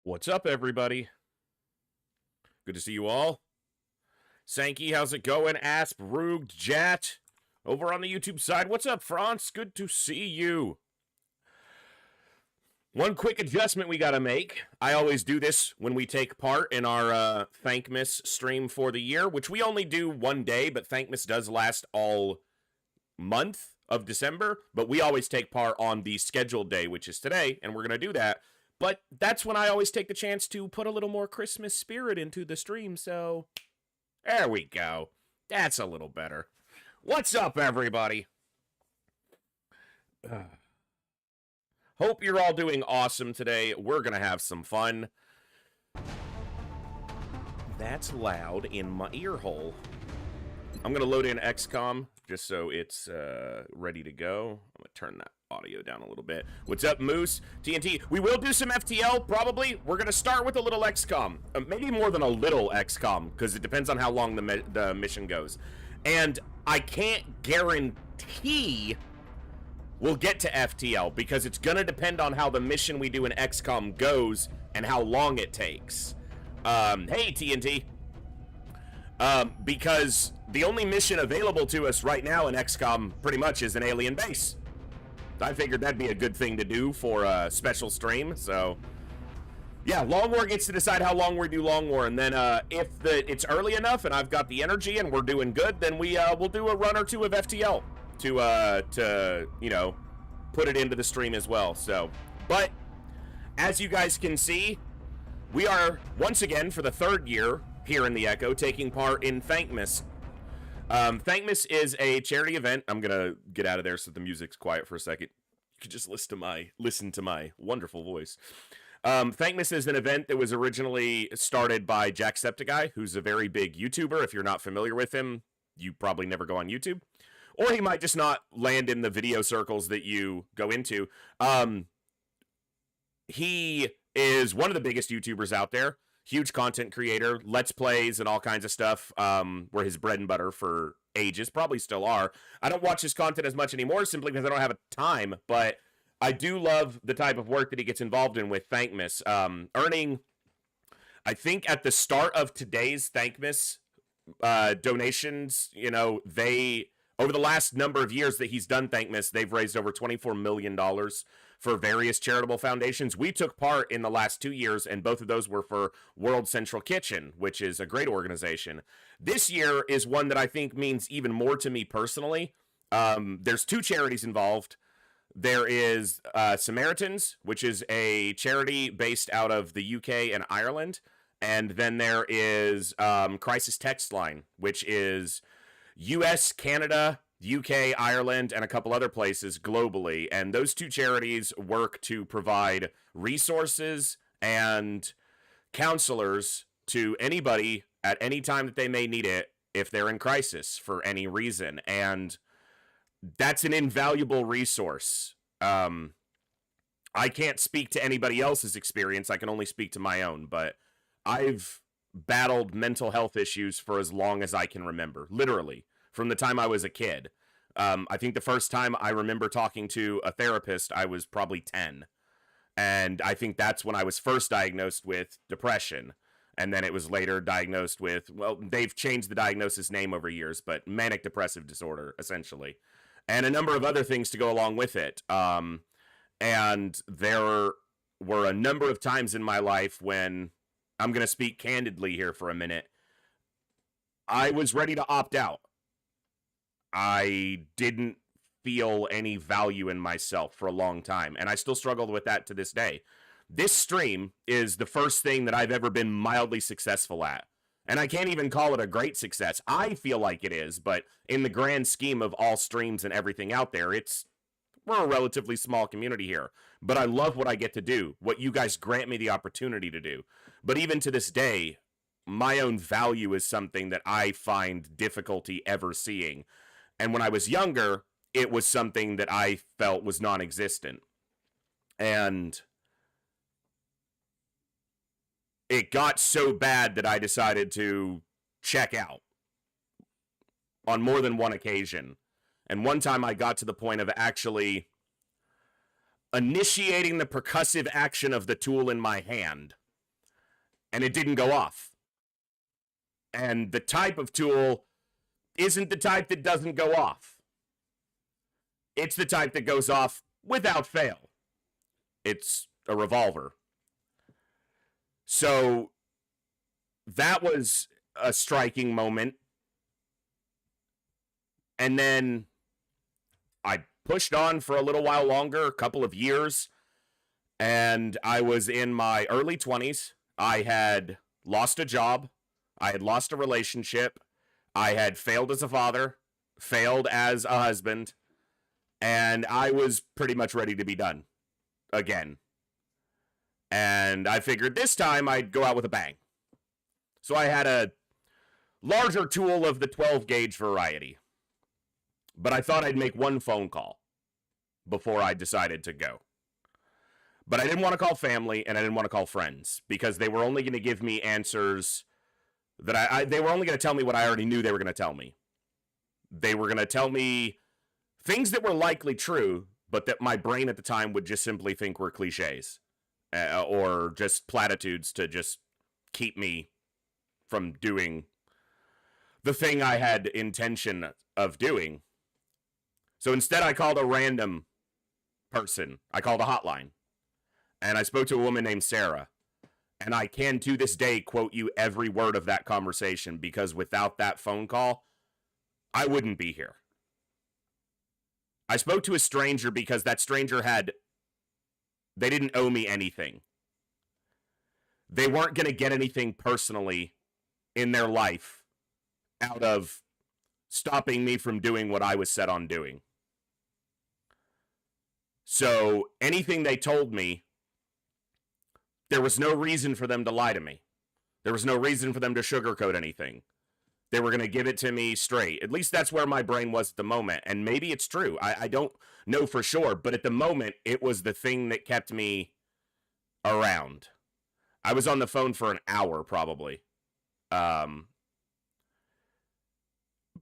What's up, everybody? Good to see you all. Sankey, how's it going? Asp, Ruged, Jat. Over on the YouTube side, what's up, France? Good to see you. One quick adjustment we gotta make. I always do this when we take part in our Thankmas stream for the year, which we only do one day, but Thankmas does last all month of December, but we always take part on the scheduled day, which is today, and we're gonna do that. But that's when I always take the chance to put a little more Christmas spirit into the stream, so there we go. That's a little better. What's up, everybody? Hope you're all doing awesome today. We're going to have some fun. That's loud in my ear hole. I'm going to load in XCOM just so it's ready to go. I'm going to turn that audio down a little bit. What's up, Moose? TNT. We will do some FTL, probably. We're going to start with a little XCOM. Maybe more than a little XCOM, because it depends on how long the mission goes. And I can't guarantee we'll get to FTL, because it's going to depend on how the mission we do in XCOM goes and how long it takes. Hey, TNT. Because the only mission available to us right now in XCOM pretty much is an alien base. I figured that'd be a good thing to do for a special stream, so yeah, Long War gets to decide how long we do Long War, and then if it's early enough and I've got the energy and we're doing good, then we'll do a run or two of FTL to you know, put it into the stream as well. So, but as you guys can see, we are once again for the third year here in the Echo taking part in Thankmas. Thankmas is a charity event. I'm gonna get out of there so the music's quiet for a second. You could just listen to my wonderful voice. Thankmas is an event that was originally started by Jacksepticeye, who's a very big YouTuber. If you're not familiar with him, you probably never go on YouTube, or he might just not land in the video circles that you go into. He is one of the biggest YouTubers out there. Huge content creator, Let's Plays and all kinds of stuff were his bread and butter for ages, probably still are. I don't watch his content as much anymore simply because I don't have a time, but I do love the type of work that he gets involved in with Thankmas. Earning, I think at the start of today's Thankmas donations, you know, over the last number of years that he's done Thankmas, they've raised over $24 million for various charitable foundations. We took part in the last 2 years, and both of those were for World Central Kitchen, which is a great organization. This year is one that I think means even more to me personally. There's two charities involved. There is Samaritans, which is a charity based out of the UK and Ireland. And then there is Crisis Text Line, which is US, Canada, UK, Ireland, and a couple other places globally. And those two charities work to provide resources and counselors to anybody at any time that they may need it if they're in crisis for any reason. And that's an invaluable resource. I can't speak to anybody else's experience. I can only speak to my own, but I've battled mental health issues for as long as I can remember, literally. From the time I was a kid. I think the first time I remember talking to a therapist, I was probably 10. And I think that's when I was first diagnosed with depression. And then it was later diagnosed with, well, they've changed the diagnosis name over years, but manic depressive disorder, essentially. And a number of other things to go along with it. And there were a number of times in my life when, I'm going to speak candidly here for a minute, I was ready to opt out. I didn't feel any value in myself for a long time, and I still struggled with that to this day. This stream is the first thing that I've ever been mildly successful at, and I can't even call it a great success. I feel like it is, but in the grand scheme of all streams and everything out there, we're a relatively small community here, but I love what I get to do, what you guys grant me the opportunity to do. But even to this day, my own value is something that I find difficulty ever seeing. And when I was younger, it was something that I felt was non-existent. And it got so bad that I decided to check out on more than one occasion. And one time I got to the point of actually initiating the percussive action of the tool in my hand and it didn't go off. And the type of tool isn't the type that doesn't go off. It's the type that goes off without fail. It's a revolver. So that was a striking moment. And then I pushed on for a little while longer, a couple of years, and I was in my early 20s. I had lost a job. I had lost a relationship. I had failed as a father, failed as a husband, and I was pretty much ready to be done again. And I figured this time I'd go out with a bang. So I had a larger tool of the 12 gauge variety. But I thought I'd make one phone call before I decided to go. But I didn't want to call family and I didn't want to call friends because they were only going to give me answers that they were only going to tell me what I already knew they were going to tell me. They were going to tell me things that were likely true, but that my brain at the time would just simply think were cliches or just platitudes to just keep me from doing the thing I had intention of doing. So instead, I called a random person. I called a hotline. And I spoke to a woman named Sarah. And I can, to this day, quote you every word of that conversation because without that phone call, I wouldn't be here. I spoke to a stranger because that stranger they didn't owe me anything. They weren't going to get anything personally in their life out of stopping me from doing what I was set on doing. So anything they told me, there was no reason for them to lie to me. There was no reason for them to sugarcoat anything. They were going to give it to me straight. At least that's where my brain was at the moment. And maybe it's true. I don't know for sure. But at the moment, it was the thing that kept me around. I was on the phone for an hour probably. But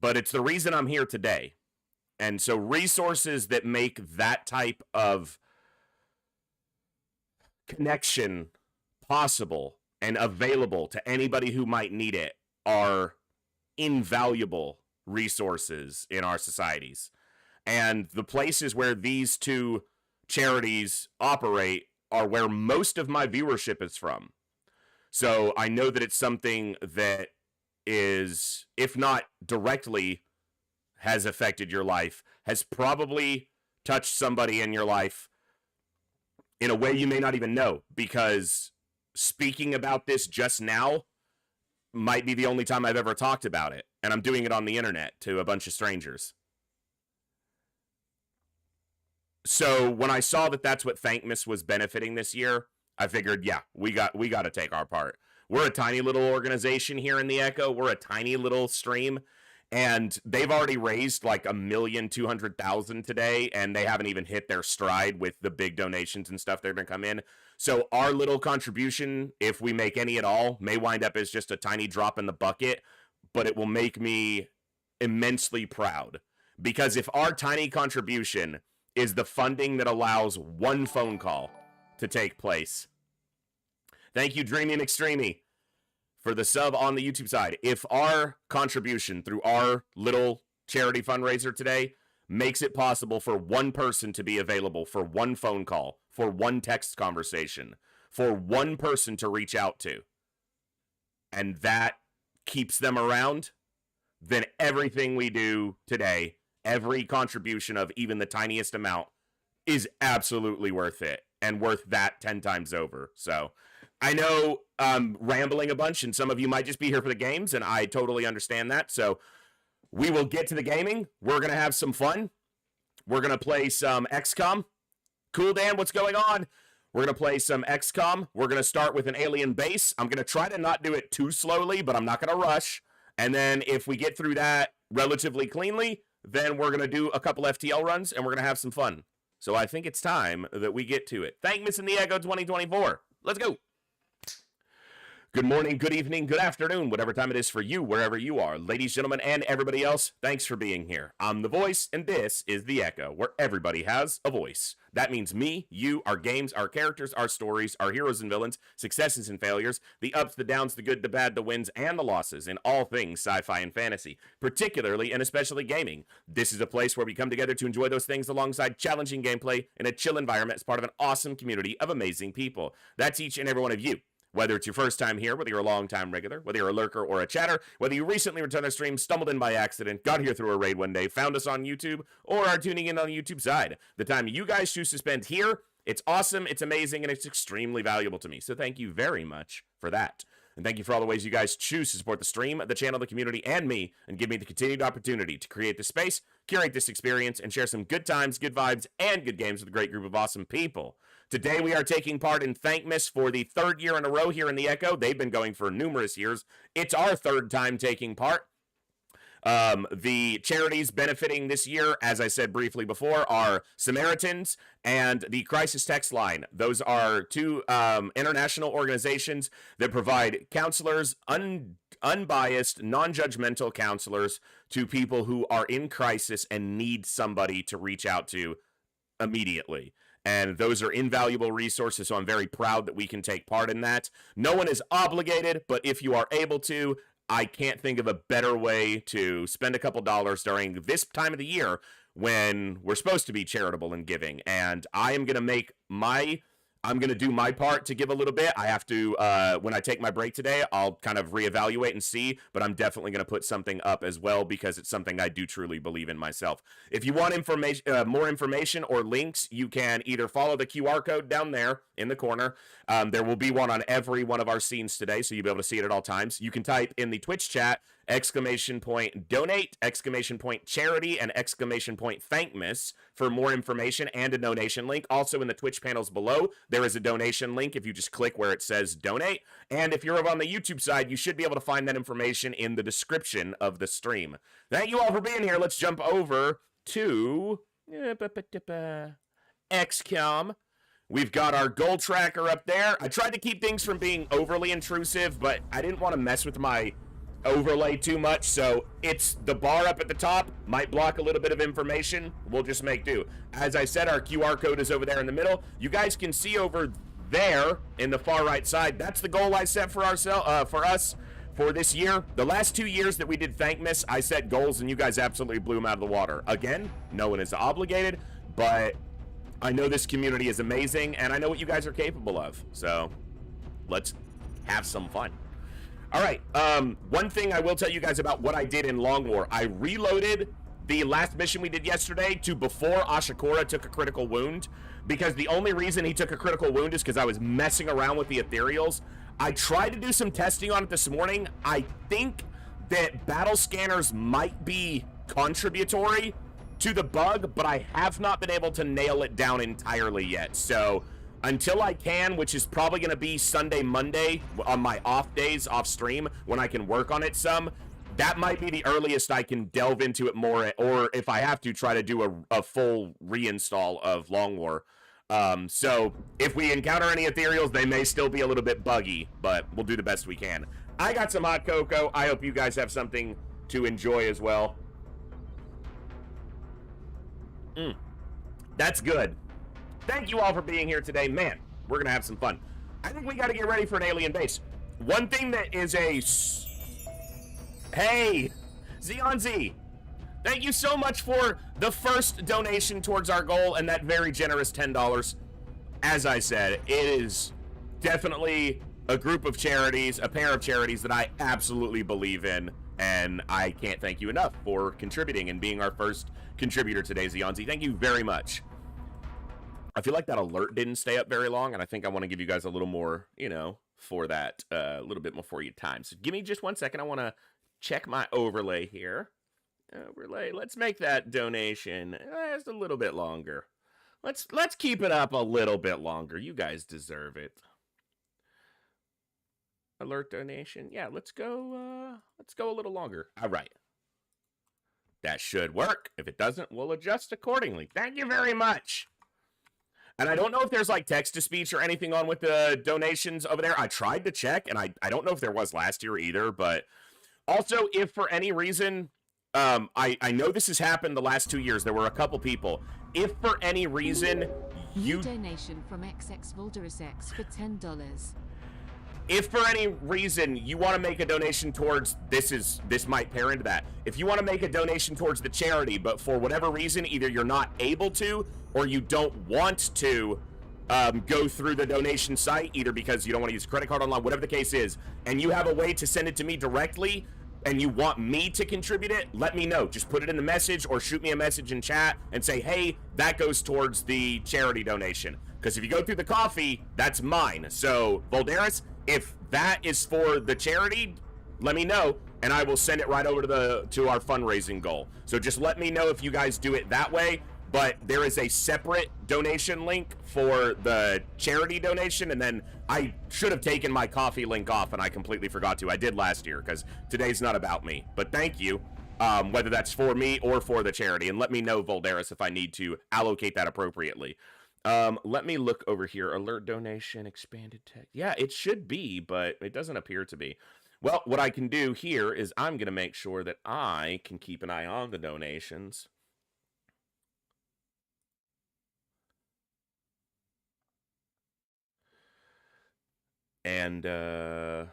it's the reason I'm here today. And so resources that make that type of connection possible and available to anybody who might need it are invaluable resources in our societies. And the places where these two charities operate are where most of my viewership is from. So I know that it's something that is, if not directly has affected your life, has probably touched somebody in your life in a way you may not even know, because speaking about this just now might be the only time I've ever talked about it, and I'm doing it on the internet to a bunch of strangers. So when I saw that that's what Thankmas was benefiting this year, I figured, yeah, we got to take our part. We're a tiny little organization here in the Echo. We're a tiny little stream. And they've already raised like $1,200,000 today, and they haven't even hit their stride with the big donations and stuff they're going to come in. So our little contribution, if we make any at all, may wind up as just a tiny drop in the bucket, but it will make me immensely proud. Because if our tiny contribution is the funding that allows one phone call to take place. Thank you, Dreamy McStreamy, for the sub on the YouTube side. If our contribution through our little charity fundraiser today makes it possible for one person to be available for one phone call, for one text conversation, for one person to reach out to, and that keeps them around, then everything we do today, every contribution of even the tiniest amount, is absolutely worth it and worth that 10 times over. So I know I'm rambling a bunch, and some of you might just be here for the games, and I totally understand that. So we will get to the gaming. We're going to have some fun. We're going to play some XCOM. Cool, Dan, what's going on? We're going to play some XCOM. We're going to start with an alien base. I'm going to try to not do it too slowly, but I'm not going to rush. And then if we get through that relatively cleanly, then we're going to do a couple FTL runs, and we're going to have some fun. So I think it's time that we get to it. Thankmas in the Echo 2024. Let's go. Good morning, good evening, good afternoon, whatever time it is for you, wherever you are. Ladies, gentlemen, and everybody else, thanks for being here. I'm the voice, and this is the Echo, where everybody has a voice. That means me, you, our games, our characters, our stories, our heroes and villains, successes and failures, the ups, the downs, the good, the bad, the wins, and the losses in all things sci-fi and fantasy, particularly and especially gaming. This is a place where we come together to enjoy those things alongside challenging gameplay in a chill environment as part of an awesome community of amazing people. That's each and every one of you. Whether it's your first time here, whether you're a long-time regular, whether you're a lurker or a chatter, whether you recently returned our stream, stumbled in by accident, got here through a raid one day, found us on YouTube, or are tuning in on the YouTube side. The time you guys choose to spend here, it's awesome, it's amazing, and it's extremely valuable to me. So thank you very much for that. And thank you for all the ways you guys choose to support the stream, the channel, the community, and me, and give me the continued opportunity to create this space, curate this experience, and share some good times, good vibes, and good games with a great group of awesome people. Today we are taking part in Thankmas for the third year in a row here in the Echo. They've been going for numerous years. It's our third time taking part. The charities benefiting this year, as I said briefly before, are Samaritans and the Crisis Text Line. Those are two international organizations that provide counselors, unbiased, non-judgmental counselors to people who are in crisis and need somebody to reach out to immediately. And those are invaluable resources, so I'm very proud that we can take part in that. No one is obligated, but if you are able to, I can't think of a better way to spend a couple dollars during this time of the year when we're supposed to be charitable and giving. And I am going to I'm going to do my part to give a little bit. I have to, when I take my break today, I'll kind of reevaluate and see, but I'm definitely going to put something up as well because it's something I do truly believe in myself. If you want information, more information or links, you can either follow the QR code down there in the corner. There will be one on every one of our scenes today, so you'll be able to see it at all times. You can type in the Twitch chat, !donate, !charity, and !Thankmas for more information and a donation link. Also in the Twitch panels below, there is a donation link if you just click where it says donate. And if you're over on the YouTube side, you should be able to find that information in the description of the stream. Thank you all for being here. Let's jump over to XCOM. We've got our goal tracker up there. I tried to keep things from being overly intrusive, but I didn't want to mess with my overlay too much, so it's the bar up at the top might block a little bit of information. We'll just make do. As I said, our QR code is over there in the middle. You guys can see over there in the far right side. That's the goal I set for us for this year. The last 2 years that we did Thankmas, I set goals and you guys absolutely blew them out of the water. Again, no one is obligated, but I know this community is amazing and I know what you guys are capable of. So let's have some fun. All right, one thing I will tell you guys about what I did in Long War. I reloaded the last mission we did yesterday to before Ashikora took a critical wound, because the only reason he took a critical wound is because I was messing around with the ethereals. I tried to do some testing on it this morning. I think that battle scanners might be contributory to the bug, but I have not been able to nail it down entirely yet. So until I can, which is probably going to be Sunday, Monday, on my off days, off stream, when I can work on it some, that might be the earliest I can delve into it more, or if I have to, try to do a full reinstall of Long War. So if we encounter any ethereals, they may still be a little bit buggy, but we'll do the best we can. I got some hot cocoa. I hope you guys have something to enjoy as well. That's good. Thank you all for being here today. Man, we're going to have some fun. I think we got to get ready for an alien base. One thing that is Hey, Zeon Z, thank you so much for the first donation towards our goal and that very generous $10. As I said, it is definitely a group of charities, a pair of charities that I absolutely believe in, and I can't thank you enough for contributing and being our first contributor today, Zeon Z. Thank you very much. I feel like that alert didn't stay up very long, and I think I want to give you guys a little more, you know, for that, a little bit more for your time. So give me just 1 second. I want to check my overlay here. Overlay. Let's make that donation just a little bit longer. Let's keep it up a little bit longer. You guys deserve it. Alert donation. Yeah, let's go a little longer. All right. That should work. If it doesn't, we'll adjust accordingly. Thank you very much. And I don't know if there's like text-to-speech or anything on with the donations over there. I tried to check, and I don't know if there was last year either. But also, if for any reason, I know this has happened the last 2 years. There were a couple people. If for any reason you donation from XX Volderus X for $10. If for any reason you want to make a donation towards this might pair into that. If you want to make a donation towards the charity, but for whatever reason either you're not able to or you don't want to go through the donation site, either because you don't want to use a credit card online, whatever the case is, and you have a way to send it to me directly and you want me to contribute it, let me know. Just put it in the message or shoot me a message in chat and say, hey, that goes towards the charity donation. Because if you go through the coffee, that's mine. So, Volderus, if that is for the charity, let me know, and I will send it right over to our fundraising goal. So just let me know if you guys do it that way. But there is a separate donation link for the charity donation, and then I should have taken my coffee link off, and I completely forgot to. I did last year, because today's not about me. But thank you, whether that's for me or for the charity, and let me know, Volderus, if I need to allocate that appropriately. Let me look over here. Alert donation, expanded text. Yeah, it should be, but it doesn't appear to be. Well, what I can do here is I'm going to make sure that I can keep an eye on the donations. And, yeah,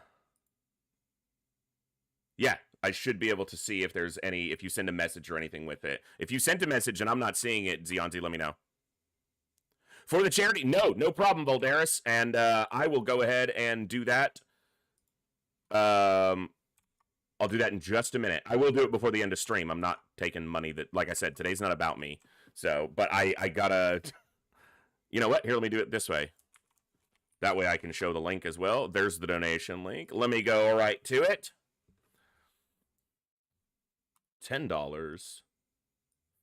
I should be able to see if there's any, if you send a message or anything with it. If you sent a message and I'm not seeing it, Zionzi, let me know. For the charity, no problem, Volderus, and I will go ahead and do that. I'll do that in just a minute. I will do it before the end of stream. I'm not taking money that, like I said, today's not about me. So, but I gotta, you know what? Here, let me do it this way. That way I can show the link as well. There's the donation link. Let me go right to it. $10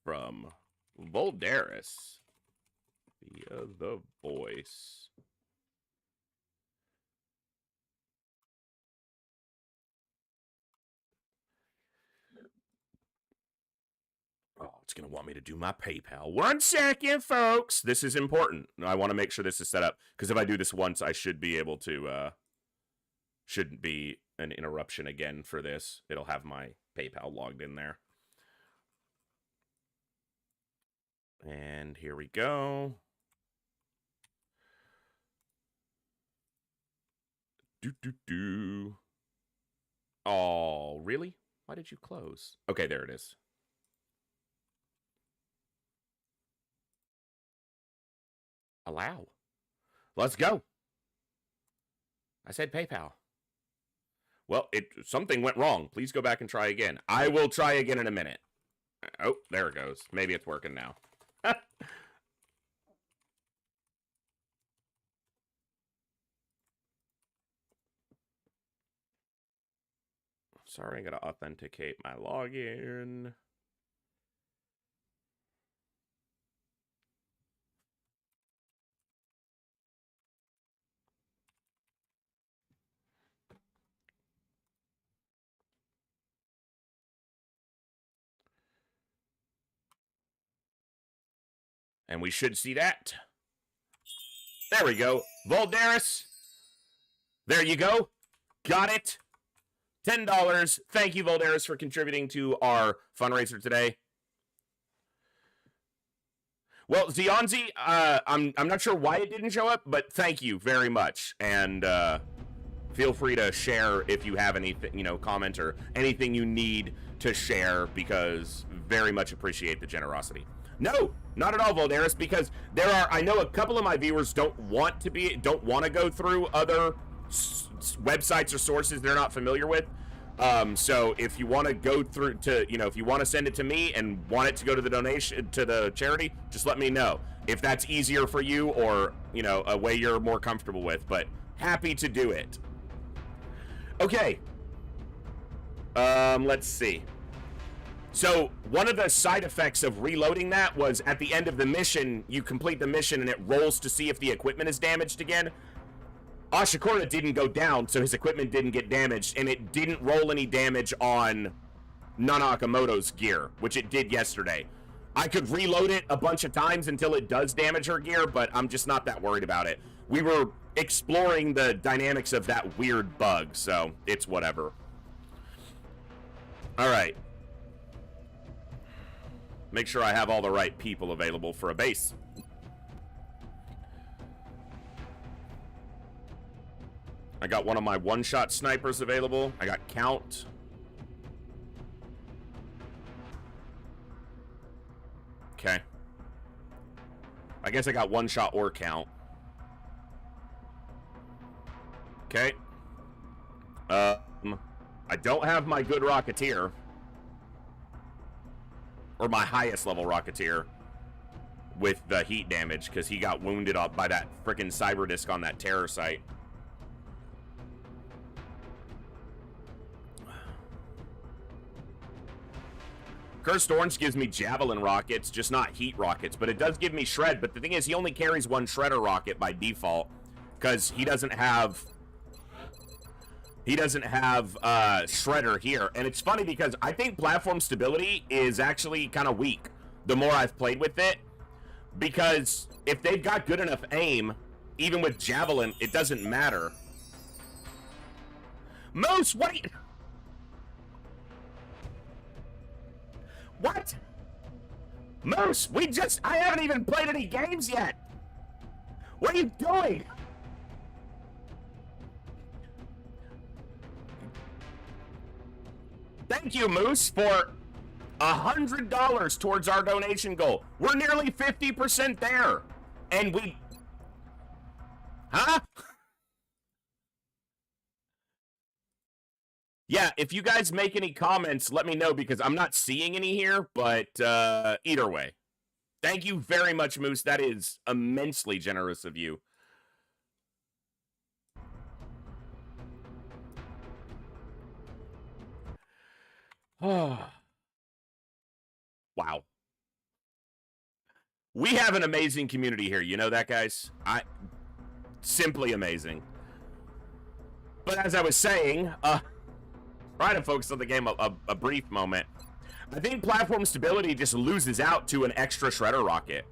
from Volderus via the voice. Oh, it's going to want me to do my PayPal. 1 second, folks. This is important. I want to make sure this is set up, because if I do this once, I should be able to, shouldn't be an interruption again for this. It'll have my PayPal logged in there. And here we go. Oh, really? Why did you close? Okay, there it is. Allow. Let's go. I said PayPal. Well, something went wrong. Please go back and try again. I will try again in a minute. Oh, there it goes. Maybe it's working now. Sorry, I gotta authenticate my login. And we should see that. There we go. Volderus. There you go. Got it. $10. Thank you, Volderus, for contributing to our fundraiser today. Well, Zionzi, I'm not sure why it didn't show up, but thank you very much. And feel free to share if you have anything, comment or anything you need to share, because very much appreciate the generosity. No, not at all, Volderus, because I know a couple of my viewers don't want to go through other websites or sources they're not familiar with. So if you want to go through to, if you want to send it to me and want it to go to the donation, to the charity, just let me know if that's easier for you or, a way you're more comfortable with, but happy to do it. Okay. Let's see. So one of the side effects of reloading that was at the end of the mission, you complete the mission and it rolls to see if the equipment is damaged again. Ashikura didn't go down, so his equipment didn't get damaged, and it didn't roll any damage on Nanakamoto's gear, which it did yesterday. I could reload it a bunch of times until it does damage her gear, but I'm just not that worried about it. We were exploring the dynamics of that weird bug, so it's whatever. All right. Make sure I have all the right people available for a base. I got one of my one-shot snipers available. I got Count. Okay. I guess I got one-shot or Count. Okay. I don't have my good Rocketeer. Or my highest level Rocketeer. With the heat damage, because he got wounded up by that freaking cyber disc on that terror site. Cursed Orange gives me Javelin rockets, just not heat rockets, but it does give me Shred. But the thing is, he only carries one Shredder rocket by default, because he doesn't have Shredder here. And it's funny because I think platform stability is actually kind of weak the more I've played with it, because if they've got good enough aim, even with Javelin, it doesn't matter. Moose, wait! What? Moose, I haven't even played any games yet. What are you doing? Thank you, Moose, for $100 towards our donation goal. We're nearly 50% there. And we... Huh? Yeah, if you guys make any comments, let me know, because I'm not seeing any here, but either way. Thank you very much, Moose. That is immensely generous of you. Oh. Wow. We have an amazing community here. You know that, guys? Simply amazing. But as I was saying, try to focus on the game a brief moment. I think platform stability just loses out to an extra Shredder rocket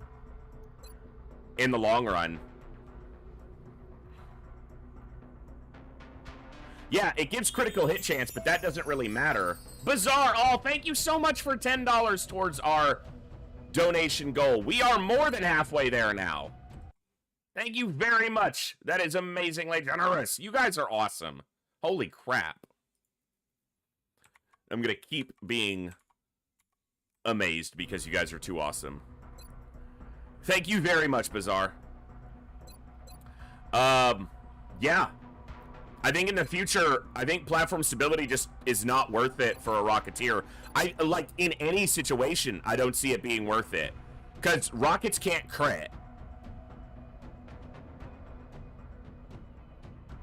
in the long run. Yeah, it gives critical hit chance, but that doesn't really matter. Bizarre, thank you so much for $10 towards our donation goal. We are more than halfway there now. Thank you very much. That is amazingly generous. You guys are awesome. Holy crap. I'm going to keep being amazed because you guys are too awesome. Thank you very much, Bizarre. Yeah. I think in the future, I think platform stability just is not worth it for a Rocketeer. Like, in any situation, I don't see it being worth it. Because rockets can't crit.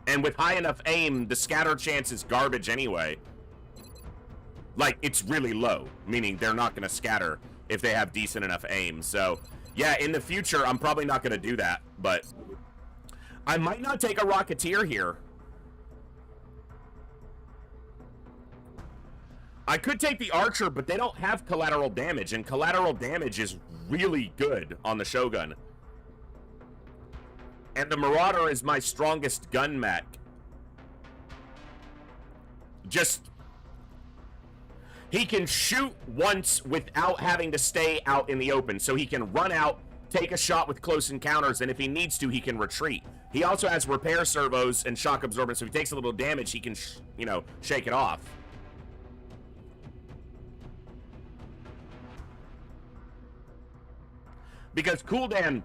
And with high enough aim, the scatter chance is garbage anyway. Like, it's really low, meaning they're not going to scatter if they have decent enough aim. So, yeah, in the future, I'm probably not going to do that. But I might not take a Rocketeer here. I could take the Archer, but they don't have collateral damage, and collateral damage is really good on the Shogun. And the Marauder is my strongest gun mech. He can shoot once without having to stay out in the open, so he can run out, take a shot with close encounters, and if he needs to, he can retreat. He also has repair servos and shock absorbance, so if he takes a little damage, he can, shake it off. Because Kuldan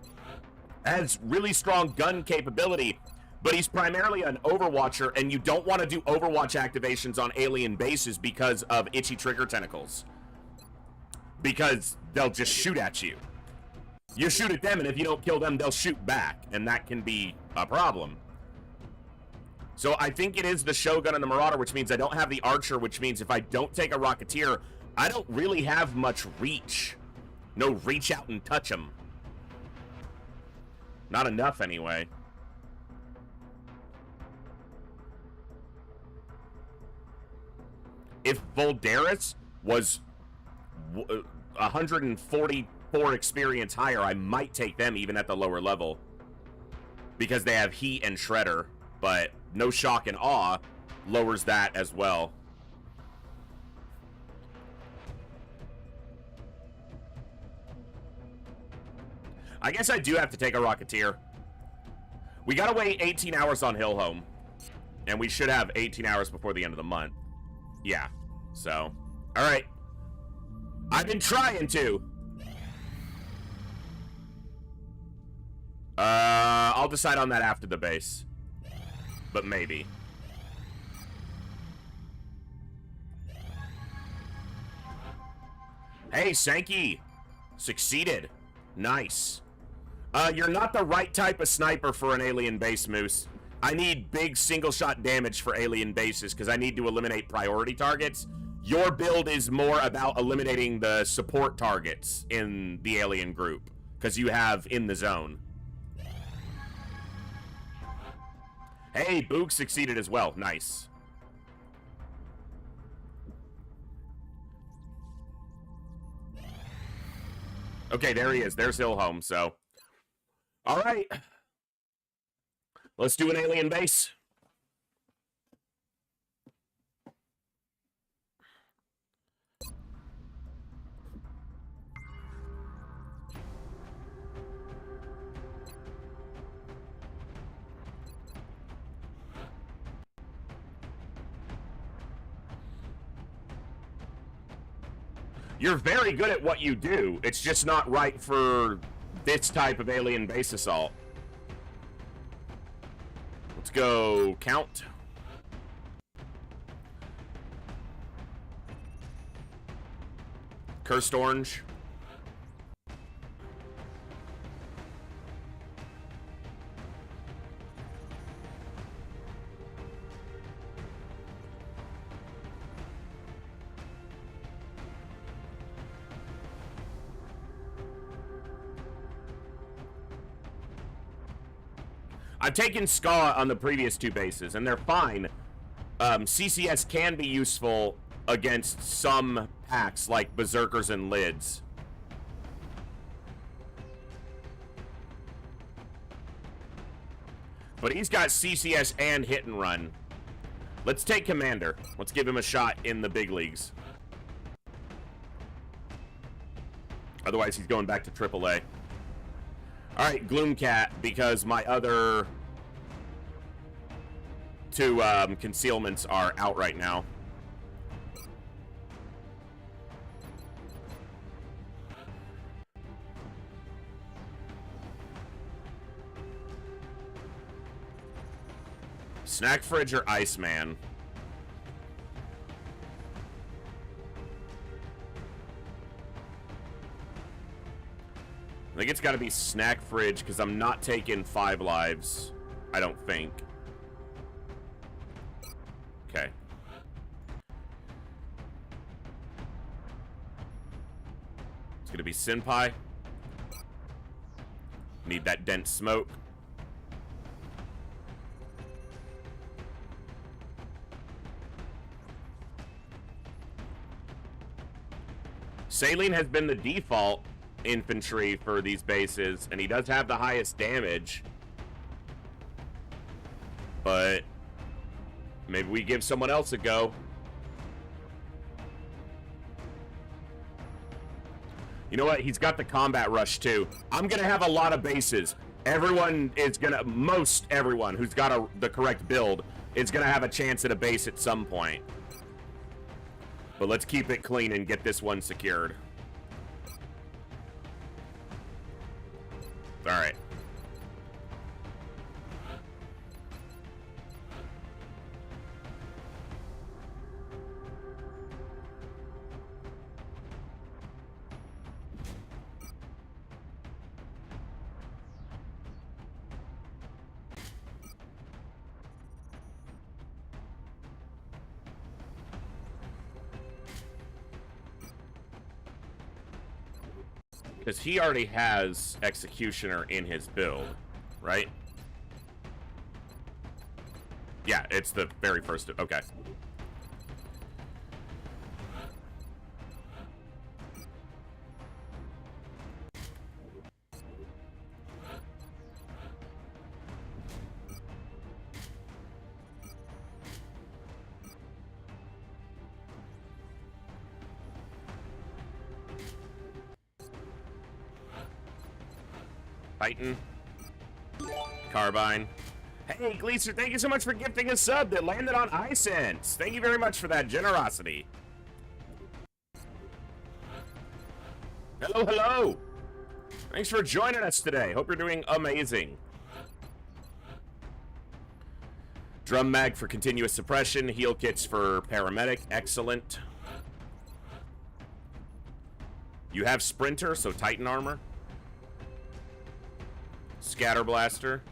has really strong gun capability, but he's primarily an Overwatcher, and you don't want to do Overwatch activations on alien bases because of itchy trigger tentacles. Because they'll just shoot at you. You shoot at them, and if you don't kill them, they'll shoot back, and that can be a problem. So I think it is the Shogun and the Marauder, which means I don't have the Archer, which means if I don't take a Rocketeer, I don't really have much reach. No reach out and touch them. Not enough, anyway. If Voldaris was 144 experience higher, I might take them even at the lower level. Because they have heat and shredder, but no shock and awe lowers that as well. I guess I do have to take a Rocketeer. We gotta wait 18 hours on Hill Home. And we should have 18 hours before the end of the month. Yeah, so. Alright. I've been trying to. I'll decide on that after the base. But maybe. Hey, Sankey. Succeeded. Nice. You're not the right type of sniper for an alien base, Moose. I need big single-shot damage for alien bases because I need to eliminate priority targets. Your build is more about eliminating the support targets in the alien group because you have in the zone. Hey, Boog succeeded as well. Nice. Okay, there he is. There's Hill Home, so. All right. Let's do an alien base. You're very good at what you do. It's just not right for this type of alien base assault. Let's go count. Cursed Orange. I've taken Ska on the previous two bases, and they're fine. CCS can be useful against some packs, like Berserkers and Lids. But he's got CCS and Hit and Run. Let's take Commander. Let's give him a shot in the big leagues. Otherwise, he's going back to AAA. Alright, Gloomcat, because my other two concealments are out right now. Snack Fridge or Iceman? I think it's got to be Snack Fridge because I'm not taking 5 lives. I don't think. Okay. It's going to be Senpai. Need that dense smoke. Saline has been the default infantry for these bases, and he does have the highest damage, but maybe we give someone else a go. You know what? He's got the combat rush too. I'm gonna have a lot of bases. Everyone is gonna, most everyone who's got the correct build is gonna have a chance at a base at some point. But let's keep it clean and get this one secured. All right. Because he already has Executioner in his build, right? Yeah, it's the very first. Okay. Titan. Carbine. Hey, Gleaser, thank you so much for gifting a sub that landed on iSense. Thank you very much for that generosity. Hello, hello. Thanks for joining us today. Hope you're doing amazing. Drum mag for continuous suppression. Heal kits for paramedic. Excellent. You have Sprinter, so Titan armor. Scatter blaster.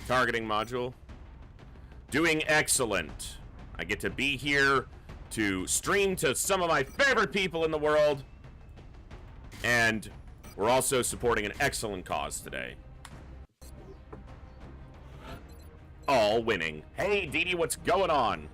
Targeting module. Doing excellent. I get to be here to stream to some of my favorite people in the world. And we're also supporting an excellent cause today. All winning. Hey, Dee Dee, what's going on?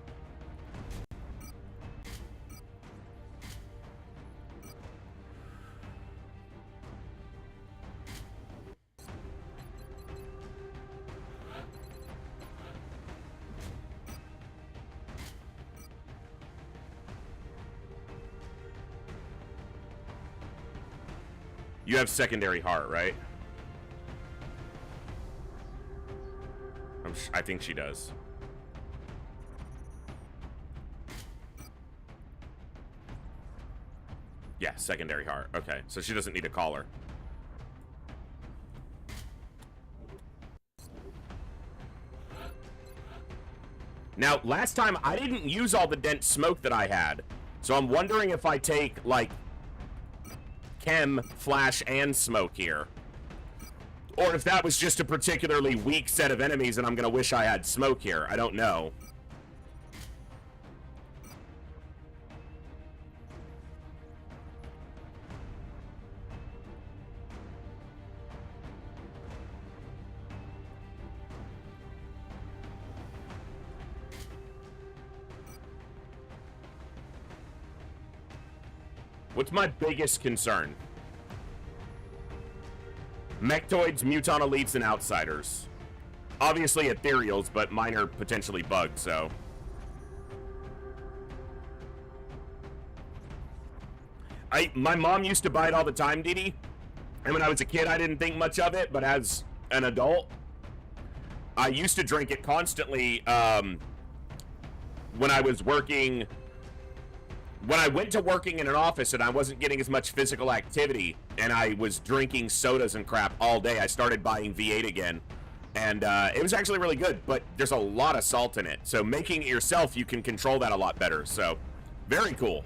You have secondary heart, right? I think she does. Yeah, secondary heart. Okay, so she doesn't need a collar. Now, last time I didn't use all the dense smoke that I had. So I'm wondering if I take, like, chem, flash, and smoke here. Or if that was just a particularly weak set of enemies and I'm gonna wish I had smoke here. I don't know. What's my biggest concern? Mechtoids, Muton Elites, and Outsiders. Obviously Ethereals, but mine are potentially bugged, so... My mom used to buy it all the time, Dee Dee. And when I was a kid, I didn't think much of it, but as an adult, I used to drink it constantly, when I was working... When I went to working in an office and I wasn't getting as much physical activity and I was drinking sodas and crap all day, I started buying V8 again. And it was actually really good, but there's a lot of salt in it. So making it yourself, you can control that a lot better. So, very cool.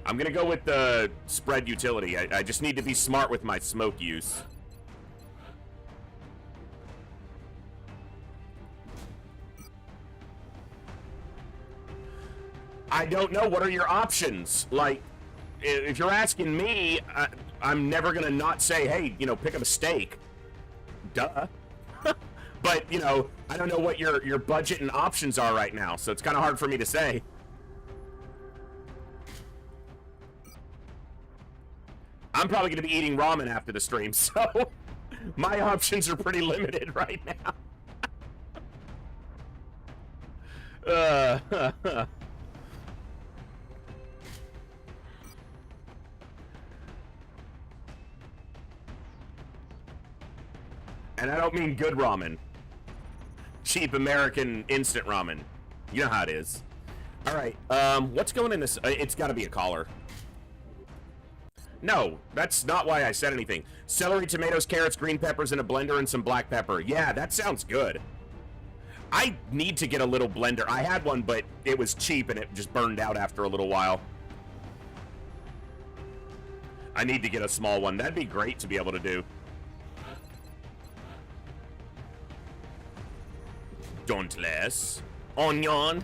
I'm going to go with the spread utility. I just need to be smart with my smoke use. I don't know. What are your options? Like, if you're asking me, I'm never going to not say, hey, you know, pick up a steak. Duh. But, you know, I don't know what your budget and options are right now, so it's kind of hard for me to say. I'm probably going to be eating ramen after the stream, so my options are pretty limited right now. And I don't mean good ramen. Cheap American instant ramen. You know how it is. All right, what's going in this? It's got to be a collar. No, that's not why I said anything. Celery, tomatoes, carrots, green peppers in a blender and some black pepper. Yeah, that sounds good. I need to get a little blender. I had one, but it was cheap and it just burned out after a little while. I need to get a small one. That'd be great to be able to do. Dauntless. Onion.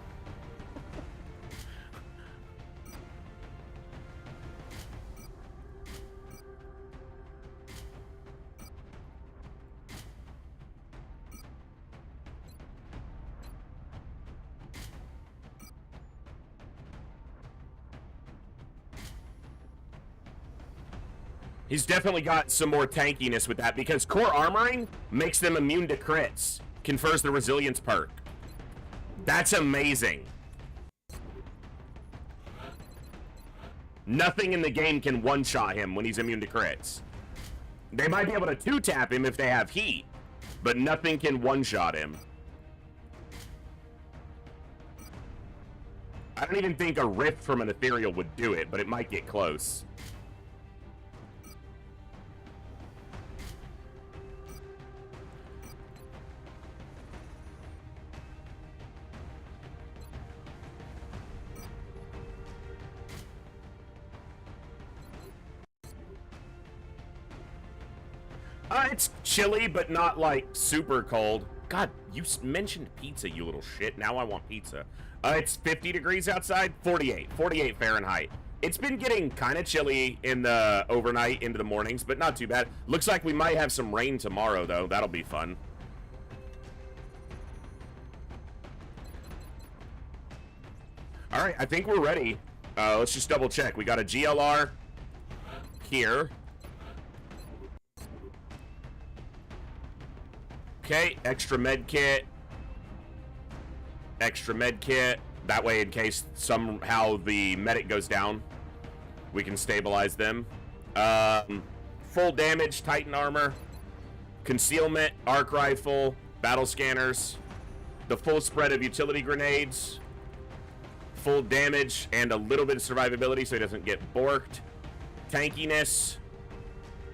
He's definitely got some more tankiness with that because core armoring makes them immune to crits. Confers the resilience perk. That's amazing. Nothing in the game can one-shot him when he's immune to crits. They might be able to two-tap him if they have heat, but nothing can one-shot him. I don't even think a rift from an ethereal would do it, but it might get close. It's chilly, but not like super cold. God, you mentioned pizza, you little shit. Now I want pizza. It's 50 degrees outside, 48 Fahrenheit. It's been getting kind of chilly in the overnight into the mornings, but not too bad. Looks like we might have some rain tomorrow, though. That'll be fun. All right, I think we're ready. Let's just double check. We got a GLR here. Okay, extra med kit. Extra med kit. That way, in case somehow the medic goes down, we can stabilize them. Full damage, Titan armor. Concealment, arc rifle, battle scanners. The full spread of utility grenades. Full damage and a little bit of survivability so he doesn't get borked. Tankiness.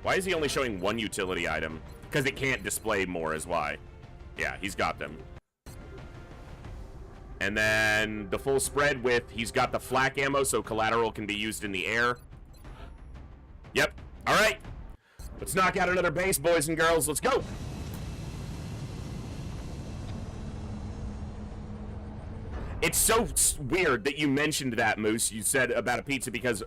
Why is he only showing one utility item? Because it can't display more is why. Yeah, he's got them. And then the full spread with, he's got the flak ammo, so collateral can be used in the air. Yep. All right. Let's knock out another base, boys and girls. Let's go. It's so weird that you mentioned that, Moose. You said about a pizza because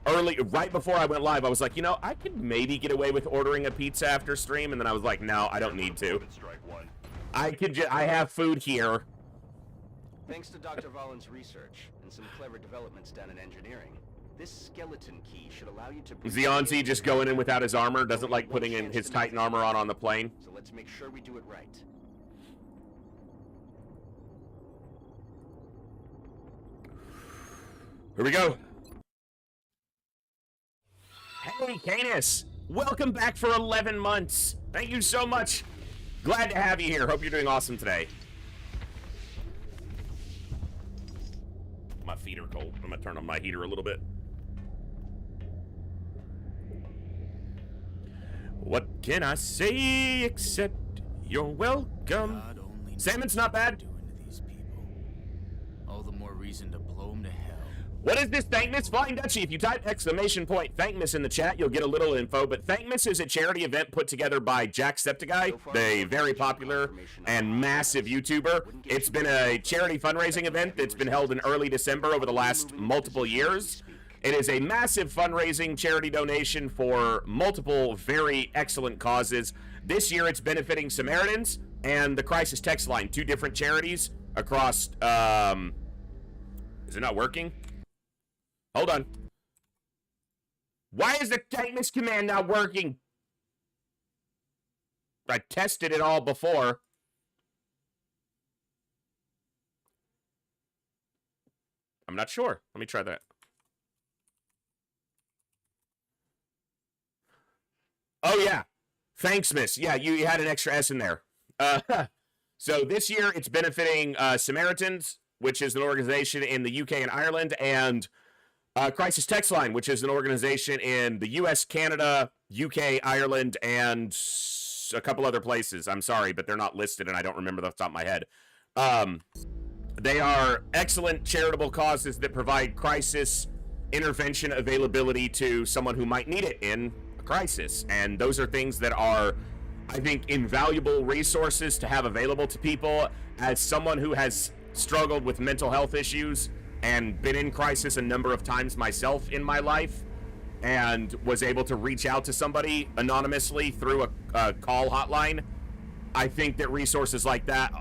right before I went live, I was like, you know, I could maybe get away with ordering a pizza after stream, and then I was like, no, I don't need to. I have food here. Thanks to Dr. Vollin's research and some clever developments done in engineering, this skeleton key should allow you to... Zionzi just going in without his armor, doesn't like putting in his Titan armor on the plane. So let's make sure we do it right. Here we go. Hey, Canis. Welcome back for 11 months. Thank you so much. Glad to have you here. Hope you're doing awesome today. My feet are cold. I'm gonna turn on my heater a little bit. What can I say except you're welcome? Salmon's not bad. Doing to these people. All the more reason to blow them to hell. What is this, Thankmas? Flying Dutchie. If you type !Thankmas in the chat, you'll get a little info. But Thankmas is a charity event put together by Jacksepticeye, the very popular and massive YouTuber. It's been a charity fundraising event that's been held in early December over the last multiple years. It is a massive fundraising charity donation for multiple very excellent causes. This year, it's benefiting Samaritans and the Crisis Text Line, two different charities across... Is it not working? Hold on. Why is the Thankmas command not working? I tested it all before. I'm not sure. Let me try that. Oh, yeah. Thanksmas. Yeah, you had an extra S in there. So this year, it's benefiting Samaritans, which is an organization in the UK and Ireland, and... Crisis Text Line, which is an organization in the US, Canada, UK, Ireland, and a couple other places. I'm sorry, but they're not listed, and I don't remember off the top of my head. They are excellent charitable causes that provide crisis intervention availability to someone who might need it in a crisis. And those are things that are, I think, invaluable resources to have available to people. As someone who has struggled with mental health issues and been in crisis a number of times myself in my life, and was able to reach out to somebody anonymously through a call hotline, I think that resources like that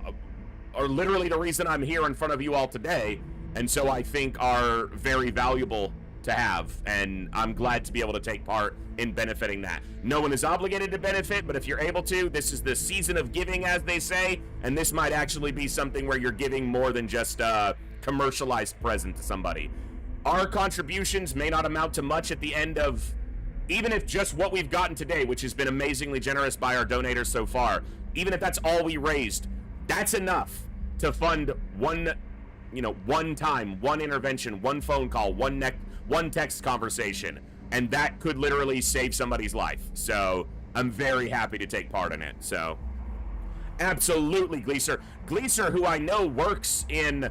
are literally the reason I'm here in front of you all today, and so I think are very valuable to have, and I'm glad to be able to take part in benefiting that. No one is obligated to benefit, but if you're able to, this is the season of giving, as they say, and this might actually be something where you're giving more than just commercialized present to somebody. our contributions may not amount to much at the end of, even if just what we've gotten today, which has been amazingly generous by our donators so far, even if that's all we raised, that's enough to fund one, one time, one intervention, one phone call, one text conversation, and that could literally save somebody's life. So I'm very happy to take part in it. So absolutely, Gleaser, who I know works in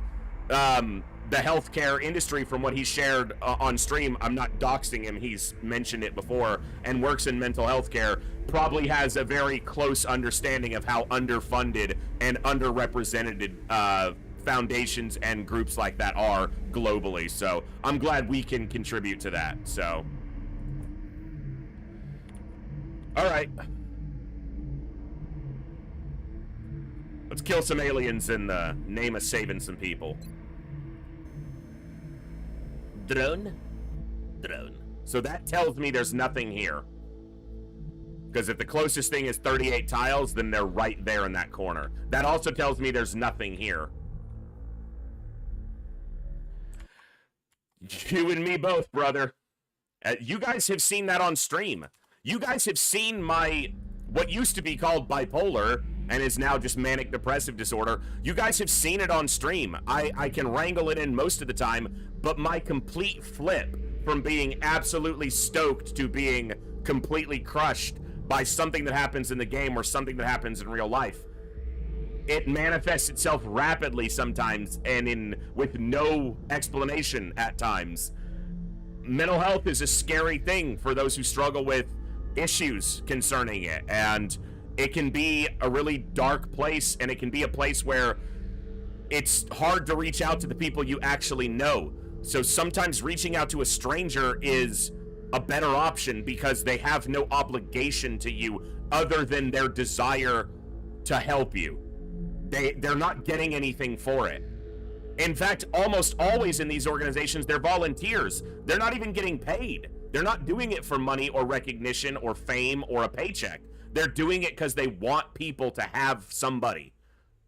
the healthcare industry from what he shared on stream. I'm not doxing him, he's mentioned it before, and works in mental health care, probably has a very close understanding of how underfunded and underrepresented foundations and groups like that are globally. So I'm glad we can contribute to that. So all right, let's kill some aliens in the name of saving some people. Drone. So that tells me there's nothing here. Because if the closest thing is 38 tiles, then they're right there in that corner. That also tells me there's nothing here. You and me both, brother. You guys have seen that on stream. You guys have seen my, what used to be called bipolar, and is now just manic depressive disorder. You guys have seen it on stream. I can wrangle it in most of the time, but my complete flip from being absolutely stoked to being completely crushed by something that happens in the game or something that happens in real life, it manifests itself rapidly sometimes and with no explanation at times. Mental health is a scary thing for those who struggle with issues concerning it, and it can be a really dark place, and it can be a place where it's hard to reach out to the people you actually know. So sometimes reaching out to a stranger is a better option because they have no obligation to you other than their desire to help you. They're not getting anything for it. In fact, almost always in these organizations, they're volunteers. They're not even getting paid. They're not doing it for money or recognition or fame or a paycheck. They're doing it because they want people to have somebody.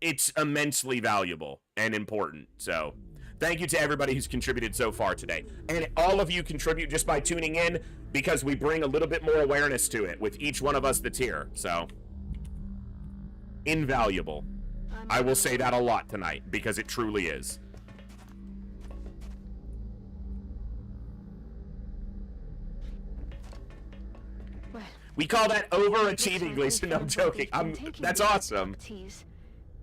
It's immensely valuable and important. So thank you to everybody who's contributed so far today. And all of you contribute just by tuning in because we bring a little bit more awareness to it with each one of us that's here. So invaluable. I will say that a lot tonight because it truly is. Well, we call that overachieving, Gleason. No, I'm joking. That's awesome.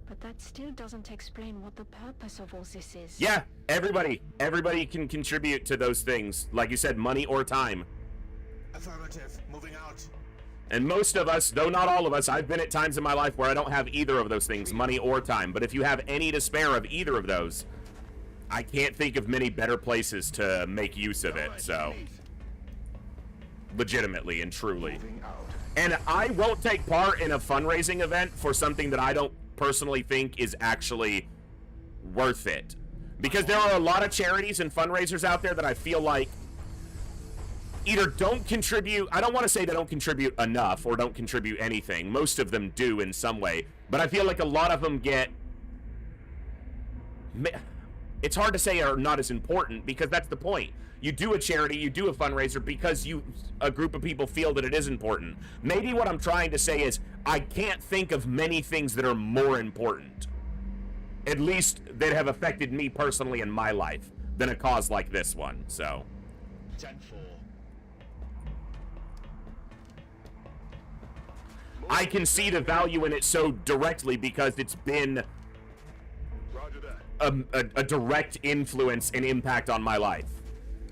But that still doesn't explain what the purpose of all this is. Yeah, everybody can contribute to those things. Like you said, money or time. Affirmative. Moving out. And most of us, though not all of us, I've been at times in my life where I don't have either of those things, money or time. But if you have any to spare of either of those, I can't think of many better places to make use of it. So, legitimately and truly. And I won't take part in a fundraising event for something that I don't personally think is actually worth it. Because there are a lot of charities and fundraisers out there that I feel like either don't contribute, I don't want to say they don't contribute enough or don't contribute anything. Most of them do in some way. But I feel like a lot of them get, it's hard to say are not as important because that's the point. You do a charity, you do a fundraiser because a group of people feel that it is important. Maybe what I'm trying to say is I can't think of many things that are more important, at least that have affected me personally in my life, than a cause like this one. So 10-4. I can see the value in it so directly because it's been a direct influence and impact on my life.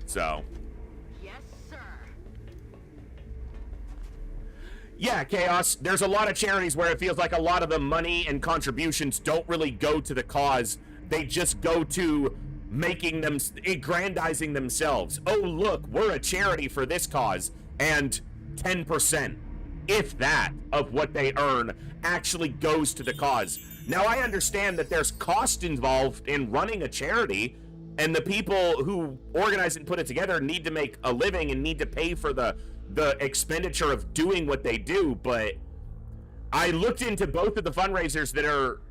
So Yes, sir. yeah, Chaos, there's a lot of charities where it feels like a lot of the money and contributions don't really go to the cause. They just go to making them, aggrandizing themselves. Oh, look, we're a charity for this cause. And 10%, if that, of what they earn actually goes to the cause. Now, I understand that there's cost involved in running a charity, and the people who organize it and put it together need to make a living and need to pay for the expenditure of doing what they do. But I looked into both of the fundraisers that are,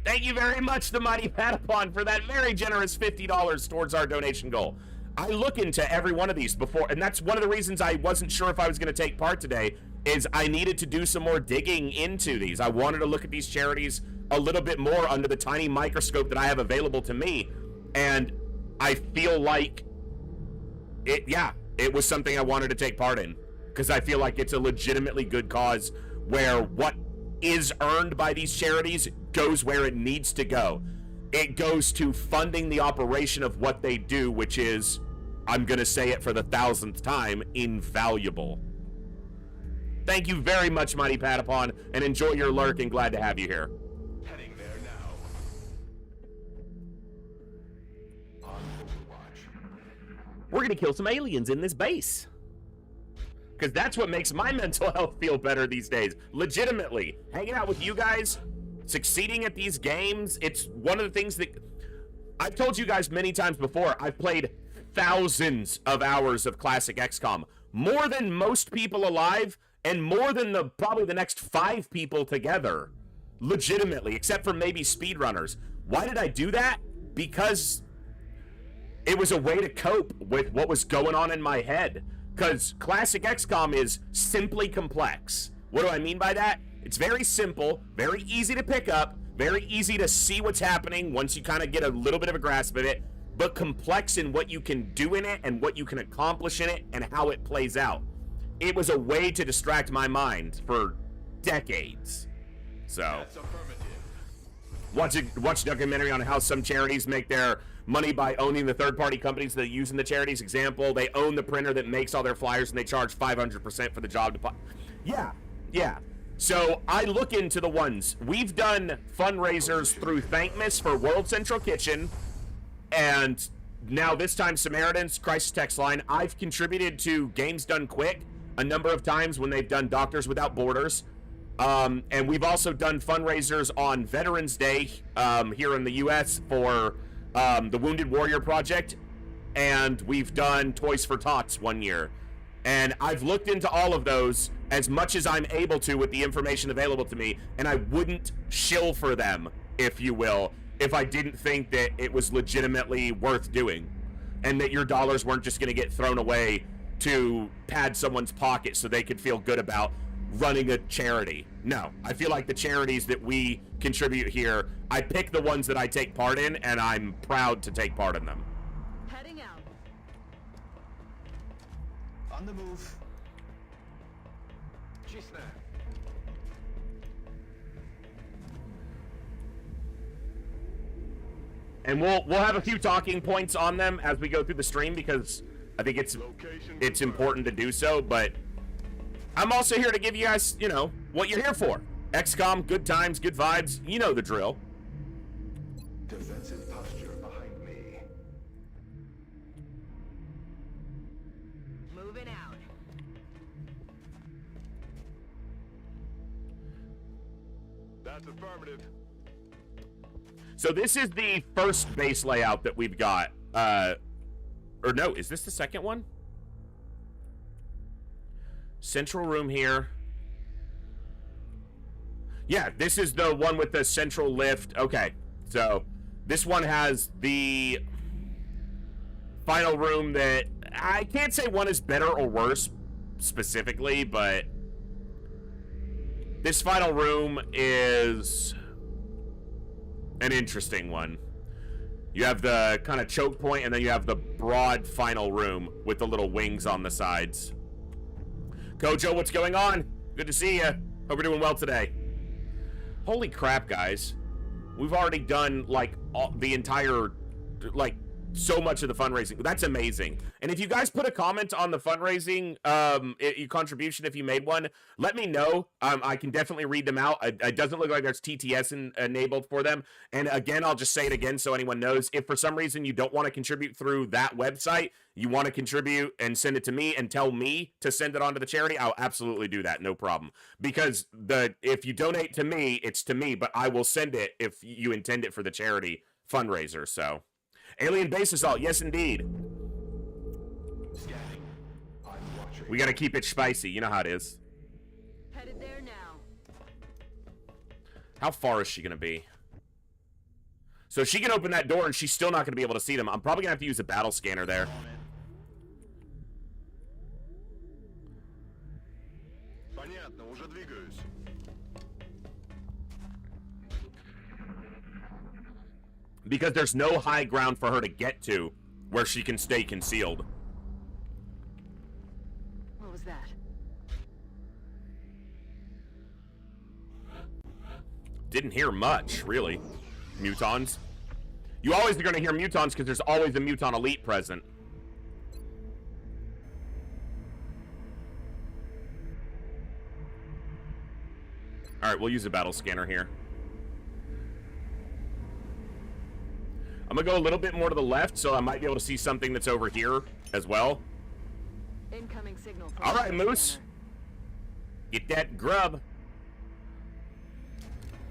thank you very much, the Mighty Patapon, for that very generous $50 towards our donation goal. I look into every one of these before, and that's one of the reasons I wasn't sure if I was going to take part today, is I needed to do some more digging into these. I wanted to look at these charities a little bit more under the tiny microscope that I have available to me, and I feel like it was something I wanted to take part in, because I feel like it's a legitimately good cause where what is earned by these charities goes where it needs to go. It goes to funding the operation of what they do, which is, I'm going to say it for the 1000th time, invaluable. Thank you very much, Mighty Patapon, and enjoy your lurk, and glad to have you here. Heading there now. On Overwatch. We're going to kill some aliens in this base. Because that's what makes my mental health feel better these days. Legitimately. Hanging out with you guys, succeeding at these games, it's one of the things that... I've told you guys many times before, I've played thousands of hours of classic XCOM. More than most people alive, and more than probably the next 5 people together. Legitimately, except for maybe speedrunners. Why did I do that? Because it was a way to cope with what was going on in my head. Because classic XCOM is simply complex. What do I mean by that? It's very simple, very easy to pick up, very easy to see what's happening once you kind of get a little bit of a grasp of it, but complex in what you can do in it and what you can accomplish in it and how it plays out. It was a way to distract my mind for decades. So, That's affirmative. watch a documentary on how some charities make their money by owning the third-party companies that use in the charities. Example, they own the printer that makes all their flyers, and they charge 500% for the job deposit. Yeah. So I look into the ones. We've done fundraisers through Thankmas for World Central Kitchen, and now this time Samaritans, Crisis Text Line. I've contributed to Games Done Quick a number of times when they've done Doctors Without Borders. And we've also done fundraisers on Veterans Day here in the U.S. for the Wounded Warrior Project, and we've done Toys for Tots one year. And I've looked into all of those as much as I'm able to with the information available to me, and I wouldn't shill for them, if you will, if I didn't think that it was legitimately worth doing, and that your dollars weren't just going to get thrown away to pad someone's pocket so they could feel good about running a charity. No, I feel like the charities that we contribute here, I pick the ones that I take part in, and I'm proud to take part in them. Heading out. On the move. G-Snap. And we'll have a few talking points on them as we go through the stream, because I think it's important to do so, but I'm also here to give you guys, you know, what you're here for. XCOM, good times, good vibes, you know the drill. Defensive posture behind me. Moving out. That's affirmative. So this is the first base layout that we've got. Or no, is this the second one? Central room here. Yeah, this is the one with the central lift. Okay, so this one has the final room that I can't say one is better or worse specifically, but this final room is an interesting one. You have the kind of choke point, and then you have the broad final room with the little wings on the sides. Kojo, what's going on? Good to see you. Hope you're doing well today. Holy crap, guys. We've already done, like, the entire, like, so much of the fundraising. That's amazing. And if you guys put a comment on the fundraising your contribution, if you made one, let me know. I can definitely read them out. It doesn't look like there's TTS enabled for them. And again, I'll just say it again so anyone knows. If for some reason you don't want to contribute through that website, you want to contribute and send it to me and tell me to send it on to the charity, I'll absolutely do that. No problem. Because if you donate to me, it's to me, but I will send it if you intend it for the charity fundraiser. So, Alien Base Assault, yes indeed. Scanning. I'm watching. We got to keep it spicy. You know how it is. Headed there now. How far is she going to be? So she can open that door and she's still not going to be able to see them. I'm probably going to have to use a battle scanner there. Because there's no high ground for her to get to where she can stay concealed. What was that? Didn't hear much, really. Mutons. You always are going to hear mutons because there's always a muton elite present. Alright, we'll use a battle scanner here. I'm going to go a little bit more to the left, so I might be able to see something that's over here as well. Incoming signal from Alright, Moose. Get that grub.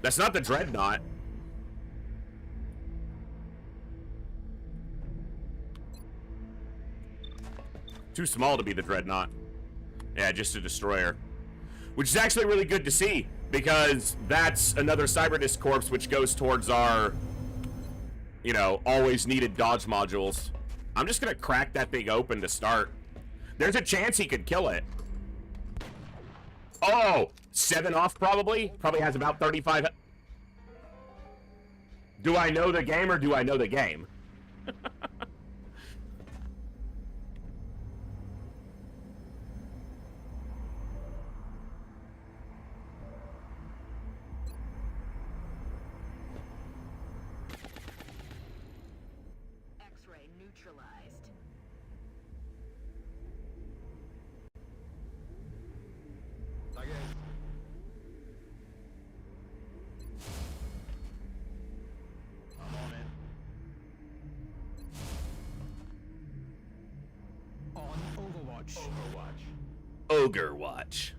That's not the dreadnought. Too small to be the dreadnought. Yeah, just a destroyer. Which is actually really good to see, because that's another Cyberdisc corpse which goes towards our, you know, always needed dodge modules. I'm just gonna crack that thing open to start. There's a chance he could kill it. Oh! 7 off probably? Probably has about 35... Do I know the game or do I know the game? X-ray neutralized. I'm on it. On Overwatch. Ogre Watch.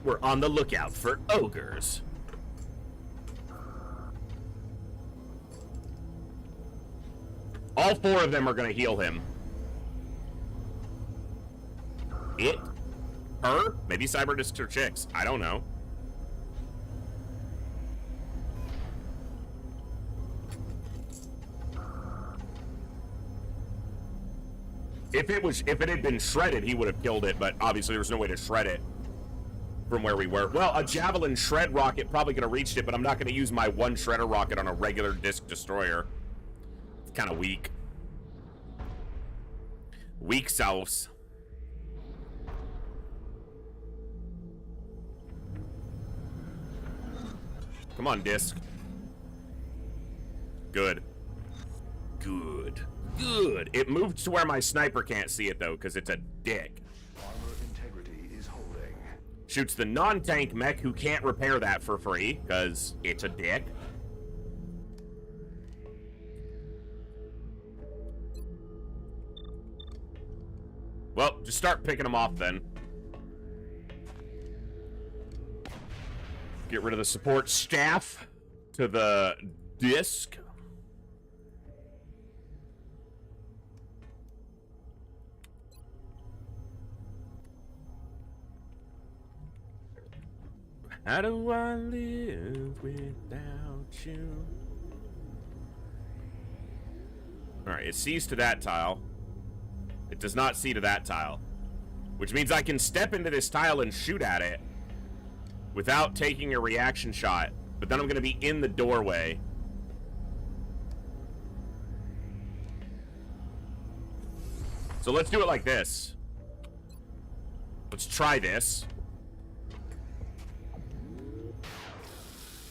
We're on the lookout for ogres. All 4 of them are going to heal him. It? Her? Maybe Cyberdiscs or chicks. I don't know. If it had been shredded, he would have killed it, but obviously there's no way to shred it from where we were. Well, a Javelin shred rocket probably could have reached it, but I'm not going to use my 1 shredder rocket on a regular disc destroyer. It's kind of weak. Weak sauce. Come on, disc. Good. Good. Good. It moved to where my sniper can't see it, though, because it's a dick. Armor integrity is holding. Shoots the non-tank mech who can't repair that for free, because it's a dick. Well, just start picking them off, then. Get rid of the support staff to the disc. How do I live without you? Alright, it sees to that tile. It does not see to that tile. Which means I can step into this tile and shoot at it without taking a reaction shot. But then I'm going to be in the doorway. So let's do it like this. Let's try this.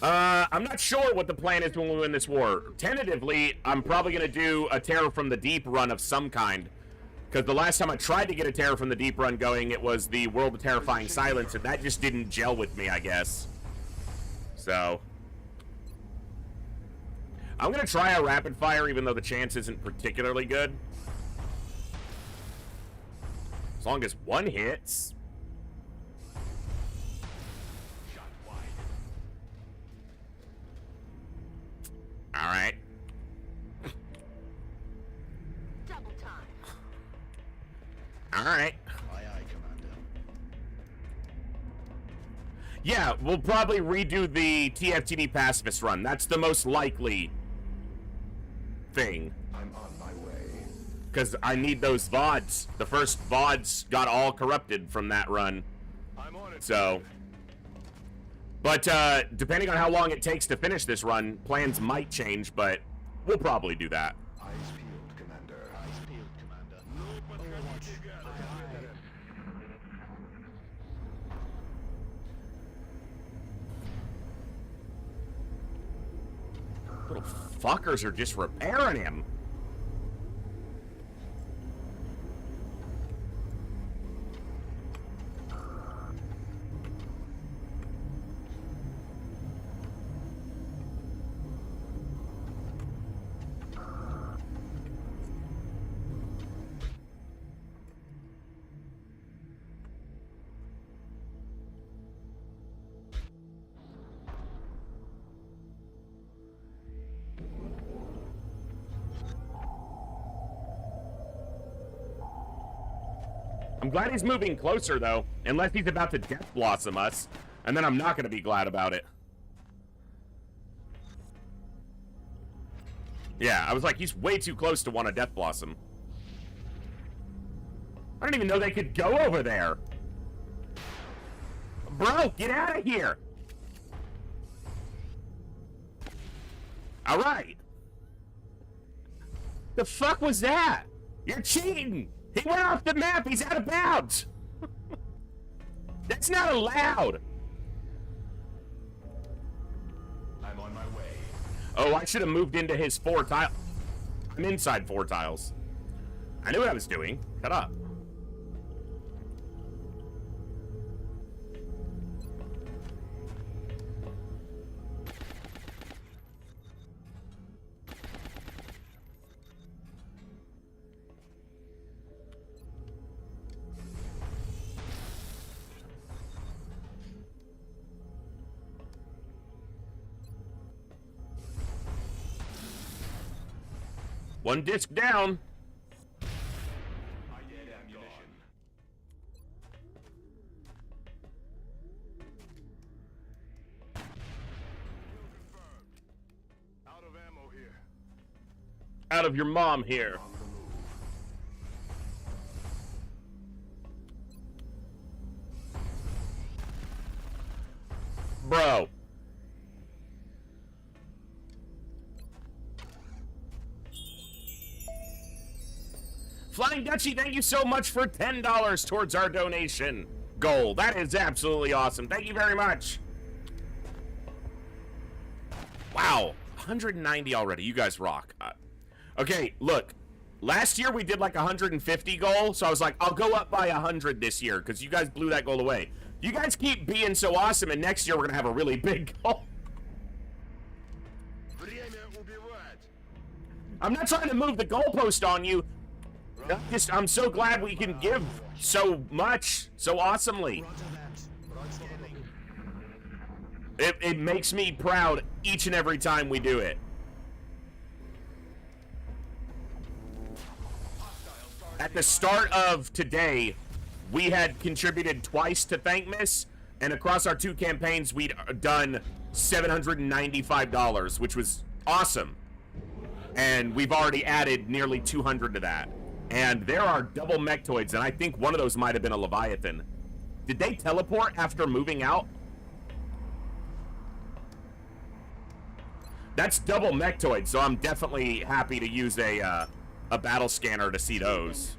I'm not sure what the plan is when we win this war. Tentatively, I'm probably going to do a Terror from the Deep run of some kind. Because the last time I tried to get a Terror from the Deep run going, it was the World of Terrifying Silence, and that just didn't gel with me, I guess. So I'm going to try a rapid fire, even though the chance isn't particularly good. As long as 1 hits. All right. Double time. All right. Aye, aye, Commander. Yeah, we'll probably redo the TFTD pacifist run. That's the most likely thing. I'm on my way. Because I need those VODs. The first VODs got all corrupted from that run. I'm on it. So But depending on how long it takes to finish this run, plans might change, but we'll probably do that. Eyes peeled, Commander. Eyes peeled, Commander. Overwatch. Little fuckers are just repairing him. I'm glad he's moving closer, though, unless he's about to Death Blossom us, and then I'm not going to be glad about it. Yeah, I was like, he's way too close to want a Death Blossom. I don't even know they could go over there. Bro, get out of here! Alright. The fuck was that? You're cheating! He went off the map! He's out of bounds! That's not allowed! I'm on my way. Oh, I should have moved into his 4 tile. I'm inside 4 tiles. I knew what I was doing. Shut up. One disc down. I need ammunition. Out of ammo here. Out of your mom here. On the move. Bro. Flying Dutchie, thank you so much for $10 towards our donation goal. That is absolutely awesome. Thank you very much. Wow, 190 already. You guys rock. Okay, look. Last year we did like 150 goal, so I was like, I'll go up by 100 this year because you guys blew that goal away. You guys keep being so awesome, and next year we're going to have a really big goal. I'm not trying to move the goalpost on you. I'm so glad we can give so much, so awesomely. It makes me proud each and every time we do it. At the start of today, we had contributed twice to Thankmas, and across our 2 campaigns, we'd done $795, which was awesome. And we've already added nearly 200 to that. And there are double mechtoids, and I think one of those might have been a Leviathan. Did they teleport after moving out? That's double mechtoids, so I'm definitely happy to use a battle scanner to see those.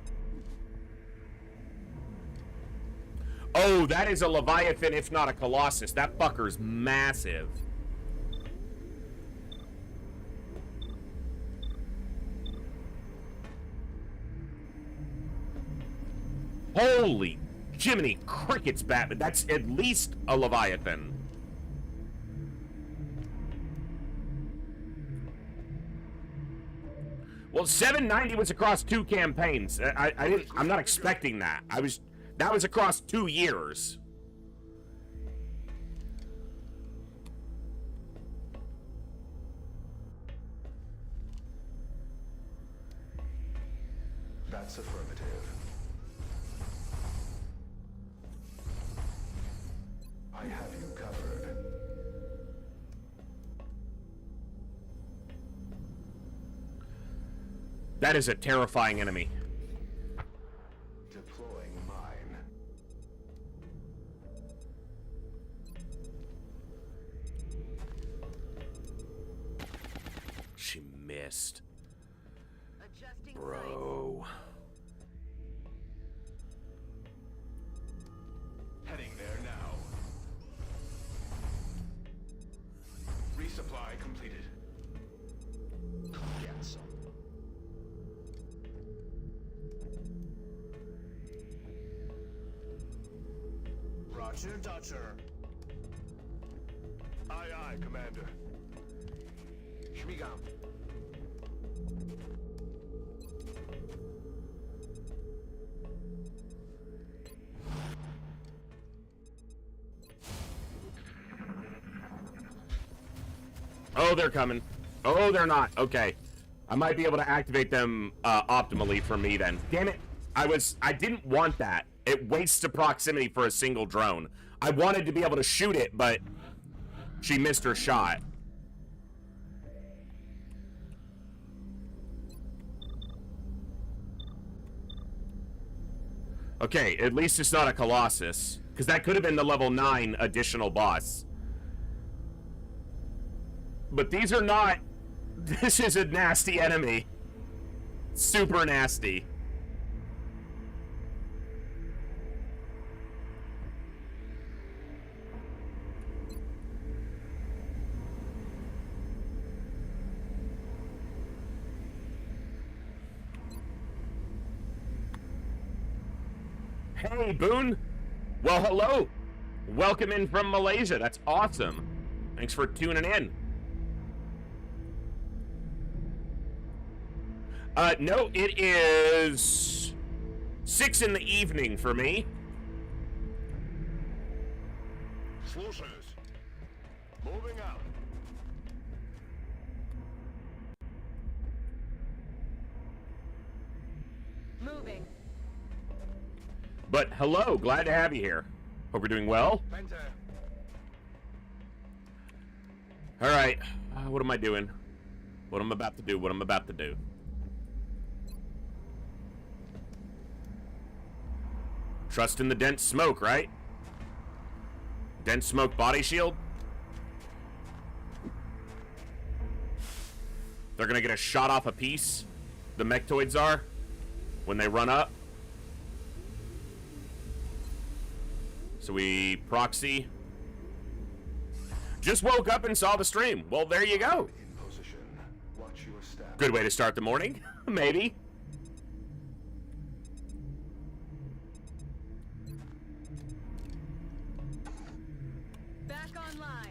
Oh, that is a Leviathan, if not a Colossus. That fucker's massive. Holy Jiminy Crickets, Batman. That's at least a Leviathan. Well, 790 was across 2 campaigns. I'm not expecting that. That was across 2 years. That's affirmative. I have you covered. That is a terrifying enemy. Deploying mine. she missed. Bro. Heading there now. Resupply completed. Get some. Roger, Dodger. Aye, aye, Commander. Shmigam. Oh, they're coming. Oh, they're not. Okay. I might be able to activate them optimally for me then. Damn it. I didn't want that. It wastes the proximity for a single drone. I wanted to be able to shoot it, but she missed her shot. Okay, at least it's not a Colossus, because that could have been the level 9 additional boss. But these are not... This is a nasty enemy. Super nasty. Hey, Boone. Well, hello. Welcome in from Malaysia. That's awesome. Thanks for tuning in. No, it is 6 in the evening for me. Sluices. Moving out. Moving. But hello, glad to have you here. Hope you're doing well. Penta. All right, what am I doing? What I'm about to do, what I'm about to do. Trust in the dense smoke, right? Dense smoke body shield. They're gonna get a shot off a piece. The mechtoids are when they run up. So we proxy. Just woke up and saw the stream. Well, there you go. In position. Watch your step. Good way to start the morning, maybe. Back online.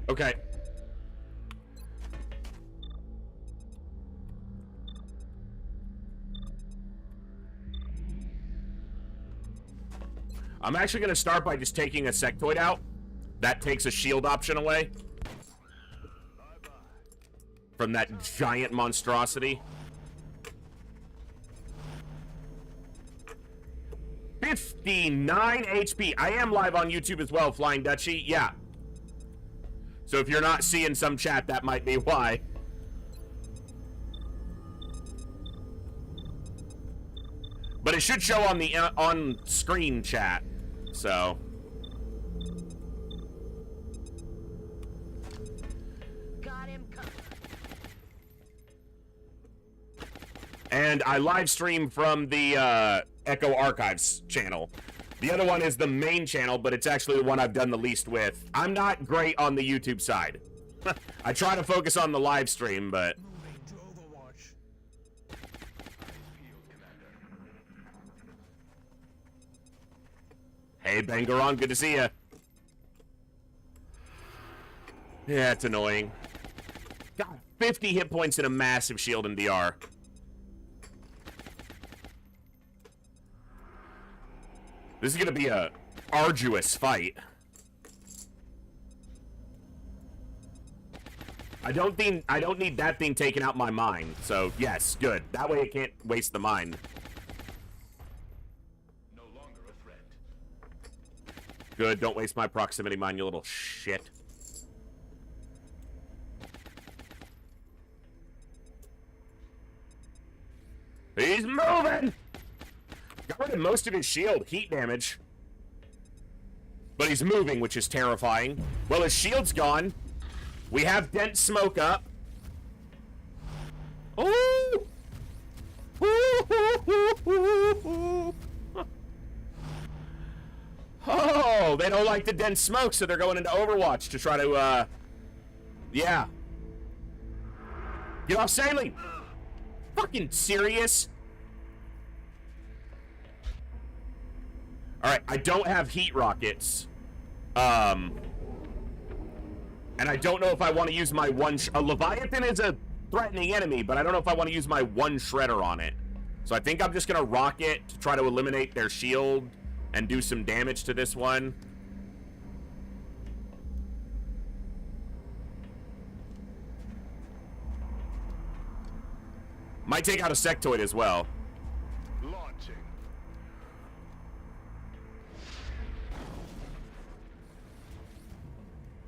Okay. I'm actually going to start by just taking a sectoid out. That takes a shield option away from that giant monstrosity. 59 HP. I am live on YouTube as well, Flying Dutchie. Yeah. So if you're not seeing some chat, that might be why. But it should show on the on-screen chat. So. Got him covered. And I live stream from the Echo Archives channel. The other one is the main channel, but it's actually the one I've done the least with. I'm not great on the YouTube side. I try to focus on the live stream, but... Moving to Overwatch. Field Commander. Hey, Bangaron, good to see ya. Yeah, it's annoying. God, 50 hit points and a massive shield in DR. This is gonna be a arduous fight. I don't need that thing taking out my mine. So yes, good. That way it can't waste the mine. No longer a threat. Good. Don't waste my proximity mine, you little shit. He's moving! Got rid of most of his shield, heat damage. But he's moving, which is terrifying. Well, his shield's gone. We have dense smoke up. Ooh! Oh, they don't like the dense smoke, so they're going into Overwatch to try to, yeah. Get off sailing! Fucking serious? Alright, I don't have heat rockets. And I don't know if I want to use my one... a Leviathan is a threatening enemy, but I don't know if I want to use my one shredder on it. So I think I'm just going to rocket to try to eliminate their shield and do some damage to this one. Might take out a sectoid as well. Launching.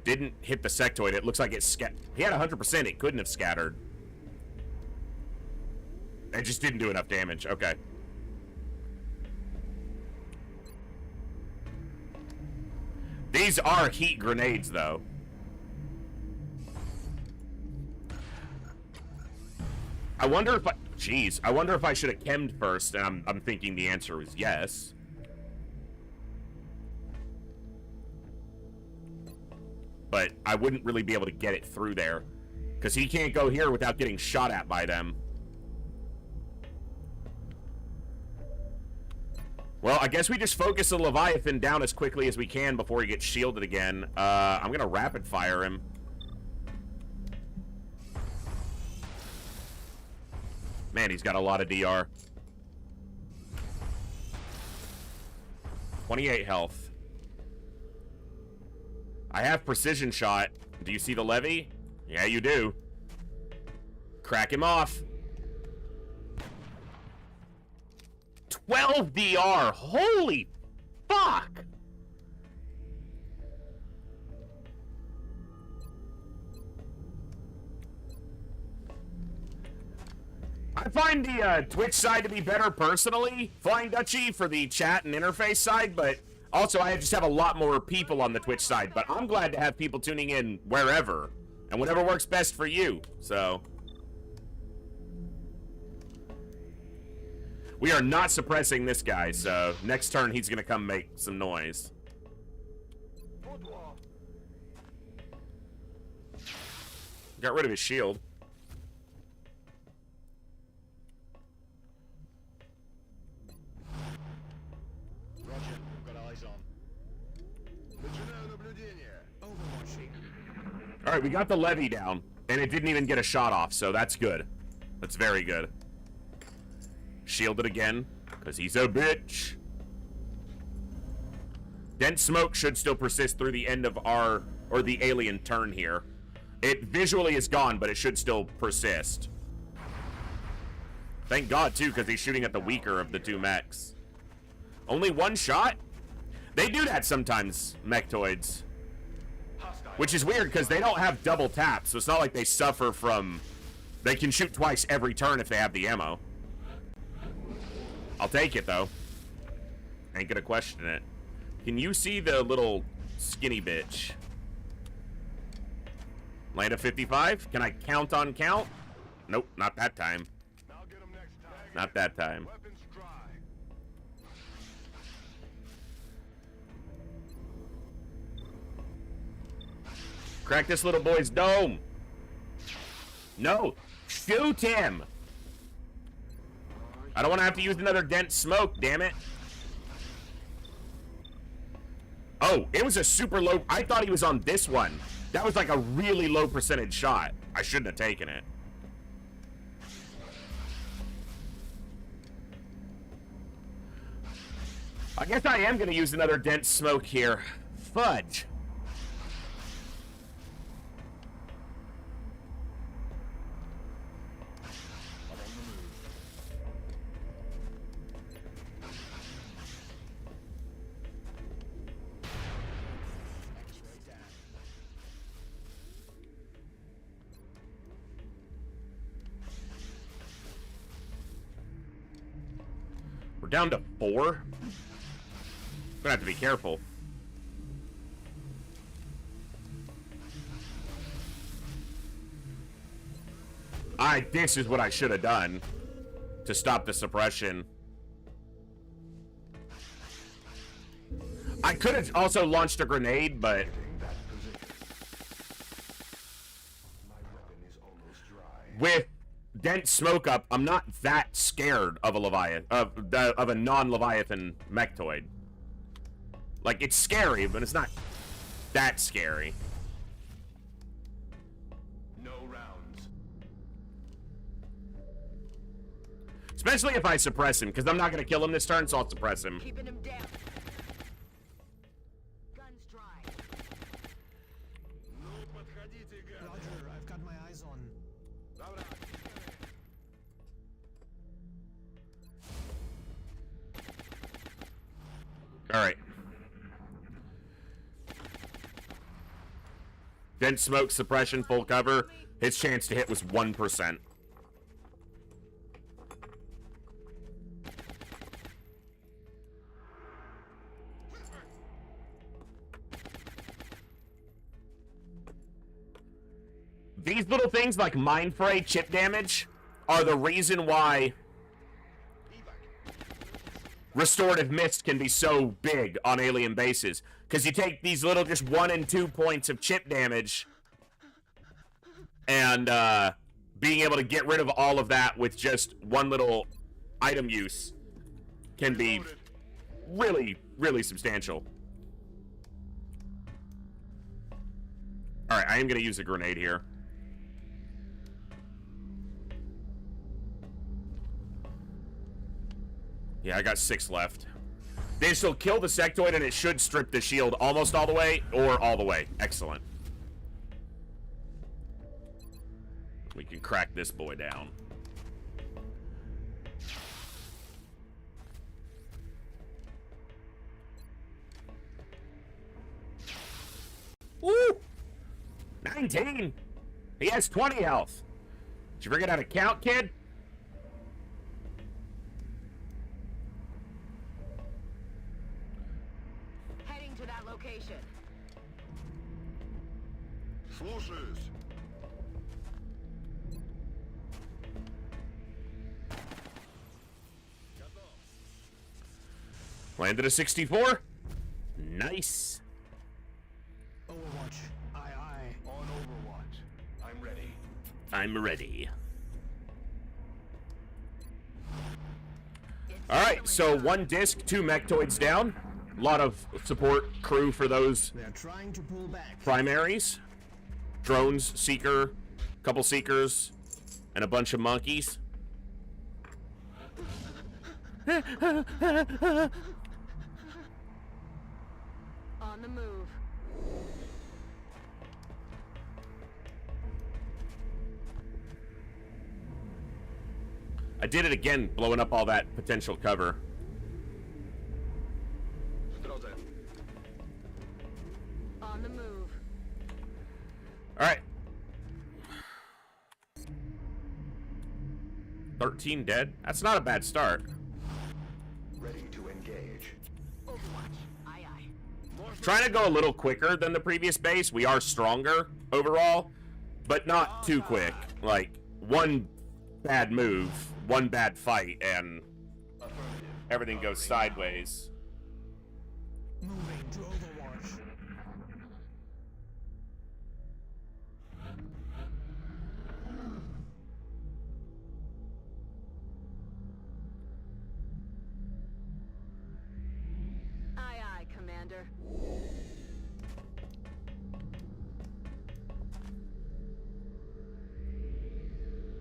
Didn't hit the sectoid. It looks like it he had 100%. It couldn't have scattered. It just didn't do enough damage. Okay. These are heat grenades, though. I wonder if I... Jeez. I wonder if I should have chemmed first, and I'm thinking the answer is yes. But I wouldn't really be able to get it through there. Because he can't go here without getting shot at by them. Well, I guess we just focus the Leviathan down as quickly as we can before he gets shielded again. I'm going to rapid fire him. Man, he's got a lot of DR. 28 health. I have precision shot. Do you see the levy? Yeah, you do. Crack him off. 12 DR. Holy fuck. I find the Twitch side to be better personally, Flying Dutchie, for the chat and interface side, but also I just have a lot more people on the Twitch side, but I'm glad to have people tuning in wherever, and whatever works best for you, so. We are not suppressing this guy, so next turn he's gonna come make some noise. Got rid of his shield. Alright, we got the levy down, and it didn't even get a shot off, so that's good. That's very good. Shielded again, because he's a bitch. Dense smoke should still persist through the end of our, or the alien turn here. It visually is gone, but it should still persist. Thank God, too, because he's shooting at the weaker of the two mechs. Only one shot? They do that sometimes, mechtoids. Which is weird, because they don't have double taps, so it's not like they suffer from... They can shoot twice every turn if they have the ammo. I'll take it, though. Ain't gonna question it. Can you see the little skinny bitch? Land of 55? Can I count on count? Nope, not that time. Not that time. Crack this little boy's dome. No. Shoot him. I don't want to have to use another dense smoke, damn it. Oh, it was a super low... I thought he was on this one. That was like a really low percentage shot. I shouldn't have taken it. I guess I am going to use another dense smoke here. Fudge. We're down to 4. Gonna have to be careful. This is what I should have done to stop the suppression. I could have also launched a grenade, but with dense smoke up, I'm not that scared of a Leviathan, of a non-Leviathan mechtoid. Like, it's scary, but it's not that scary. No rounds. Especially if I suppress him, because I'm not going to kill him this turn, so I'll suppress him. Keeping him down. Guns dry. Roger, I've got my eyes on. Alright. Dense smoke, suppression, full cover. His chance to hit was 1%. These little things like Mind Fray, chip damage, are the reason why Restorative Mist can be so big on alien bases. Because you take these little just 1 and 2 points of chip damage, and being able to get rid of all of that with just one little item use can be really, really substantial. Alright, I am going to use a grenade here. Yeah, I got 6 left. This will kill the sectoid, and it should strip the shield almost all the way, or all the way. Excellent. We can crack this boy down. Woo! 19! He has 20 health. Did you forget how to count, kid? Heading to that location. Слушаюсь. Landed a 64. Nice. Overwatch. Aye, aye. On Overwatch. I'm ready. I'm ready. Alright, so 1 disc, 2 mechtoids down. A lot of support crew for those They're trying to pull back. primaries. Drones, Seeker, couple Seekers, and a bunch of monkeys. On the move. I did it again, blowing up all that potential cover. On the move. Alright. 13 dead. That's not a bad start. Ready to engage. Overwatch. Aye, aye. Trying to go a little quicker than the previous base. We are stronger overall, but not too quick. Like, one bad move, one bad fight, and everything goes sideways. Moving to Overwatch. Aye, aye, Commander.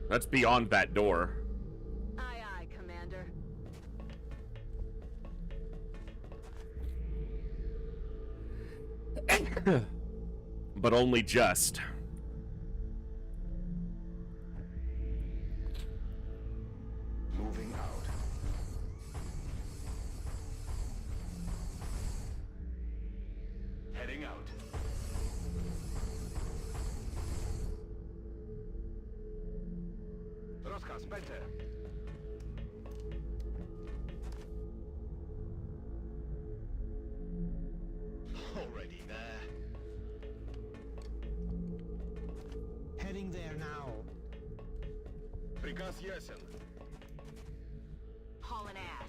That's beyond that door. Aye, aye, Commander. But only just. Moving out. Heading out. Rozkaz, Bente. now. Приказ ясен. Hauling ass.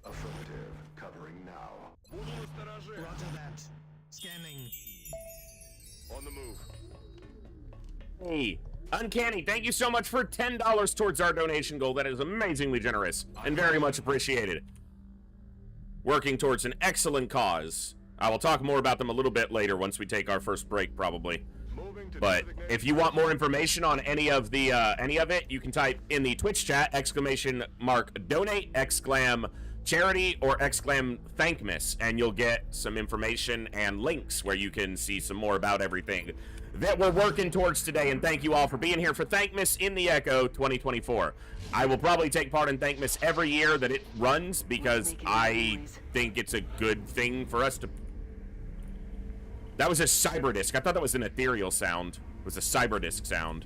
Affirmative. Covering now. Буду настороже. Roger that. Scanning. On the move. Hey, Uncanny, thank you so much for $10 towards our donation goal. That is amazingly generous and very much appreciated. Working towards an excellent cause. I will talk more about them a little bit later once we take our first break, probably. Moving to But designated if you want more information on any of it, you can type in the Twitch chat !donate, charity, or Thankmas, and you'll get some information and links where you can see some more about everything that we're working towards today. And thank you all for being here for Thankmas in the Echo 2024. I will probably take part in Thankmas every year that it runs because I think it's a good thing for us to... That was a cyberdisc. I thought that was an ethereal sound. It was a cyberdisc sound.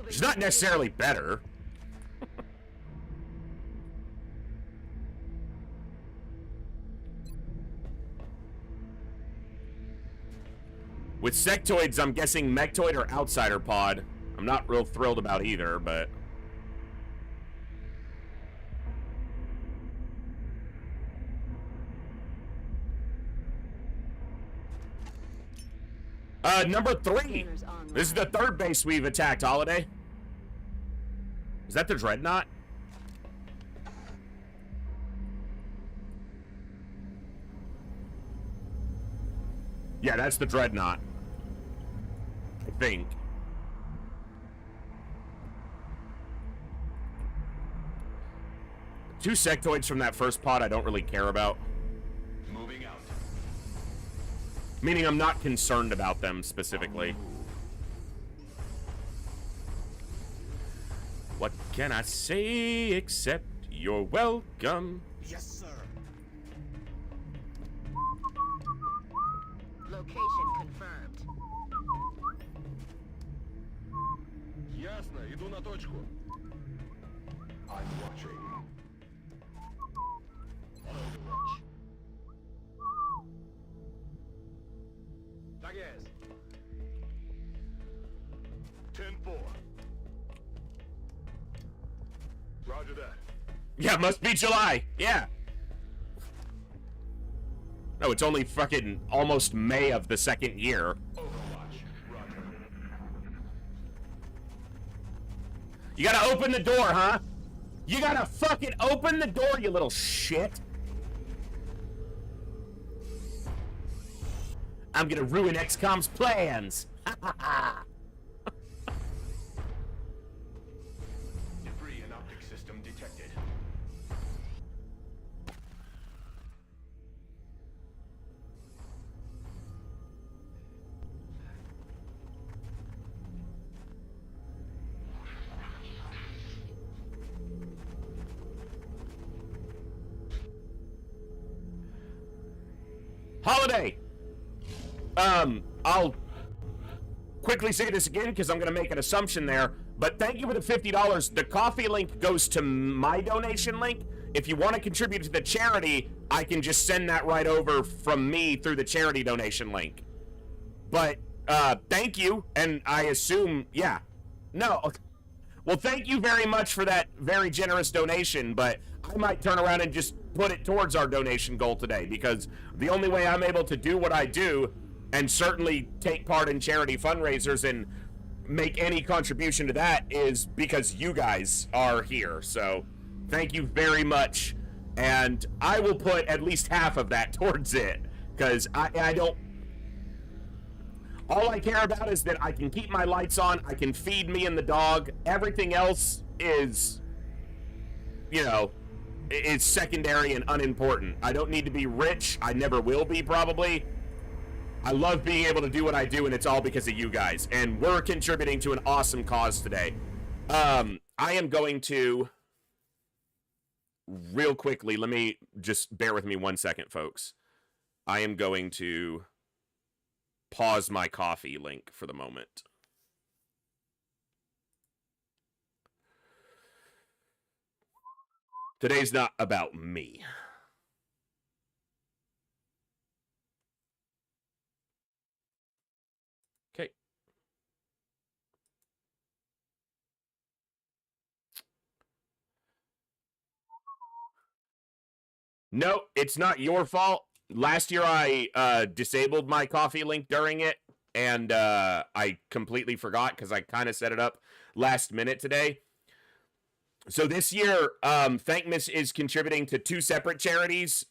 It's not necessarily better. With sectoids, I'm guessing Mechtoid or Outsider Pod. I'm not real thrilled about either, but... Number 3. This is the third base we've attacked, Holiday. Is that the Dreadnought? Yeah, that's the Dreadnought. I think. Two sectoids from that first pod I don't really care about. Moving out. Meaning I'm not concerned about them specifically. What can I say except you're welcome? Yes, sir. Location confirmed. Ясно, иду на точку. I'm watching. Overwatch. Так есть. 10-4. Roger that. Yeah, it must be July. Yeah. No, it's only fucking almost May of the second year. Overwatch. Roger. You gotta open the door, huh? You gotta fucking open the door, you little shit. I'm gonna ruin XCOM's plans. Debris in optic system detected. Holiday! I'll quickly say this again because I'm going to make an assumption there, but thank you for the $50. The coffee link goes to my donation link. If you want to contribute to the charity, I can just send that right over from me through the charity donation link. But, thank you, and I assume, yeah. No. Well, thank you very much for that very generous donation, but I might turn around and just put it towards our donation goal today, because the only way I'm able to do what I do and certainly take part in charity fundraisers and make any contribution to that is because you guys are here. So thank you very much, and I will put at least half of that towards it, because I don't... All I care about is that I can keep my lights on, I can feed me and the dog. Everything else is, you know, is secondary and unimportant. I don't need to be rich. I never will be, probably. I love being able to do what I do, and it's all because of you guys. And we're contributing to an awesome cause today. I am going to... Real quickly, let me just bear with me 1 second, folks. I am going to pause my coffee link for the moment. Today's not about me. No, it's not your fault. Last year I disabled my coffee link during it, and I completely forgot because I kind of set it up last minute today. So this year, Thankmas is contributing to 2 separate charities,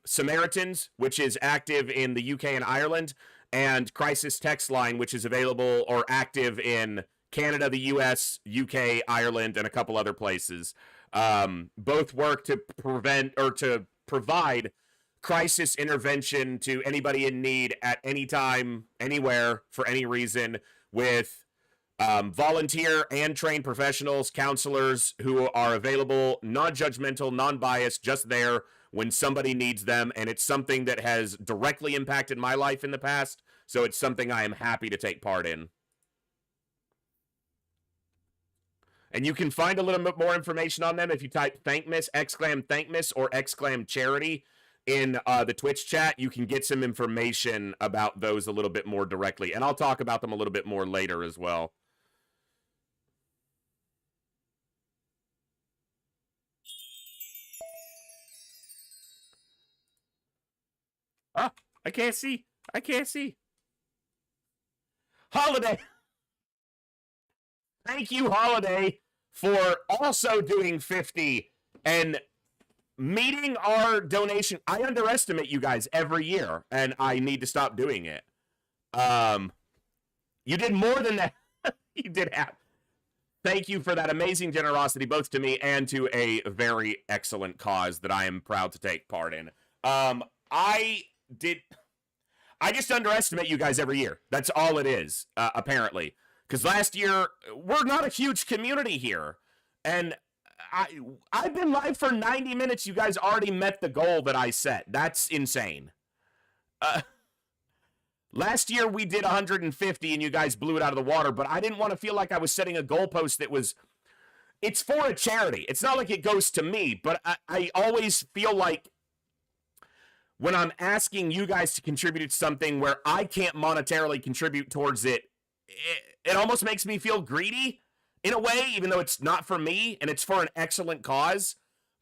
Samaritans, which is active in the UK and Ireland, and Crisis Text Line, which is available or active in Canada, the US, UK, Ireland, and a couple other places. Both work to prevent or to provide crisis intervention to anybody in need at any time, anywhere, for any reason, with volunteer and trained professionals, counselors who are available, non-judgmental, non-biased, just there when somebody needs them. And it's something that has directly impacted my life in the past, so it's something I am happy to take part in. And you can find a little bit more information on them if you type Thankmas, !Thankmas, or !Charity in the Twitch chat. You can get some information about those a little bit more directly. And I'll talk about them a little bit more later as well. Ah, I can't see. I can't see. Holiday. Thank you, Holiday, for also doing 50 and meeting our donation. I underestimate you guys every year, and I need to stop doing it. You did more than that. You did have. Thank you for that amazing generosity, both to me and to a very excellent cause that I am proud to take part in. I just underestimate you guys every year. That's all it is, apparently. Because last year, we're not a huge community here. And I've been live for 90 minutes. You guys already met the goal that I set. That's insane. Last year, we did 150, and you guys blew it out of the water. But I didn't want to feel like I was setting a goalpost that was... It's for a charity. It's not like it goes to me. But I always feel like when I'm asking you guys to contribute to something where I can't monetarily contribute towards it, it almost makes me feel greedy in a way, even though it's not for me and it's for an excellent cause.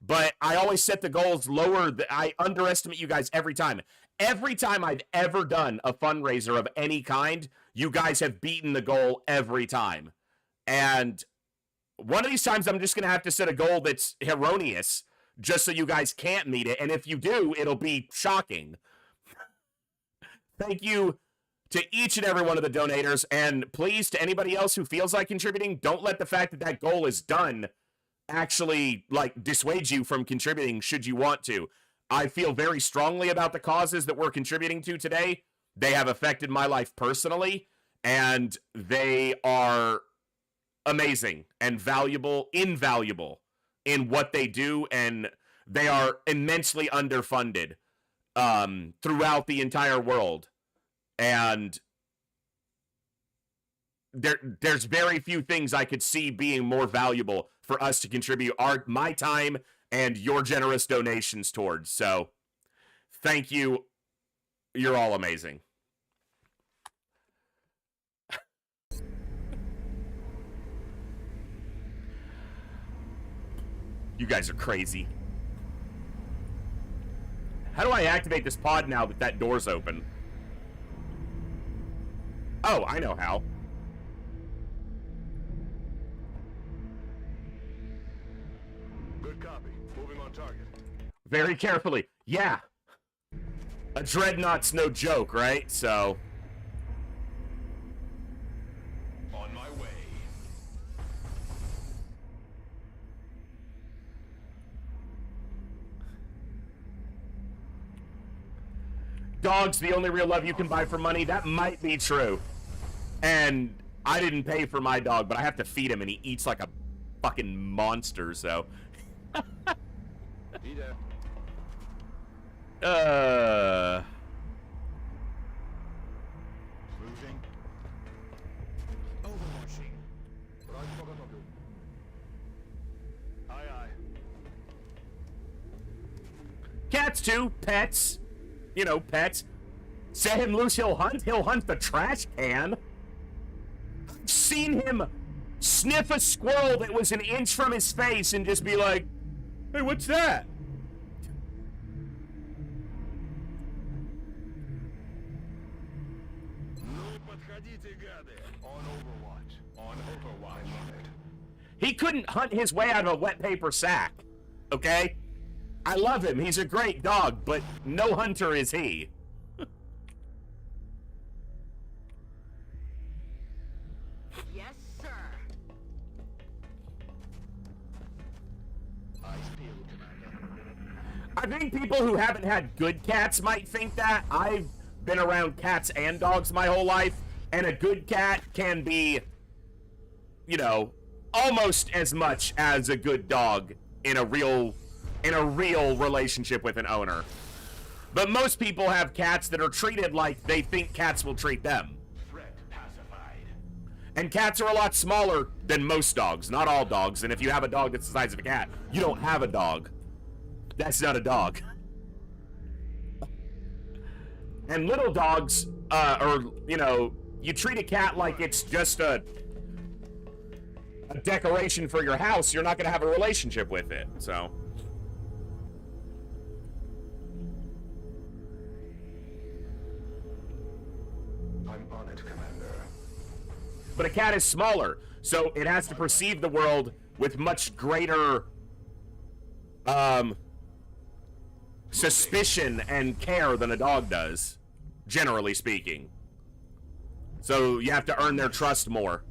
But I always set the goals lower. I underestimate you guys every time. Every time I've ever done a fundraiser of any kind, you guys have beaten the goal every time. And one of these times I'm just going to have to set a goal that's erroneous just so you guys can't meet it. And if you do, it'll be shocking. Thank you to each and every one of the donators, and please, to anybody else who feels like contributing, don't let the fact that that goal is done actually, like, dissuade you from contributing should you want to. I feel very strongly about the causes that we're contributing to today. They have affected my life personally, and they are amazing and invaluable in what they do, and they are immensely underfunded throughout the entire world. And there's very few things I could see being more valuable for us to contribute my time and your generous donations towards. So thank you. You're all amazing. You guys are crazy. How do I activate this pod now that that door's open? Oh, I know how. Good copy. Moving on target. Very carefully. Yeah. A dreadnought's no joke, right? So... On my way. Dog's the only real love you can buy for money. That might be true. And I didn't pay for my dog, but I have to feed him, and he eats like a fucking monster, so... Moving. Overwashing. Aye, aye. Cats too. Pets. You know, pets. Set him loose, he'll hunt. He'll hunt the trash can. I've seen him sniff a squirrel that was an inch from his face and just be like, hey, what's that? On Overwatch. On Overwatch. He couldn't hunt his way out of a wet paper sack. Okay? I love him. He's a great dog, but no hunter is he. Yes, sir. Eyes peeled, Commander. I think people who haven't had good cats might think that. I've been around cats and dogs my whole life, and a good cat can be, you know, almost as much as a good dog in a real relationship with an owner. But most people have cats that are treated like they think cats will treat them. Threat pacified. And cats are a lot smaller than most dogs, not all dogs. And if you have a dog that's the size of a cat, you don't have a dog. That's not a dog. And little dogs, or, you know, you treat a cat like it's just a decoration for your house, you're not going to have a relationship with it, so. I'm on it, Commander. But a cat is smaller, so it has to perceive the world with much greater, suspicion and care than a dog does, generally speaking. So you have to earn their trust more.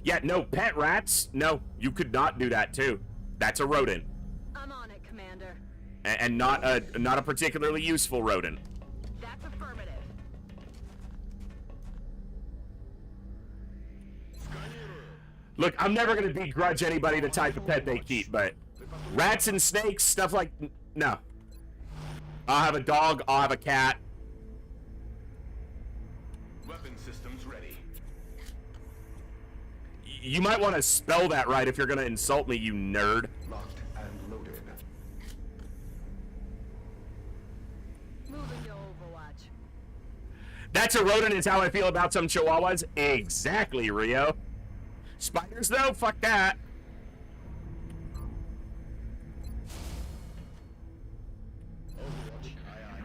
Yeah, no, pet rats, no, you could not do that too. That's a rodent. I'm on it, Commander. And not a particularly useful rodent. That's affirmative. Look, I'm never going to begrudge anybody the type of pet they keep, but rats and snakes, stuff like... No. I'll have a dog, I'll have a cat. Weapon systems ready. You might want to spell that right if you're going to insult me, you nerd. Locked and loaded. Moving to Overwatch. That's a rodent is how I feel about some chihuahuas. Exactly, Rio. Spiders, though? Fuck that. Overwatch. Aye, aye.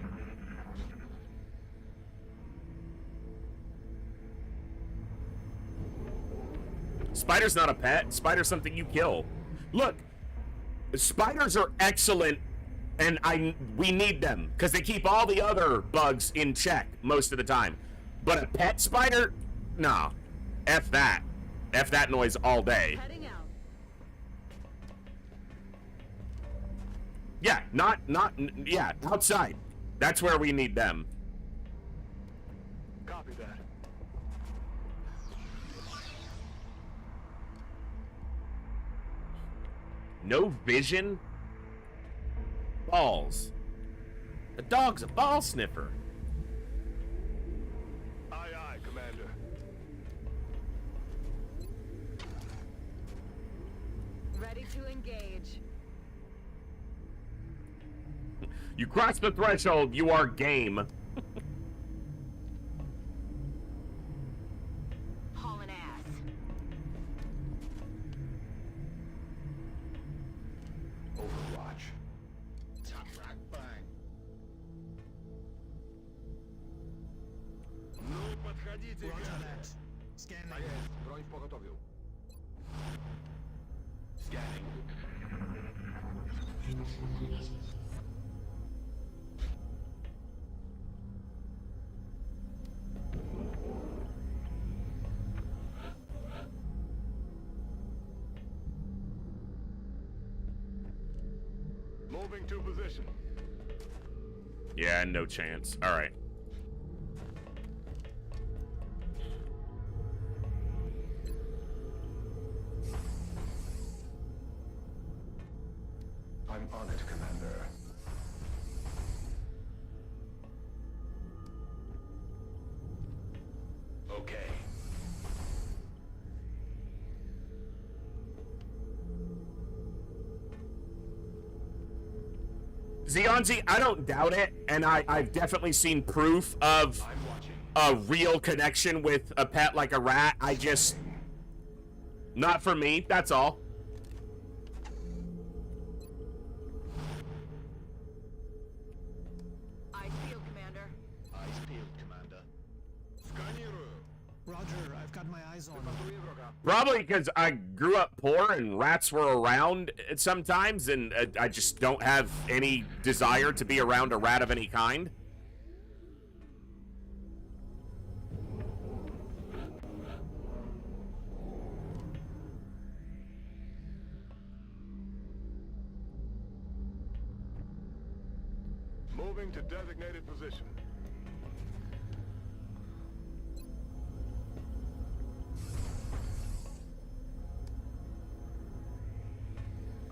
Spider's not a pet. Spider's something you kill. Look, spiders are excellent, and we need them, because they keep all the other bugs in check most of the time. But a pet spider? Nah. F that. F that noise all day. Heading out. Yeah, yeah, outside. That's where we need them. Copy that. No vision? Balls. The dog's a ball sniffer. Aye, aye, Commander. Ready to engage. You cross the threshold, you are game. Hauling ass. Overwatch. Tap rack bang. Ну, подходите, Roger ребята. that. Scanning. Есть, бронь в поготовью. Scanning. Moving to position. Yeah, no chance. All right. I'm on it, Commander. Okay. Zionzi, I don't doubt it, and I've definitely seen proof of I'm watching. a real connection with a pet like a rat. I just... Not for me, that's all. I feel, Commander. peeled, Commander. Сканирую. Roger, I've got my eyes on him. Патрулирую врага. Probably because I grew up poor and rats were around sometimes, and I just don't have any desire to be around a rat of any kind. Moving to designated position.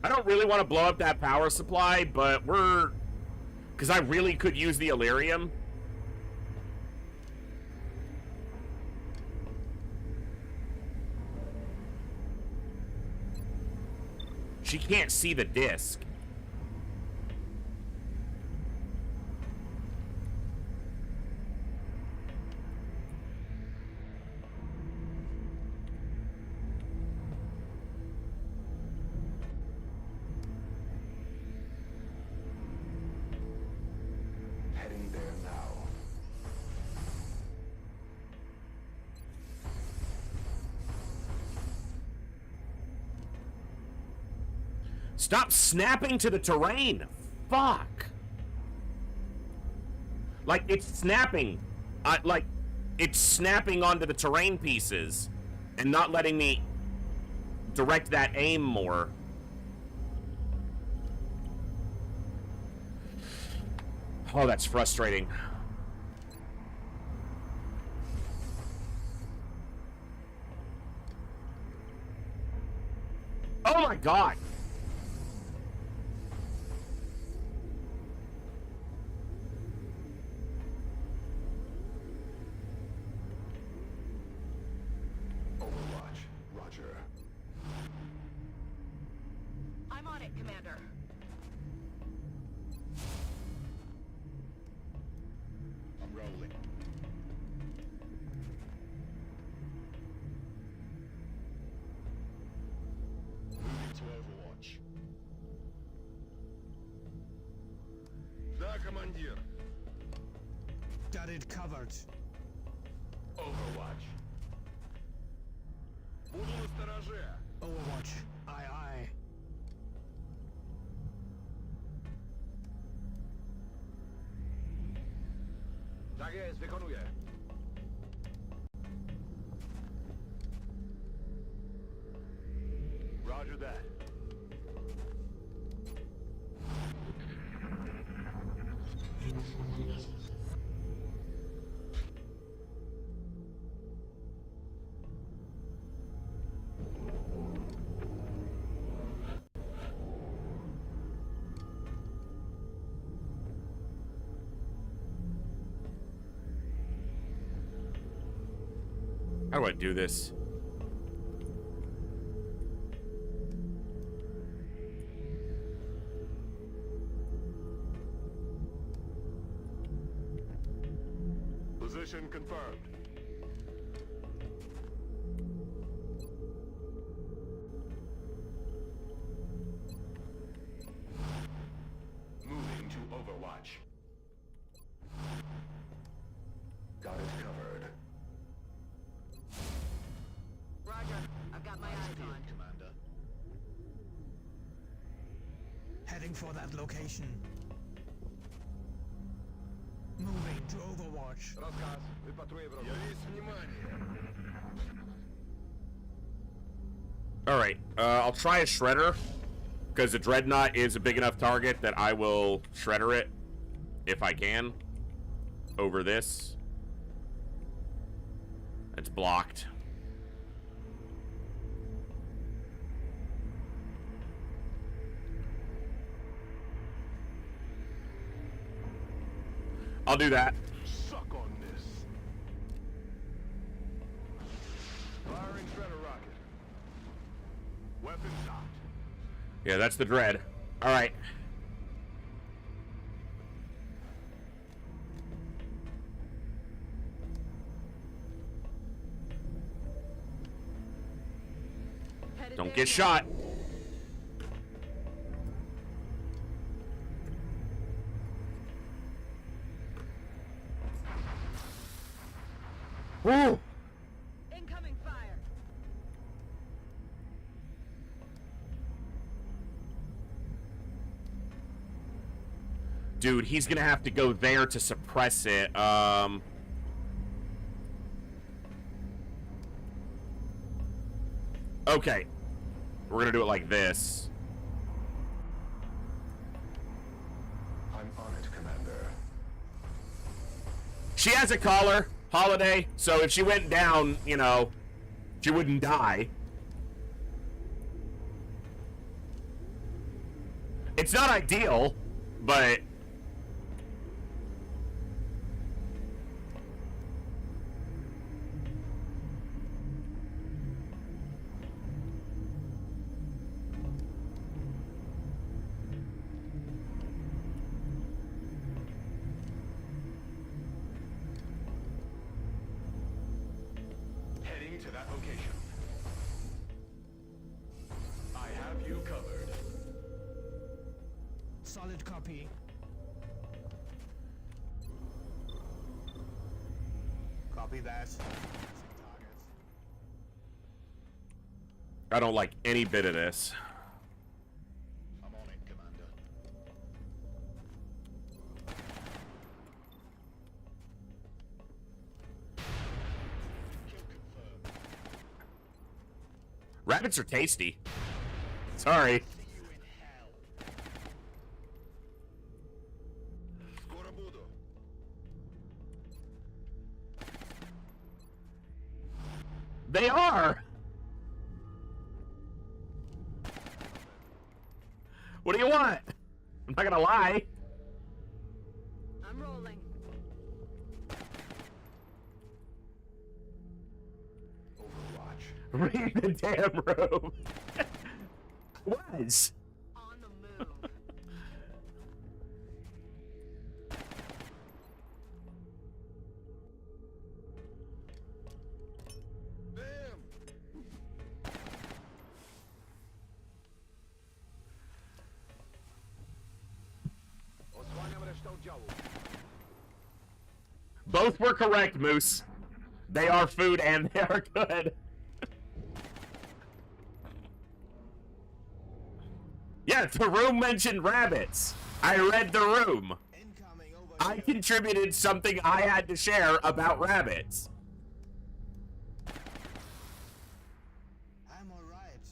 I don't really want to blow up that power supply, but we're... Because I really could use the Illyrium. She can't see the disc. Heading there now. Stop snapping to the terrain. Fuck. Like, it's snapping. Like, it's snapping onto the terrain pieces and not letting me direct that aim more. Oh, that's frustrating. Oh my god. Overwatch. Roger. I'm on it, Commander. I'm rolling. Moving to Overwatch. Да, командир. Got it covered. Overwatch. Буду настороже. Overwatch. Aye, aye. Tak jest, wykonuję. Roger that. How do I do this? Position confirmed. Moving to Overwatch. Got it covered. Roger. I've got my eyes on. Commander. Heading for that location. Moving to Overwatch. Rozkaz. Wypatruję wroga. Ja wесь внимание. Alright, I'll try a shredder. Because the dreadnought is a big enough target that I will shredder it. If I can. Over this. It's blocked. I'll do that. Suck on this. Firing shredder rocket. Weapons out. Yeah, that's the dread. Alright. Headed Don't there get now. shot. Woo! Incoming fire. Dude, he's gonna have to go there to suppress it. Okay. We're gonna do it like this. I'm on it, Commander. She has a collar, Holiday, so if she went down, you know, she wouldn't die. It's not ideal, but... Heading to that location. I have you covered. Solid copy. Copy that. Target. I don't like any bit of this. I'm on it, Commander. Kill confirmed. Rabbits are tasty. Sorry. See you in hell. Skoro budu. They are! What do you want? I'm not gonna lie. I'm rolling. Overwatch. Read the damn room. Was. On the move. Bam! Osłaniam resztę oddziału. Both were correct, Moose. They are food and they are good. Yeah, the room mentioned rabbits. I read the room. Incoming over I here. contributed something I had to share about rabbits. I'm alright.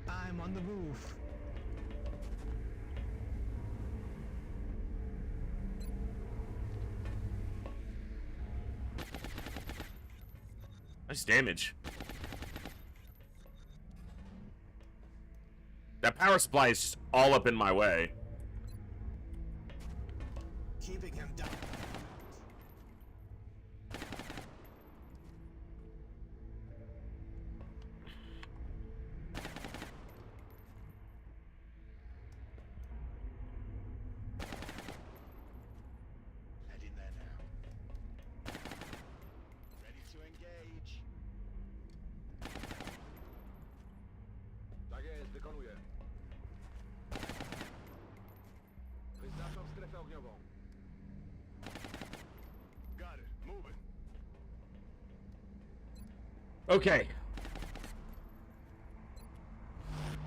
I'm on the move. Nice damage. That power supply is just all up in my way. Keeping him down. Heading there now. Ready to engage. Tak jest, wykonuję. Wyznaczam strefę ogniową. Got it. Moving. Okay.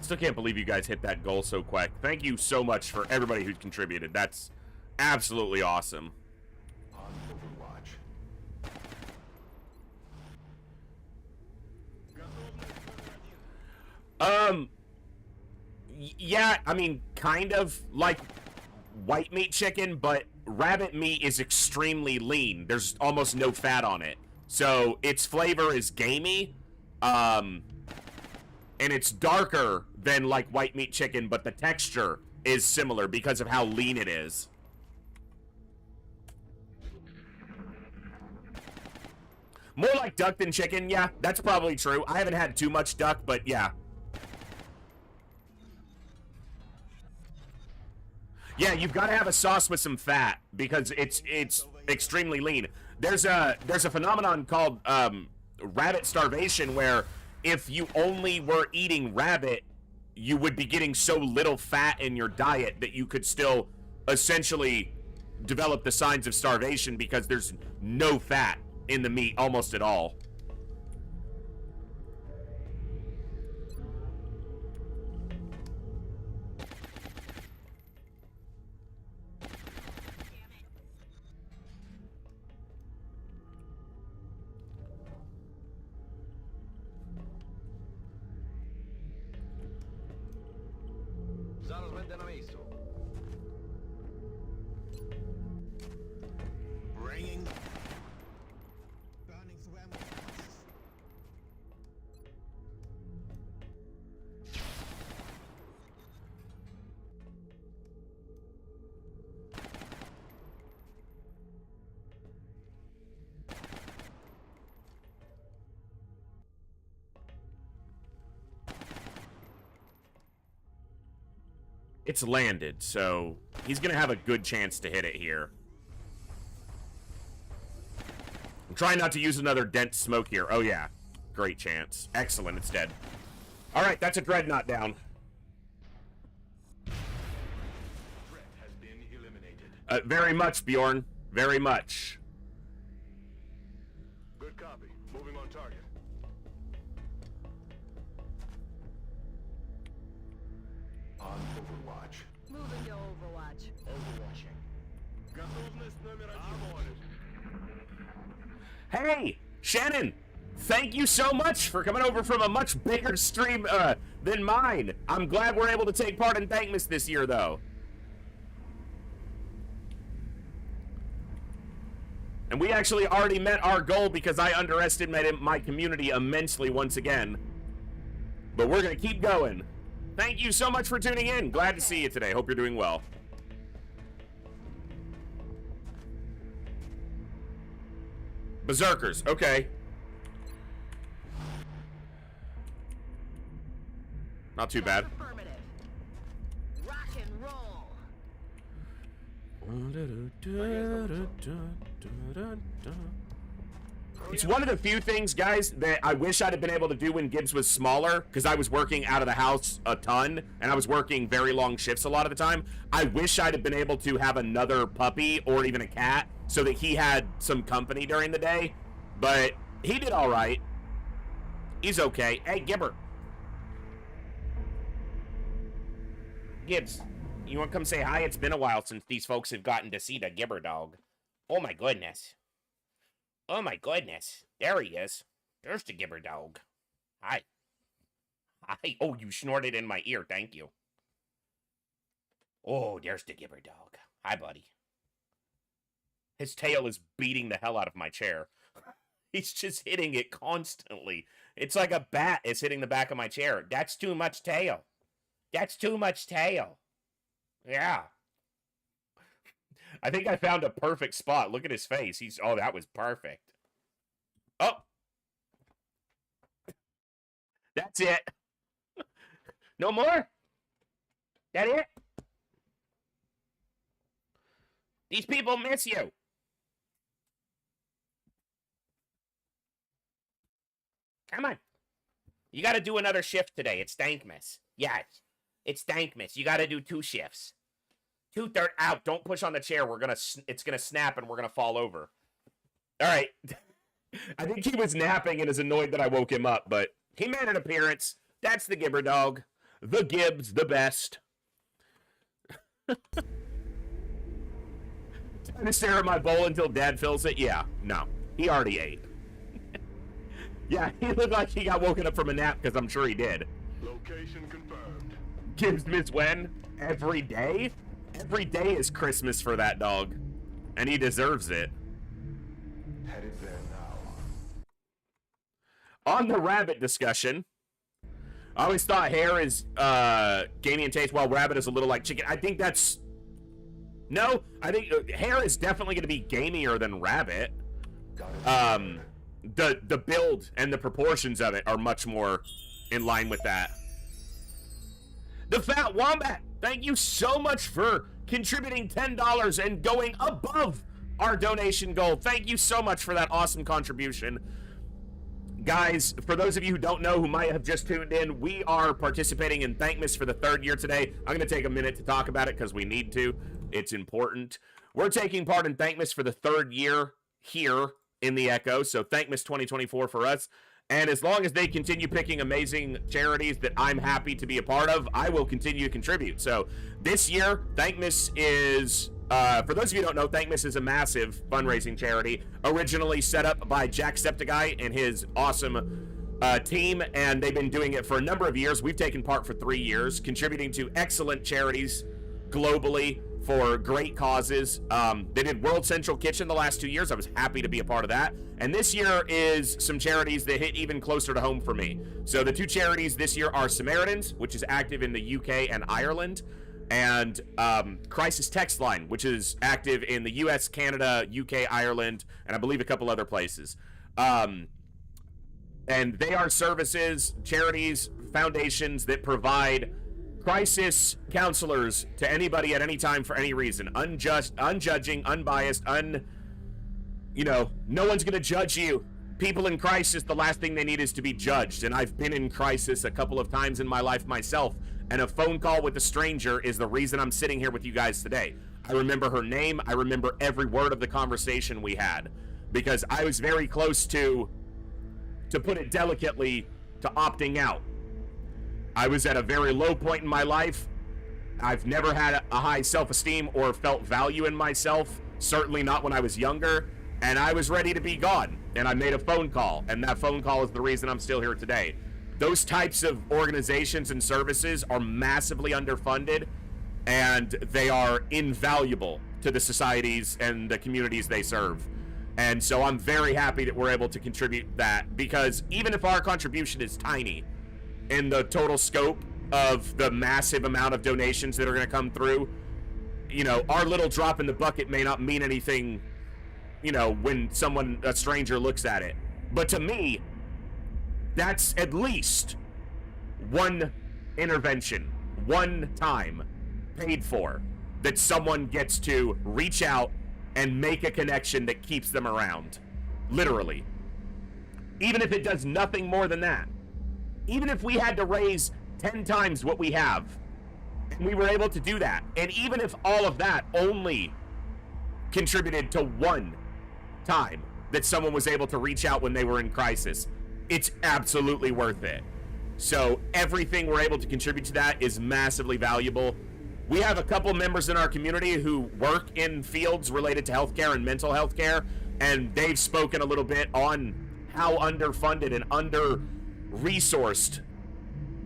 Still can't believe you guys hit that goal so quick. Thank you so much for everybody who's contributed. That's absolutely awesome. On Overwatch. Yeah, I mean, kind of like white meat chicken, but rabbit meat is extremely lean. There's almost no fat on it. So its flavor is gamey, and it's darker than like white meat chicken, but the texture is similar because of how lean it is. More like duck than chicken, yeah, that's probably true. I haven't had too much duck, but yeah. Yeah, you've got to have a sauce with some fat because it's extremely lean. There's a phenomenon called rabbit starvation, where if you only were eating rabbit, you would be getting so little fat in your diet that you could still essentially develop the signs of starvation because there's no fat in the meat almost at all. Bringing. Burning through ammo. It's landed, so he's gonna have a good chance to hit it here. I'm trying not to use another dense smoke here. Oh yeah, great chance. Excellent, it's dead. All right, that's a dreadnought down. Threat has been eliminated. Very much, Bjorn. Very much. Good copy. Moving on target. On Overwatch. Moving to Overwatch. Overwatching. Готовность номер один. I'm on it. Hey, Shannon, thank you so much for coming over from a much bigger stream than mine. I'm glad we're able to take part in Thankmas this year, though. And we actually already met our goal because I underestimated my community immensely once again. But we're going to keep going. Thank you so much for tuning in. Glad to see you today. Hope you're doing well. Berserkers, okay. Not too bad. Affirmative. Rock and roll. It's one of the few things, guys, that I wish I'd have been able to do when Gibbs was smaller, because I was working out of the house a ton, and I was working very long shifts a lot of the time. I wish I'd have been able to have another puppy or even a cat so that he had some company during the day, but he did all right. He's okay. Hey, Gibber. Gibbs, you want to come say hi? It's been a while since these folks have gotten to see the Gibber dog. Oh, my goodness. Oh, my goodness. There he is. There's the Gibber dog. Hi. Hi. Oh, you snorted in my ear. Thank you. Oh, there's the Gibber dog. Hi, buddy. His tail is beating the hell out of my chair. He's just hitting it constantly. It's like a bat is hitting the back of my chair. That's too much tail. That's too much tail. Yeah. I think I found a perfect spot. Look at his face. Oh, that was perfect. Oh. That's it. No more? That it? These people miss you. Come on. You got to do another shift today. It's Thankmas. Yes. It's Thankmas. You got to do 2 shifts. 2/3 out. Don't push on the chair. It's gonna snap and we're gonna fall over. All right. I think he was napping and is annoyed that I woke him up, but he made an appearance. That's the Gibber dog. The Gibbs, the best. Time to stare at my bowl until Dad fills it. Yeah. No. He already ate. Yeah. He looked like he got woken up from a nap because I'm sure he did. Location confirmed. Gibbs miss when? Every day? Every day is Christmas for that dog, and he deserves it. Headed there now. On the rabbit discussion, I always thought hair is gamey in taste, while rabbit is a little like chicken. I think that's... No, I think hair is definitely going to be gamier than rabbit. The build and the proportions of it are much more in line with that. The Fat Wombat, thank you so much for contributing $10 and going above our donation goal. Thank you so much for that awesome contribution. Guys, for those of you who don't know, who might have just tuned in, we are participating in Thankmas for the 3rd year today. I'm going to take a minute to talk about it because we need to. It's important. We're taking part in Thankmas for the 3rd year here in the Echo, so Thankmas 2024 for us. And as long as they continue picking amazing charities that I'm happy to be a part of, I will continue to contribute. So this year, Thankmas is... for those of you who don't know, Thankmas is a massive fundraising charity, originally set up by Jacksepticeye and his awesome team, and they've been doing it for a number of years. We've taken part for 3 years, contributing to excellent charities globally for great causes. They did World Central Kitchen the last 2 years. I was happy to be a part of that. And this year is some charities that hit even closer to home for me. So the 2 charities this year are Samaritans, which is active in the UK and Ireland, and Crisis Text Line, which is active in the US, Canada, UK, Ireland, and I believe a couple other places. And they are services, charities, foundations that provide crisis counselors to anybody at any time for any reason. Unjudging, unbiased, no one's gonna judge you. People in crisis, the last thing they need is to be judged. And I've been in crisis a couple of times in my life myself. And a phone call with a stranger is the reason I'm sitting here with you guys today. I remember her name. I remember every word of the conversation we had, because I was very close to put it delicately, to opting out. I was at a very low point in my life. I've never had a high self-esteem or felt value in myself, certainly not when I was younger, and I was ready to be gone. And I made a phone call, and that phone call is the reason I'm still here today. Those types of organizations and services are massively underfunded, and they are invaluable to the societies and the communities they serve. And so I'm very happy that we're able to contribute that, because even if our contribution is tiny in the total scope of the massive amount of donations that are going to come through, our little drop in the bucket may not mean anything, when a stranger looks at it. But to me, that's at least one intervention, one time paid for, that someone gets to reach out and make a connection that keeps them around. Literally. Even if it does nothing more than that. Even if we had to raise 10 times what we have, and we were able to do that, and even if all of that only contributed to one time that someone was able to reach out when they were in crisis, it's absolutely worth it. So everything we're able to contribute to that is massively valuable. We have a couple members in our community who work in fields related to healthcare and mental health care, and they've spoken a little bit on how underfunded and under-resourced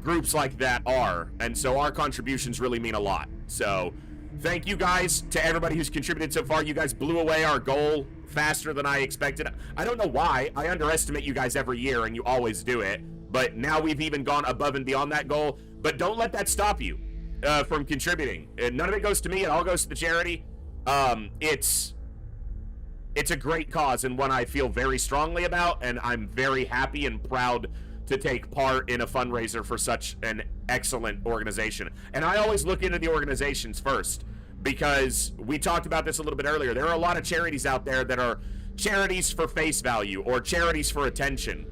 groups like that are, and so our contributions really mean a lot. So thank you guys to everybody who's contributed so far. You guys blew away our goal faster than I expected. I don't know why. I underestimate you guys every year, and you always do it, but now we've even gone above and beyond that goal. But don't let that stop you from contributing. None of it goes to me. It all goes to the charity. It's a great cause, and one I feel very strongly about, and I'm very happy and proud to take part in a fundraiser for such an excellent organization. And I always look into the organizations first, because we talked about this a little bit earlier. There are a lot of charities out there that are charities for face value, or charities for attention,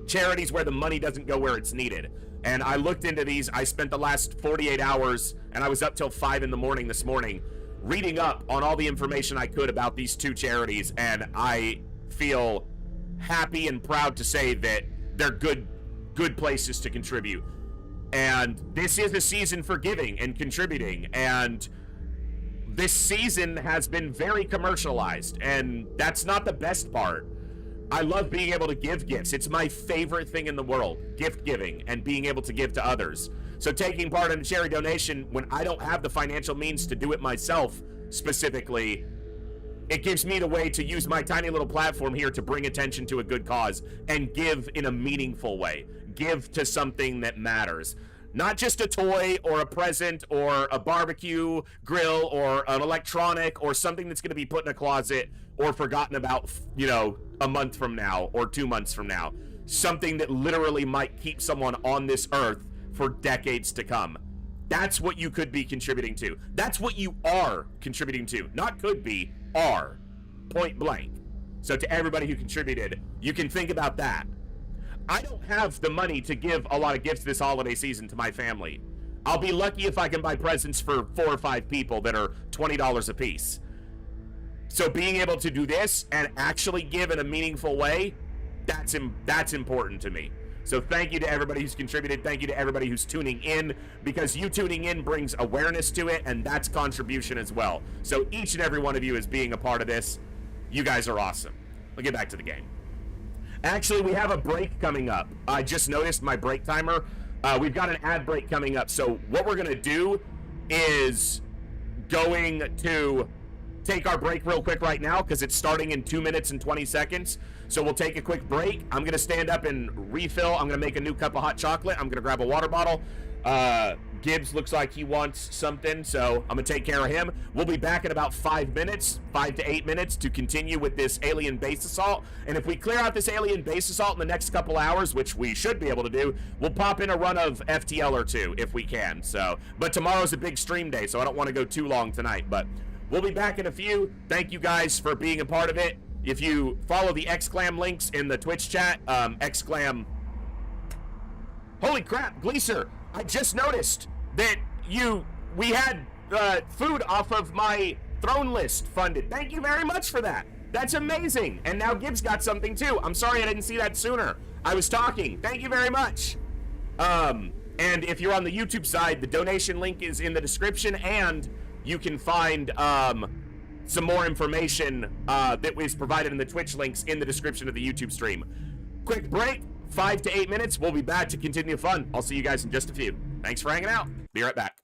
charities where the money doesn't go where it's needed. And I looked into these. I spent the last 48 hours, and I was up till 5 in the morning this morning, reading up on all the information I could about these 2 charities, and I feel happy and proud to say that they're good places to contribute. And this is a season for giving and contributing, and this season has been very commercialized, and that's not the best part. I love being able to give gifts. It's my favorite thing in the world, gift giving and being able to give to others. So taking part in a charity donation when I don't have the financial means to do it myself specifically, it gives me the way to use my tiny little platform here to bring attention to a good cause and give in a meaningful way. Give to something that matters. Not just a toy or a present or a barbecue grill or an electronic or something that's going to be put in a closet or forgotten about, a month from now or 2 months from now. Something that literally might keep someone on this earth for decades to come. That's what you could be contributing to. That's what you are contributing to. Not could be, are. point blank. So to everybody who contributed, you can think about that. I don't have the money to give a lot of gifts this holiday season to my family. I'll be lucky if I can buy presents for 4 or 5 people that are $20 a piece. So being able to do this and actually give in a meaningful way, that's important to me. So thank you to everybody who's contributed. Thank you to everybody who's tuning in, because you tuning in brings awareness to it, and that's contribution as well. So each and every one of you is being a part of this. You guys are awesome. We'll get back to the game. Actually, we have a break coming up. I just noticed my break timer. We've got an ad break coming up. So what we're going to do is going to take our break real quick right now, because it's starting in 2 minutes and 20 seconds. So we'll take a quick break. I'm going to stand up and refill. I'm going to make a new cup of hot chocolate. I'm going to grab a water bottle. Gibbs looks like he wants something, so I'm going to take care of him. We'll be back in about 5 minutes, 5 to 8 minutes, to continue with this alien base assault. And if we clear out this alien base assault in the next couple hours, which we should be able to do, we'll pop in a run of FTL or 2 if we can. So, but tomorrow's a big stream day, so I don't want to go too long tonight. But we'll be back in a few. Thank you guys for being a part of it. If you follow the XCOM links in the Twitch chat, XCOM. Holy crap, Gleaser, I just noticed that we had food off of my throne list funded. Thank you very much for that. That's amazing. And now Gibbs got something too. I'm sorry I didn't see that sooner. I was talking. Thank you very much. And if you're on the YouTube side, the donation link is in the description, and you can find some more information that was provided in the Twitch links in the description of the YouTube stream. Quick break, 5 to 8 minutes. We'll be back to continue fun. I'll see you guys in just a few. Thanks for hanging out. Be right back.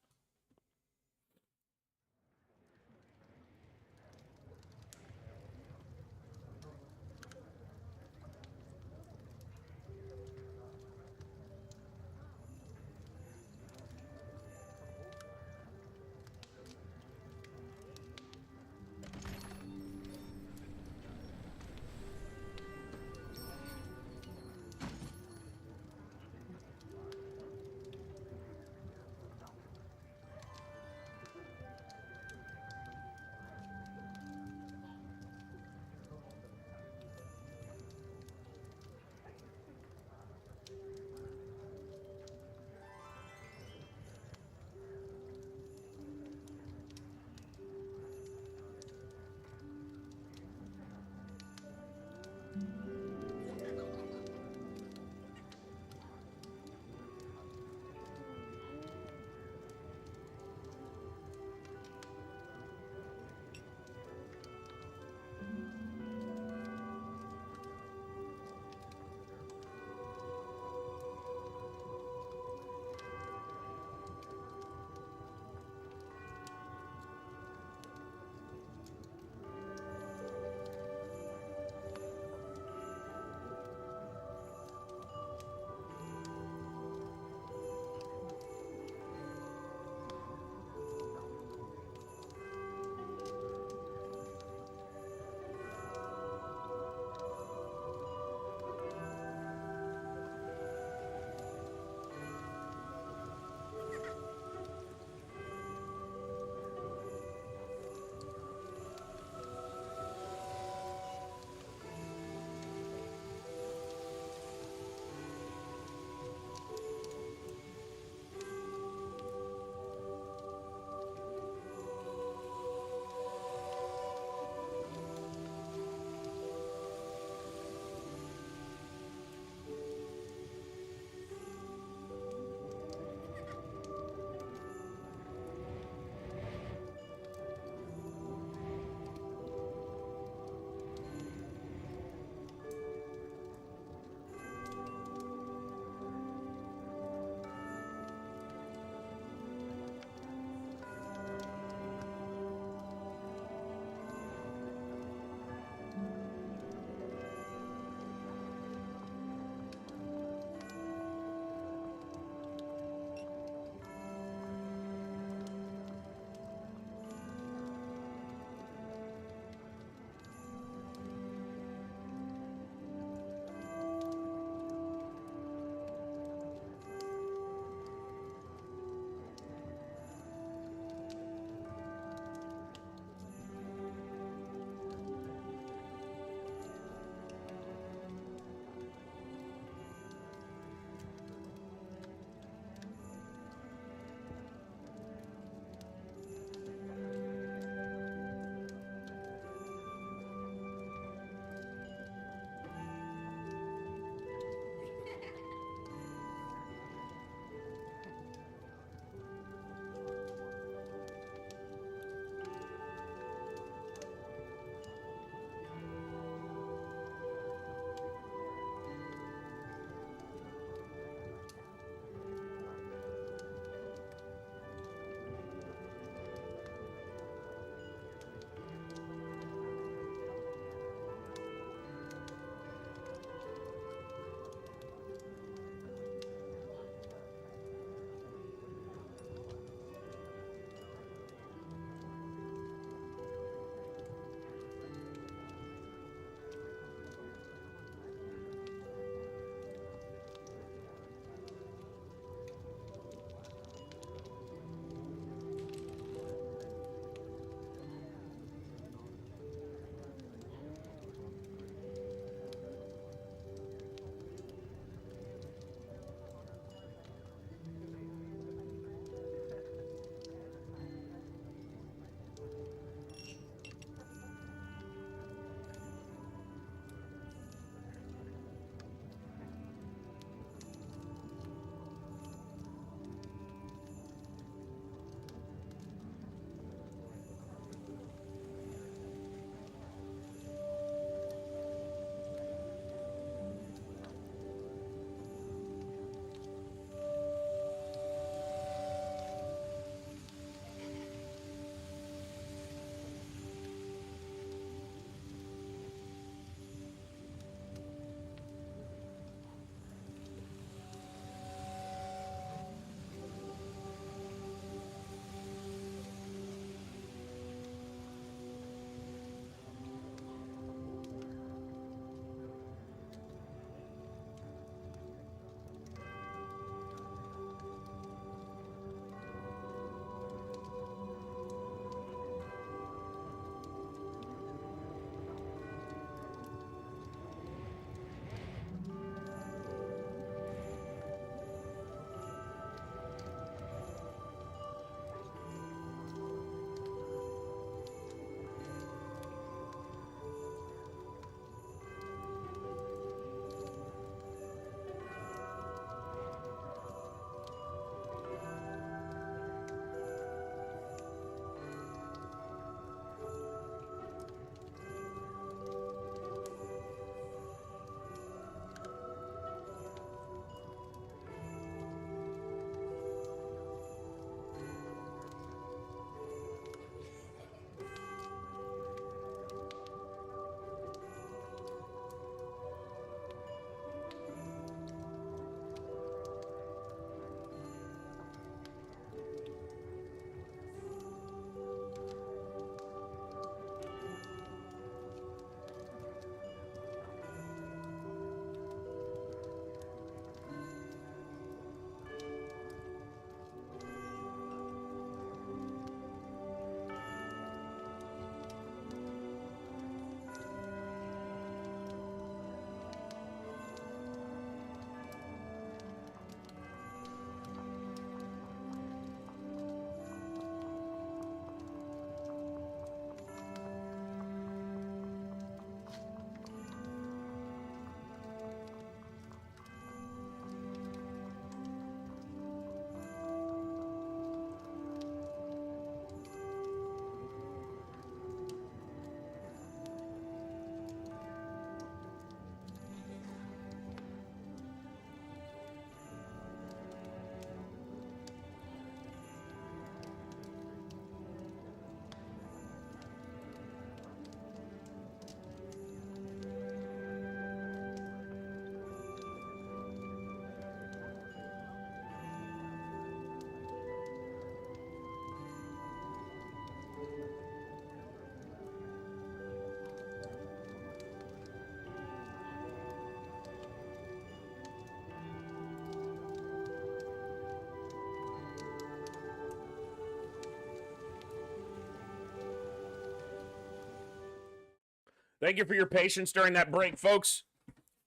Thank you for your patience during that break, folks.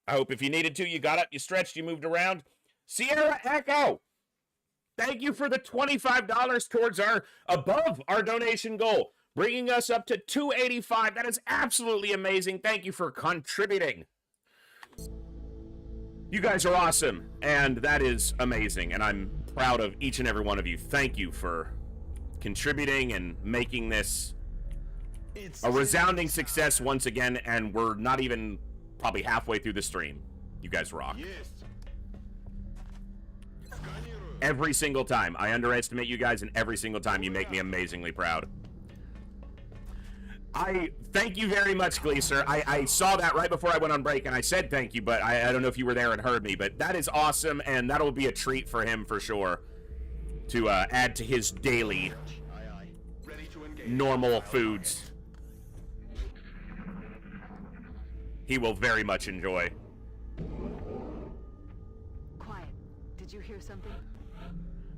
I hope if you needed to, you got up, you stretched, you moved around. Sierra Echo, thank you for the $25 towards above our donation goal, bringing us up to $285. That is absolutely amazing. Thank you for contributing. You guys are awesome, and that is amazing, and I'm proud of each and every one of you. Thank you for contributing and making this a resounding success once again, and we're not even probably halfway through the stream. You guys rock. Every single time. I underestimate you guys, and every single time you make me amazingly proud. I thank you very much, Gleaser. I saw that right before I went on break, and I said thank you, but I don't know if you were there and heard me, but that is awesome, and that'll be a treat for him for sure to add to his daily normal foods. He will very much enjoy. Quiet. Did you hear something?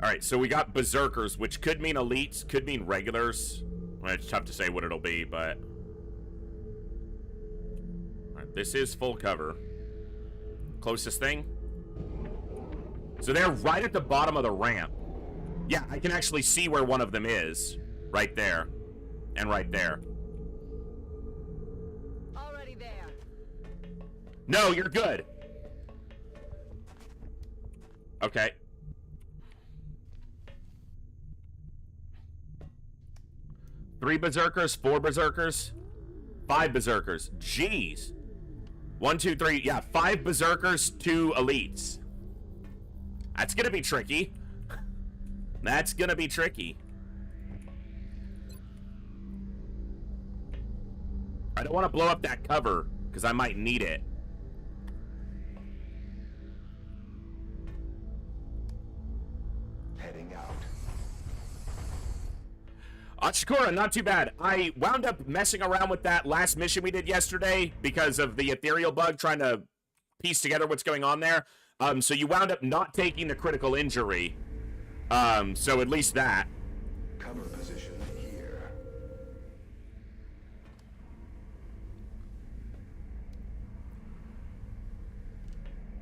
All right, so we got berserkers, which could mean elites, could mean regulars. Well, it's tough to say what it'll be, but all right, this is full cover. Closest thing. So they're right at the bottom of the ramp. Yeah, I can actually see where one of them is. Right there. And right there. Already there. No, you're good. Okay. Three berserkers, 4 berserkers, 5 berserkers. Jeez. 1, 2, 3. Yeah, 5 berserkers, 2 elites. That's gonna be tricky. That's gonna be tricky. I don't want to blow up that cover because I might need it. Heading out. Shakura, not too bad. I wound up messing around with that last mission we did yesterday because of the ethereal bug, trying to piece together what's going on there. So you wound up not taking the critical injury. So at least that. Cover position here.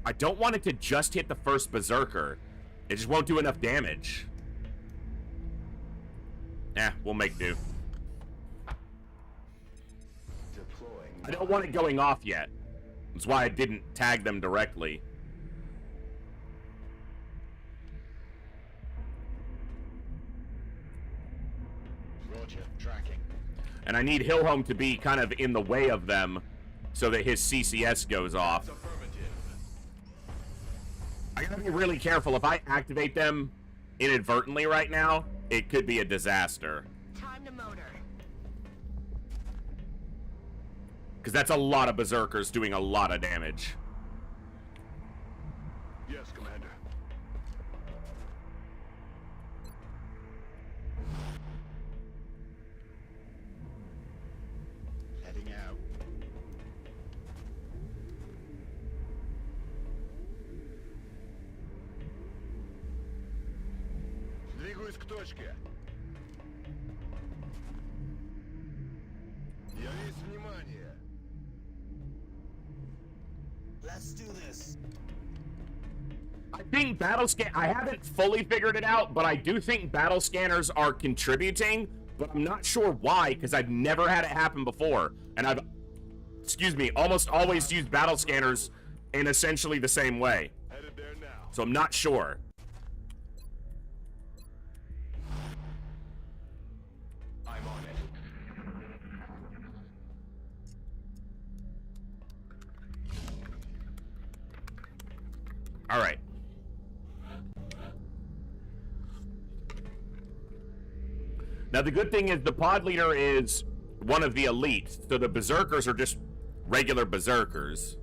I don't want it to just hit the first berserker. It just won't do enough damage. Yeah, we'll make do. Deploying. I don't want it going off yet. That's why I didn't tag them directly. Roger. Tracking. And I need Hillhome to be kind of in the way of them so that his CCS goes off. I gotta be really careful. If I activate them inadvertently right now, it could be a disaster. Time to motor. Because that's a lot of berserkers doing a lot of damage. Yes, Commander. Heading out. Двигаюсь к точке. Я весь внимание. Let's do this. I think battle scan. I haven't fully figured it out, but I do think battle scanners are contributing, but I'm not sure why, because I've never had it happen before. And I've, excuse me, almost always used battle scanners in essentially the same way. Headed there now. So I'm not sure. I'm on it. All right. Now, the good thing is the pod leader is one of the elites, so the berserkers are just regular berserkers.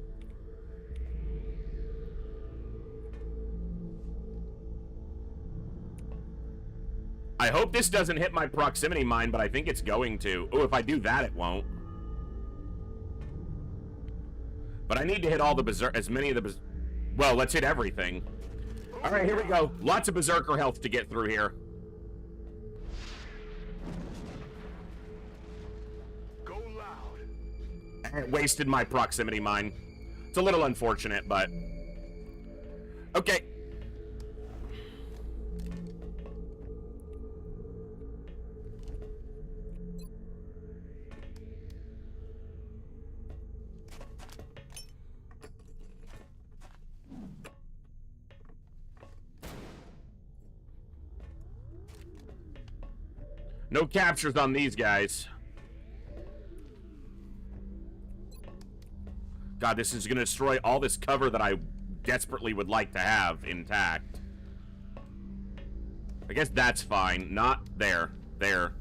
I hope this doesn't hit my proximity mine, but I think it's going to. Oh, if I do that, it won't. But I need to hit all the as many of the well, let's hit everything. All right, here we go. Lots of berserker health to get through here. Go loud. wasted my proximity mine. It's a little unfortunate, but... Okay. No captures on these guys. God, this is going to destroy all this cover that I desperately would like to have intact. I guess that's fine. Not there. There.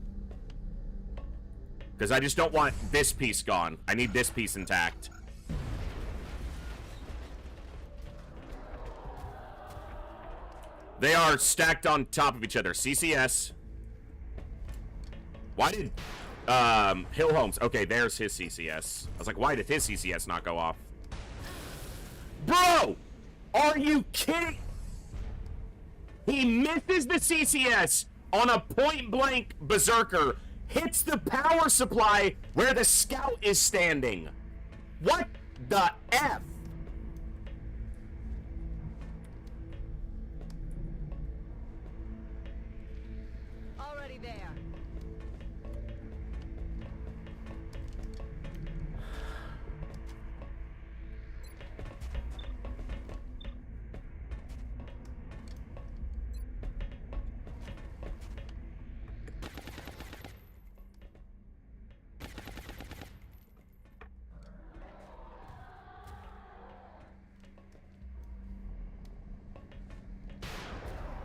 Because I just don't want this piece gone. I need this piece intact. They are stacked on top of each other. CCS. Why did Hill Holmes? Okay, there's his CCS. I was like, why did his CCS not go off? Bro! Are you kidding? He misses the CCS on a point-blank berserker, hits the power supply where the scout is standing. What the F? Already there.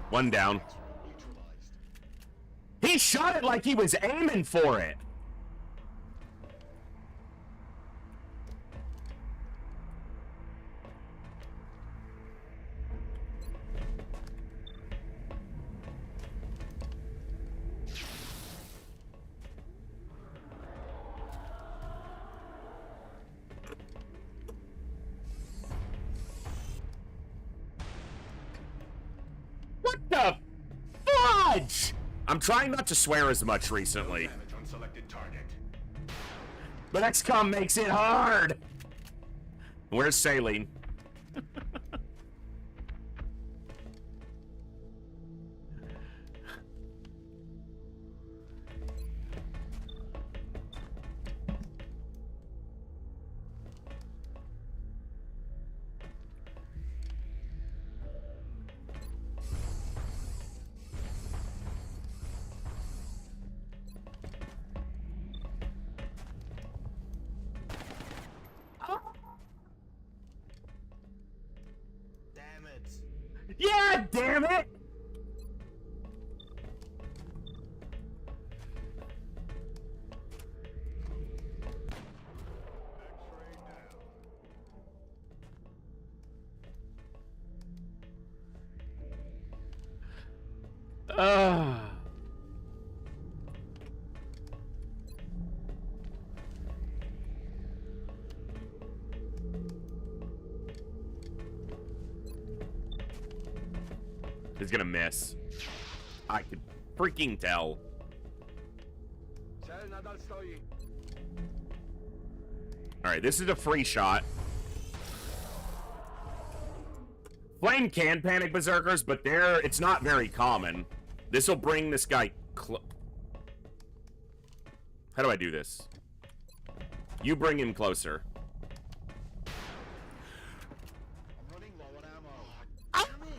One down. He shot it like he was aiming for it. What the fudge? I'm trying not to swear as much recently. Damage on selected target. But XCOM makes it hard. Where's Saline? Damn it. Yeah, damn it! He's gonna miss. I could freaking tell. Alright, this is a free shot. Flame can panic berserkers, but it's not very common. This will bring this guy How do I do this? You bring him closer. I'm running low on ammo. Damn it.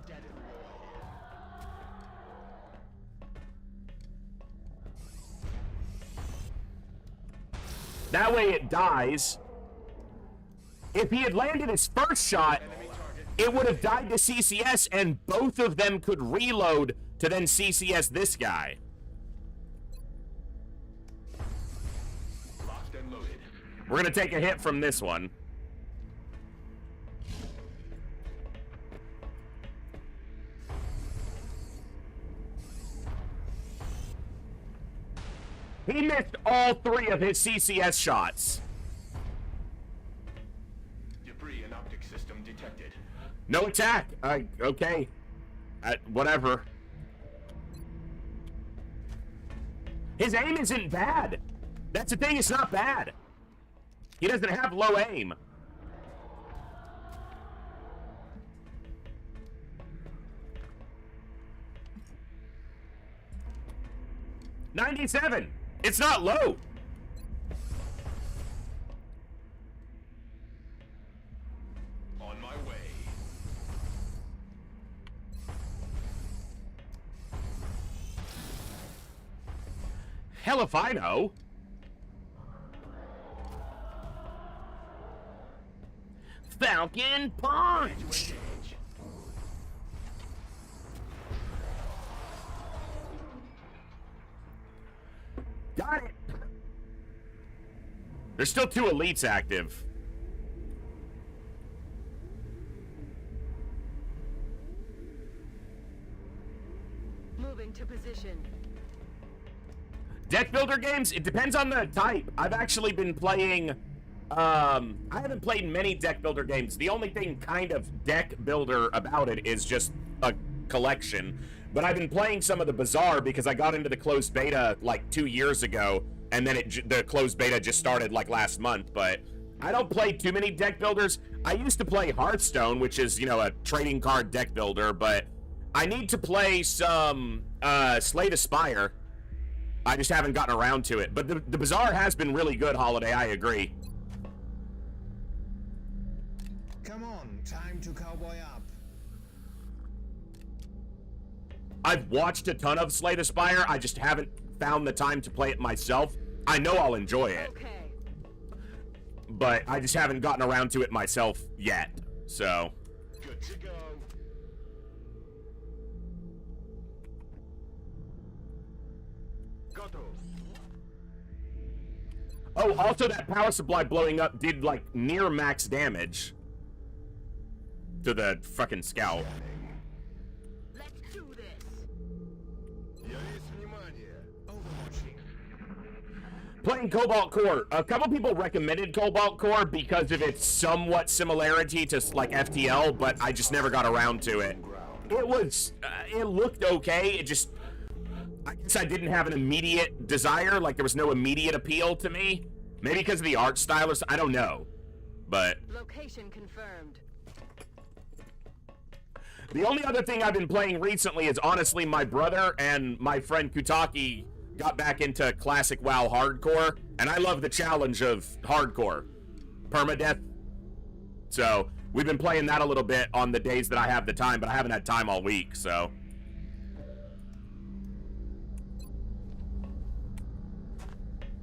Dead in the water here. That way it dies. If he had landed his first shot, it would have died to CCS, and both of them could reload to then CCS this guy. Locked and loaded. We're gonna take a hit from this one. He missed all 3 of his CCS shots. Debris and optic system detected. No attack. Okay. Whatever. His aim isn't bad. That's the thing, it's not bad. He doesn't have low aim. $97. It's not low. On my way. Hell if I know. Falcon Punch. Got it. There's still 2 elites active. Moving to position. Deck builder games, it depends on the type. I've actually been playing, I haven't played many deck builder games. The only thing kind of deck builder about it is just a collection. But I've been playing some of the Bazaar because I got into the closed beta like 2 years ago, and then the closed beta just started like last month. But I don't play too many deck builders. I used to play Hearthstone, which is, you know, a trading card deck builder, but I need to play some Slay the Spire. I just haven't gotten around to it. But the Bazaar has been really good, Holiday, I agree. Come on, time to cowboy up. I've watched a ton of Slay the Spire. I just haven't found the time to play it myself. I know I'll enjoy it. Okay. But I just haven't gotten around to it myself yet. So. Good to go. Goto. Oh, also that power supply blowing up did like near max damage to the fucking scout. Let's do this. Я есть внимание. Overwatching. Playing Cobalt Core. A couple people recommended Cobalt Core because of its somewhat similarity to like FTL, but I just never got around to it. It was, it looked okay. It just, I guess I didn't have an immediate desire. Like there was no immediate appeal to me. Maybe because of the art style or I don't know. But Location confirmed. the only other thing I've been playing recently is honestly my brother and my friend Kutaki got back into classic WoW hardcore, and I love the challenge of hardcore. Permadeath. So, we've been playing that a little bit on the days that I have the time, but I haven't had time all week, so.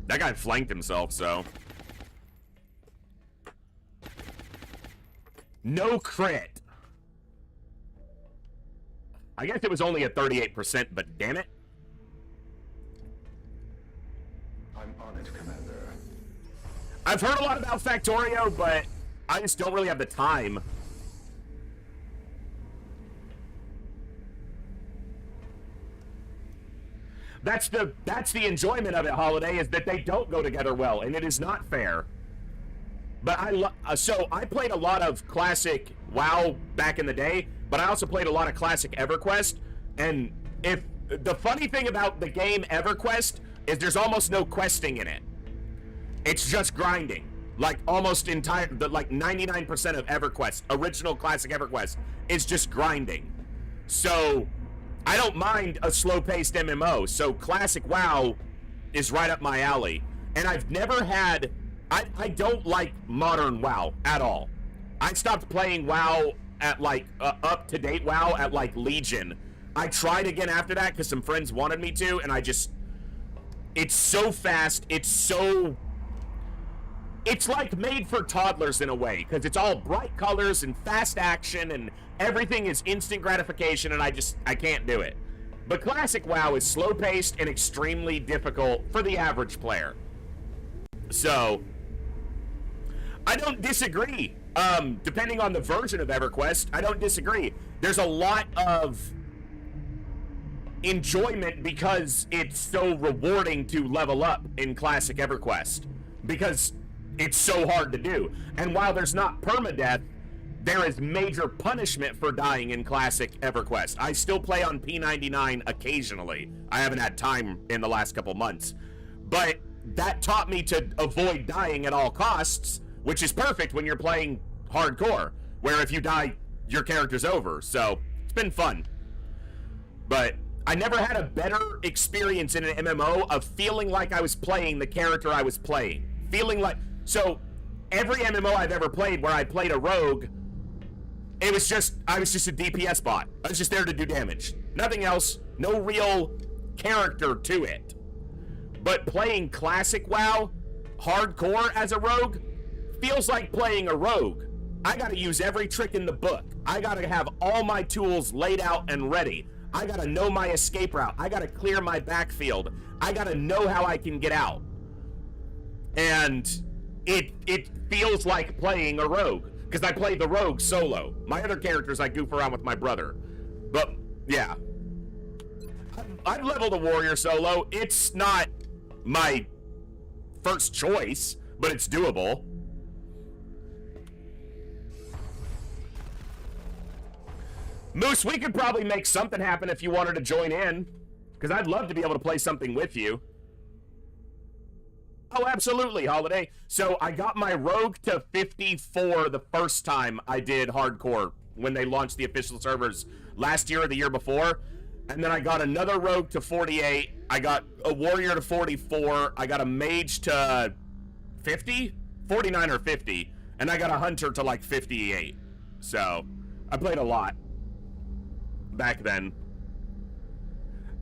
That guy flanked himself, so. No crit. I guess it was only at 38%, but damn it. I'm on it, Commander. I've heard a lot about Factorio, but I just don't really have the time. That's the enjoyment of it, Holiday, is that they don't go together well, and it is not fair. But so I played a lot of classic WoW back in the day, but I also played a lot of classic EverQuest. And if the funny thing about the game EverQuest is there's almost no questing in it. It's just grinding. Like almost like 99% of EverQuest, original classic EverQuest, is just grinding. So I don't mind a slow-paced MMO. So classic WoW is right up my alley. And I've never had, I don't like modern WoW at all. I stopped playing WoW at like, up-to-date WoW at like Legion. I tried again after that because some friends wanted me to, and I just, it's so fast, it's like made for toddlers in a way, because it's all bright colors and fast action and everything is instant gratification, and I can't do it. But classic WoW is slow-paced and extremely difficult for the average player. So, I don't disagree. Depending on the version of EverQuest, I don't disagree. There's a lot of enjoyment because it's so rewarding to level up in classic EverQuest. Because it's so hard to do. And while there's not permadeath, there is major punishment for dying in Classic EverQuest. I still play on P99 occasionally. I haven't had time in the last couple months. But that taught me to avoid dying at all costs, which is perfect when you're playing hardcore, where if you die, your character's over. So, it's been fun. But I never had a better experience in an MMO of feeling like I was playing the character I was playing. Feeling like... So, every MMO I've ever played where I played a rogue, I was just a DPS bot. I was just there to do damage. Nothing else. No real character to it. But playing Classic WoW, hardcore as a rogue, feels like playing a rogue. I gotta use every trick in the book. I gotta have all my tools laid out and ready. I gotta know my escape route. I gotta clear my backfield. I gotta know how I can get out. And it feels like playing a rogue. Because I play the rogue solo. My other characters I goof around with my brother. But, yeah. I've leveled a warrior solo. It's not my first choice, but it's doable. Moose, we could probably make something happen if you wanted to join in. Because I'd love to be able to play something with you. Oh, absolutely, Holiday. So I got my rogue to 54 the first time I did hardcore when they launched the official servers last year or the year before. And then I got another rogue to 48. I got a warrior to 44. I got a mage to 50? 49 or 50. And I got a hunter to like 58. So I played a lot back then.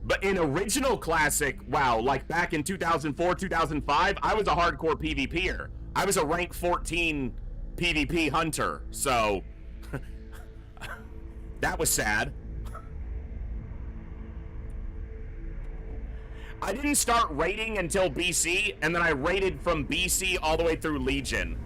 But in original Classic, wow, like back in 2004, 2005, I was a hardcore PvPer. I was a rank 14 PvP hunter, so that was sad. I didn't start raiding until BC, and then I raided from BC all the way through Legion.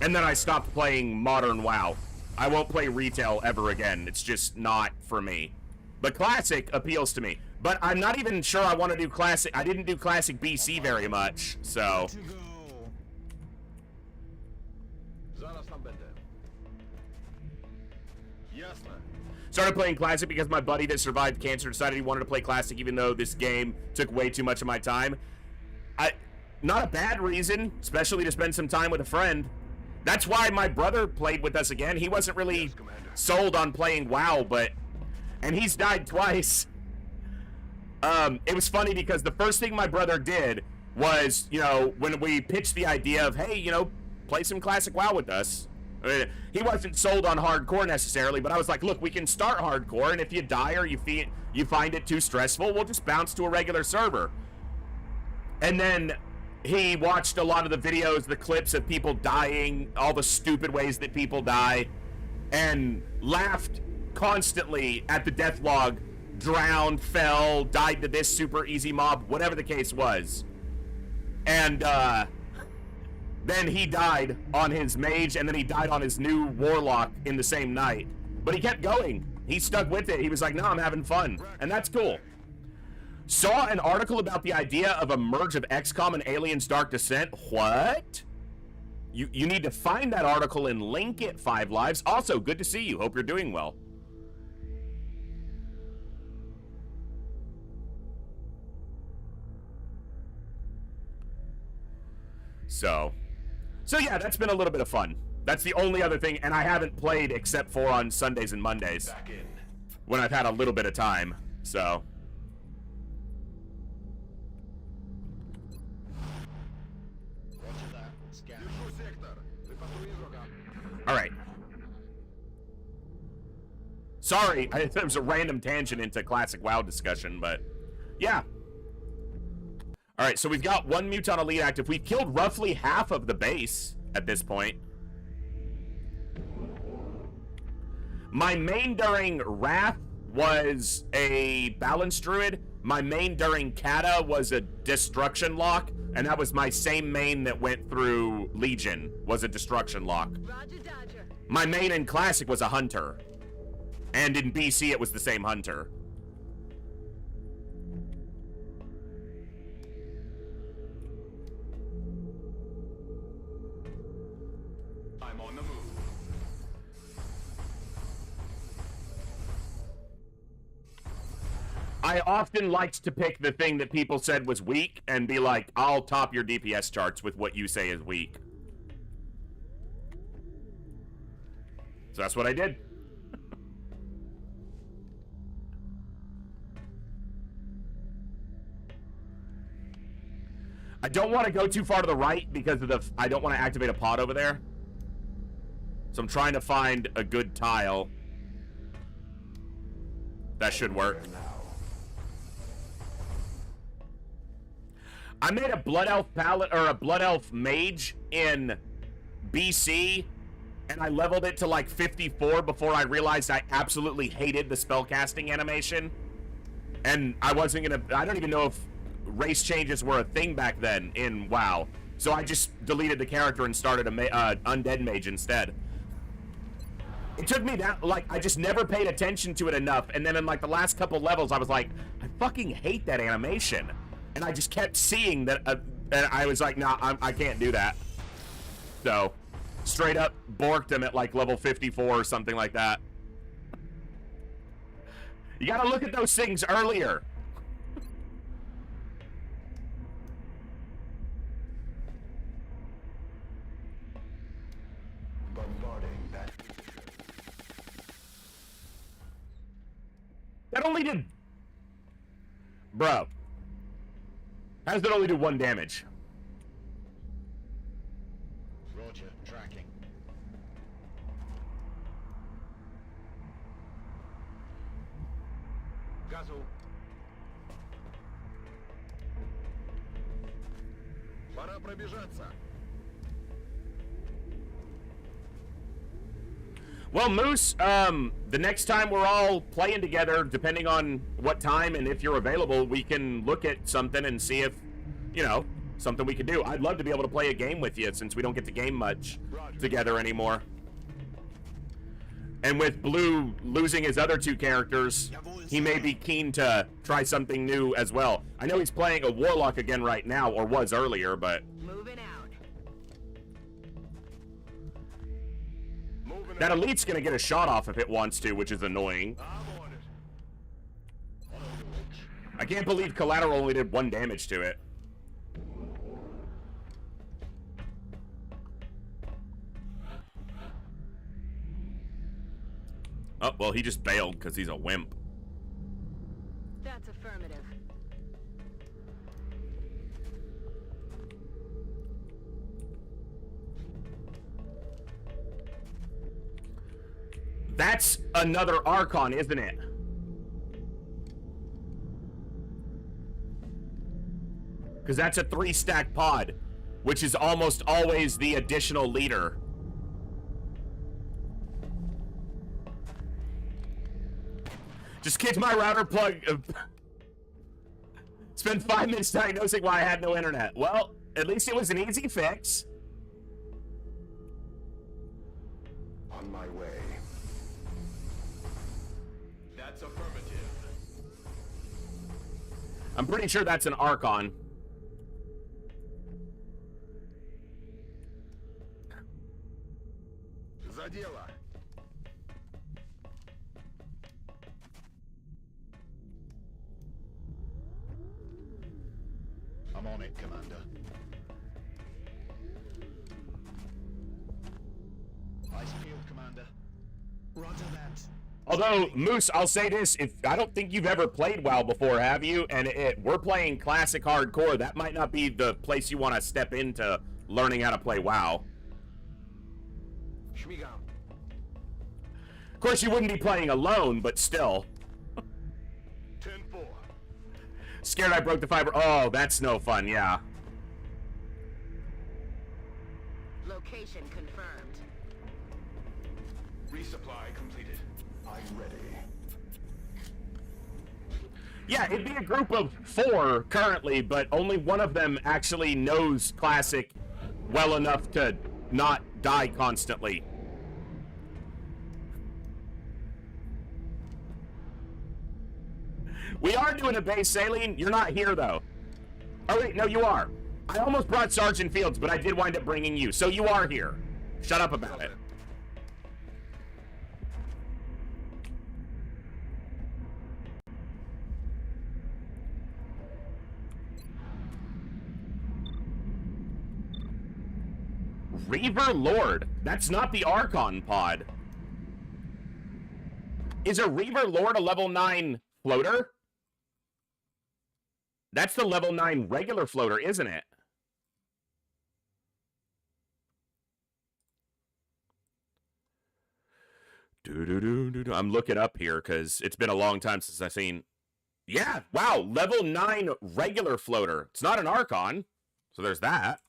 And then I stopped playing Modern WoW. I won't play retail ever again. It's just not for me. But Classic appeals to me. But I'm not even sure I want to do Classic. I didn't do Classic BC very much, so... Started playing Classic because my buddy that survived cancer decided he wanted to play Classic even though this game took way too much of my time. Not a bad reason, especially to spend some time with a friend. That's why my brother played with us again. He wasn't really sold on playing WoW, but... And he's died twice. It was funny because the first thing my brother did was, you know, when we pitched the idea of, hey, you know, play some Classic WoW with us. I mean, he wasn't sold on hardcore necessarily, but I was like, look, we can start hardcore, and if you die or you find it too stressful, we'll just bounce to a regular server. And then he watched a lot of the videos, the clips of people dying, all the stupid ways that people die, and laughed constantly at the death log, drowned, fell, died to this super easy mob, whatever the case was. And then he died on his mage, and then he died on his new warlock in the same night. But he kept going. He stuck with it. He was like, no, I'm having fun. And that's cool. Saw an article about the idea of a merge of XCOM and Aliens Dark Descent. What? You need to find that article and link it, Five Lives. Also, good to see you. Hope you're doing well. So yeah, that's been a little bit of fun. That's the only other thing, and I haven't played except for on Sundays and Mondays when I've had a little bit of time, so. All right. Sorry, there was a random tangent into Classic WoW discussion, but yeah. All right, so we've got one Mutant Elite active. We've killed roughly half of the base at this point. My main during Wrath was a Balance Druid. My main during Kata was a Destruction Lock, and that was my same main that went through Legion, was a Destruction Lock. Roger, Dodger. My main in Classic was a Hunter, and in BC it was the same Hunter. I'm on the move. I often liked to pick the thing that people said was weak and be like, I'll top your DPS charts with what you say is weak. So that's what I did. I don't want to go too far to the right because of the... I don't want to activate a pod over there. So I'm trying to find a good tile. That should work. I made a Blood Elf Paladin, or a Blood Elf Mage in BC, and I leveled it to like 54 before I realized I absolutely hated the spellcasting animation. And I wasn't gonna... I don't even know if race changes were a thing back then in WoW. So I just deleted the character and started a Undead Mage instead. It took me that, like, I just never paid attention to it enough, and then in like the last couple levels I was like, I fucking hate that animation. And I just kept seeing that, and I was like, nah, I can't do that. So, straight up borked him at like level 54 or something like that. You gotta look at those things earlier. That only did... Bro. How does that only do 1 damage? Roger, tracking. Газу. Пора пробежаться. Well, Moose, the next time we're all playing together, depending on what time and if you're available, we can look at something and see if, you know, something we can do. I'd love to be able to play a game with you since we don't get to game much together anymore. And with Blue losing his other 2 characters, he may be keen to try something new as well. I know he's playing a Warlock again right now, or was earlier, but... Moving out. That Elite's gonna get a shot off if it wants to, which is annoying. I can't believe Collateral only did 1 damage to it. Oh, well, he just bailed because he's a wimp. That's affirmative. That's another Archon, isn't it? Because that's a 3-stack pod, which is almost always the additional leader. Just kicked my router plug. Spent 5 minutes diagnosing why I had no internet. Well, at least it was an easy fix. On my way. That's affirmative. I'm pretty sure that's an Archon. За дело. I'm on it, Commander. Ice field, Commander. Roger that. Although, Moose, I'll say this, I don't think you've ever played WoW before, have you? And we're playing classic hardcore. That might not be the place you want to step into learning how to play WoW. Of course, you wouldn't be playing alone, but still. 10-4. Scared I broke the fiber. Oh, that's no fun, yeah. Location confirmed. Resupply completed. I'm ready. Yeah, it'd be a group of 4 currently, but only one of them actually knows Classic well enough to not die constantly. We are doing a base saline. You're not here, though. Oh, wait, no, you are. I almost brought Sergeant Fields, but I did wind up bringing you, so you are here. Shut up about it. Reaver Lord. That's not the Archon pod. Is a Reaver Lord a level 9 floater? That's the level 9 regular floater, isn't it? I'm looking up here because it's been a long time since I've seen. Yeah, wow, level 9 regular floater. It's not an Archon, so there's that.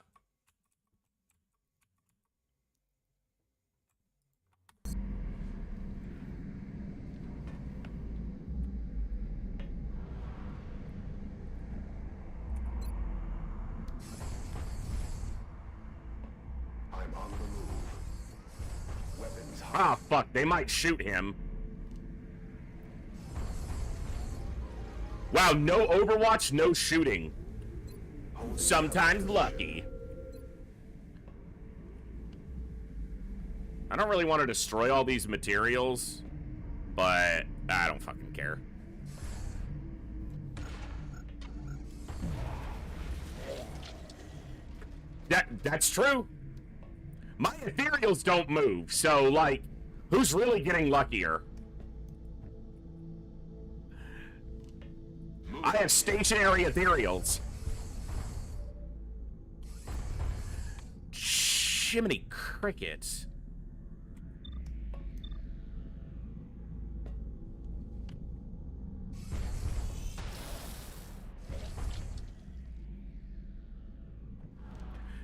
I'm on the move. Weapons hot. Ah, fuck, they might shoot him. Wow, no Overwatch, no shooting. Sometimes lucky. I don't really want to destroy all these materials, but I don't fucking care. That's true. My ethereals don't move, so, like, who's really getting luckier? I have stationary ethereals. Jiminy crickets.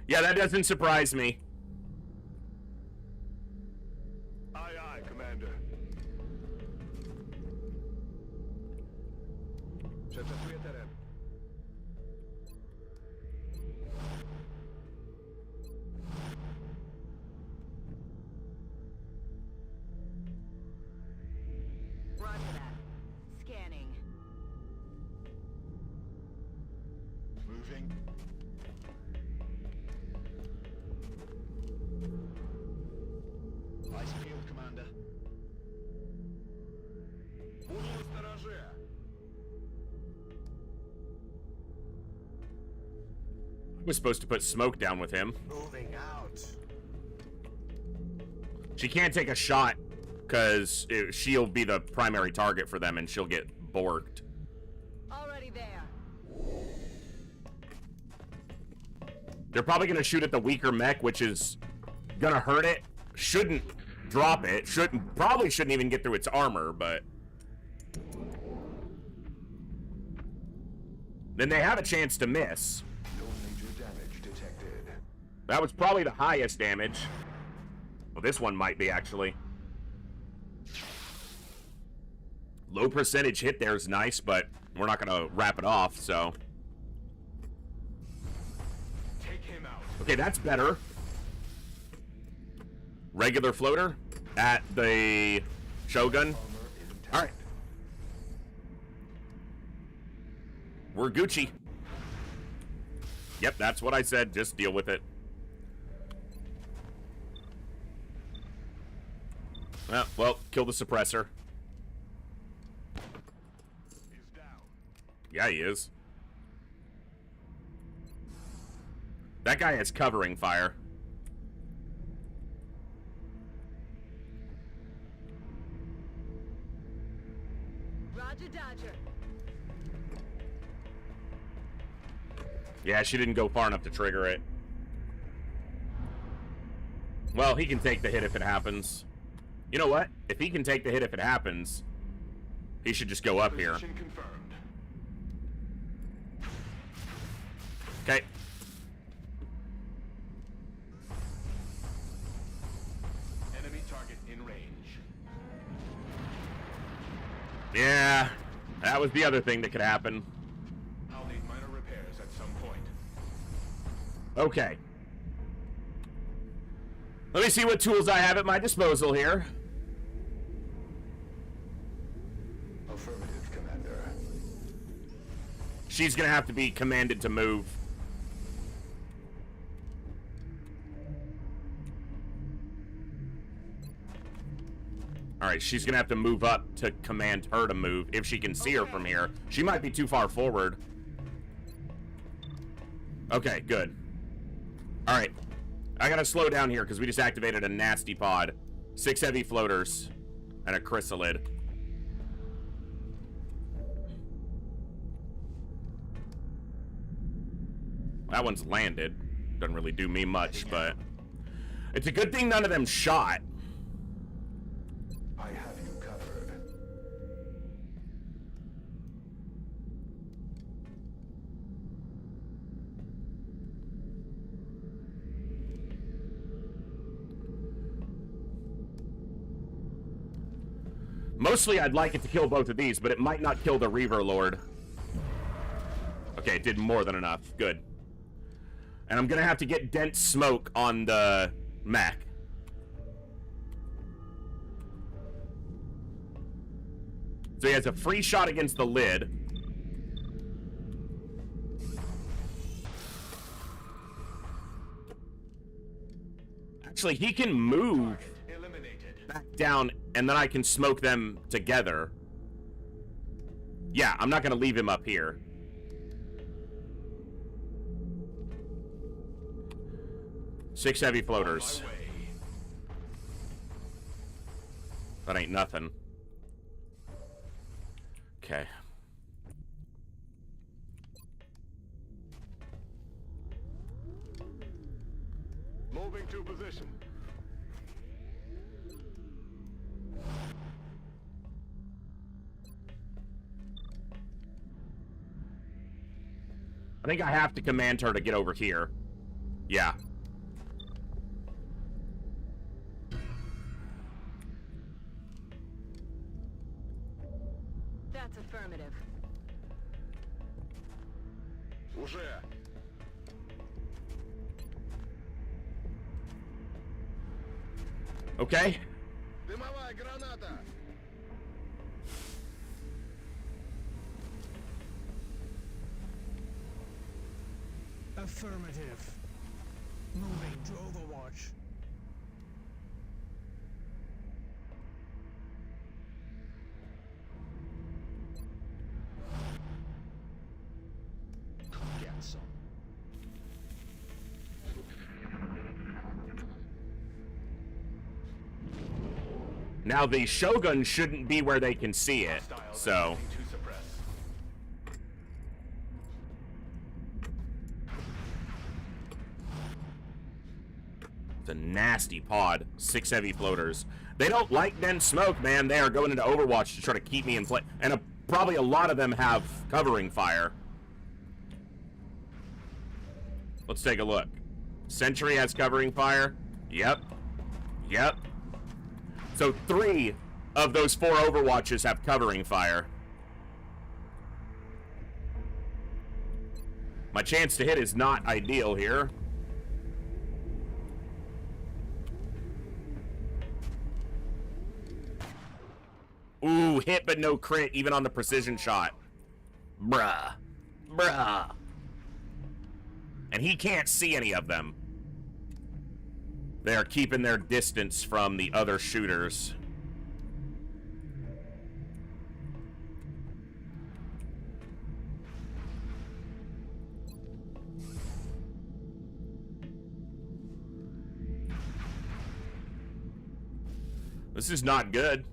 Yeah, that doesn't surprise me. Aye, aye, Commander. Przeczytuję Roger that. Scanning. Moving. Ice field, Commander. I was supposed to put smoke down with him. Moving out. She can't take a shot because she'll be the primary target for them and she'll get borked. Already there. They're probably going to shoot at the weaker mech, which is going to hurt it. Shouldn't drop it. Probably shouldn't even get through its armor, but then they have a chance to miss. No major damage detected. That was probably the highest damage. Well, this one might be, actually. Low percentage hit there is nice, but we're not going to wrap it off, so. Take him out. Okay, that's better. Regular floater at the Shogun. Armor intact. All right. We're Gucci. Yep, that's what I said. Just deal with it. Well, kill the suppressor. Is down. Yeah, he is. That guy has covering fire. Roger Dodger. Yeah, she didn't go far enough to trigger it. Well, he can take the hit if it happens. You know what? If he can take the hit if it happens, he should just go up here. Position confirmed. Okay. Enemy target in range. Yeah, that was the other thing that could happen. I'll need minor repairs at some point. Okay. Let me see what tools I have at my disposal here. Affirmative, Commander. She's gonna have to be commanded to move. right, she's gonna have to move up to command her to move if she can see her from here. She might be too far forward. Okay, good. All right, I gotta slow down here because we just activated a nasty pod. 6 heavy floaters and a chrysalid. That one's landed. Doesn't really do me much, but it's a good thing none of them shot. I have you covered. Mostly, I'd like it to kill both of these, but it might not kill the Reaver Lord. Okay, it did more than enough. Good. And I'm gonna have to get dense smoke on the mech. So he has a free shot against the lid. Actually, he can move back down, and then I can smoke them together. Yeah, I'm not gonna leave him up here. Six heavy floaters. That ain't nothing. Okay. Moving to position. I think I have to command her to get over here. Yeah. That's affirmative. Уже. Okay. Дымовая граната. Affirmative. Moving to Overwatch. Get some. Now the Shogun shouldn't be where they can see it, so... To suppress. It's a nasty pod. 6 heavy floaters. They don't like dense smoke, man. They are going into Overwatch to try to keep me in place. And probably a lot of them have covering fire. Let's take a look. Sentry has covering fire. Yep. Yep. So 3 of those 4 Overwatches have covering fire. My chance to hit is not ideal here. Ooh, hit but no crit, even on the precision shot. Bruh. Bruh. And he can't see any of them. They are keeping their distance from the other shooters. This is not good.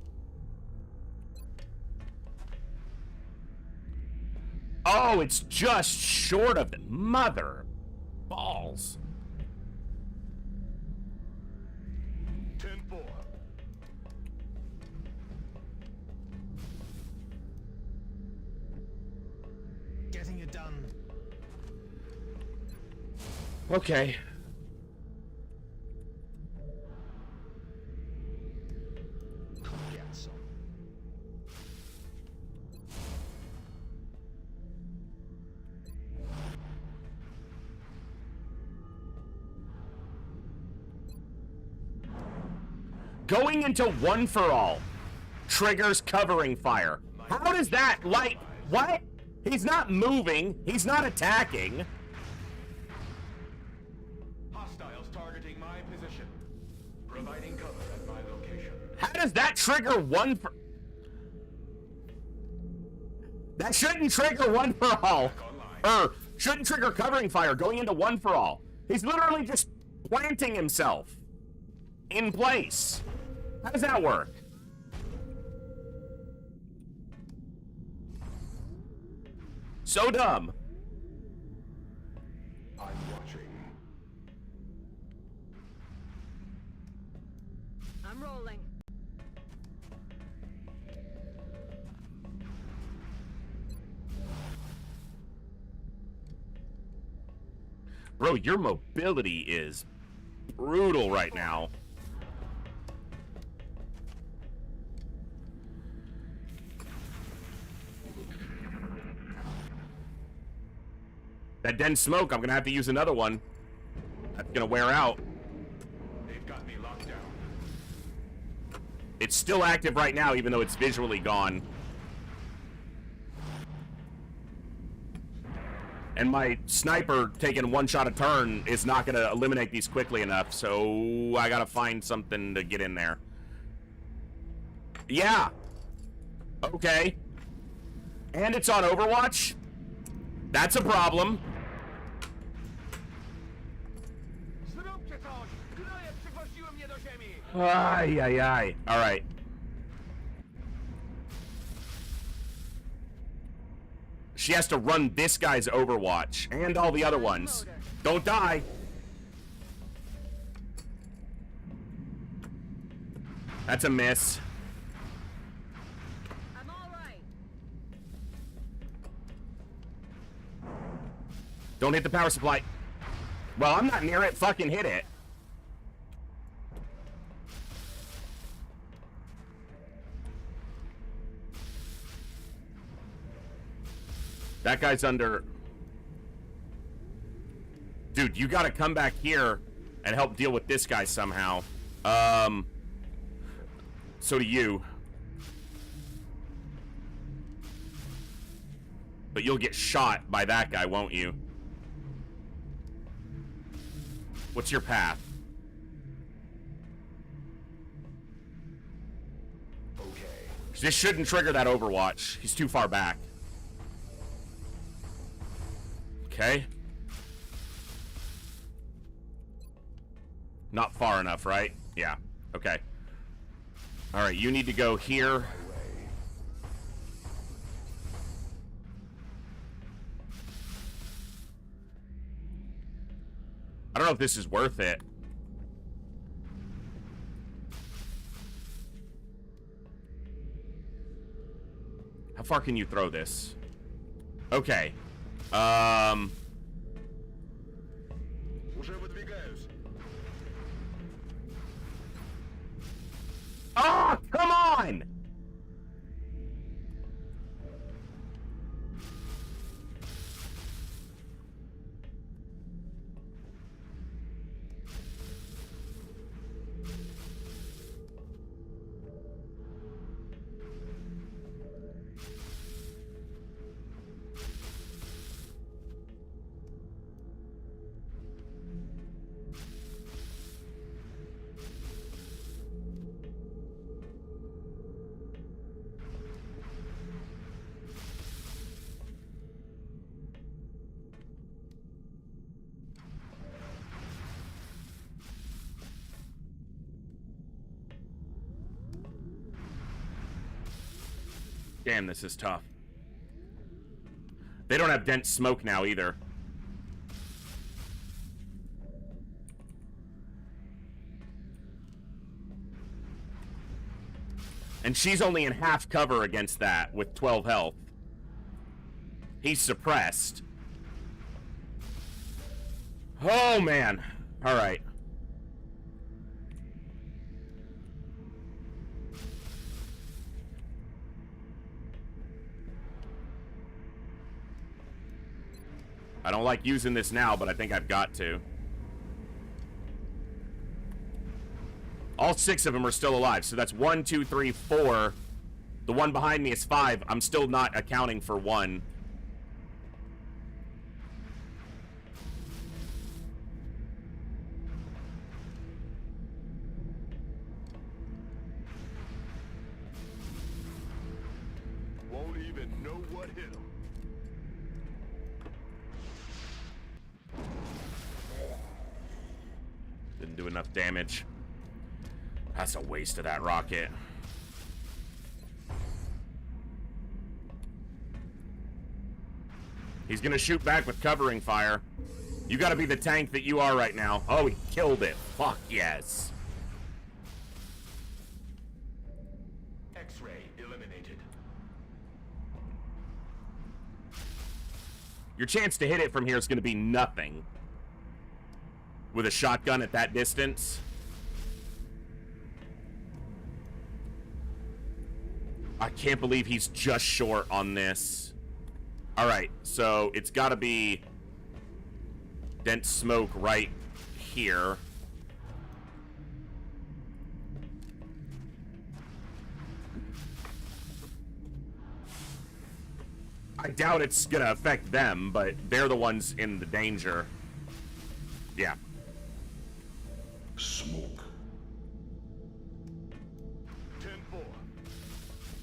Oh, it's just short of the mother balls. 10-4. Getting it done. Okay. Get some. Going into one for all triggers covering fire. How does that, like, what? He's not moving. He's not attacking. Hostiles targeting my position. Providing cover at my location. How does that trigger one for... That shouldn't trigger one for all. Or shouldn't trigger covering fire going into one for all. He's literally just planting himself in place. How does that work? So dumb. I'm watching. I'm rolling. Bro, your mobility is brutal right now. That dense smoke, I'm gonna have to use another one. That's gonna wear out. They've got me locked down. It's still active right now, even though it's visually gone. And my sniper taking one shot a turn is not going to eliminate these quickly enough, so I got to find something to get in there. Yeah. Okay. And it's on Overwatch? That's a problem. Ay, ay, ay. All right. She has to run this guy's Overwatch and all the other ones. Don't die. That's a miss. I'm all right. Don't hit the power supply. Well, I'm not near it. Fucking hit it. That guy's under... Dude, you gotta come back here and help deal with this guy somehow. So do you. But you'll get shot by that guy, won't you? What's your path? Okay. This shouldn't trigger that Overwatch. He's too far back. Okay. Not far enough, right? Yeah. Okay. All right, you need to go here. I don't know if this is worth it. How far can you throw this? Okay. Уже выдвигаюсь. Oh, come on! Damn, this is tough. They don't have dense smoke now either. And she's only in half cover against that with 12 health. He's suppressed. Oh, man. All right. I don't like using this now, but I think I've got to. All 6 of them are still alive, so that's 1, 2, 3, 4. The one behind me is 5. I'm still not accounting for 1. know what hit him. Didn't do enough damage. That's a waste of that rocket. He's gonna shoot back with covering fire. You gotta be the tank that you are right now. Oh, he killed it. Fuck yes. X-ray eliminated. Your chance to hit it from here is gonna be nothing. With a shotgun at that distance. I can't believe he's just short on this. Alright, so it's gotta be dense smoke right here. I doubt it's gonna affect them, but they're the ones in the danger. Yeah. Smoke. 10-4.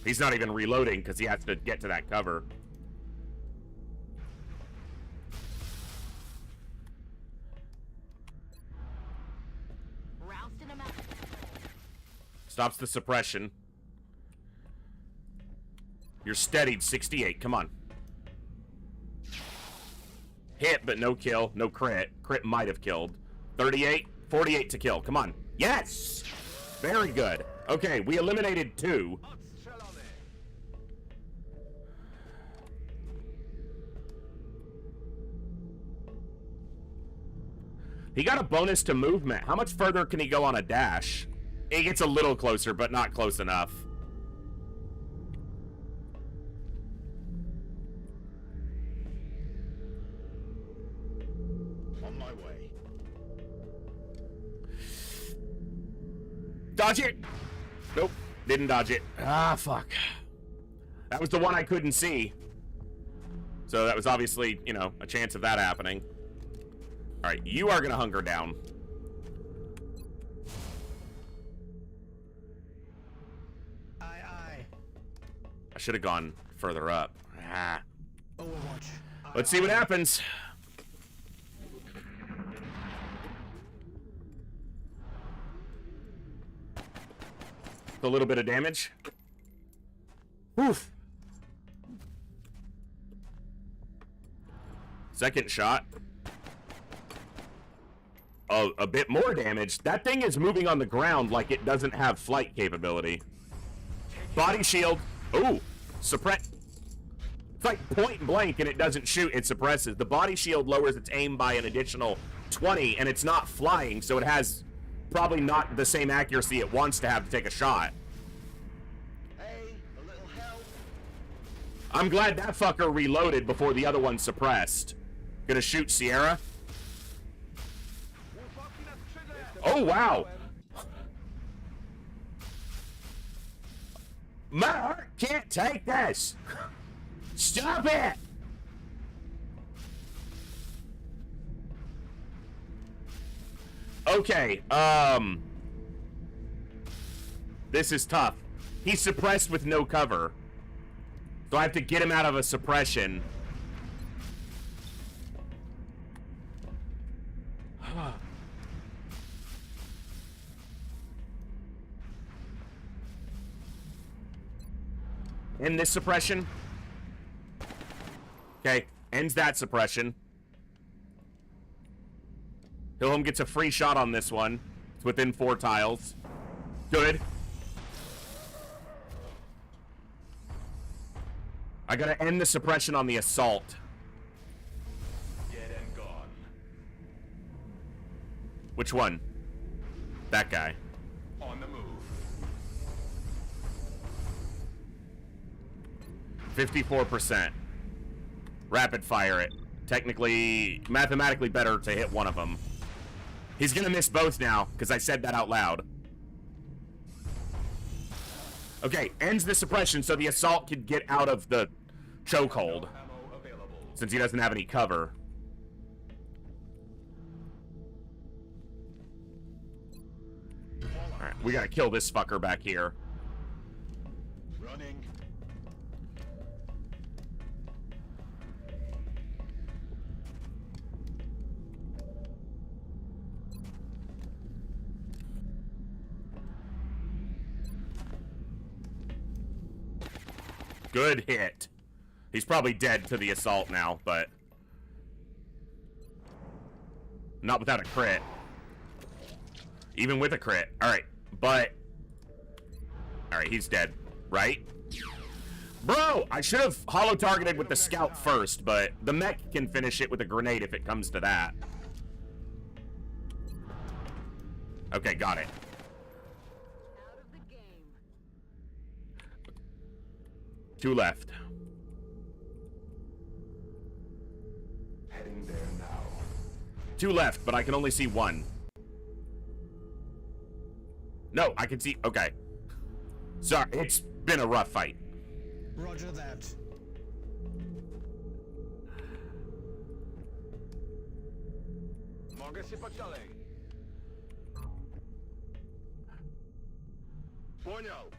He's not even reloading because he has to get to that cover. Rousting him out. Stops the suppression. You're steadied, 68. Come on. Hit, but no kill. No crit. Crit might have killed. 38. 48 to kill. Come on. Yes! Very good. Okay, we eliminated 2. He got a bonus to movement. How much further can he go on a dash? He gets a little closer, but not close enough. On my way. Dodge it! Nope, didn't dodge it. Ah, fuck. That was the one I couldn't see. So that was obviously, you know, a chance of that happening. Alright, you are gonna hunker down. Aye. I should have gone further up. Ah. Overwatch. Let's see what happens. A little bit of damage. Oof. Second shot. Oh, a bit more damage. That thing is moving on the ground like it doesn't have flight capability. Body shield. Ooh. Suppress. It's like point blank and it doesn't shoot, it suppresses. The body shield lowers its aim by an additional 20 and it's not flying, so it has probably not the same accuracy it wants to have to take a shot. Hey, a little help. I'm glad that fucker reloaded before the other one suppressed. Gonna shoot Sierra. Oh, wow. My heart can't take this. Stop it. Okay, this is tough. He's suppressed with no cover. So I have to get him out of a suppression. End this suppression. Okay, ends that suppression. Hilham gets a free shot on this one. It's within 4 tiles. Good. I gotta end the suppression on the assault. Dead and gone. Which one? That guy. On the move. 54%. Rapid fire it. Technically, mathematically better to hit one of them. He's gonna miss both now, because I said that out loud. Okay, ends the suppression so the assault can get out of the chokehold. Ammo available. Since he doesn't have any cover. Alright, we gotta kill this fucker back here. Running. Good hit. He's probably dead to the assault now, but not without a crit. Even with a crit. Alright, but alright, he's dead, right? Bro, I should have holo-targeted with the scout first, but the mech can finish it with a grenade if it comes to that. Okay, got it. Out of the game. 2 left. Heading there now. 2 left, but I can only see 1. No, I can see... Okay. Sorry, it's been a rough fight. Roger that. Mogę się dalej. Poнял.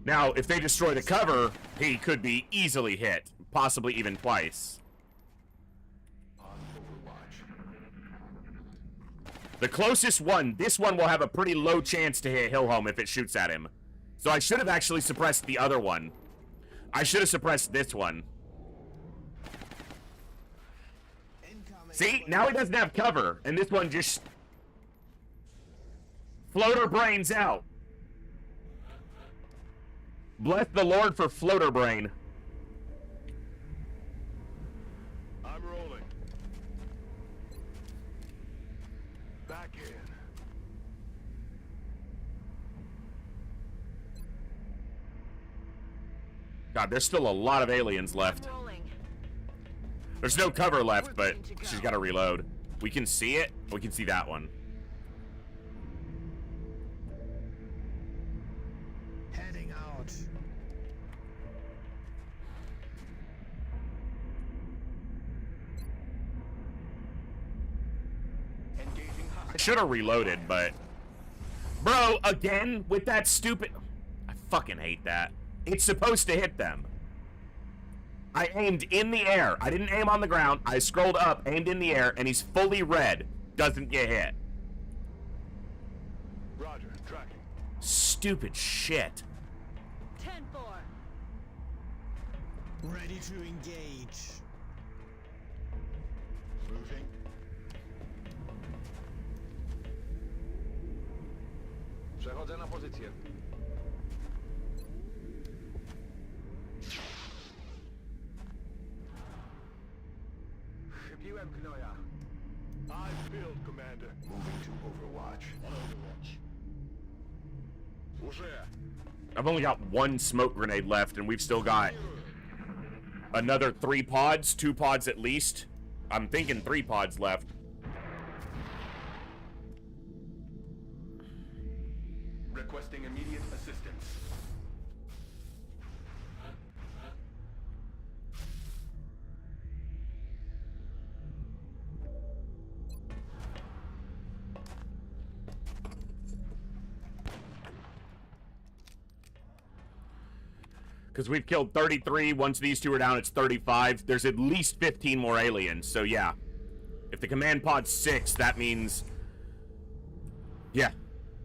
Now, if they destroy the cover, he could be easily hit. Possibly even twice. On Overwatch. The closest one, this one will have a pretty low chance to hit Hillhome if it shoots at him. So I should have actually suppressed the other one. I should have suppressed this one. See? Now he doesn't have cover, and this one just... Floater brains out. Bless the Lord for floater brain. I'm rolling. Back in. God, there's still a lot of aliens left. Rolling. There's no cover left, but she's got to reload. We can see it. We can see that one. Heading out. Engaging I hostile. should have reloaded, but... Bro, again, with that stupid... I fucking hate that. It's supposed to hit them. I aimed in the air. I didn't aim on the ground. I scrolled up, aimed in the air, and he's fully red. Doesn't get hit. Roger, tracking. Stupid shit. 10-4. Ready to engage. Moving. Przechodzę na pozycję. Chybiłem gnoja. I build, Commander. Moving to Overwatch. On Overwatch. Użyję. I've only got 1 smoke grenade left, and we've still got another 3 pods, 2 pods at least. I'm thinking 3 pods left. Requesting immediate assistance. Because we've killed 33. Once these 2 are down, it's 35. There's at least 15 more aliens. So, yeah. If the command pod's 6, that means... Yeah.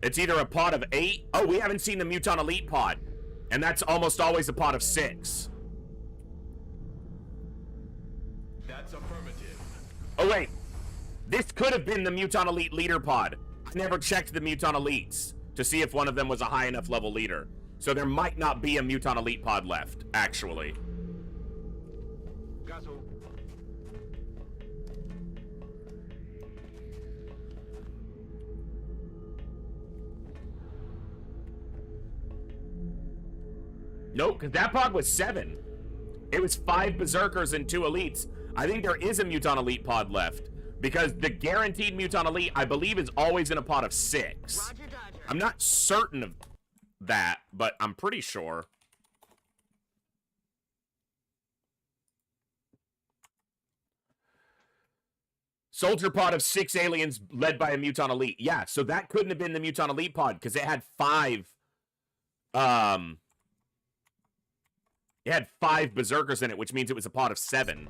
It's either a pod of 8. Oh, we haven't seen the Muton Elite pod. And that's almost always a pod of 6. That's affirmative. Oh, wait. This could have been the Muton Elite leader pod. I never checked the Muton Elites to see if one of them was a high enough level leader. So there might not be a Muton Elite pod left, actually. Gazu. Nope, because that pod was 7. It was 5 Berserkers and 2 Elites. I think there is a Muton Elite pod left. Because the guaranteed Muton Elite, I believe, is always in a pod of 6. Roger, Dodger. I'm not certain of that, but I'm pretty sure. Soldier pod of 6 aliens led by a Muton Elite. Yeah, so that couldn't have been the Muton Elite pod because it had 5 it had 5 Berserkers in it, which means it was a pod of 7.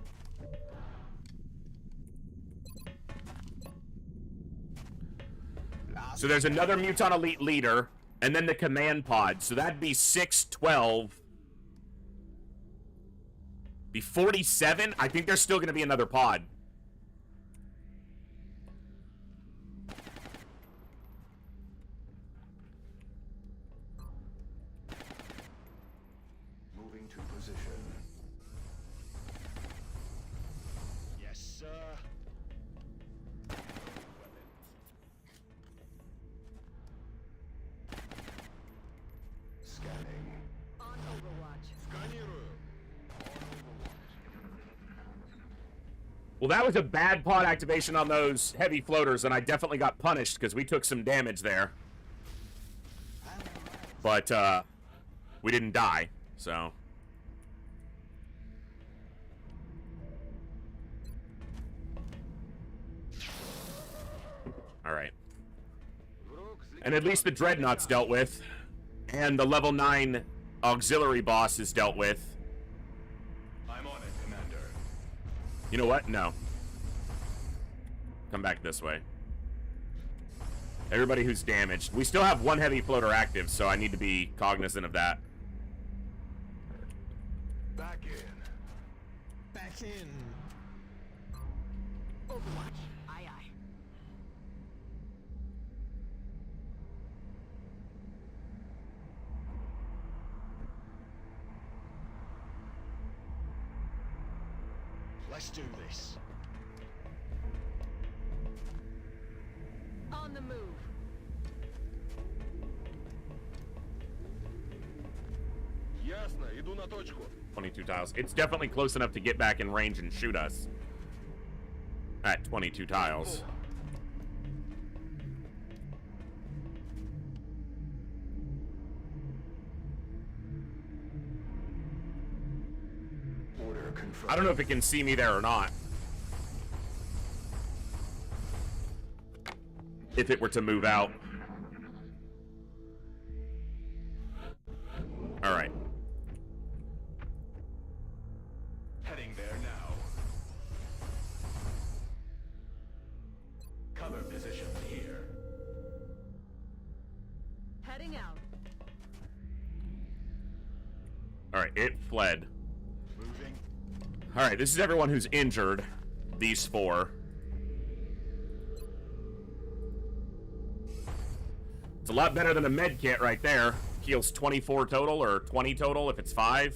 Last So there's another Muton Elite leader, and then the command pod. So that'd be 6, 12. Be 47? I think there's still going to be another pod. Moving to position. Yes, sir. Scanning. On Overwatch. Well, that was a bad pod activation on those heavy floaters, and I definitely got punished because we took some damage there. But, we didn't die, so... Alright. And at least the Dreadnought's dealt with. And the level 9 auxiliary boss is dealt with. I'm on it, Commander. You know what? No. Come back this way. Everybody who's damaged. We still have one heavy floater active, so I need to be cognizant of that. Back in. back in. Overwatch. Aye, aye. Let's do this. On the move. Ясно, иду на точку. 22 tiles. It's definitely close enough to get back in range and shoot us. At 22 tiles. Order confirmed. I don't know if it can see me there or not. If it were to move out. Alright. Heading there now. Cover position here. Heading out. Alright, it fled. Moving. Alright, this is everyone who's injured. These 4. It's a lot better than a med kit right there. Heals 24 total, or 20 total if it's 5.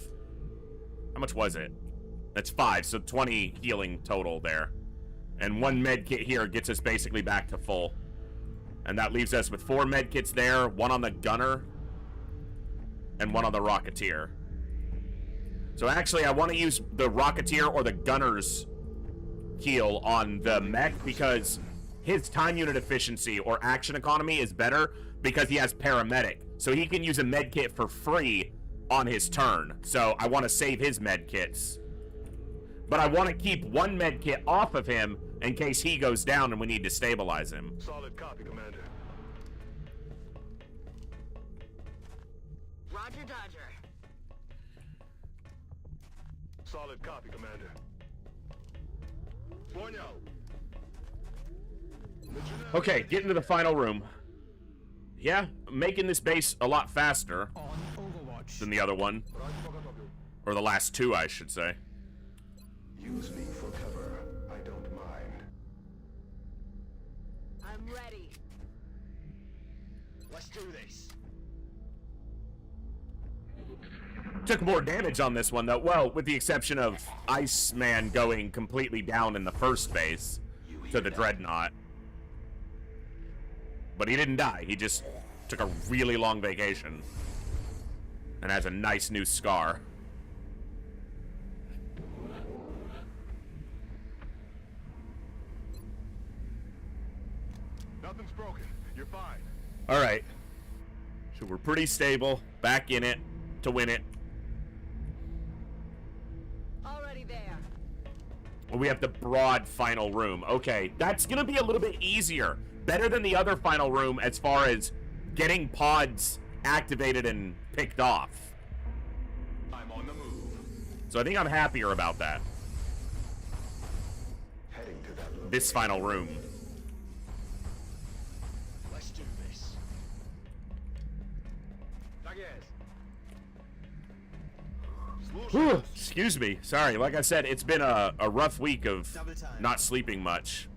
How much was it? That's 5, so 20 healing total there. And 1 med kit here gets us basically back to full. And that leaves us with 4 med kits there, 1 on the gunner, and 1 on the rocketeer. So actually, I want to use the rocketeer or the gunner's heal on the mech because his time unit efficiency or action economy is better because he has paramedic. So he can use a med kit for free on his turn. So I want to save his med kits. But I want to keep 1 med kit off of him in case he goes down and we need to stabilize him. Solid copy, Commander. Roger, Dodger. Solid copy, Commander. Понял. Начинаем. Okay, get into the final room. Yeah, making this base a lot faster On Overwatch. than the other one. Or the last 2, I should say. Use me for cover. I don't mind. I'm ready. Let's do this. Took more damage on this one, though. Well, with the exception of Iceman going completely down in the first phase to the Dreadnought. But he didn't die. He just took a really long vacation. And has a nice new scar. Nothing's broken. You're fine. Alright. So we're pretty stable. Back in it to win it. Already there. We have the broad final room. Okay, that's gonna be a little bit easier. Better than the other final room as far as getting pods activated and picked off. I'm on the move. So I think I'm happier about that. Heading to that location. This final room. Let's do Whew, excuse me. Sorry. Like I said, it's been a rough week of not sleeping much.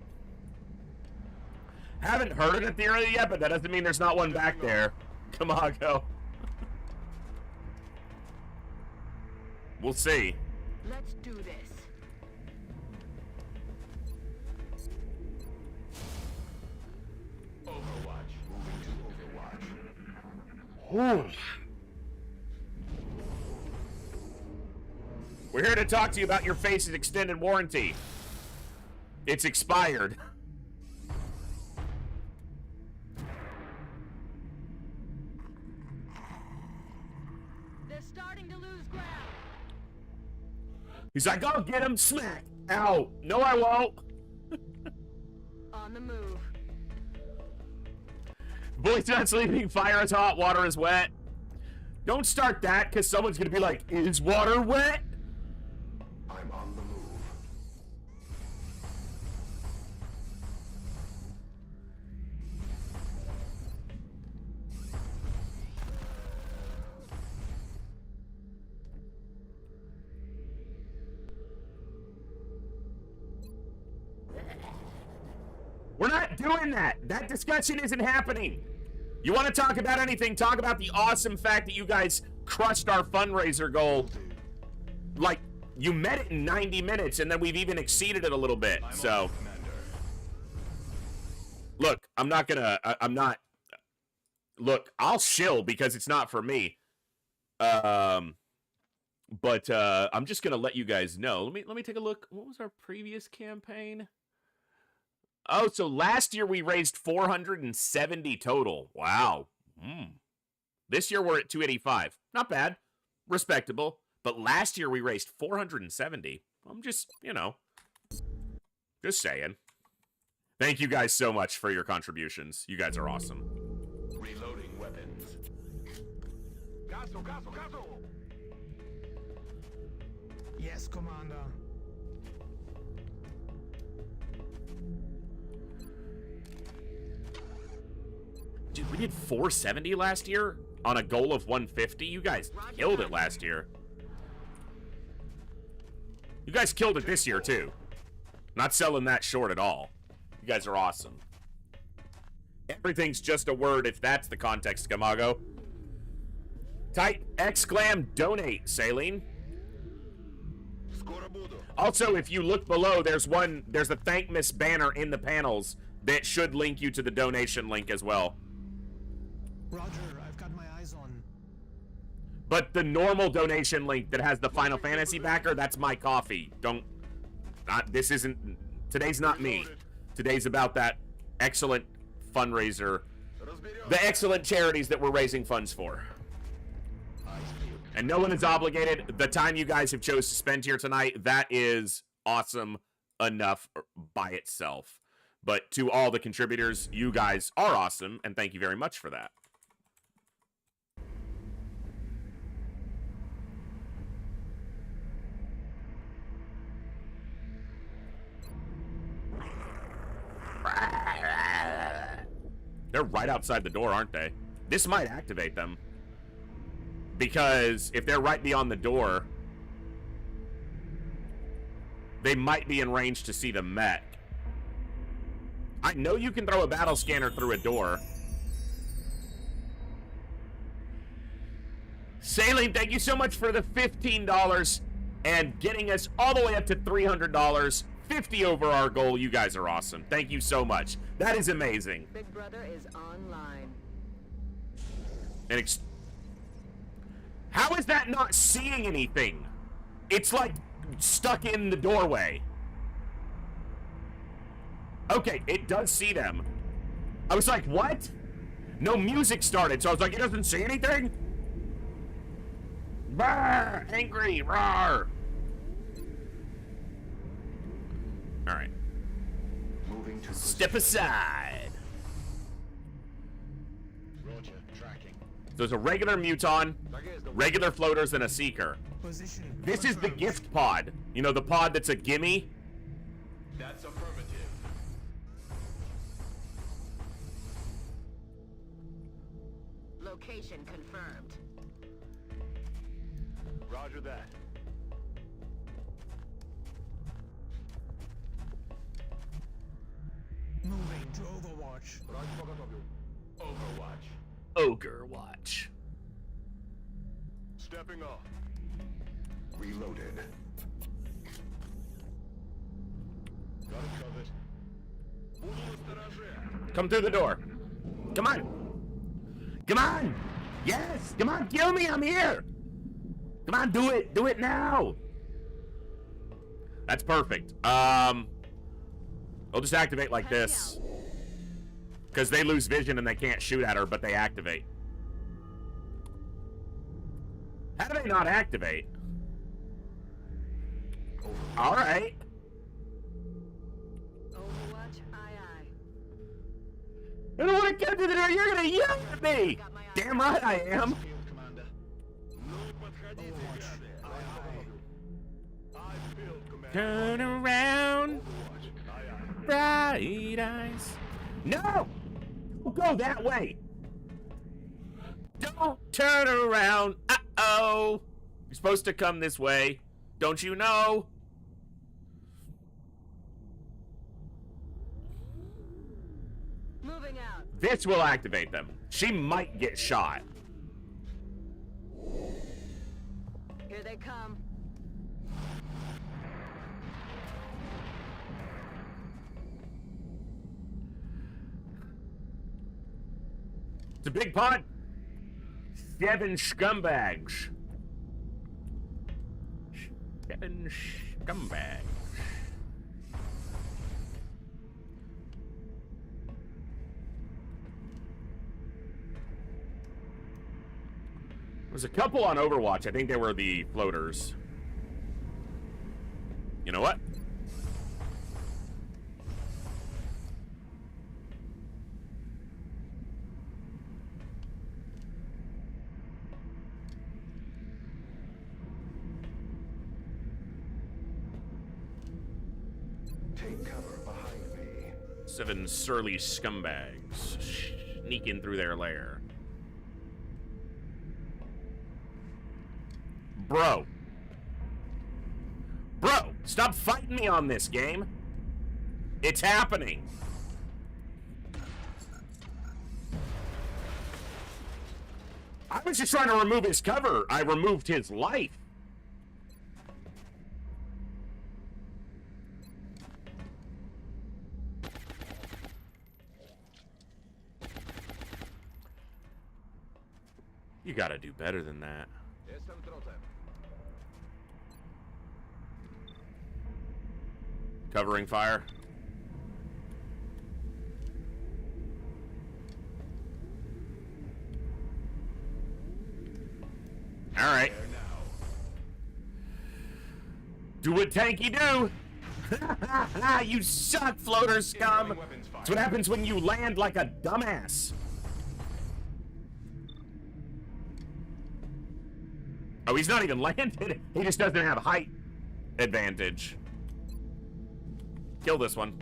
Haven't heard of the theory yet, but that doesn't mean there's not one back there. Come on, go. We'll see. Let's do this. Overwatch. Moving to Overwatch. We're here to talk to you about your face's extended warranty. It's expired. They're starting to lose ground. He's like, I'll get him, smack. Ow. No, I won't. On the move. Boy's not sleeping, fire is hot, water is wet. Don't start that, because someone's going to be like, is water wet? I'm on the move. We're not doing that. That discussion isn't happening. You want to talk about anything, talk about the awesome fact that you guys crushed our fundraiser goal. Like, you met it in 90 minutes, and then we've even exceeded it a little bit. So, look, I'm not... Look, I'll shill because it's not for me. But I'm just going to let you guys know. Let me take a look. What was our previous campaign? Oh, so last year we raised 470 total. Wow. This year we're at 285. Not bad. Respectable. But last year we raised 470. I'm just, you know, just saying. Thank you guys so much for your contributions. You guys are awesome. Reloading weapons. Caso, caso, caso. Yes, Commander. Dude, we did 470 last year on a goal of 150. You guys killed it last year. You guys killed it this year, too. Not selling that short at all. You guys are awesome. Everything's just a word if that's the context, Camago. Type exclam donate, Saline. Also, if you look below, there's a Thankmas banner in the panels that should link you to the donation link as well. Roger, I've got my eyes on. But the normal donation link that has the Final Fantasy backer, that's my coffee. This isn't, today's not me. Today's about that excellent fundraiser, the excellent charities that we're raising funds for. And no one is obligated. The time you guys have chose to spend here tonight, that is awesome enough by itself. But to all the contributors, you guys are awesome, and thank you very much for that. They're right outside the door, aren't they? This might activate them. Because if they're right beyond the door, they might be in range to see the mech. I know you can throw a battle scanner through a door. Saline, thank you so much for the $15 and getting us all the way up to $300. 50 over our goal. You guys are awesome. Thank you so much. That is amazing. Big Brother is online. And how is that not seeing anything? It's like stuck in the doorway. Okay, it does see them. I was like, what? No music started, so I was like, it doesn't see anything? Brr, angry, roar. All right. Moving to Step aside. Roger, tracking. There's a regular muton, regular floaters, and a seeker. Position. This is the confirmed. gift pod. You know, the pod that's a gimme? That's affirmative. Location confirmed. Roger that. Moving to Overwatch. Overwatch. Ogre watch. Stepping off. Reloaded. Got it covered. Буду настороже. Come through the door. Come on. Come on. Yes. Come on. Kill me. I'm here. Come on. Do it. Do it now. That's perfect. I'll just activate like this. Because they lose vision and they can't shoot at her, but they activate. How do they not activate? All right. Overwatch, aye. I don't want to get to the door. You're going to yell at me. Damn right I am. Field commander. No подходите, гады. I field commander. Turn around. Overwatch. Aye. Bright eyes. No! Don't go that way. Don't turn around. Uh-oh. You're supposed to come this way. Don't you know? Moving out. This will activate them. She might get shot. Here they come. It's a big pot. 7 scumbags. 7 scumbags. There's a couple on Overwatch. I think they were the floaters. You know what? Take cover behind me. 7 surly scumbags sneaking through their lair. Bro. Bro, stop fighting me on this game. It's happening. I was just trying to remove his cover. I removed his life. You gotta do better than that. Covering fire. All right. Do what tanky do. You suck, floater scum. That's what happens when you land like a dumbass. Oh, he's not even landed. He just doesn't have height advantage. Kill this one.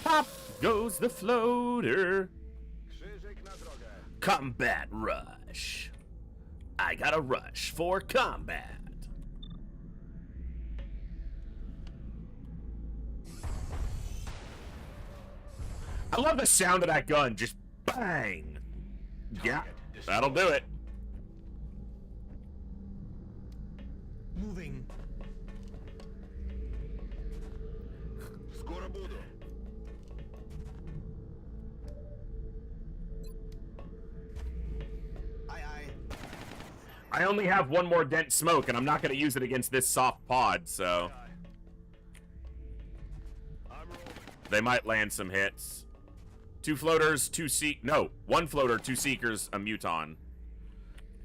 Pop goes the floater. Combat rush. I got a rush for combat. I love the sound of that gun. Just bang. Yeah, that'll do it. Moving. Скоро буду. Aye, aye. I only have one more dent smoke, and I'm not going to use it against this soft pod, so I'm rolling. they might land some hits. 2 floaters, 2 no, 1 floater, 2 seekers, a muton.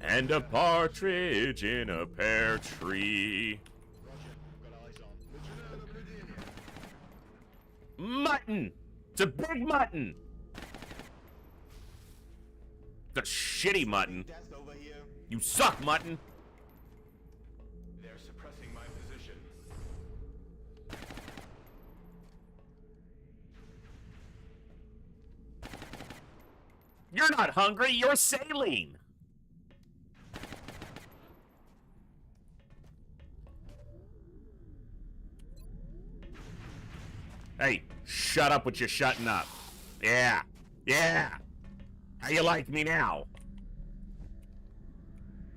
And a partridge in a pear tree. Got eyes on. Начинаю наблюдение. Mutton! It's a big mutton! It's a shitty mutton. Death over here. You suck, mutton! They're suppressing my position. You're not hungry, you're saline. Hey, shut up with your shutting up. Yeah, yeah. How you like me now?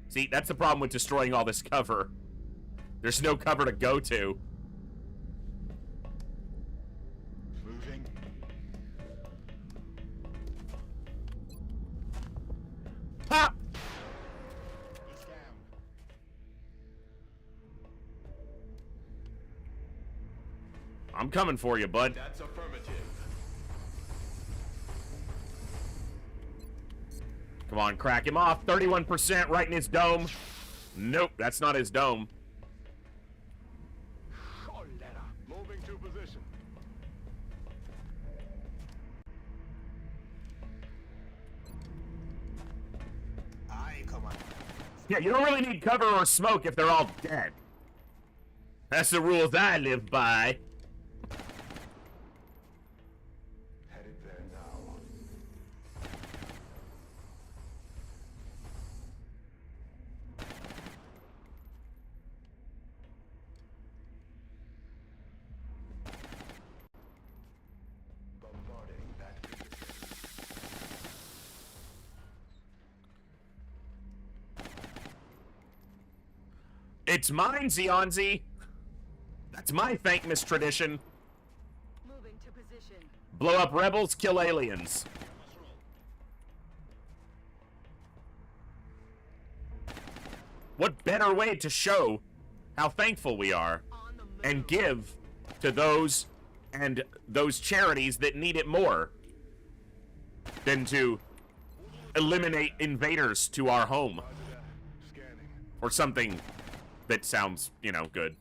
See, that's the problem with destroying all this cover. There's no cover to go to. Moving. Pop! He's down. I'm coming for you, bud. That's affirmative. Come on, crack him off. 31% right in his dome. Nope, that's not his dome. Cholera. Moving to position. Aye, Commander. Yeah, you don't really need cover or smoke if they're all dead. That's the rules I live by. Headed there now. Bombarding that position. It's mine, Zionzi. That's my Thankmas tradition. Moving to position. Blow up rebels, kill aliens. What better way to show how thankful we are On the move. and give to those and those charities that need it more than to eliminate invaders to our home Roger that. Scanning. or something that sounds, you know, good.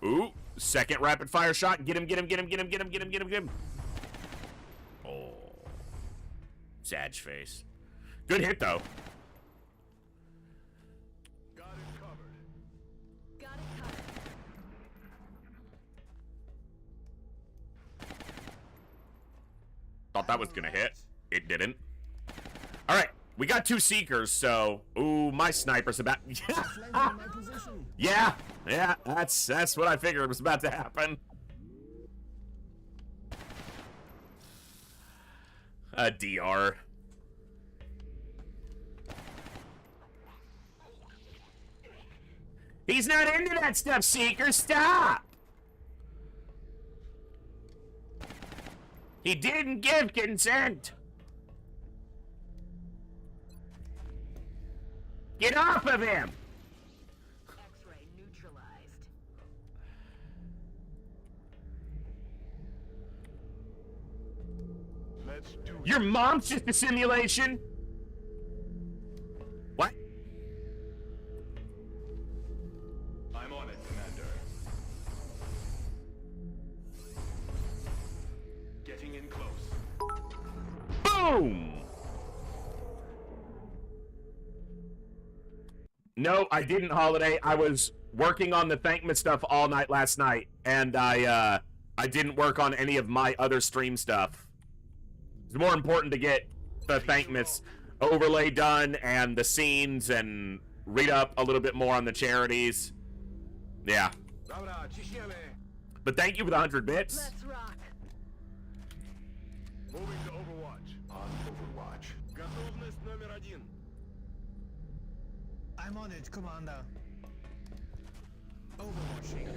Ooh, second rapid fire shot. Get him, get him, get him, get him, get him, get him, get him, get him. Oh. Sag face. Good hit, though. Got it covered. Got it covered. Thought that was gonna hit. It didn't. Alright, we got 2 seekers, so... Ooh, my sniper's about... Yeah, that's what I figured was about to happen. DR. He's not into that stuff, Seeker. Stop! He didn't give consent. Get off of him! X-ray neutralized. Let's do it. Your mom's just a simulation? What? I'm on it, Commander. Getting in close. Boom! No, I didn't, Holiday. I was working on the Thankmas stuff all night last night, and I didn't work on any of my other stream stuff. It's more important to get the Thankmas overlay done and the scenes and read up a little bit more on the charities. Yeah. But thank you for the 100 bits. Let's rock. Moving to Overwatch. On Overwatch. Готовность номер 1. I'm on it, Commander. Overwatching.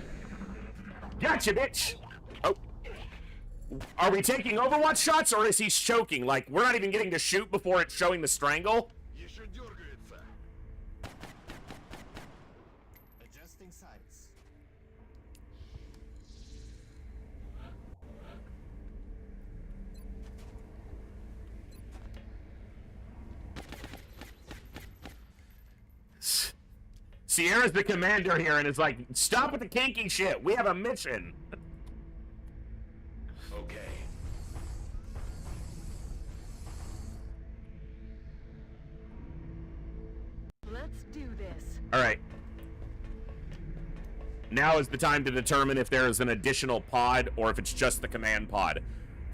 Gotcha, bitch! Oh. Are we taking Overwatch shots, or is he choking? Like, we're not even getting to shoot before it's showing the strangle? Еще дергается. Adjusting sights. Sierra's the commander here and is like, stop with the kinky shit. We have a mission. Okay. Let's do this. All right. Now is the time to determine if there is an additional pod or if it's just the command pod.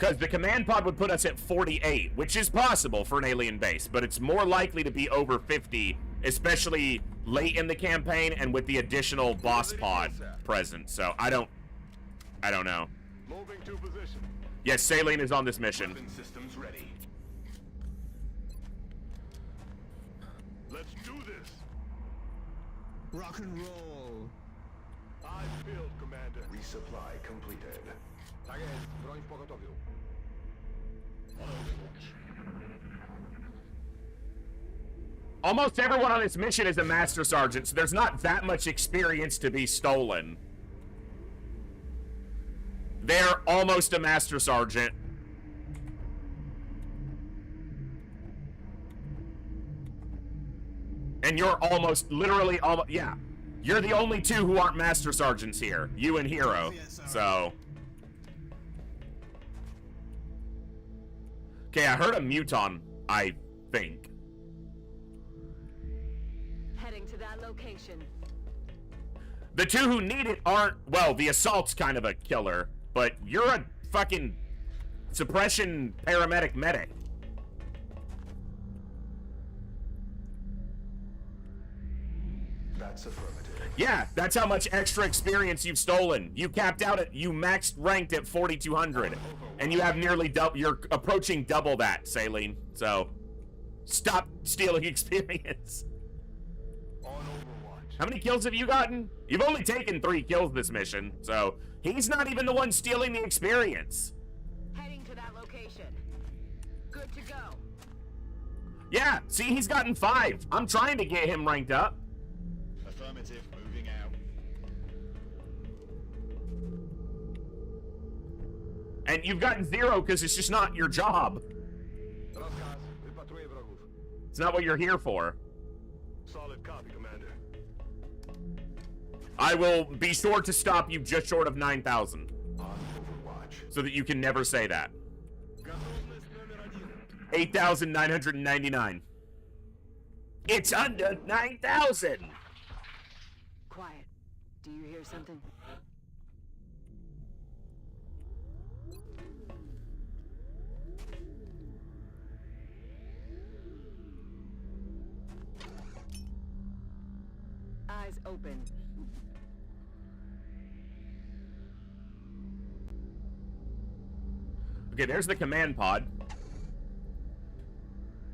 Because the command pod would put us at 48, which is possible for an alien base, but it's more likely to be over 50, especially late in the campaign and with the additional boss pod present. So I don't know. Moving to position. Yes, Saline is on this mission. Weapon systems ready. Let's do this. Rock and roll. I build, Commander. Resupply completed. Tak jest, broń w pogotowiu. Almost everyone on this mission is a Master Sergeant, so there's not that much experience to be stolen. They're almost a Master Sergeant. And you're literally almost, yeah. You're the only two who aren't Master Sergeants here. You and Hero. So. Okay, I heard a Muton, I think. Heading to that location. The two who need it aren't, well, the Assault's kind of a killer, but you're a fucking suppression paramedic medic. That's affirmative. Yeah, that's how much extra experience you've stolen. You capped out at, you maxed ranked at 4,200, and you have nearly double, you're approaching double that, Saline. So, stop stealing experience. On Overwatch. How many kills have you gotten? You've only taken 3 kills this mission, so he's not even the one stealing the experience. Heading to that location. Good to go. Yeah, see, he's gotten 5. I'm trying to get him ranked up. Affirmative, moving out. And you've gotten 0 because it's just not your job. Rozkaz, wypatruję wrogów. It's not what you're here for. Solid copy, Commander. I will be sure to stop you just short of 9,000. On Overwatch. So that you can never say that. Готовность номер 1. 8,999. It's under 9,000. Quiet. Do you hear something? Eyes open. Okay, there's the command pod.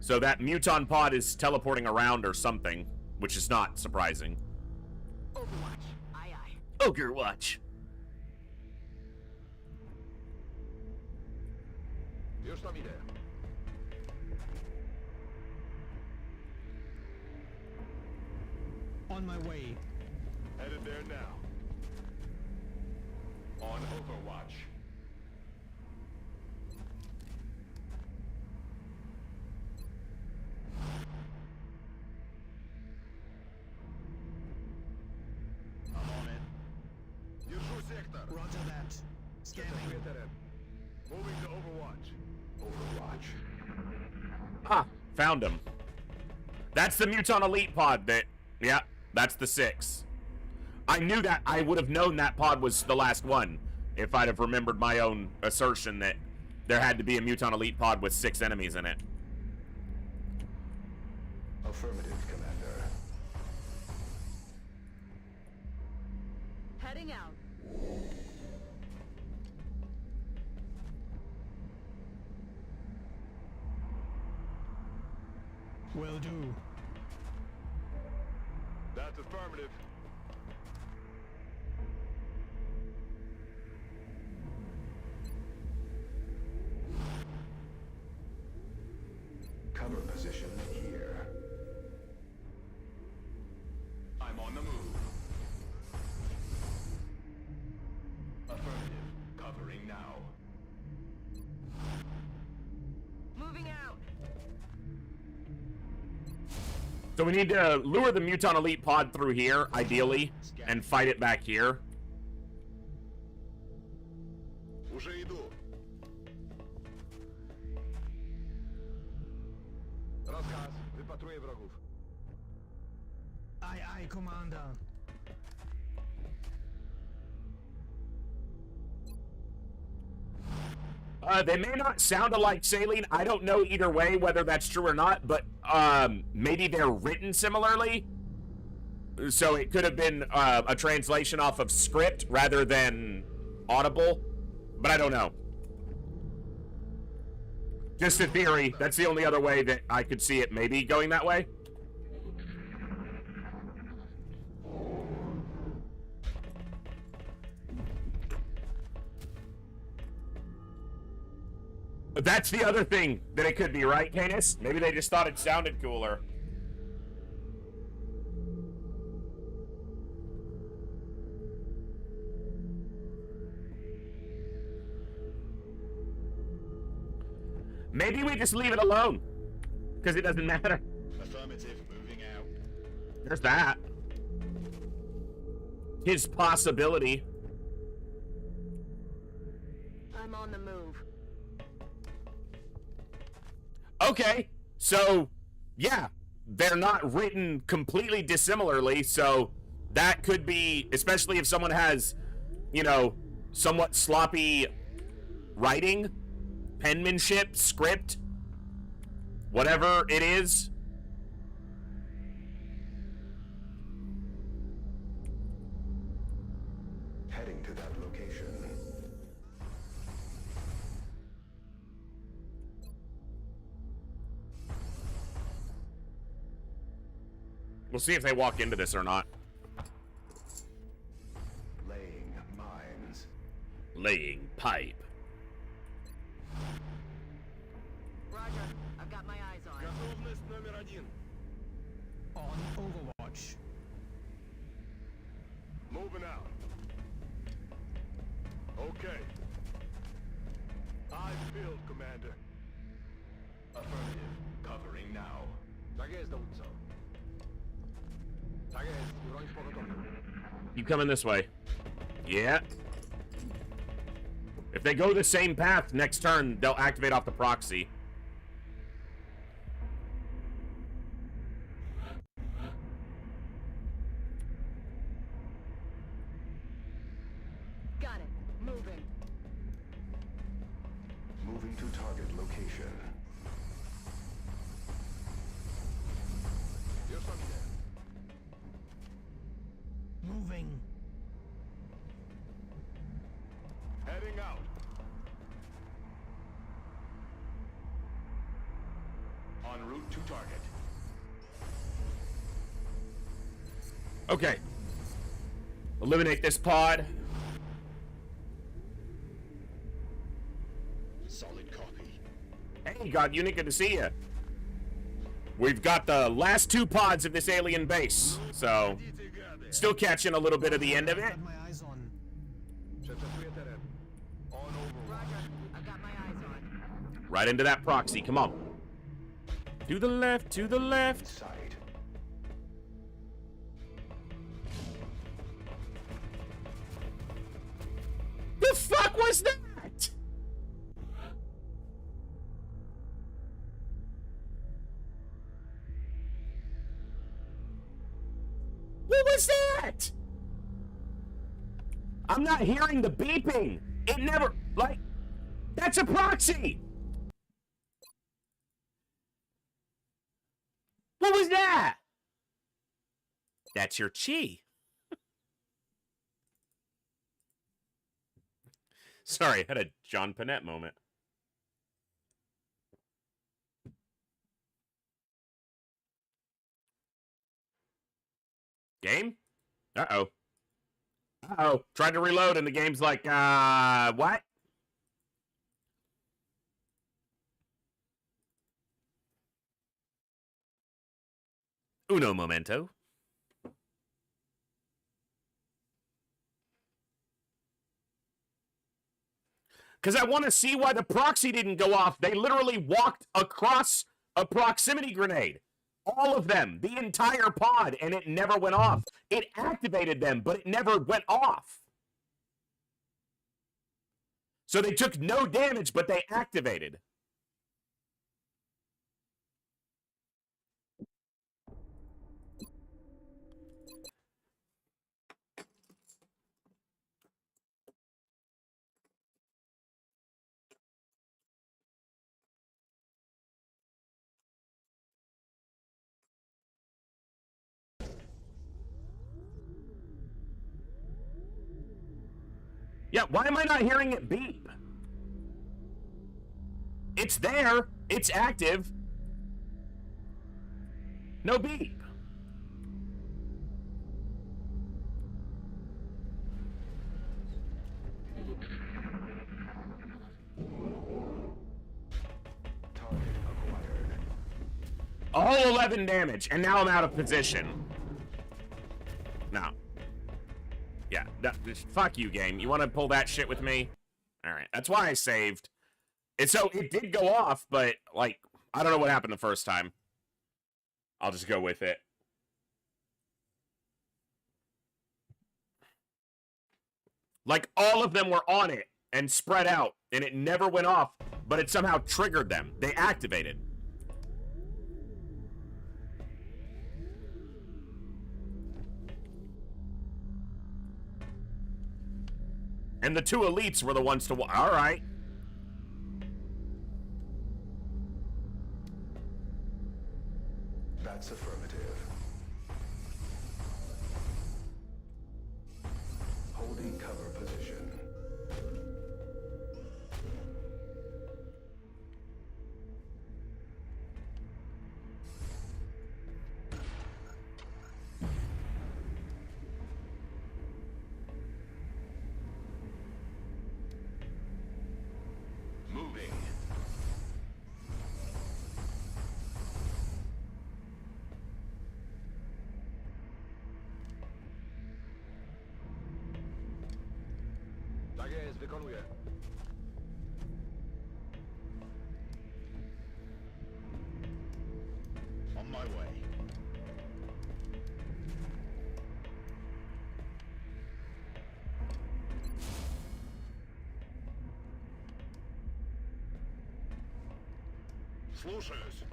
So that Muton pod is teleporting around or something, which is not surprising. Overwatch. Aye aye. Ogre watch. Już tam idę. On my way. Headed there now. On Overwatch. I'm on it. Держу сектор. Roger that. Scanning. Przechowuję teren. Moving to Overwatch. Overwatch. Ah, found him. That's the Muton Elite pod that, yeah, that's the 6. I knew that, I would have known that pod was the last one if I'd have remembered my own assertion that there had to be a Muton Elite pod with 6 enemies in it. Affirmative, Commander. Heading out. Will do. That's affirmative. Cover position here. I'm on the move. Affirmative. Covering now. Moving out. So we need to lure the Muton Elite pod through here, ideally, and fight it back here. Уже иду. Rozkaz, wypatruję wrogów. Aye, aye, Commander. They may not sound alike saline. I don't know either way whether that's true or not, but maybe they're written similarly. So it could have been a translation off of script rather than audible, but I don't know. Just a theory. That's the only other way that I could see it maybe going that way. But that's the other thing that it could be, right, Canis? Maybe they just thought it sounded cooler. Maybe we just leave it alone, because it doesn't matter. Affirmative, moving out. There's that. His possibility. I'm on the move. Okay, so, yeah, they're not written completely dissimilarly, so that could be, especially if someone has, you know, somewhat sloppy writing, penmanship, script, whatever it is. Heading to that location. We'll see if they walk into this or not. Laying mines. Laying pipe. Roger. I've got my eyes on it. Готовность номер 1. On Overwatch. Moving out. Okay. I feel, Commander. Affirmative. Covering now. Так есть, Давудцов. Так есть, бронь по готовности. Keep coming this way. Yeah. If they go the same path next turn, they'll activate off the proxy. Got it. Moving. Moving to target location. Yes, I'm there. Moving. Heading out. En route to target. Okay. Eliminate this pod. Solid copy. Hey, God Unit, good to see you. We've got the last two pods of this alien base, so still catching a little bit of the end of it. Got my eyes on. Przeczesujemy on Overwatch. Roger. I've got my eyes on. Right into that proxy, come on. To the left, to the left. Sight. The fuck was that? What was that? I'm not hearing the beeping. It never, like, that's a proxy. What was that? That's your chi. Sorry, I had a John Panette moment. Game? Uh-oh. Uh-oh. Tried to reload and the game's like, what? Uno momento. Because I want to see why the proxy didn't go off. They literally walked across a proximity grenade. All of them, the entire pod, and it never went off. It activated them, but it never went off. So they took no damage, but they activated. Yeah, why am I not hearing it beep? It's there. It's active. No beep. Target acquired. All 11 damage, and now I'm out of position. No. Yeah, fuck you, game. You want to pull that shit with me? Alright, that's why I saved. So, it did go off, but, like, I don't know what happened the first time. I'll just go with it. Like, all of them were on it and spread out, and it never went off, but it somehow triggered them. They activated. And the two elites were the ones to... All right. That's affirmative. Holding cover position. Moving. Tak jest, wykonuję. On my way. Слушаюсь.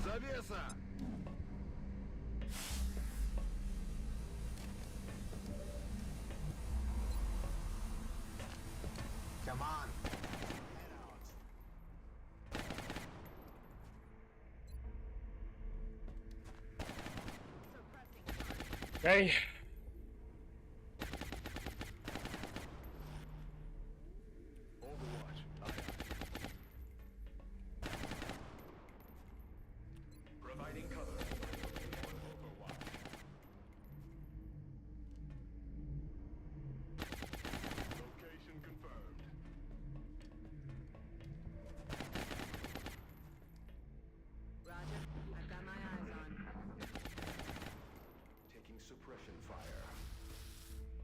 Завеса! Come on. Okay. Overwatch. Providing cover. Overwatch. Location confirmed. Roger. I've got my eyes on. Taking suppression fire.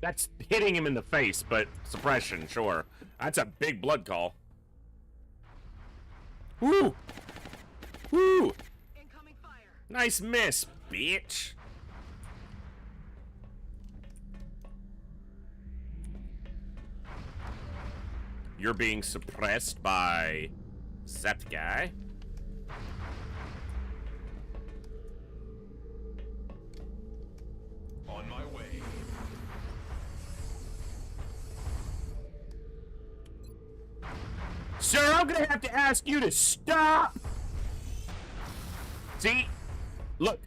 That's hitting him in the face, but suppression, sure. That's a big blood call. Woo! Woo! Incoming fire. Nice miss, bitch. You're being suppressed by that guy. On my way. Sir, I'm gonna have to ask you to stop. See? Look,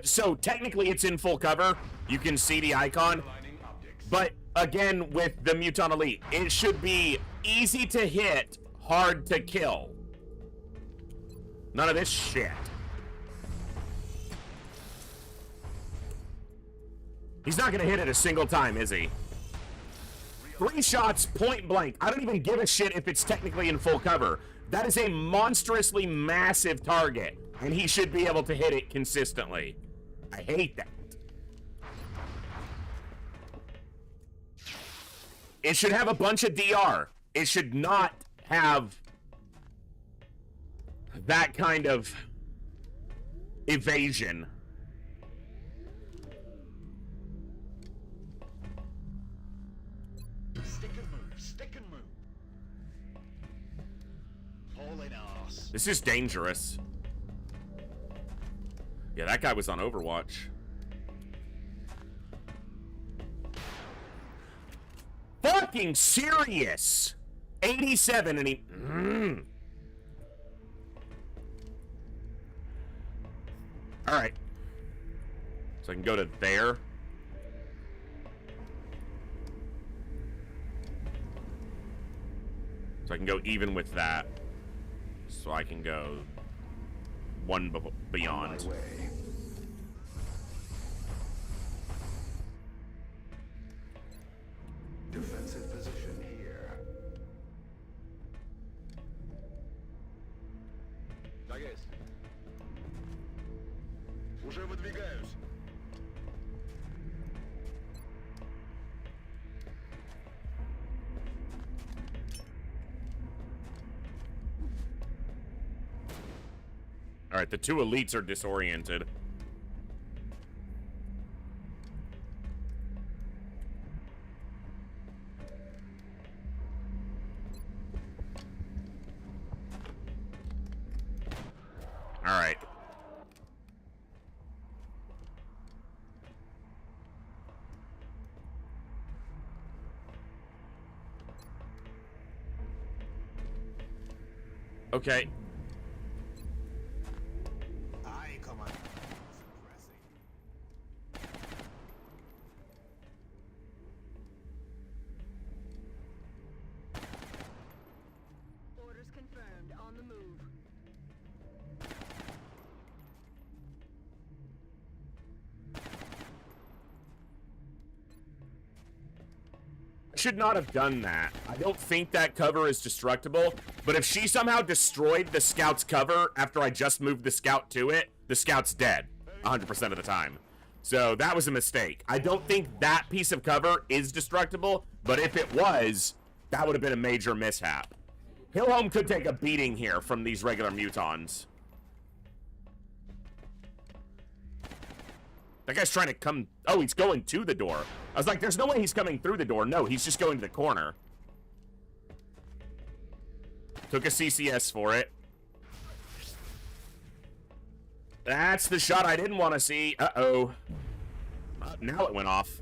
so technically it's in full cover. You can see the icon. Aligning optics. But again, with the Mutant Elite, it should be easy to hit, hard to kill. None of this shit. He's not gonna hit it a single time, is he? 3 shots, point blank. I don't even give a shit if it's technically in full cover. That is a monstrously massive target, and he should be able to hit it consistently. I hate that. It should have a bunch of DR. It should not have that kind of evasion. Stick and move. Stick and move. Hauling ass. This is dangerous. Yeah, that guy was on Overwatch. Fucking serious. 87 and he... Alright. So I can go to there. So I can go even with that. So I can go one beyond. On my way. Defensive position here. Так есть. Уже выдвигаюсь. Alright, the two elites are disoriented. Alright. Okay. Aye, come on. Orders confirmed. On the move. Should not have done that. I don't think that cover is destructible, but if she somehow destroyed the scout's cover after I just moved the scout to it, the scout's dead 100% of the time. So that was a mistake. I don't think that piece of cover is destructible, but if it was, that would have been a major mishap. Hillholm could take a beating here from these regular mutons. That guy's trying to come... Oh, he's going to the door. I was like, there's no way he's coming through the door. No, he's just going to the corner. Took a CCS for it. That's the shot I didn't want to see. Uh-oh. Now it went off.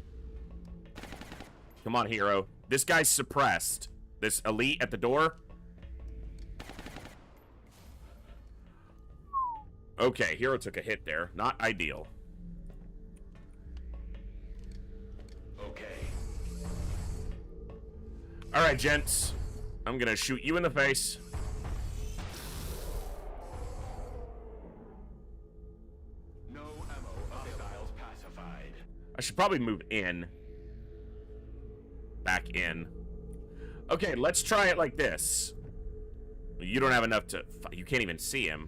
Come on, hero. This guy's suppressed. This elite at the door. Okay, hero took a hit there. Not ideal. Okay. Alright, gents. I'm gonna shoot you in the face. No ammo. Hostiles pacified. I should probably move in. Back in. Okay, let's try it like this. You don't have enough to... You can't even see him.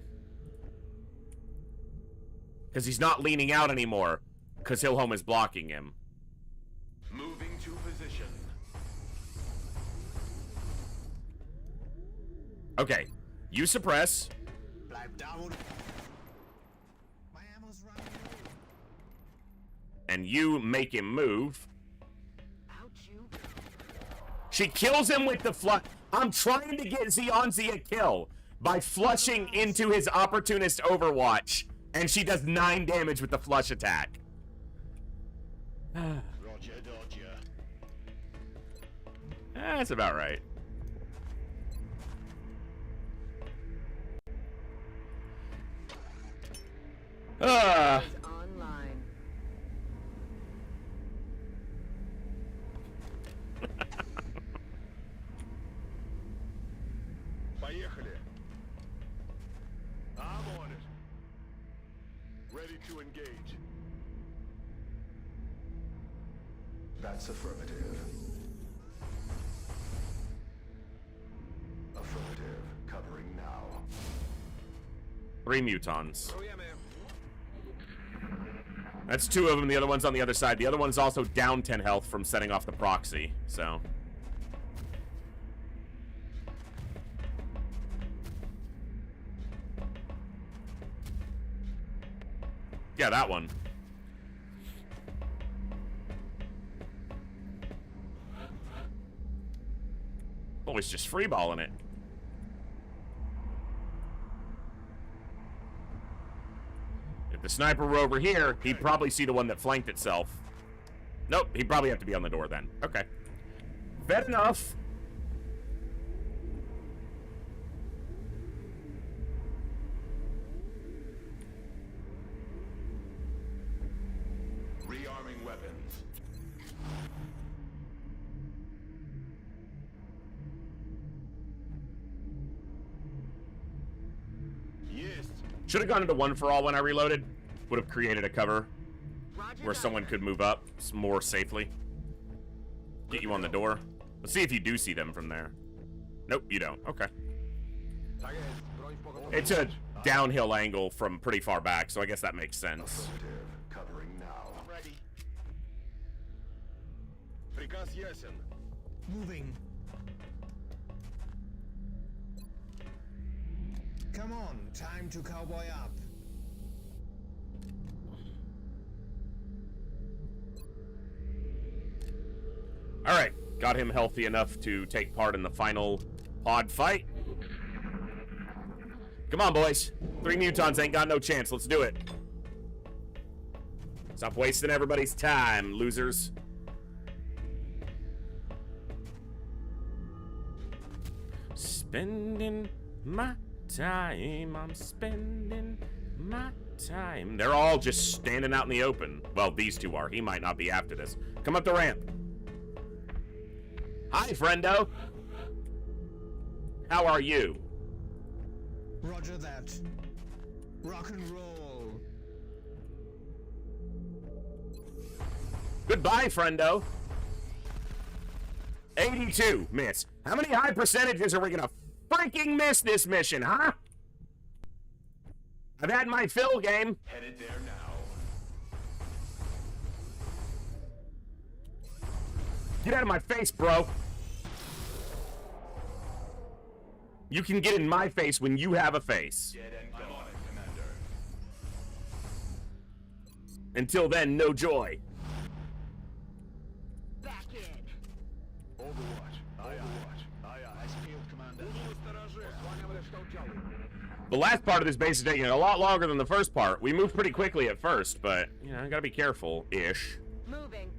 Because he's not leaning out anymore. Because Hillholm is blocking him. Moving to position. Okay. You suppress. Bleib da, wo du... My ammo's running low. And you make him move. Out you. She kills him with the flush. I'm trying to get Zionzi a kill by flushing into his opportunist Overwatch. And she does 9 damage with the flush attack. Roger, Dodger. That's about right. Is online. Поехали. I'm on it. Ready to engage. That's affirmative. Affirmative. Covering now. 3 mutons. Oh yeah, man. That's 2 of them. The other one's on the other side. The other one's also down 10 health from setting off the proxy. So. Yeah, that one. Oh, he's just freeballing it. If the sniper were over here, he'd probably see the one that flanked itself. Nope, he'd probably have to be on the door then. Okay. Fair enough. weapons. Есть. Should have gone into one for all when I reloaded. Would have created a cover Roger where that. someone could move up more safely. Get you on the door. Let's see if you do see them from there. Nope, you don't. Okay. It's a downhill angle from pretty far back, so I guess that makes sense. Affirmative. Covering now. Ready. Приказ ясен. Moving. Come on, time to cowboy up. All right, got him healthy enough to take part in the final pod fight. Come on, boys. 3 mutons ain't got no chance. Let's do it. Stop wasting everybody's time, losers. Spending my time. I'm spending my time. They're all just standing out in the open. Well, these two are. He might not be after this. Come up the ramp. Hi, friendo. How are you? Roger that. Rock and roll. Goodbye, friendo. 82, miss. How many high percentages are we gonna freaking miss this mission, huh? I've had my fill, game. Headed there now. Get out of my face, bro. You can get in my face when you have a face. Dead and gone. I'm on it, Commander. Until then, no joy. Back in. Overwatch. Aye, aye. Aye, aye. Field commander. The last part of this base is taking a lot longer than the first part. We moved pretty quickly at first, but, you know, gotta be careful-ish. Moving.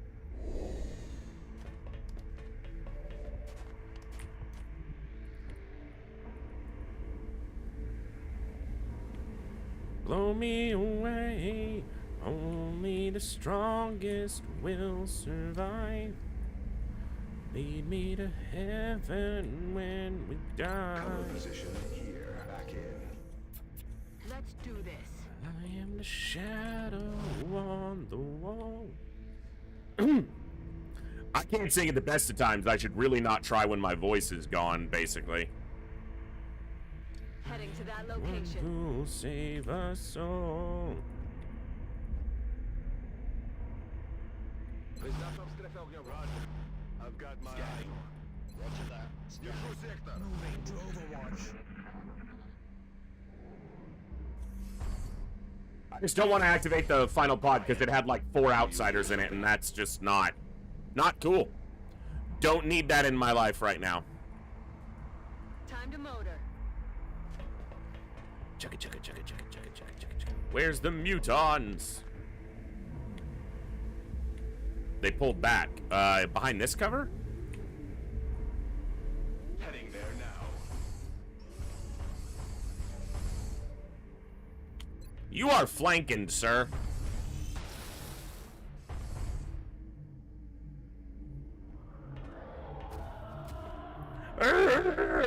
Blow me away, only the strongest will survive. Lead me to heaven when we die. Cover position here. Back in. Let's do this. I am the shadow on the wall. I can't sing at the best of times. I should really not try when my voice is gone, basically. Heading to that location. Who'll save us all? I've got my eye on. Roger that. Держу сектор. Moving to Overwatch. I just don't want to activate the final pod because it had like 4 outsiders in it, and that's just not cool. Don't need that in my life right now. Time to motor. Chugga chugga chugga chugga chugga chugga chugga chugga. Where's the mutons? They pulled back. Behind this cover? Heading there now. You are flanking, sir.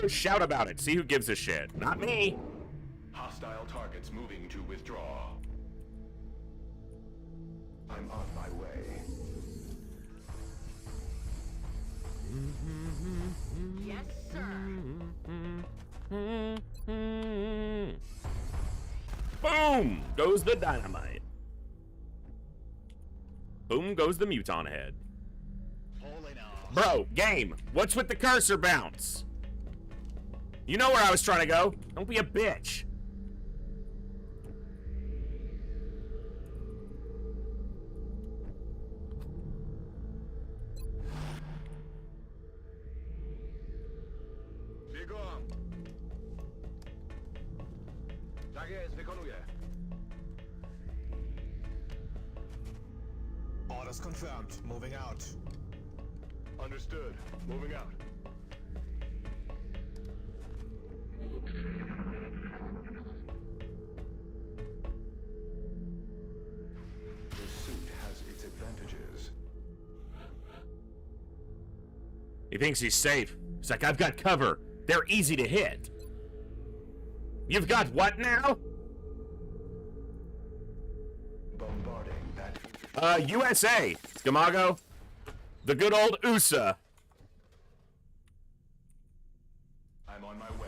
Shout about it. See who gives a shit. Not me. Hostile targets moving to withdraw. I'm on my way. Yes, sir. Boom goes the dynamite. Boom goes the muton head. Holding off. Bro, game, what's with the cursor bounce? You know where I was trying to go. Don't be a bitch. Бегом. Tak jest, wykonuję. Orders confirmed. Moving out. Understood. Moving out. Pursuit has its advantages. He thinks he's safe. He's like, I've got cover. They're easy to hit. You've got what now? Bombarding that. USA. Gamago. The good old USA. I'm on my way.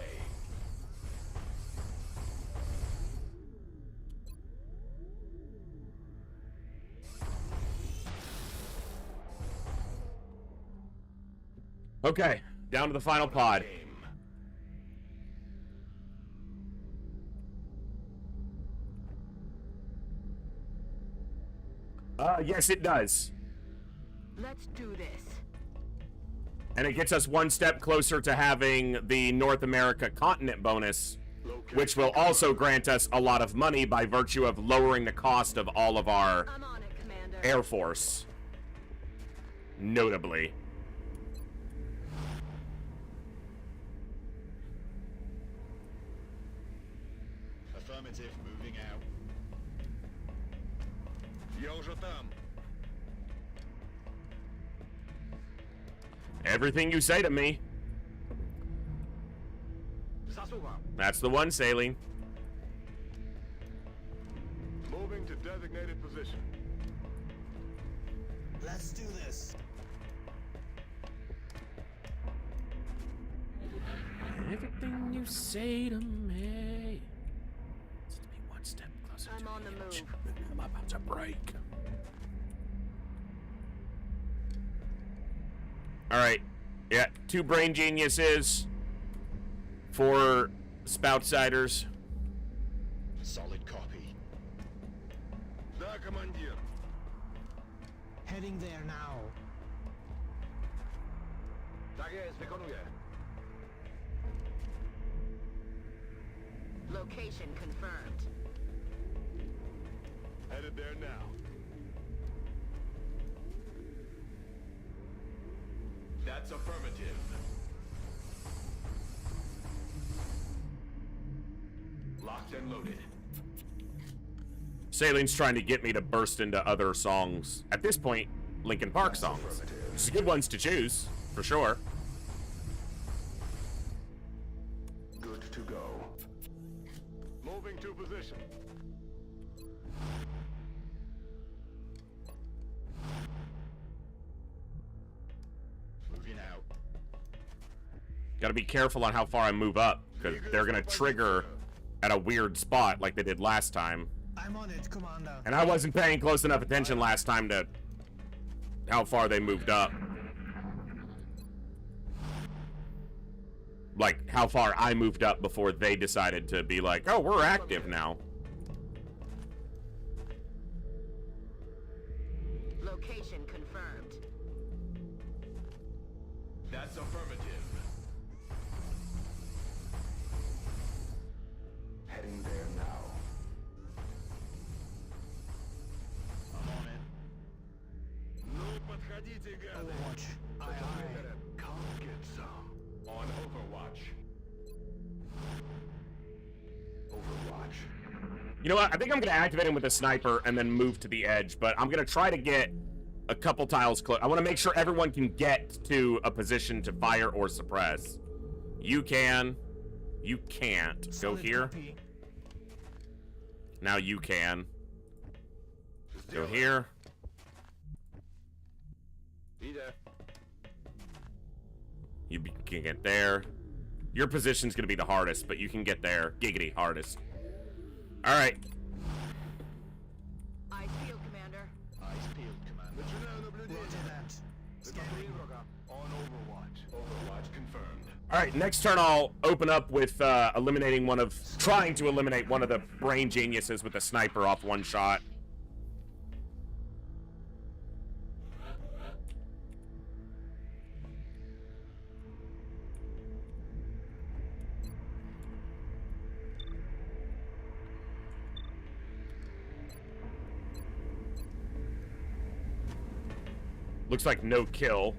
Okay, down to the final pod. Aim. Yes, it does. Let's do this. And it gets us one step closer to having the North America continent bonus, which will also grant us a lot of money by virtue of lowering the cost of all of our I'm on it, Commander. Air Force. Notably. Affirmative, moving out. Я уже там. Everything you say to me. Zasuwa. That's the one, Saline. Moving to designated position. Let's do this. Everything you say to me. It's to be one step closer I'm to on the edge. move. I'm about to break. Alright. Yeah, 2 brain geniuses. 4 spoutsiders. Solid copy. Да, командир. Heading there now. Tak jest, wykonuję. Location confirmed. Headed there now. That's affirmative. Locked and loaded. Saline's trying to get me to burst into other songs. At this point, Linkin Park songs. It's good ones to choose, for sure. Good to go. Moving to position. Moving out. Gotta be careful on how far I move up, because they're gonna trigger at a weird spot like they did last time. I'm on it, Commander. And I wasn't paying close enough attention last time to how far they moved up. Like, how far I moved up before they decided to be like, oh, we're active now. Location confirmed. That's affirmative. Heading there now. I'm on it. Ну, подходите, гады. Overwatch. Aye, aye. Come get some. On Overwatch. Overwatch. You know what? I think I'm going to activate him with a sniper and then move to the edge, but I'm going to try to get a couple tiles close. I want to make sure everyone can get to a position to fire or suppress. You can. You can't. Go Solid here. copy. Now you can. Go here. Idę. Can get there. Your position's going to be the hardest, but you can get there. Giggity hardest. All right. Eyes peeled, Commander. Eyes peeled, Commander. Начинаю наблюдение. Roger that. Выполнение Scanning. врага. On Overwatch. Overwatch confirmed. All right, next turn I'll open up with trying to eliminate one of the brain geniuses with a sniper off one shot. Looks like no kill.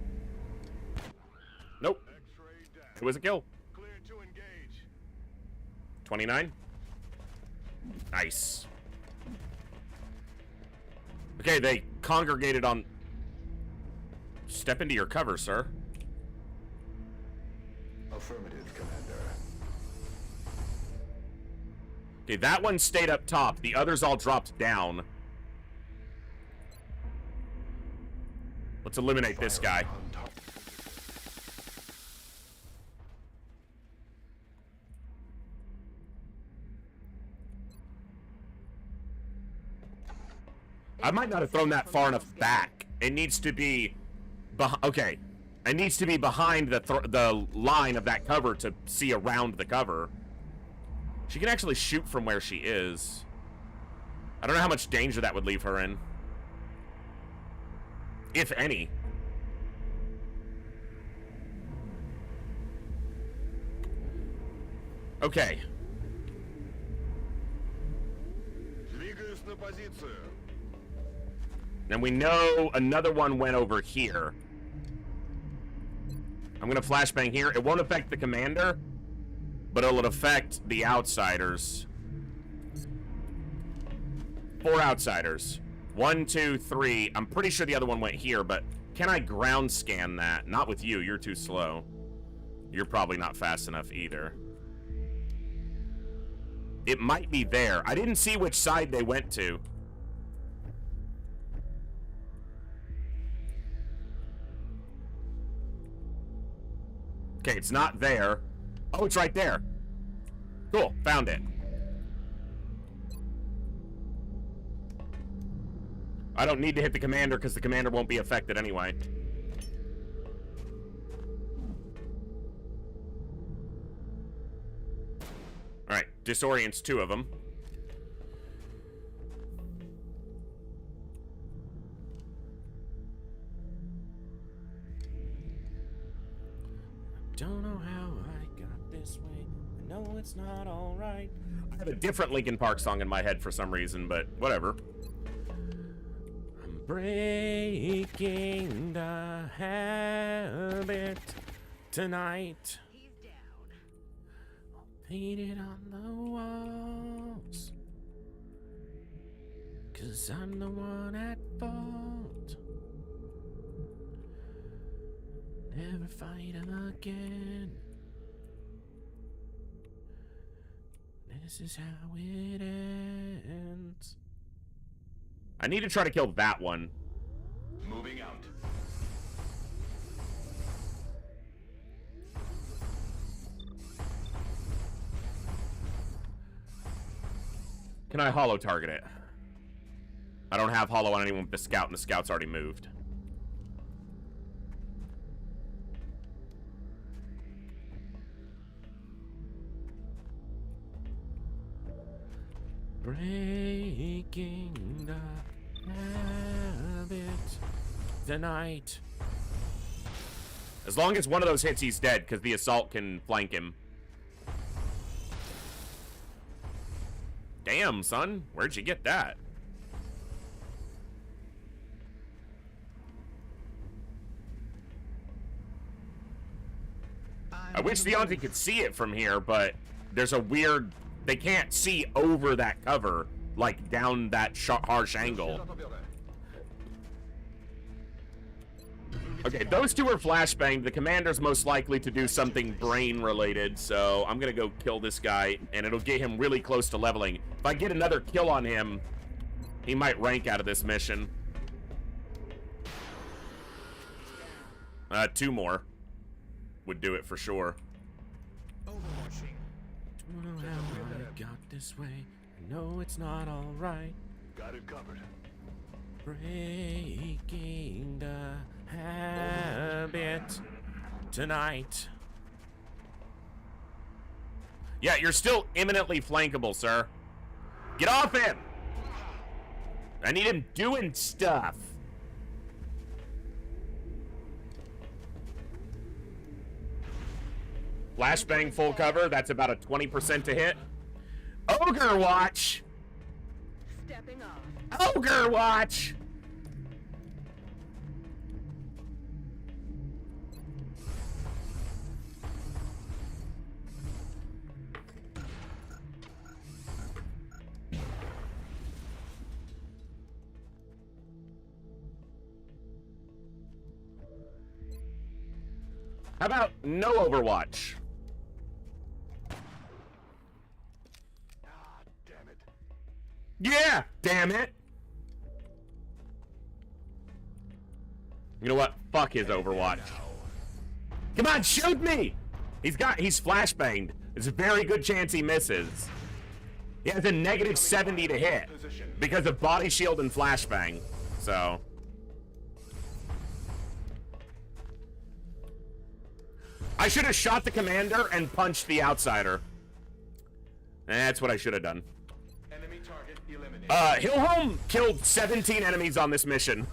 Nope. X-ray down. It was a kill. Clear to engage. 29. Nice. Okay, they congregated on... Step into your cover, sir. Affirmative, Commander. Okay, that one stayed up top. The others all dropped down. Let's eliminate this guy. On top. I might not have thrown that far enough back. It needs to be... Okay. It needs to be behind the line of that cover to see around the cover. She can actually shoot from where she is. I don't know how much danger that would leave her in. If any. Okay. Двигаюсь на позицию. And we know another one went over here. I'm gonna flashbang here. It won't affect the commander, but it'll affect the outsiders. 4 outsiders. 1, 2, 3. I'm pretty sure the other one went here, but can I ground scan that? Not with you. You're too slow. You're probably not fast enough either. It might be there. I didn't see which side they went to. Okay, it's not there. Oh, it's right there. Cool, found it. I don't need to hit the commander because the commander won't be affected anyway. Alright, disorients 2 of them. Don't know how I got this way. I know it's not alright. I have a different Linkin Park song in my head for some reason, but whatever. I'm breaking the habit tonight. He's down. Painted on the walls, 'cause I'm the one at fault. Never fight again. This is how it ends. I need to try to kill that one. Moving out. Can I holo target it? I don't have holo on anyone with the scout, and the scout's already moved. Breaking the habit tonight. As long as one of those hits, he's dead, because the assault can flank him. Damn, son. Where'd you get that? I wish the auntie could see it from here, but there's a weird... They can't see over that cover, like down that harsh angle. Okay, those 2 are flashbanged. The commander's most likely to do something brain-related, so I'm gonna go kill this guy, and it'll get him really close to leveling. If I get another kill on him, he might rank out of this mission. 2 more would do it for sure. Overwatching. Don't know how I got this way. I know it's not alright. Got it covered. Breaking the habit tonight. Yeah, you're still imminently flankable, sir. Get off him! I need him doing stuff. Flashbang full cover, that's about a 20% to hit. Ogre watch! Stepping off. Ogre watch! How about no Overwatch? Yeah, damn it. You know what? Fuck his Overwatch. Come on, shoot me! He's flashbanged. There's a very good chance he misses. He has a negative 70 to hit because of body shield and flashbang. So. I should have shot the commander and punched the outsider. That's what I should have done. Enemy target eliminated. Hillholm killed 17 enemies on this mission.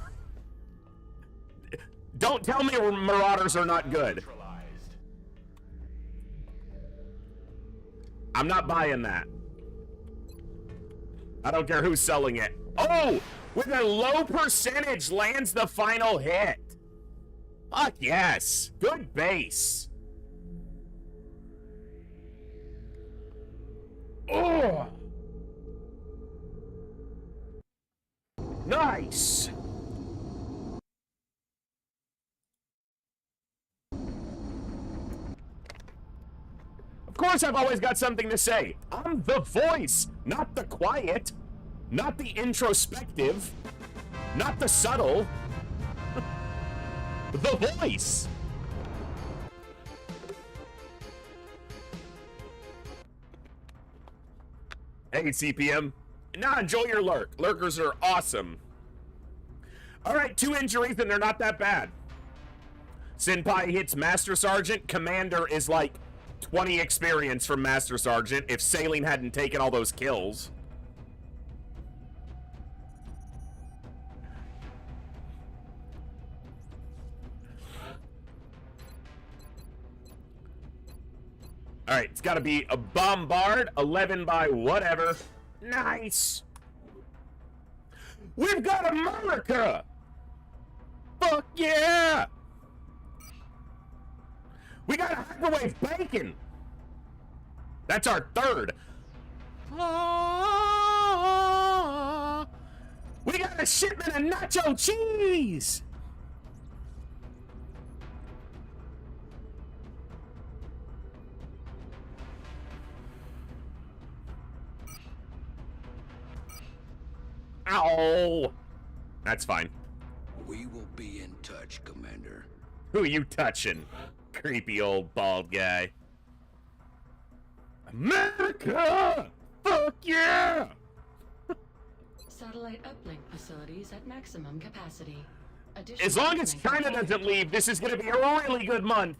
Don't tell me Marauders are not good. I'm not buying that. I don't care who's selling it. Oh, with a low percentage lands the final hit. Fuck yes. Good base. Oh. Nice. Of course I've always got something to say. I'm the voice, not the quiet, not the introspective, not the subtle. The voice. Hey, CPM. Nah, enjoy your lurk. Lurkers are awesome. All right, 2 injuries, and they're not that bad. Senpai hits Master Sergeant. Commander is like 20 experience from Master Sergeant if Saline hadn't taken all those kills. All right, it's got to be a bombard, 11 by whatever. Nice. We've got America. Fuck yeah. We got a hyperwave bacon. That's our 3rd. We got a shipment of nacho cheese. Ow. That's fine. We will be in touch, Commander. Who are you touching? Creepy old bald guy. America! Fuck yeah! Satellite uplink facilities at maximum capacity. As long as China doesn't leave, this is going to be a really good month.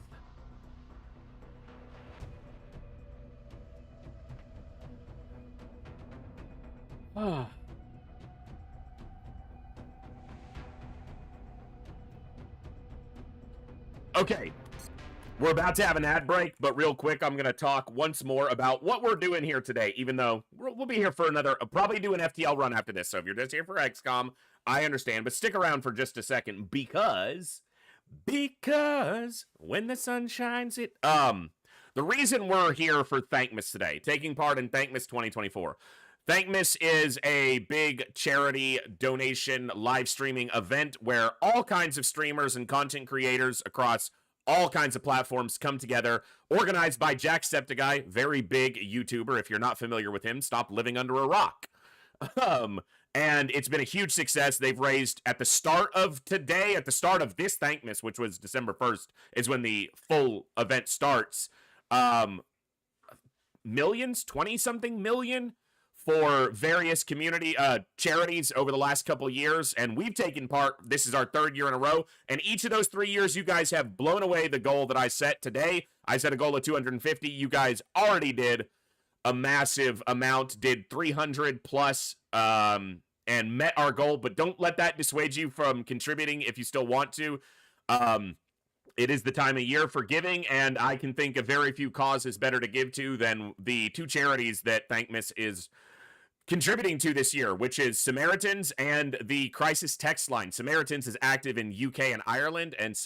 Ah. Okay, we're about to have an ad break, but real quick, I'm going to talk once more about what we're doing here today, even though we'll be here for another, probably do an FTL run after this, so if you're just here for XCOM, I understand, but stick around for just a second, because when the sun shines, the reason we're here for Thankmas today, taking part in Thankmas 2024, Thankmas is a big charity donation live streaming event where all kinds of streamers and content creators across all kinds of platforms come together, organized by Jacksepticeye, very big YouTuber. If you're not familiar with him, stop living under a rock. And it's been a huge success. They've raised at the start of today, at the start of this Thankmas, which was December 1st, is when the full event starts. Millions, 20-something million for various community charities over the last couple years, and we've taken part. This is our 3rd year in a row, and each of those 3 years, you guys have blown away the goal that I set today. I set a goal of 250. You guys already did a massive amount, did 300 plus, and met our goal, but don't let that dissuade you from contributing if you still want to. It is the time of year for giving, and I can think of very few causes better to give to than the 2 charities that Thankmas is contributing to this year, which is Samaritans and the Crisis Text Line. Samaritans is active in UK and Ireland, and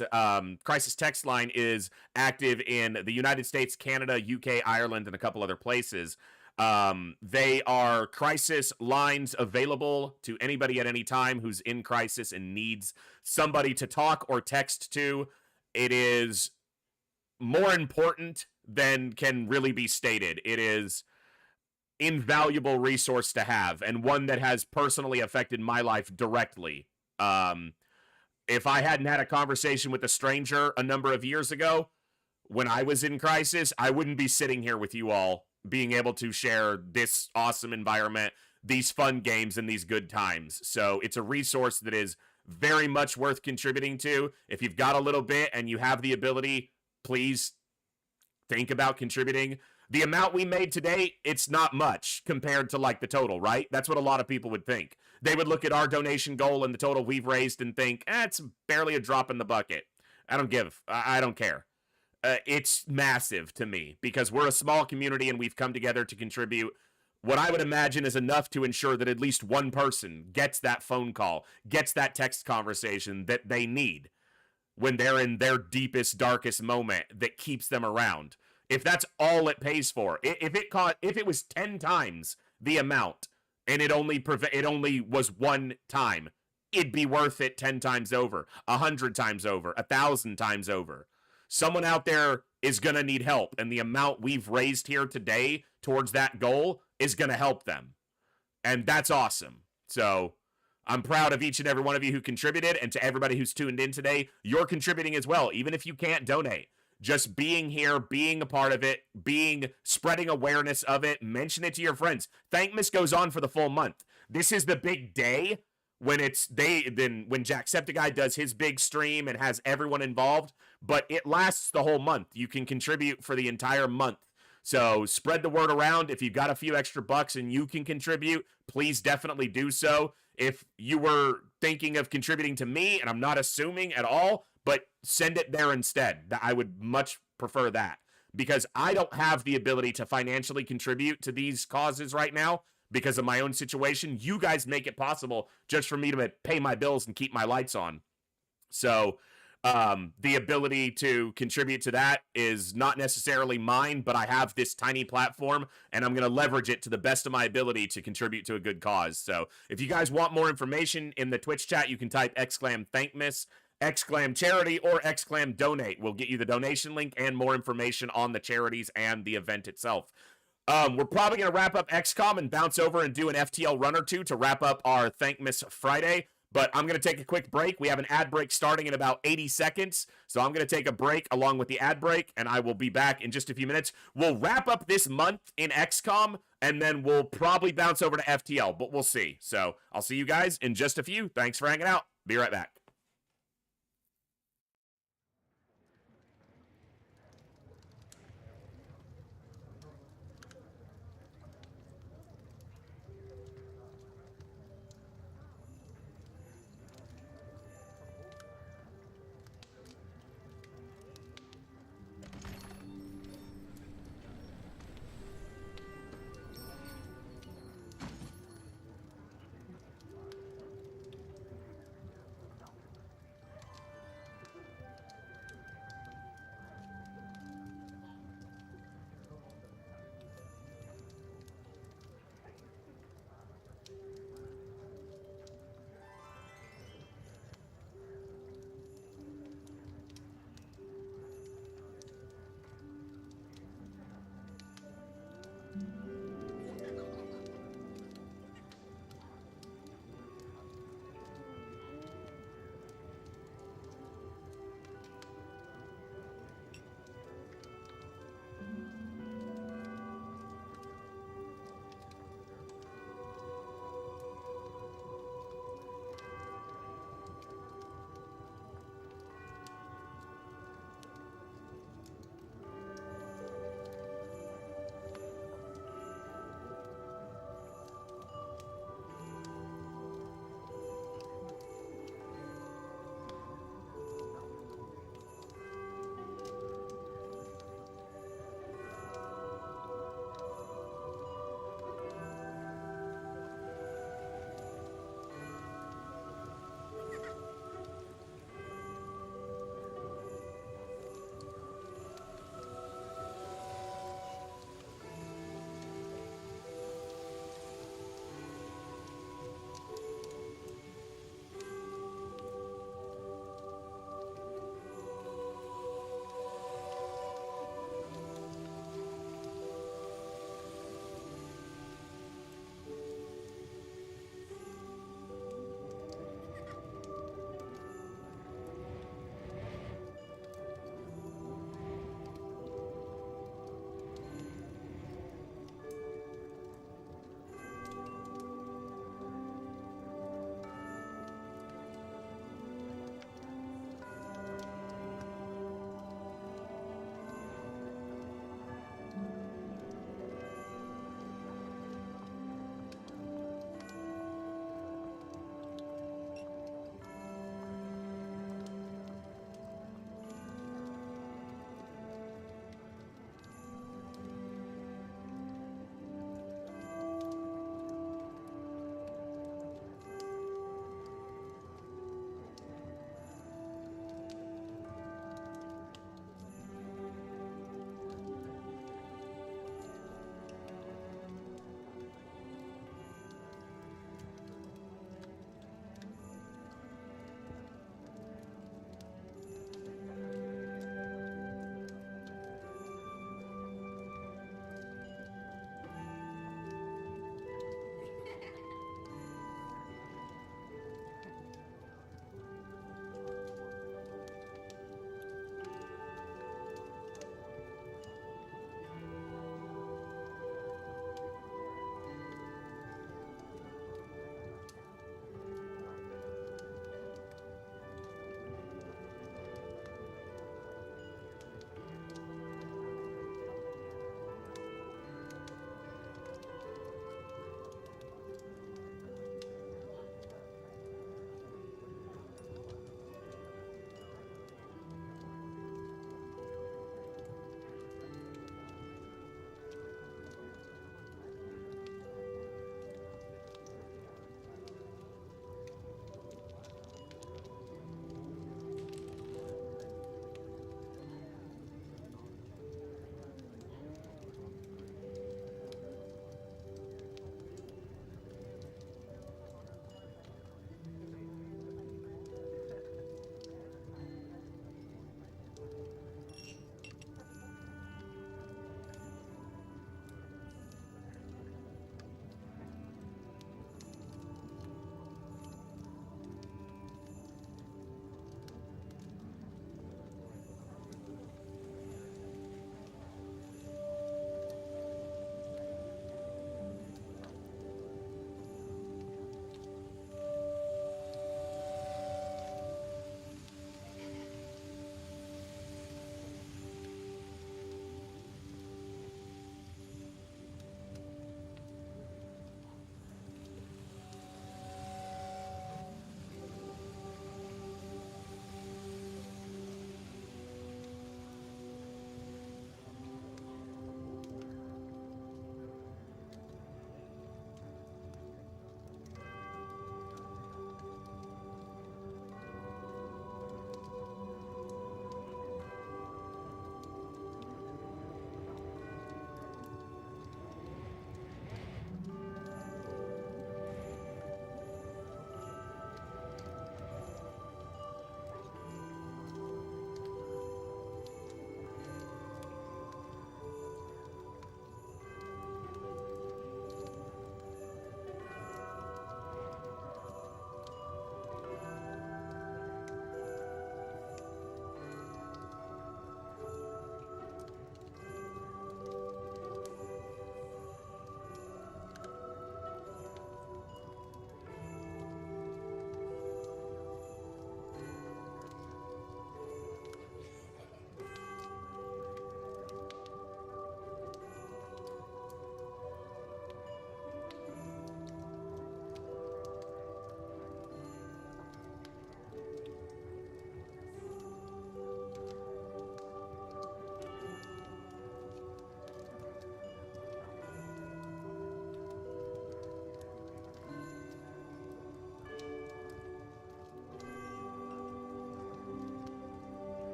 Crisis Text Line is active in the United States, Canada, UK, Ireland, and a couple other places. They are crisis lines available to anybody at any time who's in crisis and needs somebody to talk or text to. It is more important than can really be stated. It is invaluable resource to have, and one that has personally affected my life directly. If I hadn't had a conversation with a stranger a number of years ago, when I was in crisis, I wouldn't be sitting here with you all, being able to share this awesome environment, these fun games, and these good times. So it's a resource that is very much worth contributing to. If you've got a little bit and you have the ability, please think about contributing. The amount we made today, it's not much compared to like the total, right? That's what a lot of people would think. They would look at our donation goal and the total we've raised and think, it's barely a drop in the bucket. I don't care. It's massive to me because we're a small community and we've come together to contribute what I would imagine is enough to ensure that at least one person gets that phone call, gets that text conversation that they need when they're in their deepest, darkest moment that keeps them around. If that's all it pays for, if it was 10 times the amount and it only was one time, it'd be worth it 10 times over, 100 times over, 1,000 times over. Someone out there is going to need help, and the amount we've raised here today towards that goal is going to help them. And that's awesome. So I'm proud of each and every one of you who contributed, and to everybody who's tuned in today, you're contributing as well, even if you can't donate. Just being here, being a part of it, spreading awareness of it, mention it to your friends. Thankmas goes on for the full month. This is the big day when when Jacksepticeye does his big stream and has everyone involved, but it lasts the whole month. You can contribute for the entire month. So spread the word around. If you've got a few extra bucks and you can contribute, please definitely do so. If you were thinking of contributing to me, and I'm not assuming at all, but send it there instead. I would much prefer that because I don't have the ability to financially contribute to these causes right now because of my own situation. You guys make it possible just for me to pay my bills and keep my lights on. So the ability to contribute to that is not necessarily mine, but I have this tiny platform and I'm going to leverage it to the best of my ability to contribute to a good cause. So if you guys want more information in the Twitch chat, you can type !Thankmas, !Charity, or !Donate. We'll get you the donation link and more information on the charities and the event itself. We're probably going to wrap up XCOM and bounce over and do an FTL run or two to wrap up our Thankmas Friday. But I'm going to take a quick break. We have an ad break starting in about 80 seconds. So I'm going to take a break along with the ad break, and I will be back in just a few minutes. We'll wrap up this month in XCOM, and then we'll probably bounce over to FTL, but we'll see. So I'll see you guys in just a few. Thanks for hanging out. Be right back.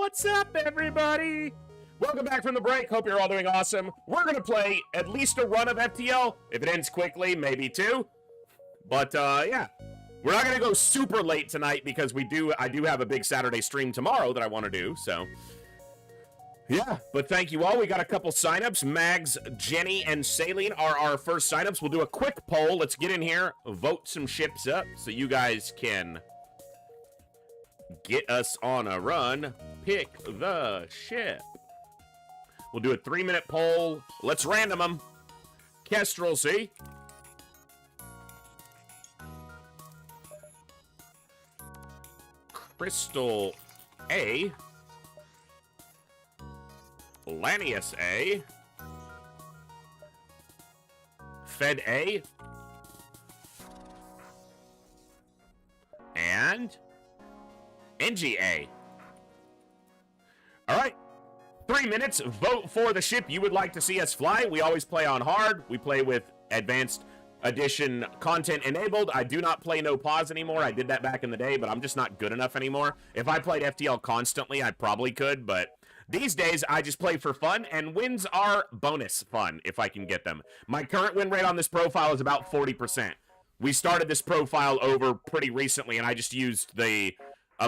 What's up, everybody? Welcome back from the break. Hope you're all doing awesome. We're going to play at least a run of FTL. If it ends quickly, maybe two. But, yeah. We're not going to go super late tonight because I do have a big Saturday stream tomorrow that I want to do, so... Yeah, but thank you all. We got a couple signups. Mags, Jenny, and Saline are our first signups. We'll do a quick poll. Let's get in here, vote some ships up so you guys can get us on a run. Pick the ship. We'll do a 3-minute poll. Let's random them. Kestrel C. Crystal A. Lanius A. Fed A. And NGA. All right. 3 minutes. Vote for the ship you would like to see us fly. We always play on hard. We play with advanced edition content enabled. I do not play no pause anymore. I did that back in the day, but I'm just not good enough anymore. If I played FTL constantly, I probably could, but these days I just play for fun, and wins are bonus fun if I can get them. My current win rate on this profile is about 40%. We started this profile over pretty recently, and I just used a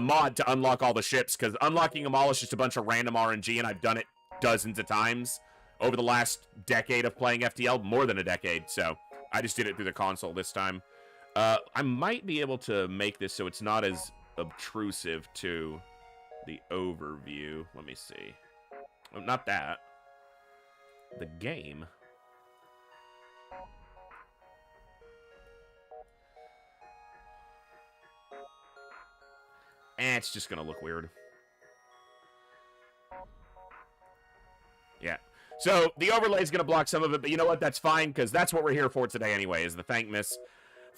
mod to unlock all the ships, because unlocking them all is just a bunch of random RNG, and I've done it dozens of times over the last decade of playing FTL, more than a decade, so I just did it through the console this time. I might be able to make this so it's not as obtrusive to the overview. Let me see. Oh, not that. The game. It's just gonna look weird. Yeah. So the overlay is gonna block some of it, but you know what? That's fine, because that's what we're here for today anyway, is the Thankmas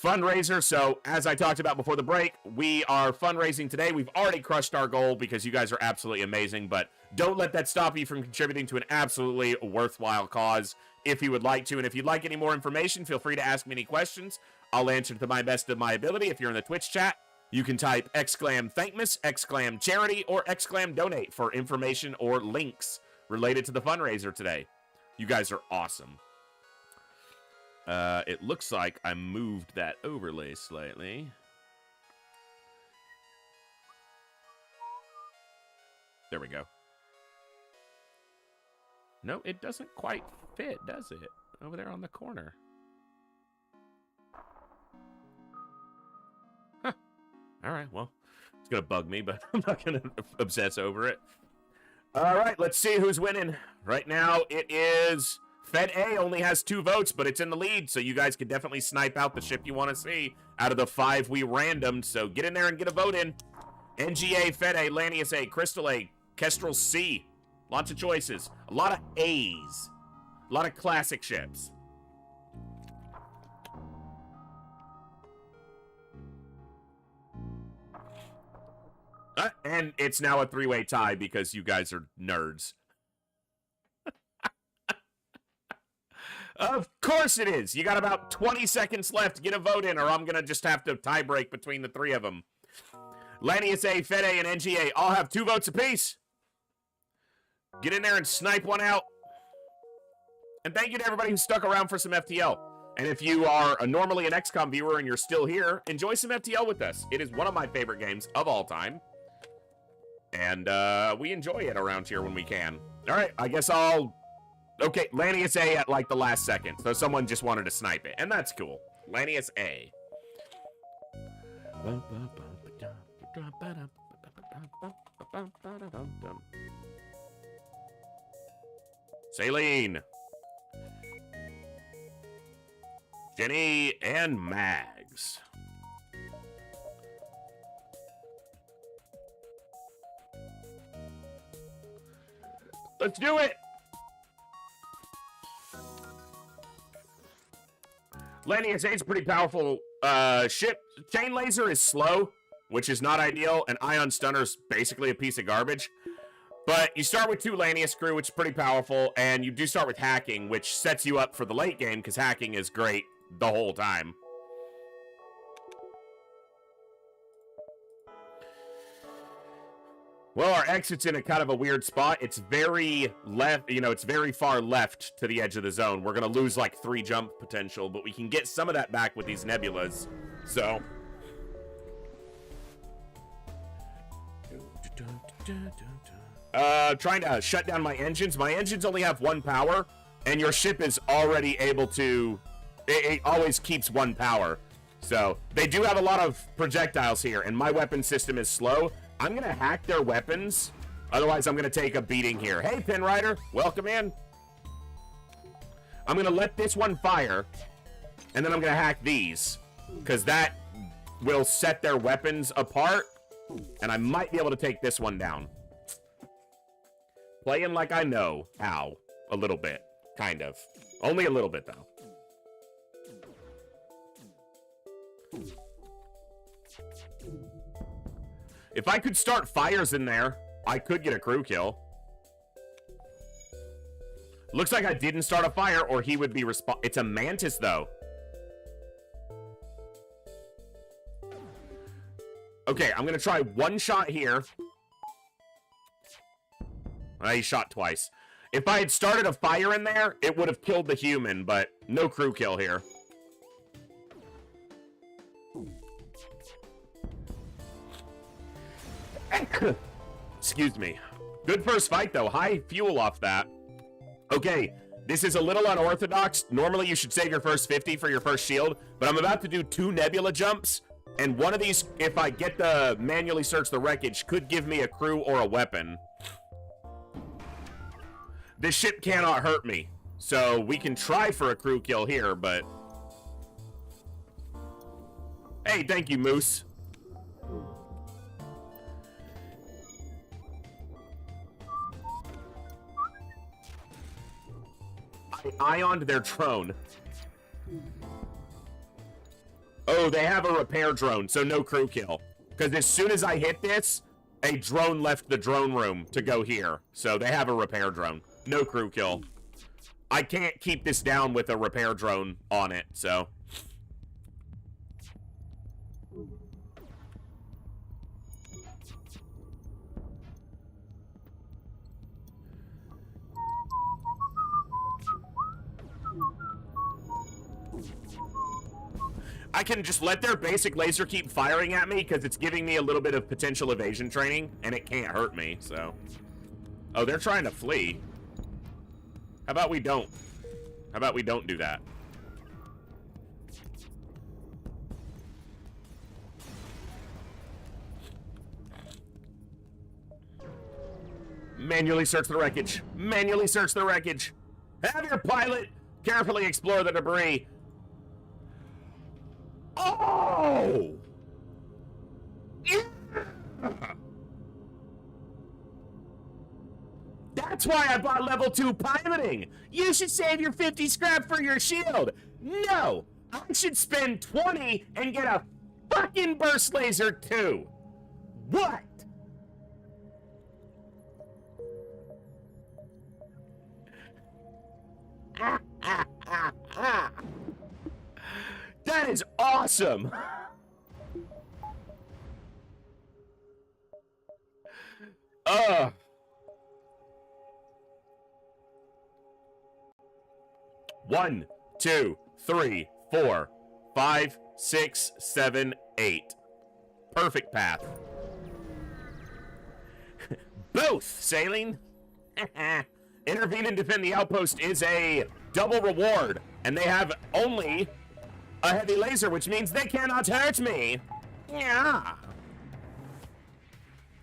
fundraiser. So as I talked about before the break, we are fundraising today. We've already crushed our goal because you guys are absolutely amazing, but don't let that stop you from contributing to an absolutely worthwhile cause if you would like to. And if you'd like any more information, feel free to ask me any questions. I'll answer to my best of my ability. If you're in the Twitch chat, you can type !Thankmas, !Charity, or !Donate for information or links related to the fundraiser today. You guys are awesome. It looks like I moved that overlay slightly. There we go. No, it doesn't quite fit, does it? Over there on the corner. Huh. All right, well, it's going to bug me, but I'm not going to obsess over it. All right, let's see who's winning. Right now, it is... Fed A only has 2 votes, but it's in the lead, so you guys can definitely snipe out the ship you want to see out of the 5 we randomed, so get in there and get a vote in. NGA, Fed A, Lanius A, Crystal A, Kestrel C. Lots of choices. A lot of A's. A lot of classic ships. And it's now a 3-way tie because you guys are nerds. Of course it is. You got about 20 seconds left to get a vote in, or I'm going to just have to tie break between the 3 of them. Lanius A, Fed A, and NGA all have 2 votes apiece. Get in there and snipe one out. And thank you to everybody who stuck around for some FTL. And if you are normally an XCOM viewer and you're still here, enjoy some FTL with us. It is one of my favorite games of all time. And we enjoy it around here when we can. All right, I guess I'll... Okay, Lanius A at like the last second. So someone just wanted to snipe it. And that's cool. Lanius A. Saline. Jenny and Mags. Let's do it. Lanius A is a pretty powerful ship. Chain Laser is slow, which is not ideal, and Ion Stunner's basically a piece of garbage. But you start with 2 Lanius crew, which is pretty powerful, and you do start with hacking, which sets you up for the late game, because hacking is great the whole time. Well, our exit's in a kind of a weird spot. It's very left, you know, it's very far left to the edge of the zone. We're going to lose like 3 jump potential, but we can get some of that back with these nebulas. So. Trying to shut down my engines. My engines only have 1 power, and your ship is already able to, it always keeps 1 power. So they do have a lot of projectiles here, and my weapon system is slow. I'm going to hack their weapons. Otherwise, I'm going to take a beating here. Hey, Pinrider, welcome in. I'm going to let this one fire, and then I'm going to hack these, because that will set their weapons apart, and I might be able to take this one down. Playing like I know how. A little bit. Kind of. Only a little bit, though. If I could start fires in there, I could get a crew kill. Looks like I didn't start a fire, or he would be It's a mantis, though. Okay, I'm gonna try 1 shot here. He shot twice. If I had started a fire in there, it would have killed the human, but no crew kill here. Excuse me. Good first fight, though. High fuel off that. Okay, this is a little unorthodox. Normally, you should save your first 50 for your first shield, but I'm about to do 2 nebula jumps, and one of these, if I get the manually search the wreckage, could give me a crew or a weapon. This ship cannot hurt me, so we can try for a crew kill here, but... Hey, thank you, Moose. I ioned their drone. Oh, they have a repair drone, so no crew kill. Because as soon as I hit this, a drone left the drone room to go here. So they have a repair drone. No crew kill. I can't keep this down with a repair drone on it, so... I can just let their basic laser keep firing at me because it's giving me a little bit of potential evasion training, and it can't hurt me, so... Oh, they're trying to flee. How about we don't? How about we don't do that? Manually search the wreckage. Manually search the wreckage. Have your pilot carefully explore the debris. Oh! Yeah! That's why I bought level 2 piloting. You should save your 50 scrap for your shield. No, I should spend 20 and get a fucking burst laser too. What? That is awesome. One, 2, 3, 4, 5, 6, 7, 8. Perfect path. Both sailing. Intervene and defend the outpost is a double reward, and they have only a heavy laser, which means they cannot hurt me. Yeah.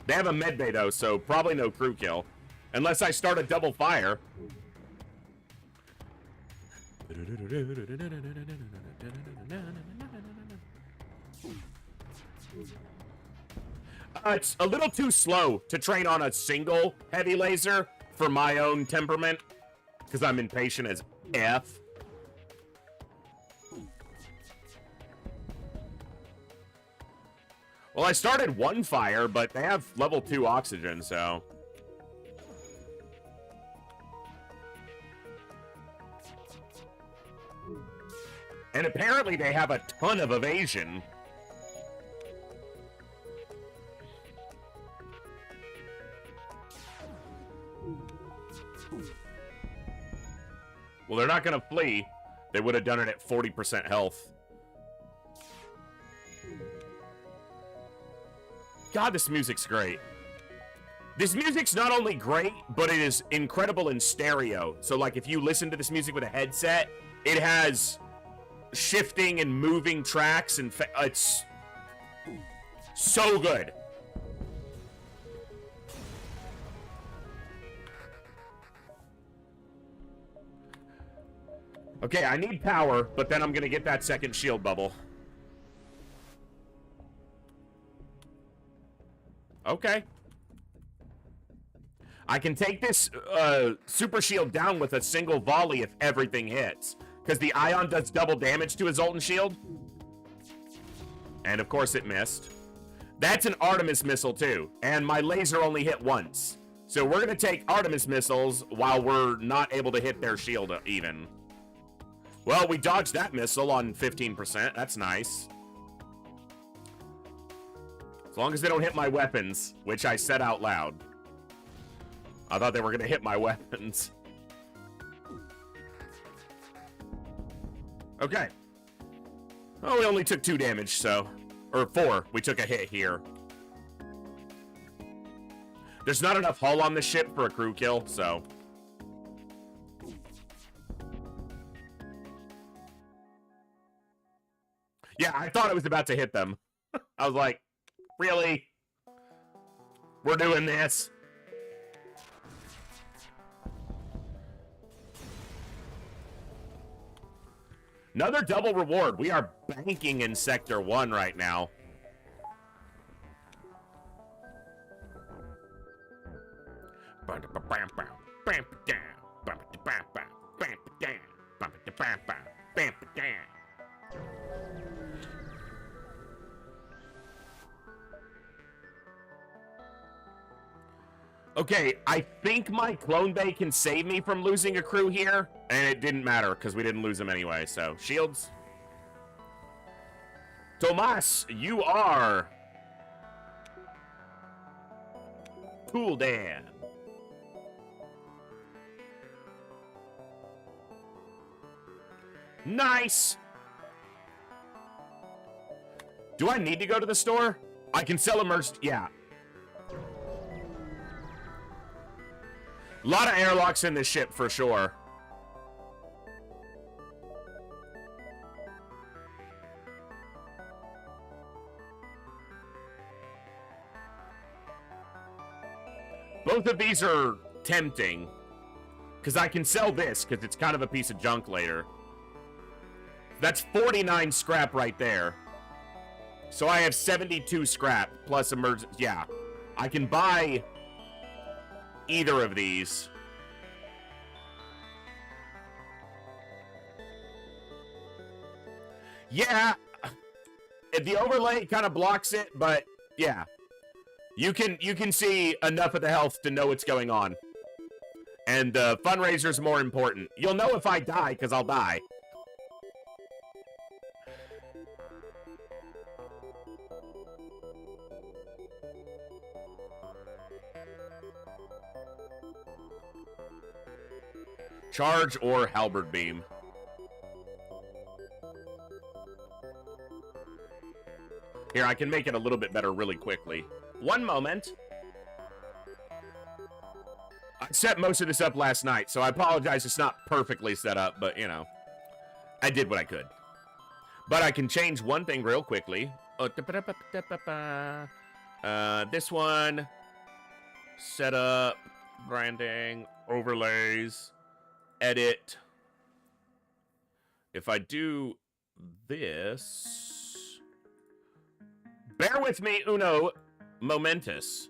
They have a medbay though, so probably no crew kill, unless I start a double fire. It's a little too slow to train on a single heavy laser for my own temperament, because I'm impatient as F. Well, I started 1 fire, but they have level 2 oxygen, so... And apparently they have a ton of evasion. Well, they're not gonna flee. They would have done it at 40% health. God, this music's great. This music's not only great, but it is incredible in stereo. So, like, if you listen to this music with a headset, it has shifting and moving tracks, and it's so good. Okay, I need power, but then I'm gonna get that second shield bubble. Okay. I can take this super shield down with a single volley if everything hits. Because the ion does double damage to his ult and shield. And of course it missed. That's an Artemis missile too. And my laser only hit once. So we're going to take Artemis missiles while we're not able to hit their shield even. Well, we dodged that missile on 15%. That's nice. As long as they don't hit my weapons, which I said out loud. I thought they were going to hit my weapons. Okay. Oh, we only took 2 damage, so... Or 4. We took a hit here. There's not enough hull on the ship for a crew kill, so... Yeah, I thought I was about to hit them. I was like, really? We're doing this? Another double reward. We are banking in Sector 1 right now. Okay, I think my clone bay can save me from losing a crew here, and it didn't matter because we didn't lose them anyway, so shields. Tomas, you are Cool Dan. Nice. Do I need to go to the store? I can sell immersed, yeah. A lot of airlocks in this ship, for sure. Both of these are tempting. Because I can sell this, because it's kind of a piece of junk later. That's 49 scrap right there. So I have 72 scrap, plus emergency. Yeah. I can buy... either of these. Yeah, the overlay kind of blocks it, but yeah, you can see enough of the health to know what's going on. And the fundraiser's more important. You'll know if I die, because I'll die. Charge or halberd beam. Here, I can make it a little bit better really quickly. One moment. I set most of this up last night, so I apologize it's not perfectly set up, but, you know, I did what I could. But I can change one thing real quickly. This one. Setup. Branding. Overlays. Edit. If I do this... Bear with me, uno momentus.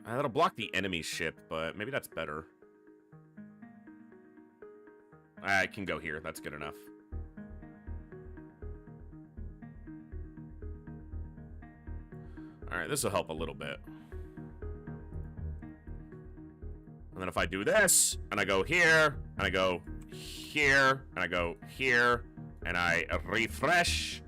That'll block the enemy ship, but maybe that's better. I can go here. That's good enough. Alright, this will help a little bit. And then if I do this, and I go here, and I go here, and I go here, and I refresh.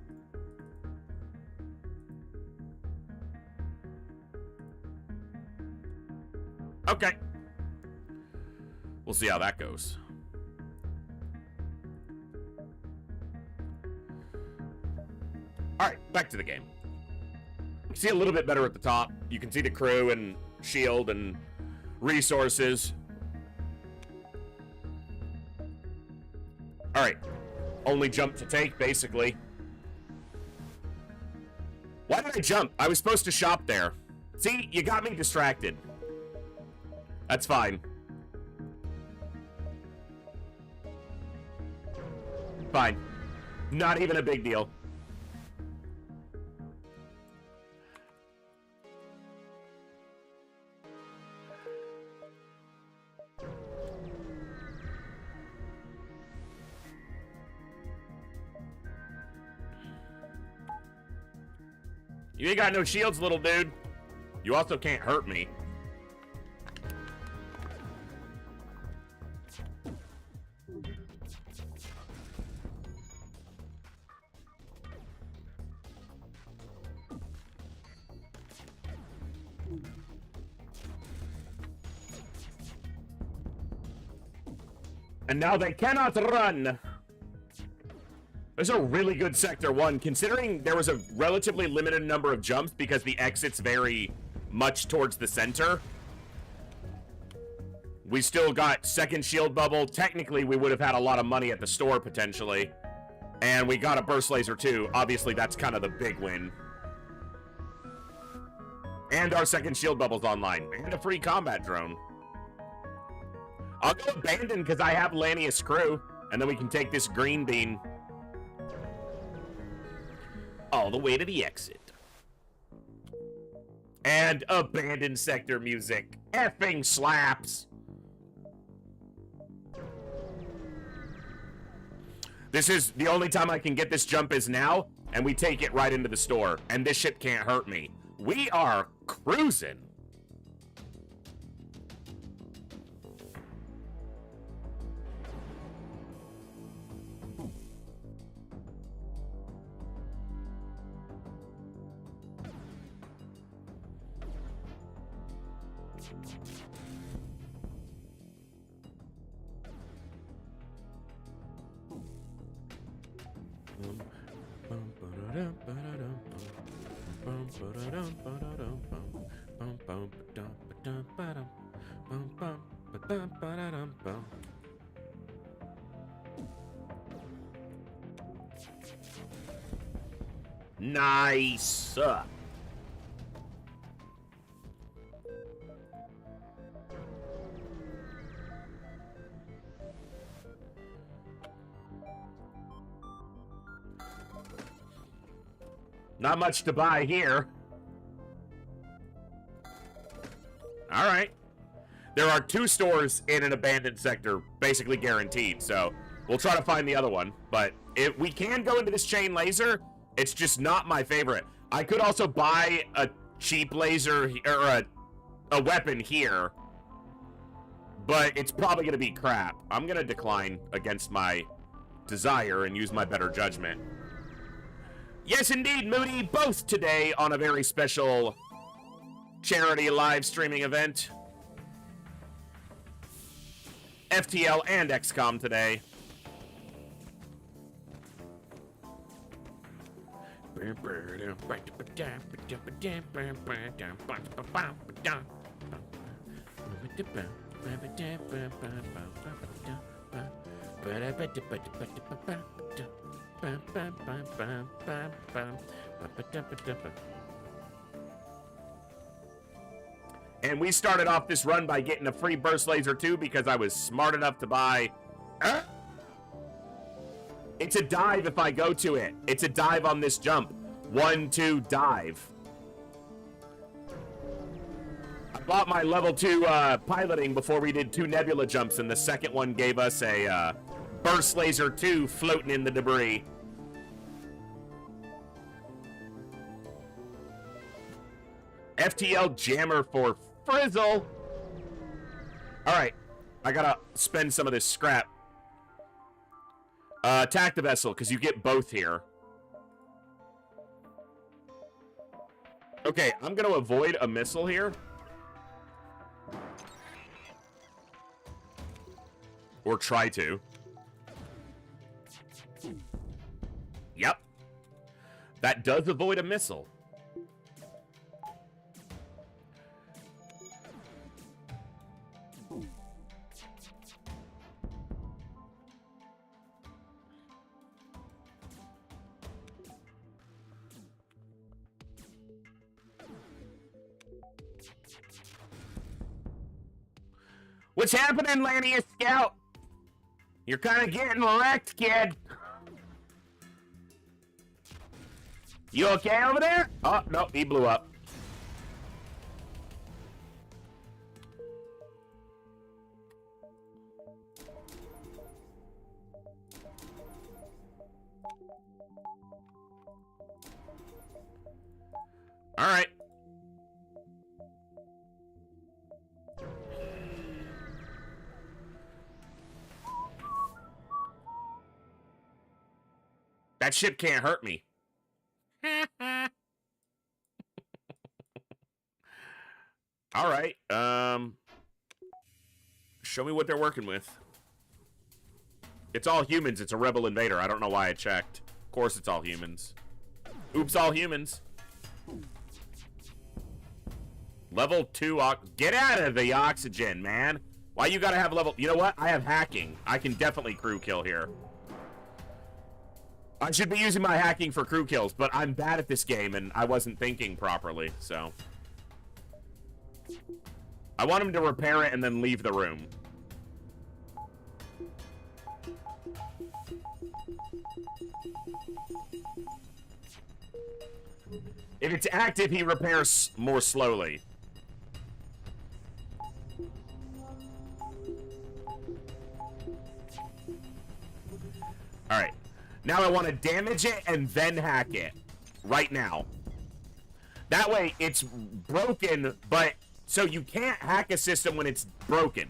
Okay. We'll see how that goes. Alright, back to the game. You see a little bit better at the top. You can see the crew and shield and resources. Alright. Only jump to take, basically. Why did I jump? I was supposed to shop there. See, you got me distracted. That's fine. Fine. Not even a big deal. You ain't got no shields, little dude. You also can't hurt me. And now they cannot run. There's a really good Sector 1, considering there was a relatively limited number of jumps because the exits vary much towards the center. We still got second shield bubble. Technically, we would have had a lot of money at the store, potentially. And we got a burst laser, too. Obviously, that's kind of the big win. And our second shield bubble's online. And a free combat drone. I'll go abandon because I have Lanius crew. And then we can take this green bean all the way to the exit. And abandoned sector music. Effing slaps. This is the only time I can get this jump is now, and we take it right into the store. And this shit can't hurt me. We are cruising. Nice. Not much to buy here. All right. There are 2 stores in an abandoned sector, basically guaranteed, so we'll try to find the other one. But if we can go into this chain laser, it's just not my favorite. I could also buy a cheap laser, or a weapon here, but it's probably going to be crap. I'm going to decline against my desire and use my better judgment. Yes, indeed, Moody, both today on a very special charity live streaming event. FTL and XCOM today. And we started off this run by getting a free burst laser too because I was smart enough to buy. It's a dive if I go to it. It's a dive on this jump. 1, 2, dive. I bought my level 2 piloting before we did 2 nebula jumps, and the second one gave us a burst laser 2 floating in the debris. FTL jammer for Frizzle. Alright. I gotta spend some of this scrap. Attack the vessel, because you get both here. Okay, I'm gonna avoid a missile here. Or try to. Yep. That does avoid a missile. What's happening, Lania Scout? You're kind of getting wrecked, kid. You okay over there? Oh, no, he blew up. All right. That ship can't hurt me. All right. Show me what they're working with. It's all humans. It's a rebel invader. I don't know why I checked. Of course it's all humans. Oops, all humans. Level 2 get out of the oxygen, man. Why you gotta have level... You know what? I have hacking. I can definitely crew kill here. I should be using my hacking for crew kills, but I'm bad at this game, and I wasn't thinking properly, so... I want him to repair it and then leave the room. If it's active, he repairs more slowly. Alright. Now I want to damage it and then hack it. Right now. That way, it's broken, but... So you can't hack a system when it's broken.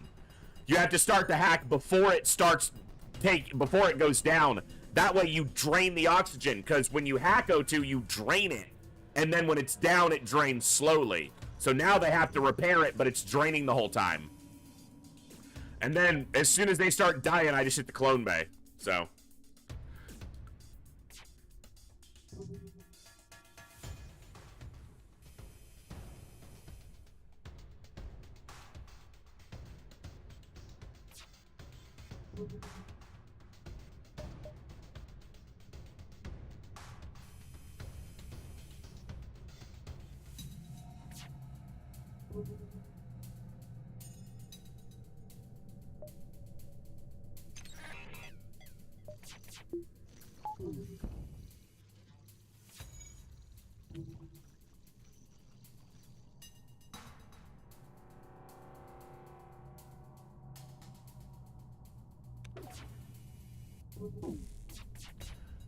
You have to start the hack before it starts... Before it goes down. That way you drain the oxygen, because when you hack O2, you drain it. And then when it's down, it drains slowly. So now they have to repair it, but it's draining the whole time. And then, as soon as they start dying, I just hit the clone bay. So...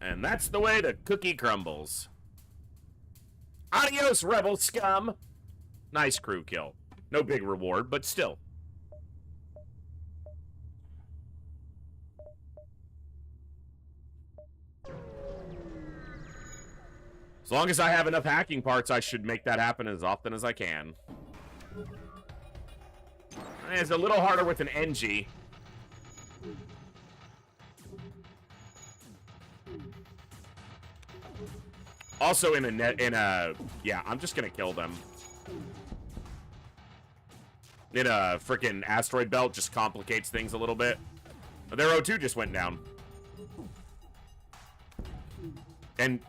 And that's the way the cookie crumbles. Adios, rebel scum! Nice crew kill. No big reward, but still. As long as I have enough hacking parts, I should make that happen as often as I can. It's a little harder with an NG. Also yeah, I'm just gonna kill them. In a freaking asteroid belt just complicates things a little bit. Their O2 just went down. And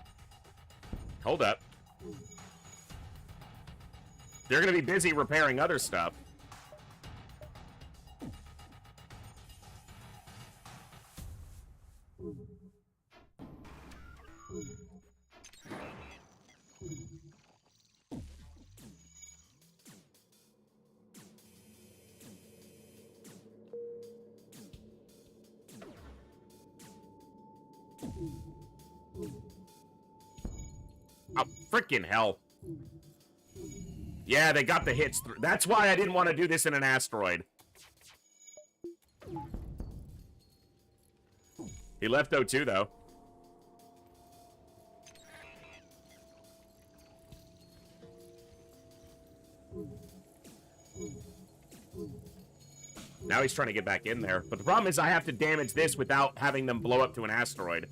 hold up. They're gonna be busy repairing other stuff. Oh, freaking hell. Yeah, they got the hits through. That's why I didn't want to do this in an asteroid. He left O2, though. Now now he's trying to get back in there. But the problem is I have to damage this without having them blow up to an asteroid.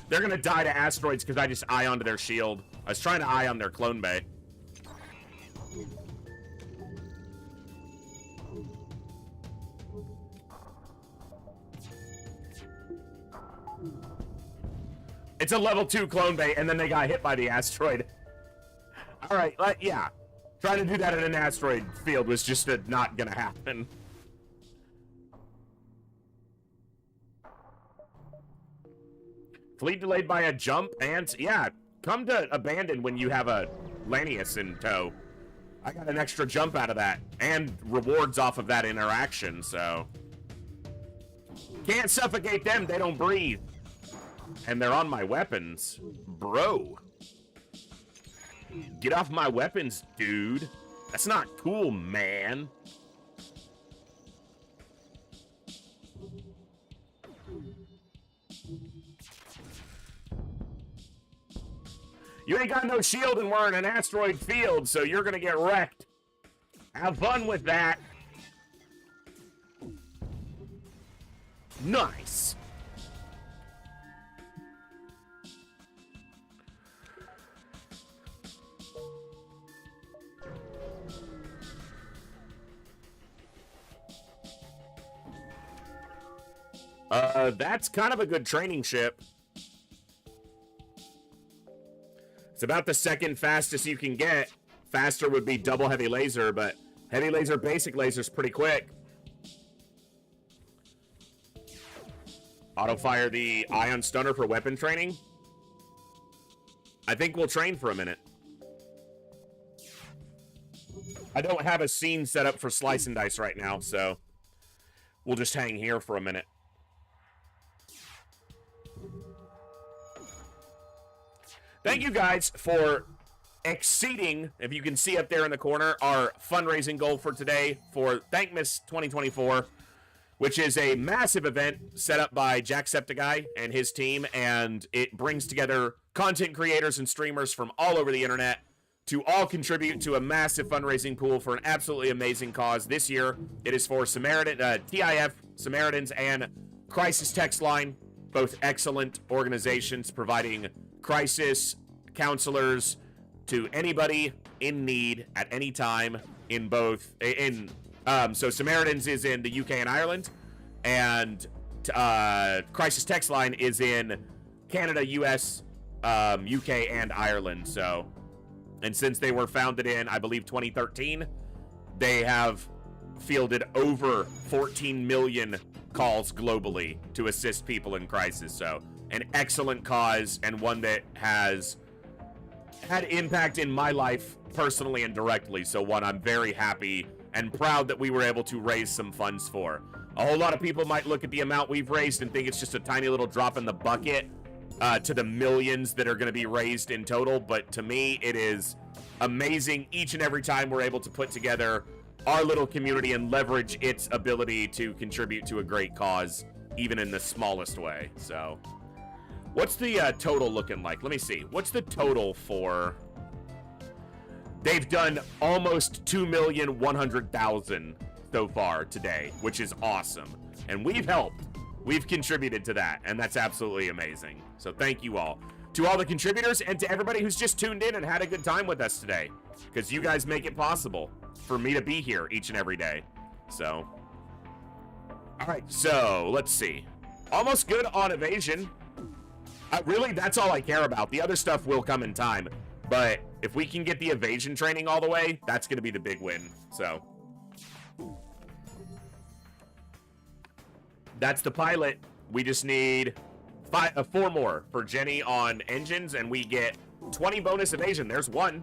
They're gonna die to asteroids because I just ioned their shield. I was trying to ion their clone bay. It's a level 2 clone bay, and then they got hit by the asteroid. All right, yeah. Trying to do that in an asteroid field was just not gonna happen. Fleet delayed by a jump, and yeah, come to abandon when you have a Lanius in tow. I got an extra jump out of that, and rewards off of that interaction, so. Can't suffocate them, they don't breathe. And they're on my weapons. Bro. Get off my weapons, dude. That's not cool, man. You ain't got no shield and we're in an asteroid field, so you're gonna get wrecked. Have fun with that. Nice. That's kind of a good training ship. It's about the second fastest you can get. Faster would be double heavy laser, but heavy laser, basic laser's pretty quick. Auto fire the ion stunner for weapon training. I think we'll train for a minute. I don't have a scene set up for slice and dice right now, so we'll just hang here for a minute. Thank you guys for exceeding, if you can see up there in the corner, our fundraising goal for today for Thankmas 2024, which is a massive event set up by Jacksepticeye and his team, and it brings together content creators and streamers from all over the internet to all contribute to a massive fundraising pool for an absolutely amazing cause. This year, it is for TIF, Samaritans, and Crisis Text Line, both excellent organizations providing crisis counselors to anybody in need at any time in both so Samaritans is in the UK and Ireland, and Crisis Text Line is in Canada, US, UK, and Ireland. So, and since they were founded in, I believe, 2013, they have fielded over 14 million calls globally to assist people in crisis. So, an excellent cause, and one that has had impact in my life personally and directly. So one I'm very happy and proud that we were able to raise some funds for. A whole lot of people might look at the amount we've raised and think it's just a tiny little drop in the bucket to the millions that are going to be raised in total, but to me it is amazing each and every time we're able to put together our little community and leverage its ability to contribute to a great cause, even in the smallest way. So what's the total looking like? Let me see. What's the total for? They've done almost 2,100,000 so far today, which is awesome. And we've helped. We've contributed to that, and that's absolutely amazing. So thank you all. To all the contributors and to everybody who's just tuned in and had a good time with us today, because you guys make it possible for me to be here each and every day. So, all right, so let's see. Almost good on evasion. Really, that's all I care about. The other stuff will come in time. But if we can get the evasion training all the way, that's going to be the big win. So that's the pilot. We just need 4 more for Jenny on engines, and we get 20 bonus evasion. There's 1.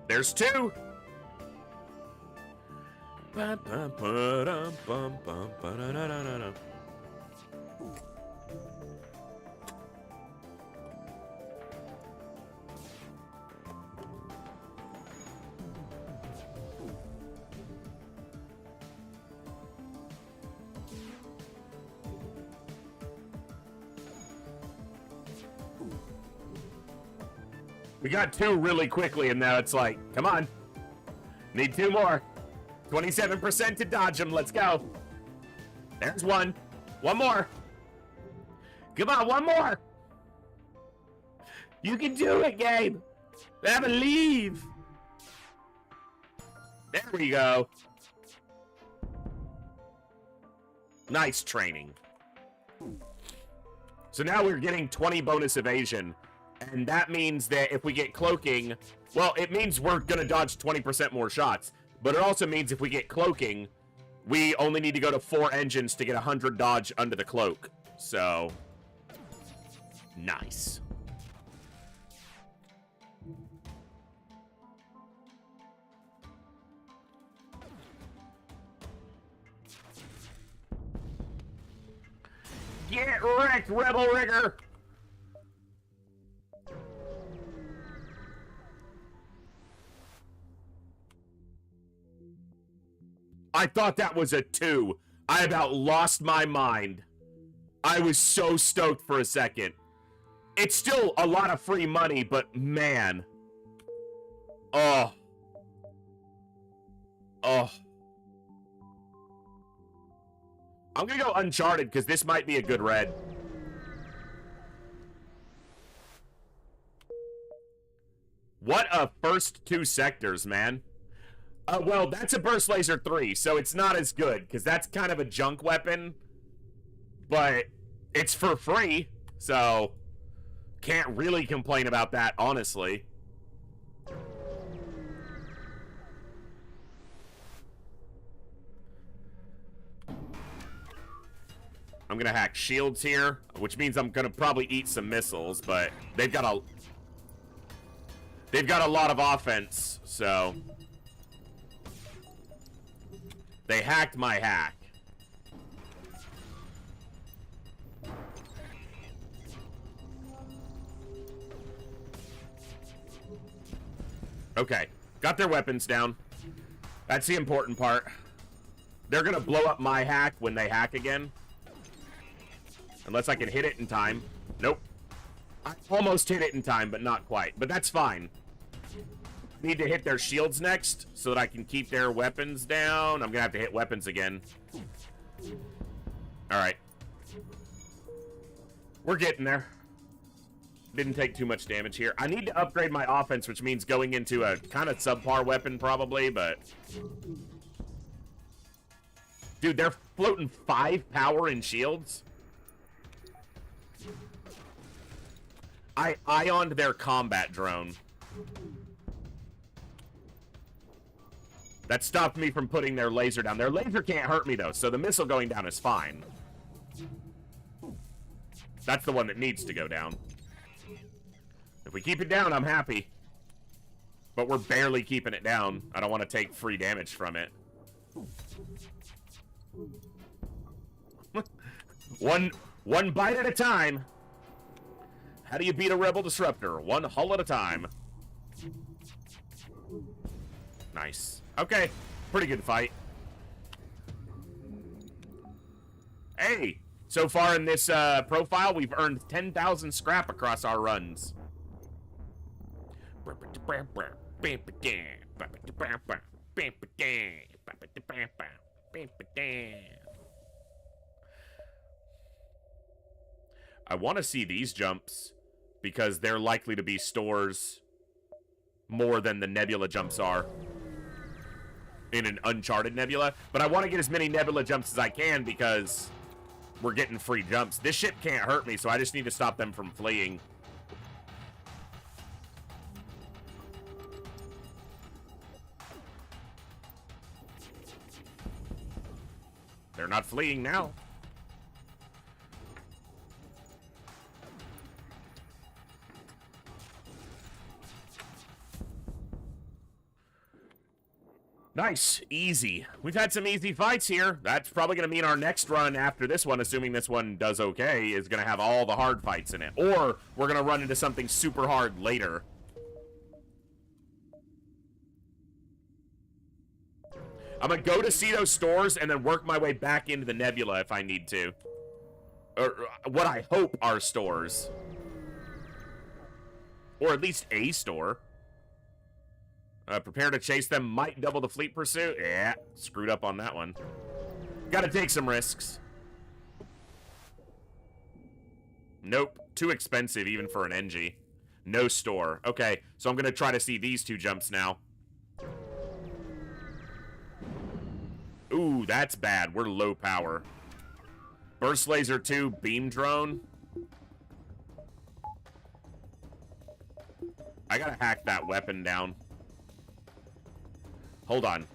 There's 2. We got 2 really quickly, and now it's like, come on. Need 2 more. 27% to dodge them. Let's go. There's 1. 1 more. Come on, 1 more. You can do it, Gabe. I believe. There we go. Nice training. So now we're getting 20 bonus evasion. And that means that if we get cloaking, well, it means we're going to dodge 20% more shots. But it also means if we get cloaking, we only need to go to 4 engines to get 100 dodge under the cloak. So, nice. Get wrecked, Rebel Rigger! I thought that was a 2. I about lost my mind. I was so stoked for a second. It's still a lot of free money, but man. Oh. Oh. I'm gonna go Uncharted, because this might be a good red. What a first 2 sectors, man. Well, that's a Burst Laser 3, so it's not as good, because that's kind of a junk weapon. But it's for free, so can't really complain about that, honestly. I'm gonna hack shields here, which means I'm gonna probably eat some missiles, but they've got a lot of offense, so they hacked my hack. Okay, got their weapons down. That's the important part. They're gonna blow up my hack when they hack again. Unless I can hit it in time. Nope. I almost hit it in time, but not quite. But that's fine. Need to hit their shields next so that I can keep their weapons down. I'm gonna have to hit weapons again. Alright. We're getting there. Didn't take too much damage here. I need to upgrade my offense, which means going into a kind of subpar weapon probably, but... Dude, they're floating 5 power in shields? I ioned their combat drone. That stopped me from putting their laser down. Their laser can't hurt me, though, so the missile going down is fine. That's the one that needs to go down. If we keep it down, I'm happy. But we're barely keeping it down. I don't want to take free damage from it. One bite at a time. How do you beat a Rebel Disruptor? 1 hull at a time. Nice. Okay. Pretty good fight. Hey! So far in this profile, we've earned 10,000 scrap across our runs. I want to see these jumps because they're likely to be stores more than the Nebula jumps are in an Uncharted Nebula. But I want to get as many Nebula jumps as I can because we're getting free jumps. This ship can't hurt me, so I just need to stop them from fleeing. They're not fleeing now. Nice. Easy. We've had some easy fights here. That's probably going to mean our next run after this one, assuming this one does okay, is going to have all the hard fights in it. Or we're going to run into something super hard later. I'm going to go to see those stores and then work my way back into the Nebula if I need to. Or what I hope are stores. Or at least a store. Prepare to chase them, might double the fleet pursuit. Yeah, screwed up on that one. Gotta take some risks. Nope, too expensive even for an NG. No store. Okay, so I'm gonna try to see these two jumps now. Ooh, that's bad. We're low power. Burst laser 2, beam drone. I gotta hack that weapon down. Hold on.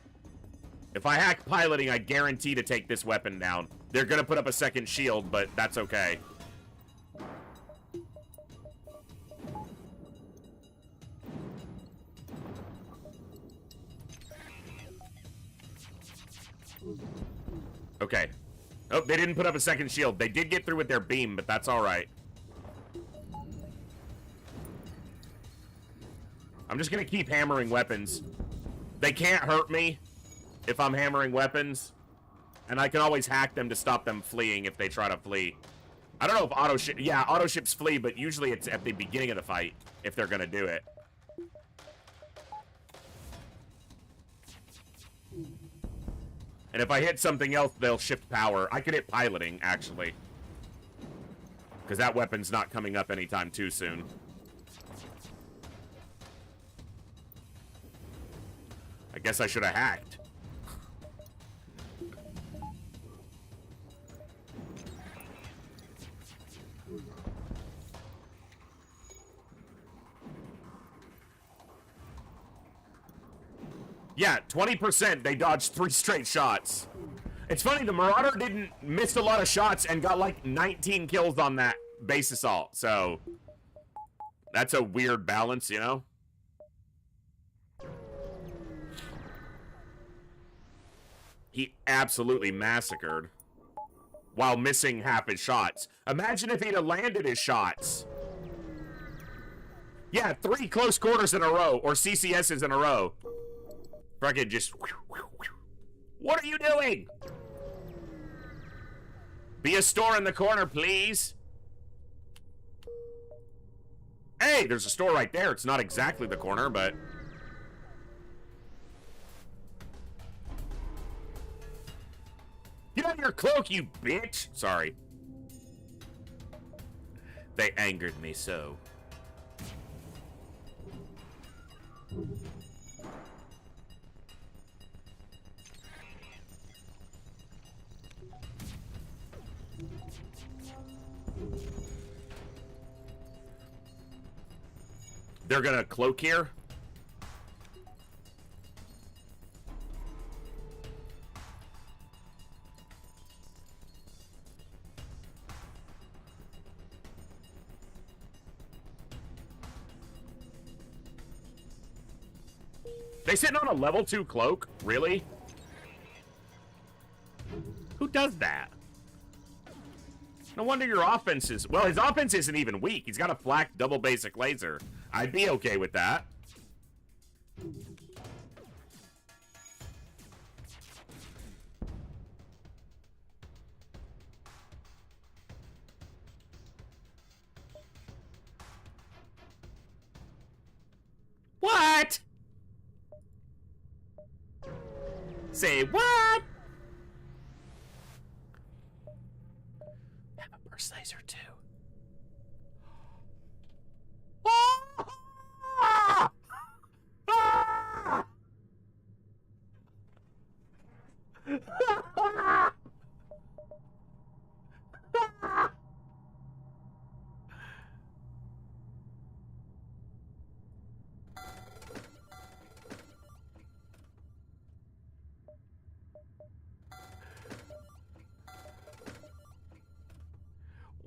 If I hack piloting, I guarantee to take this weapon down. They're gonna put up a second shield, but that's okay. Okay. Oh, they didn't put up a second shield. They did get through with their beam, but that's alright. I'm just gonna keep hammering weapons. They can't hurt me if I'm hammering weapons. And I can always hack them to stop them fleeing if they try to flee. I don't know if auto ship... Yeah, auto ships flee, but usually it's at the beginning of the fight if they're gonna do it. And if I hit something else, they'll shift power. I could hit piloting, actually. Because that weapon's not coming up anytime too soon. I guess I should have hacked. Yeah, 20%, they dodged 3 straight shots. It's funny, the Marauder didn't miss a lot of shots and got like 19 kills on that base assault, so that's a weird balance, you know? He absolutely massacred while missing half his shots. Imagine if he'd have landed his shots. Yeah, 3 close quarters in a row, or CCSs in a row. Fucking just... What are you doing? Be a store in the corner, please. Hey, there's a store right there. It's not exactly the corner, but... Get out of your cloak, you bitch! Sorry. They angered me so. They're gonna cloak here. They sitting on a level 2 cloak? Really? Who does that? No wonder your offense is... Well, his offense isn't even weak. He's got a flak double basic laser. I'd be okay with that. What? Say what? Have a burst laser too. Ah! Ah!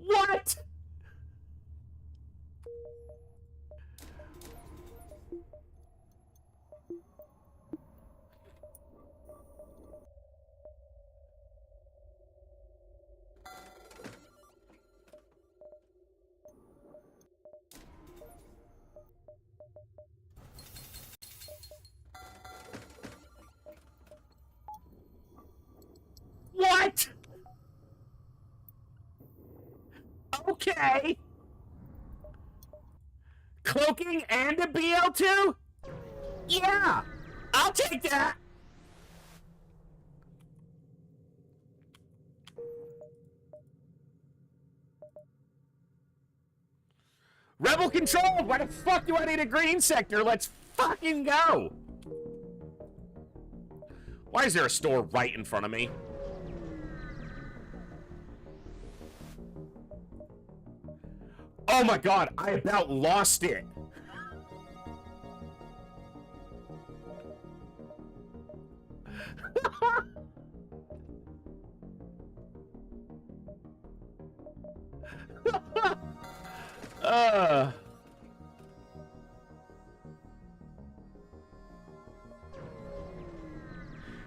What? What? Okay. cloaking and a BL2? Yeah, I'll take that. Rebel control! Why the fuck do I need a green sector? Let's fucking go! Why is there a store right in front of me? Oh my god, I about lost it.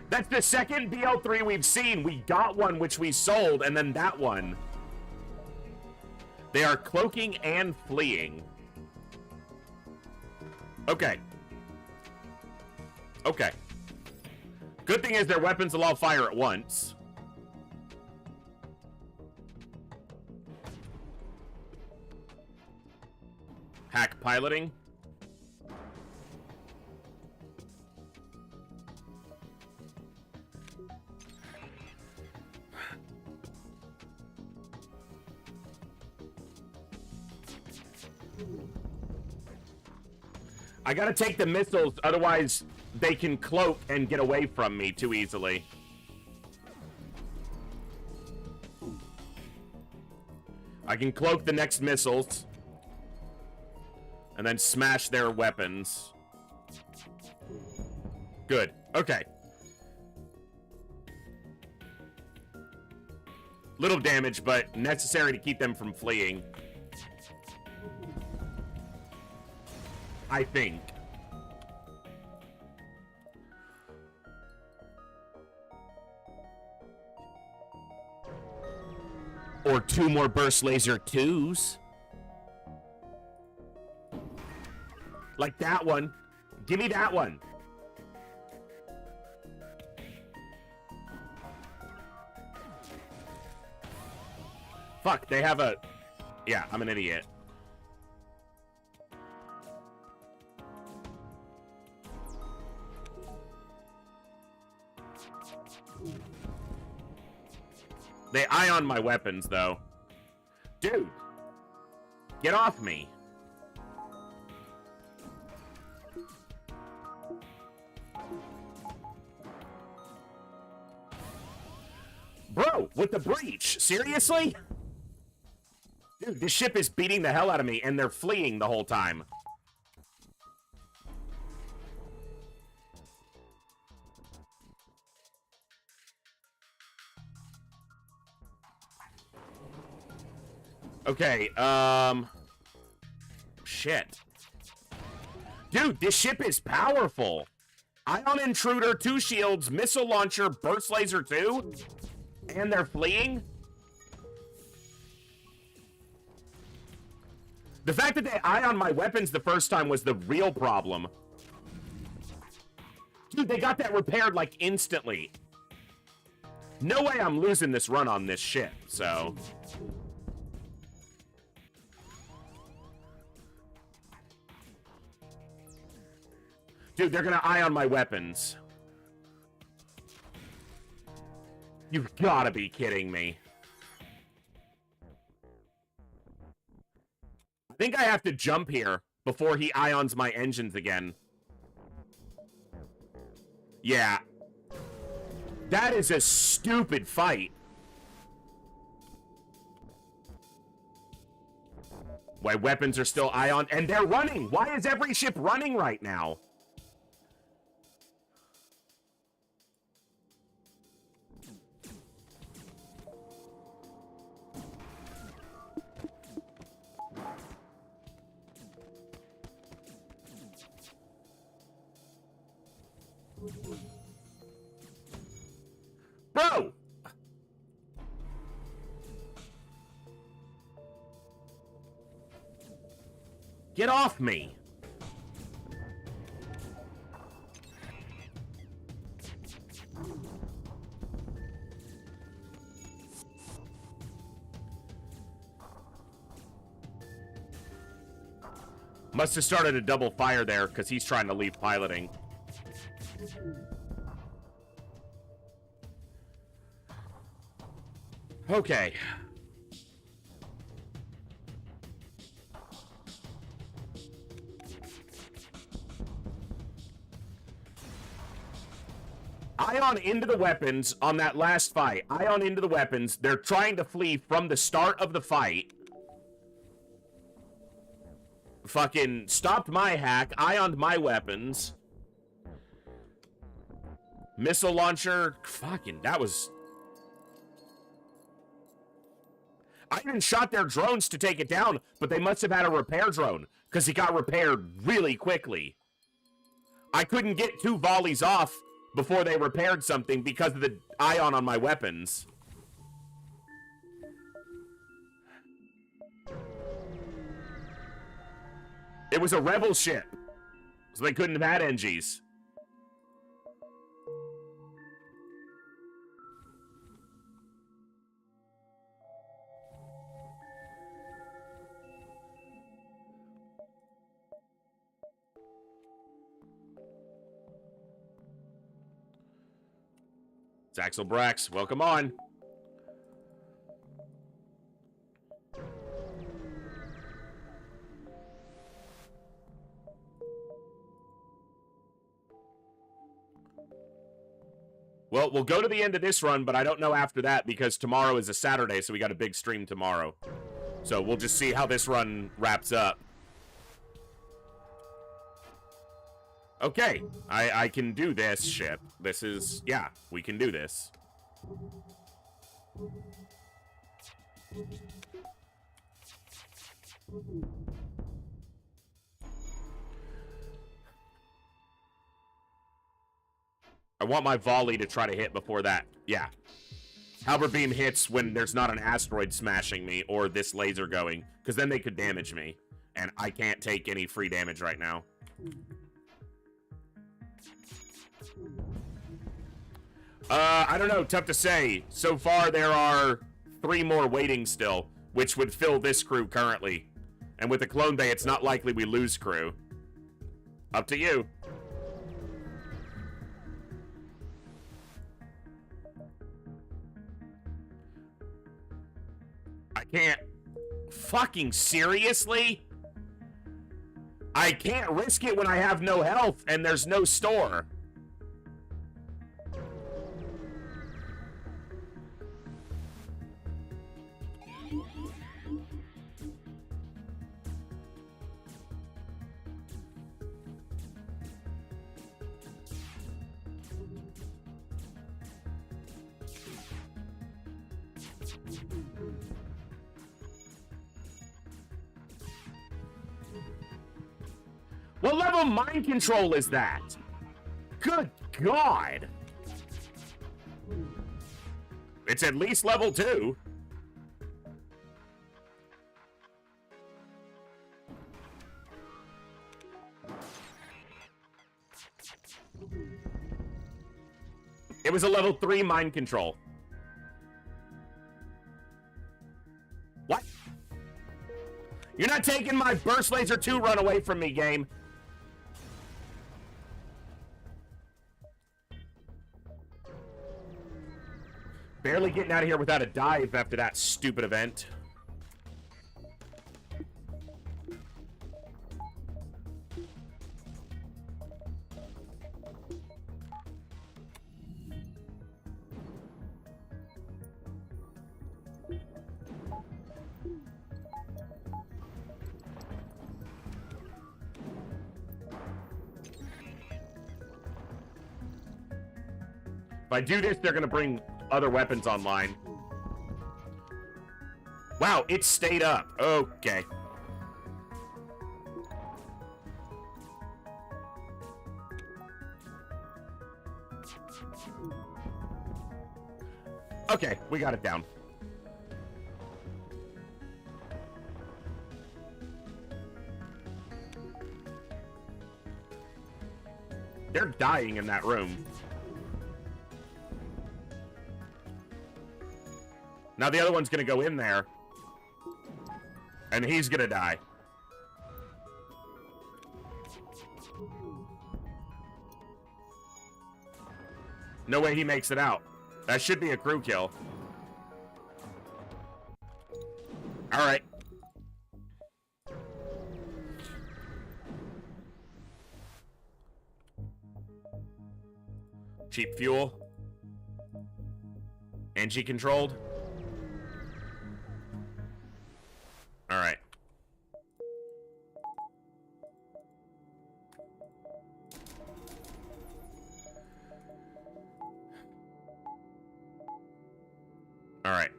That's the second BL3 we've seen. We got one which we sold, and then that one. They are cloaking and fleeing. Okay. Okay. Good thing is their weapons will all fire at once. Hack piloting. I gotta take the missiles, otherwise they can cloak and get away from me too easily. I can cloak the next missiles and then smash their weapons. Good. Okay. Little damage, but necessary to keep them from fleeing. I think. Or 2 more burst laser 2s. Like that one. Give me that one. Fuck, they have a... Yeah, I'm an idiot. They ion my weapons, though. Dude. Get off me. Bro, with the breach. Seriously? Dude, this ship is beating the hell out of me, and they're fleeing the whole time. Okay, shit. Dude, this ship is powerful. Ion Intruder, 2 shields, missile launcher, burst laser 2, and they're fleeing? The fact that they ion my weapons the first time was the real problem. Dude, they got that repaired, like, instantly. No way I'm losing this run on this ship, so... Dude, they're gonna ion my weapons. You've gotta be kidding me. I think I have to jump here before he ions my engines again. Yeah. That is a stupid fight. My weapons are still ion, and they're running. Why is every ship running right now? Bro! Get off me! Must have started a double fire there because he's trying to leave piloting. Okay. Ion into the weapons on that last fight. Ion into the weapons. They're trying to flee from the start of the fight. Fucking stopped my hack. Ioned my weapons. Missile launcher. Fucking, that was... I even shot their drones to take it down, but they must have had a repair drone, because it got repaired really quickly. I couldn't get 2 volleys off before they repaired something because of the ion on my weapons. It was a rebel ship, so they couldn't have had NGs. Zaxel Brax, welcome on. Well, we'll go to the end of this run, but I don't know after that because tomorrow is a Saturday, so we got a big stream tomorrow. So we'll just see how this run wraps up. Okay, I can do this ship. This is, yeah, we can do this. I want my volley to try to hit before that. Yeah. Halberd beam hits when there's not an asteroid smashing me or this laser going, because then they could damage me. And I can't take any free damage right now. I don't know. Tough to say. So far, there are 3 more waiting still, which would fill this crew currently. And with the clone bay, it's not likely we lose crew. Up to you. I can't... Fucking seriously? I can't risk it when I have no health and there's no store. What level of mind control is that? Good God. It's at least level 2. It was a level 3 mind control. What? You're not taking my burst laser 2 run away from me, game. Barely getting out of here without a dive after that stupid event. If I do this, they're gonna bring other weapons online. Wow, it stayed up. Okay. Okay, we got it down. They're dying in that room. Now the other one's gonna go in there. And he's gonna die. No way he makes it out. That should be a crew kill. Alright. Cheap fuel. Engine controlled. Alright. Alright.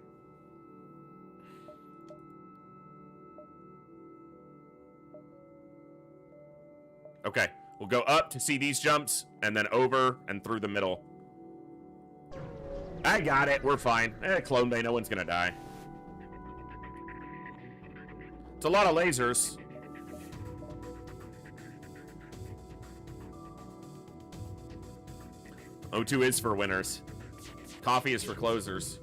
Okay, we'll go up to see these jumps, and then over and through the middle. I got it, we're fine. Clone Bay, no one's gonna die. It's a lot of lasers. O2 is for winners. Coffee is for closers.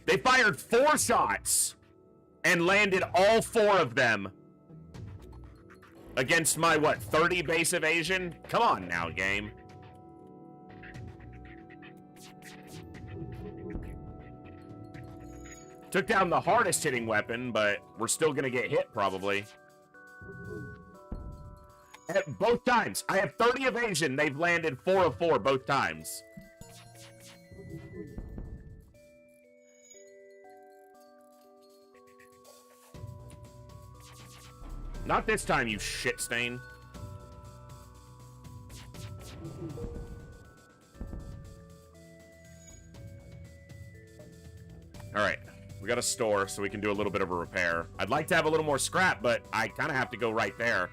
They fired 4 shots and landed all 4 of them against my, what, 30 base evasion? Come on now, game. Took down the hardest hitting weapon, but we're still gonna get hit, probably. At both times. I have 30 evasion. They've landed 4 of 4 both times. Not this time, you shit stain. Alright. We got a store, so we can do a little bit of a repair. I'd like to have a little more scrap, but I kind of have to go right there.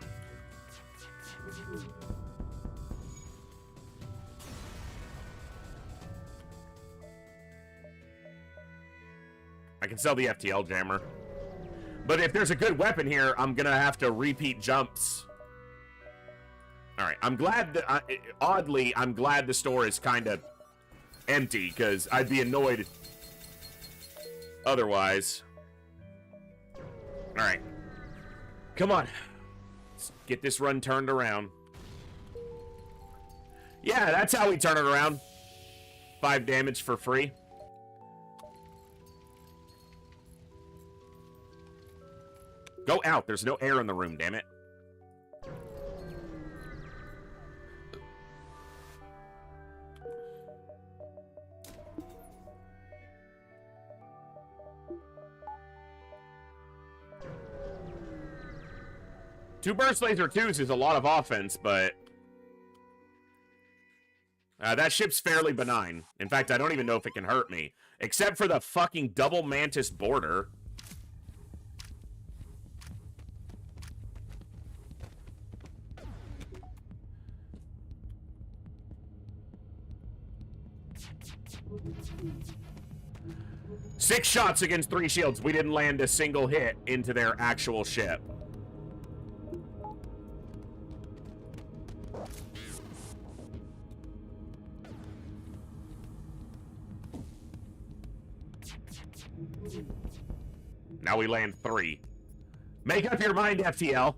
I can sell the FTL jammer. But if there's a good weapon here, I'm gonna have to repeat jumps. Alright, I'm glad that... oddly, I'm glad the store is kind of empty, because I'd be annoyed otherwise. Alright. Come on. Let's get this run turned around. Yeah, that's how we turn it around. 5 damage for free. Go out. There's no air in the room, damn it. Two burst laser 2s is a lot of offense, but that ship's fairly benign. In fact, I don't even know if it can hurt me. Except for the fucking double mantis border. Six shots against 3 shields. We didn't land a single hit into their actual ship. Now we land 3. Make up your mind, FTL.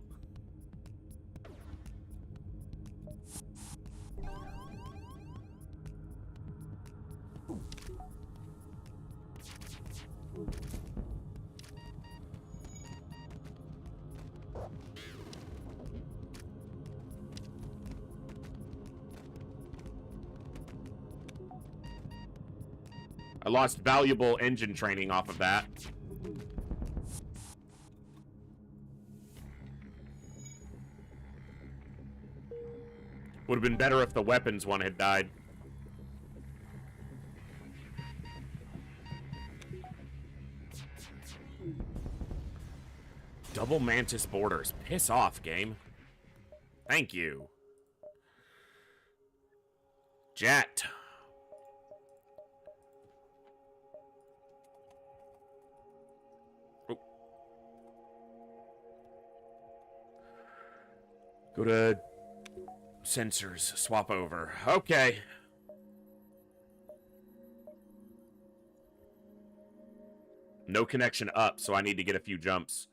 I lost valuable engine training off of that. Would have been better if the weapons one had died. Double mantis borders. Piss off, game. Thank you. Jet. Oh. Go to sensors. Swap over. Okay. No connection up, so I need to get a few jumps.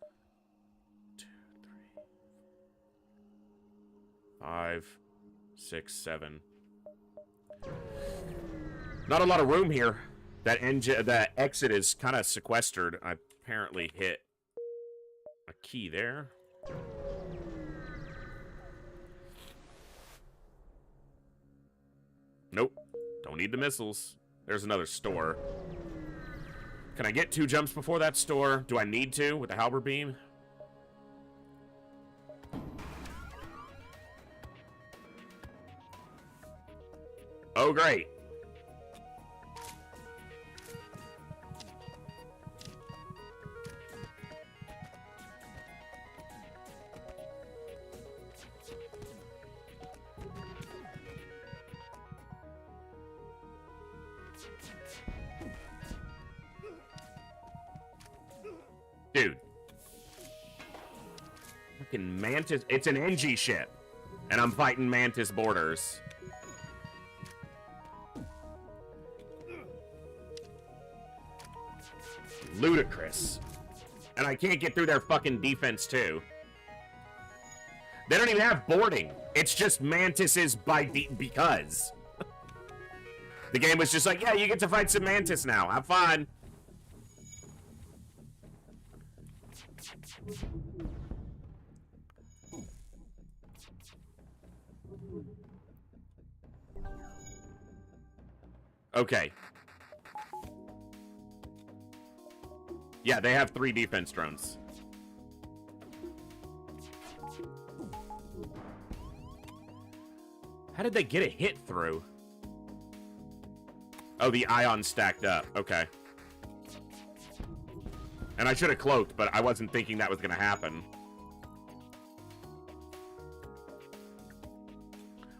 2, 3. 5, 6, 7. Not a lot of room here. That exit is kind of sequestered. I apparently hit a key there. Nope. Don't need the missiles. There's another store. Can I get 2 jumps before that store? Do I need to with the halberd beam? Oh, great. Dude. Fucking Mantis. It's an NG ship. And I'm fighting Mantis boarders. Ludicrous. And I can't get through their fucking defense, too. They don't even have boarding. It's just Mantises because. The game was just like, yeah, you get to fight some Mantis now. Have fun. Okay. Yeah, they have 3 defense drones. How did they get a hit through? Oh, the ion stacked up. Okay. And I should have cloaked, but I wasn't thinking that was going to happen.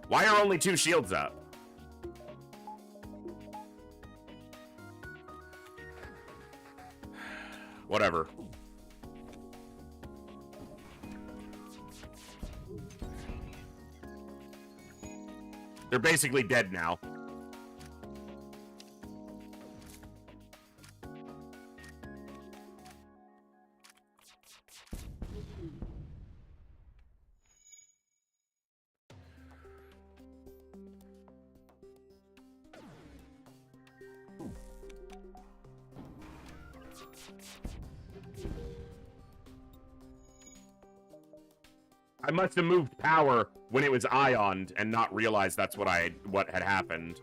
Why are only 2 shields up? Whatever. They're basically dead now. I must have moved power when it was ioned and not realized that's what had happened.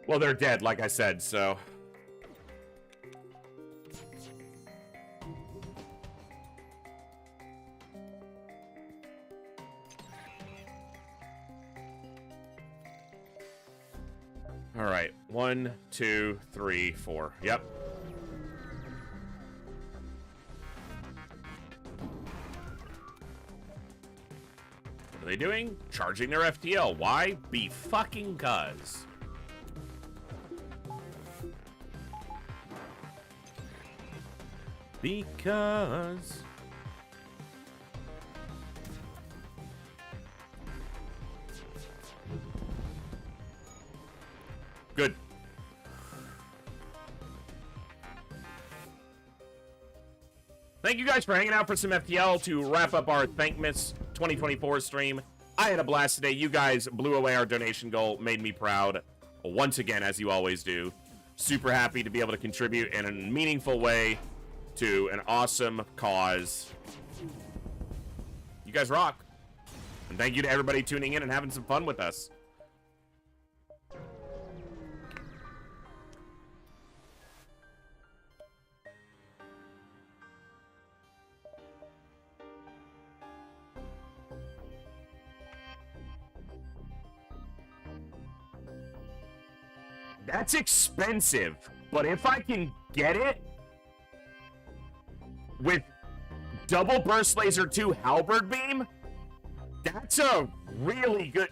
Well, they're dead, like I said, so... All right, 1, 2, 3, 4. Yep. What are they doing? Charging their FTL. Why? Be fucking cuz. Because... Good. Thank you guys for hanging out for some FTL to wrap up our Thankmas 2024 stream. I had a blast today. You guys blew away our donation goal, made me proud once again, as you always do. Super happy to be able to contribute in a meaningful way to an awesome cause. You guys rock. And thank you to everybody tuning in and having some fun with us. That's expensive, but if I can get it with double burst laser 2 halberd beam, that's a really good...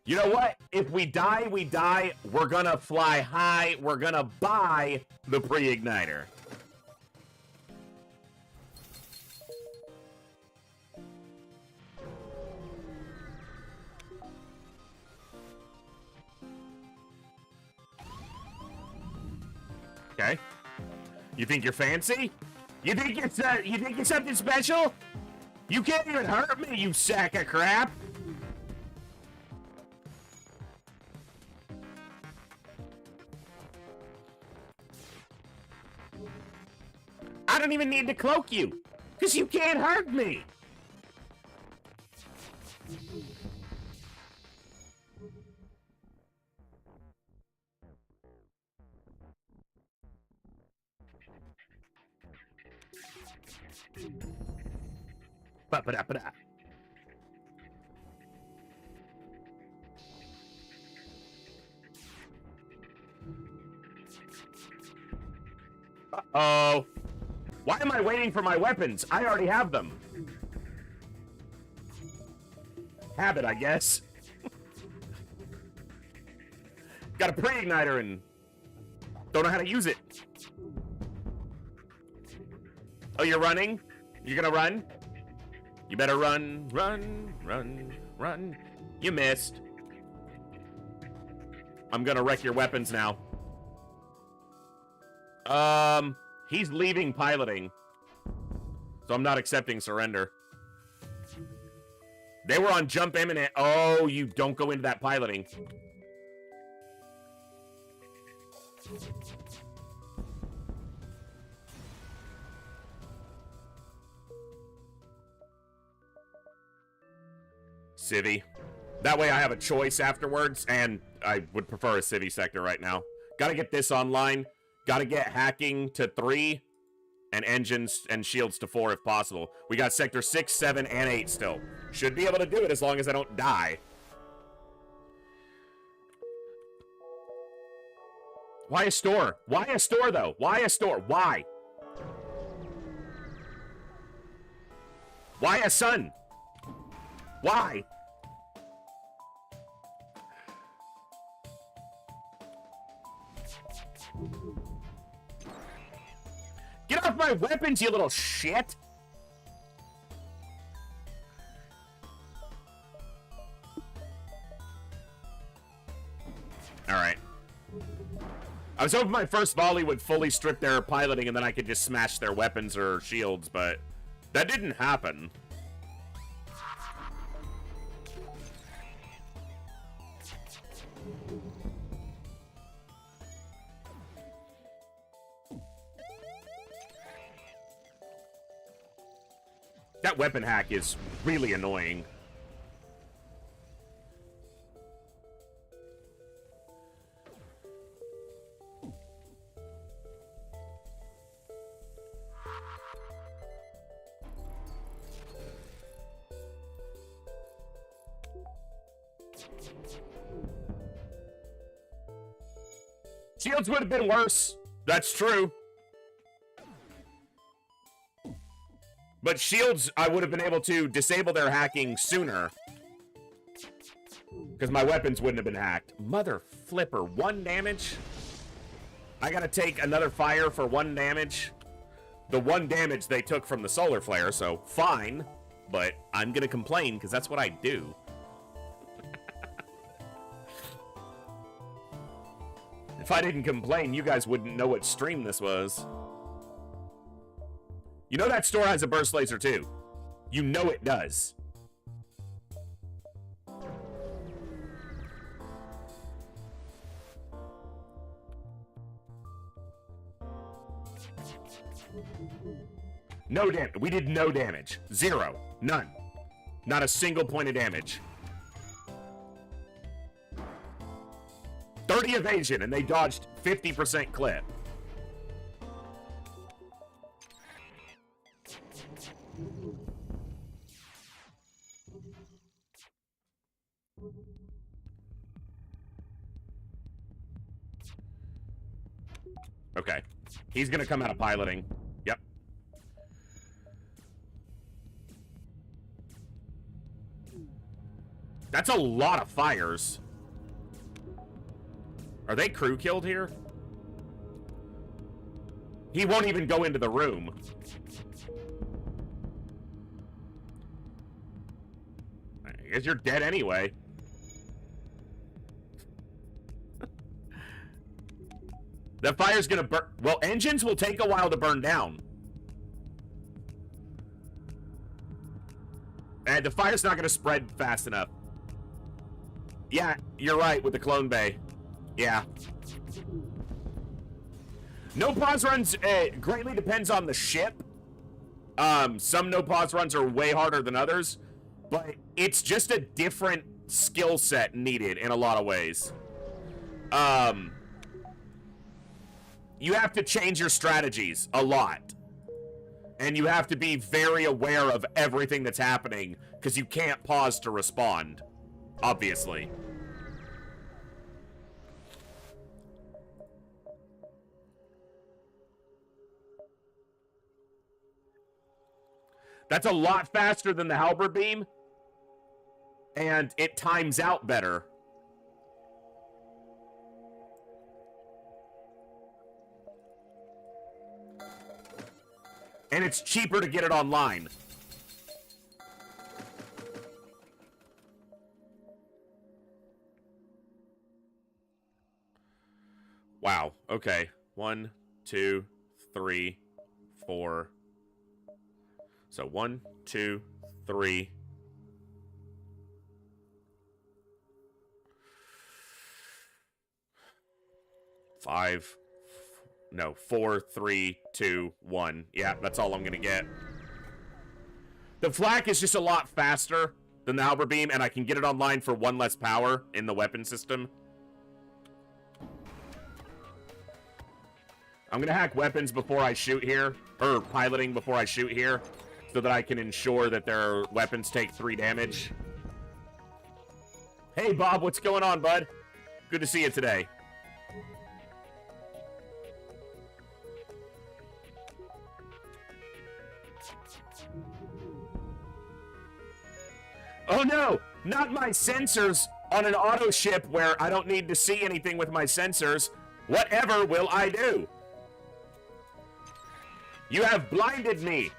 You know what? If we die, we die. We're gonna fly high. We're gonna buy the pre-igniter. Okay. You think you're fancy? You think you're something special? You can't even hurt me, you sack of crap! I don't even need to cloak you, because you can't hurt me! Ba-ba-da-ba-da. Uh-oh. Why am I waiting for my weapons? I already have them. Habit, I guess. Got a pre-igniter and don't know how to use it. Oh, you're running? You're gonna run? You better run, run, run, run. You missed. I'm gonna wreck your weapons now. He's leaving piloting. So I'm not accepting surrender. They were on jump imminent. Oh, you don't go into that piloting. Civvy. That way I have a choice afterwards, and I would prefer a Civvy sector right now. Gotta get this online. Gotta get hacking to 3, and engines and shields to 4 if possible. We got sector 6, 7, and 8 still. Should be able to do it as long as I don't die. Why a store? Why a store, though? Why a store? Why? Why a sun? Why? Get off my weapons, you little shit! Alright. I was hoping my first volley would fully strip their piloting and then I could just smash their weapons or shields, but that didn't happen. That weapon hack is really annoying. Shields would have been worse. That's true. But shields, I would have been able to disable their hacking sooner. Because my weapons wouldn't have been hacked. Mother flipper, 1 damage? I gotta take another fire for 1 damage? The 1 damage they took from the solar flare, so fine. But I'm gonna complain, because that's what I do. If I didn't complain, you guys wouldn't know what stream this was. You know that store has a burst laser too. You know it does. No damage. We did no damage. 0. None. Not a single point of damage. 30 evasion, and they dodged 50% clip. Okay. He's gonna come out of piloting. Yep. That's a lot of fires. Are they crew killed here? He won't even go into the room. I guess you're dead anyway. That fire's gonna burn. Well, engines will take a while to burn down. And the fire's not gonna spread fast enough. Yeah, you're right with the clone bay. Yeah. No pause runs greatly depends on the ship. Some no pause runs are way harder than others, but it's just a different skill set needed in a lot of ways. You have to change your strategies a lot. And you have to be very aware of everything that's happening, because you can't pause to respond, obviously. That's a lot faster than the halberd beam, and it times out better. And it's cheaper to get it online. Wow. Okay. 1, 2, 3, 4. So 1, 2, 3. 5. No, 4, 3, 2, 1. Yeah, that's all I'm gonna get. The flak is just a lot faster than the halberd beam, and I can get it online for 1 less power in the weapon system. I'm gonna hack weapons before I shoot here, or piloting before I shoot here, so that I can ensure that their weapons take 3 damage. Hey, Bob, what's going on, bud? Good to see you today. Oh no, not my sensors on an auto ship where I don't need to see anything with my sensors. Whatever will I do? You have blinded me.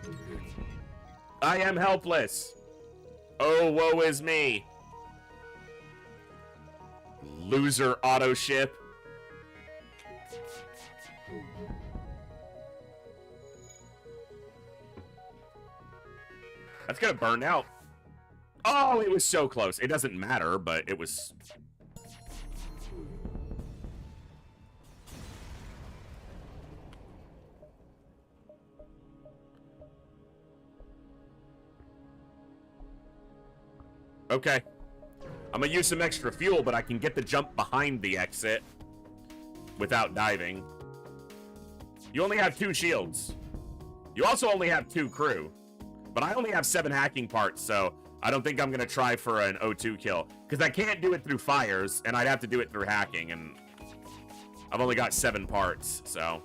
I am helpless. Oh, woe is me. Loser auto ship. That's gonna burn out. Oh, it was so close. It doesn't matter, but it was... Okay. I'm gonna use some extra fuel, but I can get the jump behind the exit without diving. You only have 2 shields. You also only have 2 crew. But I only have 7 hacking parts, so I don't think I'm gonna try for an O2 kill. Because I can't do it through fires, and I'd have to do it through hacking, and I've only got 7 parts, so...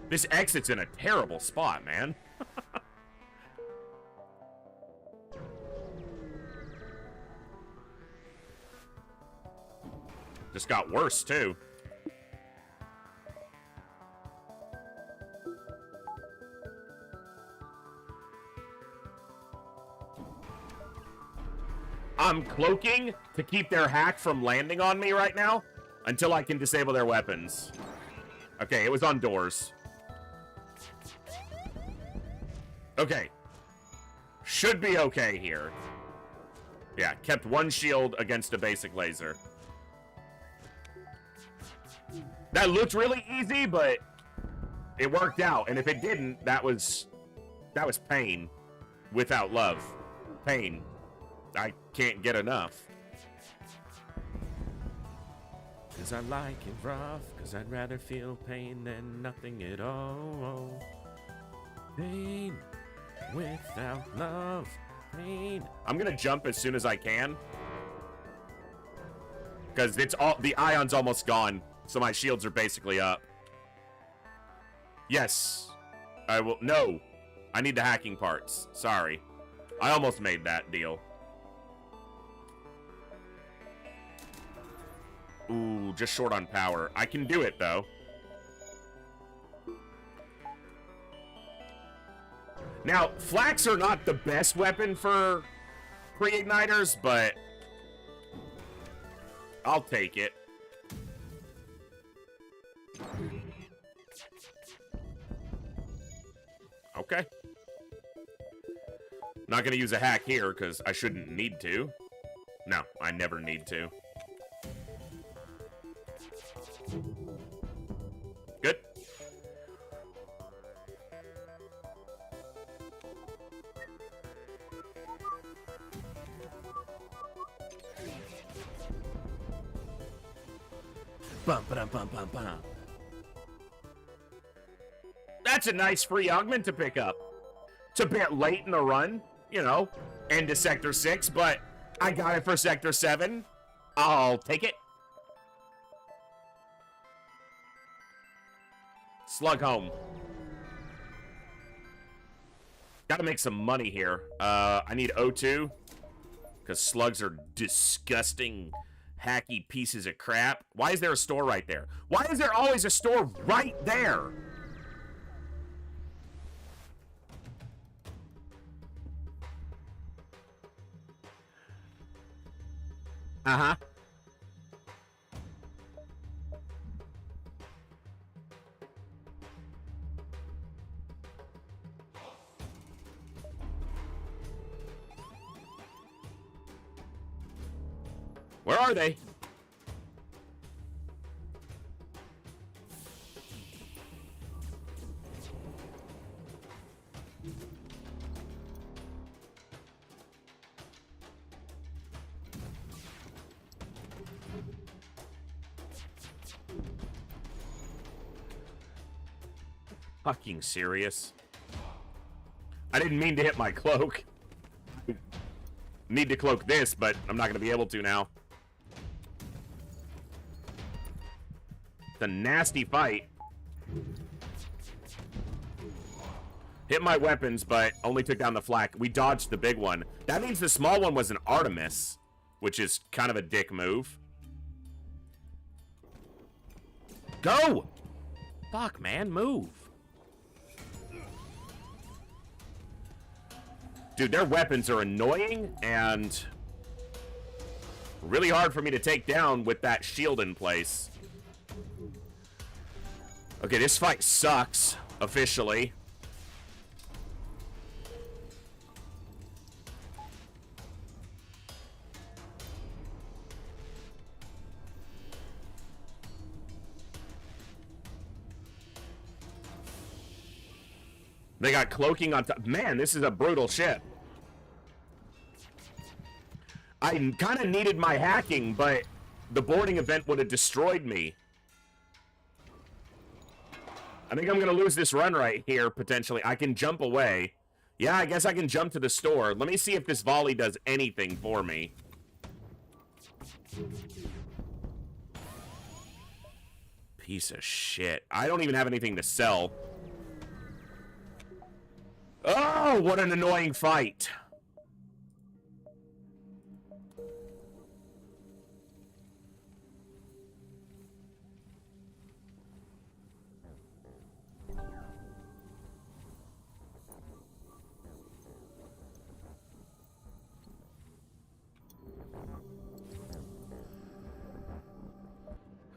This exit's in a terrible spot, man. Just got worse, too. I'm cloaking to keep their hack from landing on me right now until I can disable their weapons. Okay, it was on doors. Okay. Should be okay here. Yeah, kept 1 shield against a basic laser. That looked really easy, but it worked out. And if it didn't, that was pain without love. Pain. I can't get enough. 'Cause I like it rough, 'cause I'd rather feel pain than nothing at all. Pain without love. Pain. I'm gonna jump as soon as I can. Because it's all the ion's almost gone. So my shields are basically up. Yes. I will. No. I need the hacking parts. Sorry. I almost made that deal. Ooh, just short on power. I can do it, though. Now, flaks are not the best weapon for pre-igniters, but I'll take it. Okay. Not gonna use a hack here, because I shouldn't need to. No, I never need to. Good. Bum, ba-dum, bum, bum, bum. That's a nice free augment to pick up. It's a bit late in the run, you know, end of Sector 6, but I got it for Sector 7. I'll take it. Slug home. Gotta make some money here. I need O2, because slugs are disgusting, hacky pieces of crap. Why is there a store right there? Why is there always a store right there? Uh-huh. Where are they? Fucking serious? I didn't mean to hit my cloak. Need to cloak this, but I'm not going to be able to now. It's a nasty fight. Hit my weapons, but only took down the flak. We dodged the big one. That means the small one was an Artemis, which is kind of a dick move. Go! Fuck, man, move. Dude, their weapons are annoying and really hard for me to take down with that shield in place. Okay, this fight sucks, officially. They got cloaking on top. Man, this is a brutal ship. I kind of needed my hacking, but the boarding event would have destroyed me. I think I'm going to lose this run right here, potentially. I can jump away. Yeah, I guess I can jump to the store. Let me see if this volley does anything for me. Piece of shit. I don't even have anything to sell. Oh, what an annoying fight.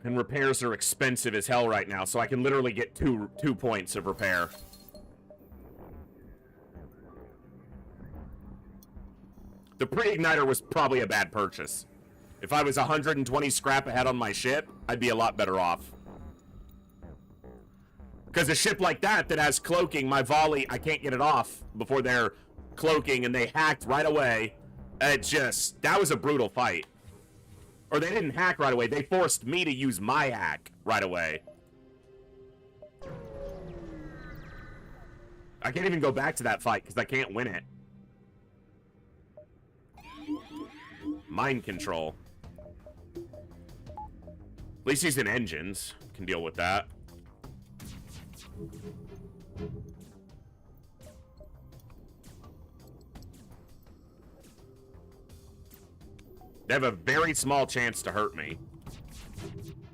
And repairs are expensive as hell right now, so I can literally get two points of repair. The pre-igniter was probably a bad purchase. If I was 120 scrap ahead on my ship, I'd be a lot better off. Because a ship like that has cloaking, my volley, I can't get it off before they're cloaking, and they hacked right away. That was a brutal fight. Or they didn't hack right away, they forced me to use my hack right away. I can't even go back to that fight, because I can't win it. Mind control. At least he's in engines. Can deal with that. They have a very small chance to hurt me.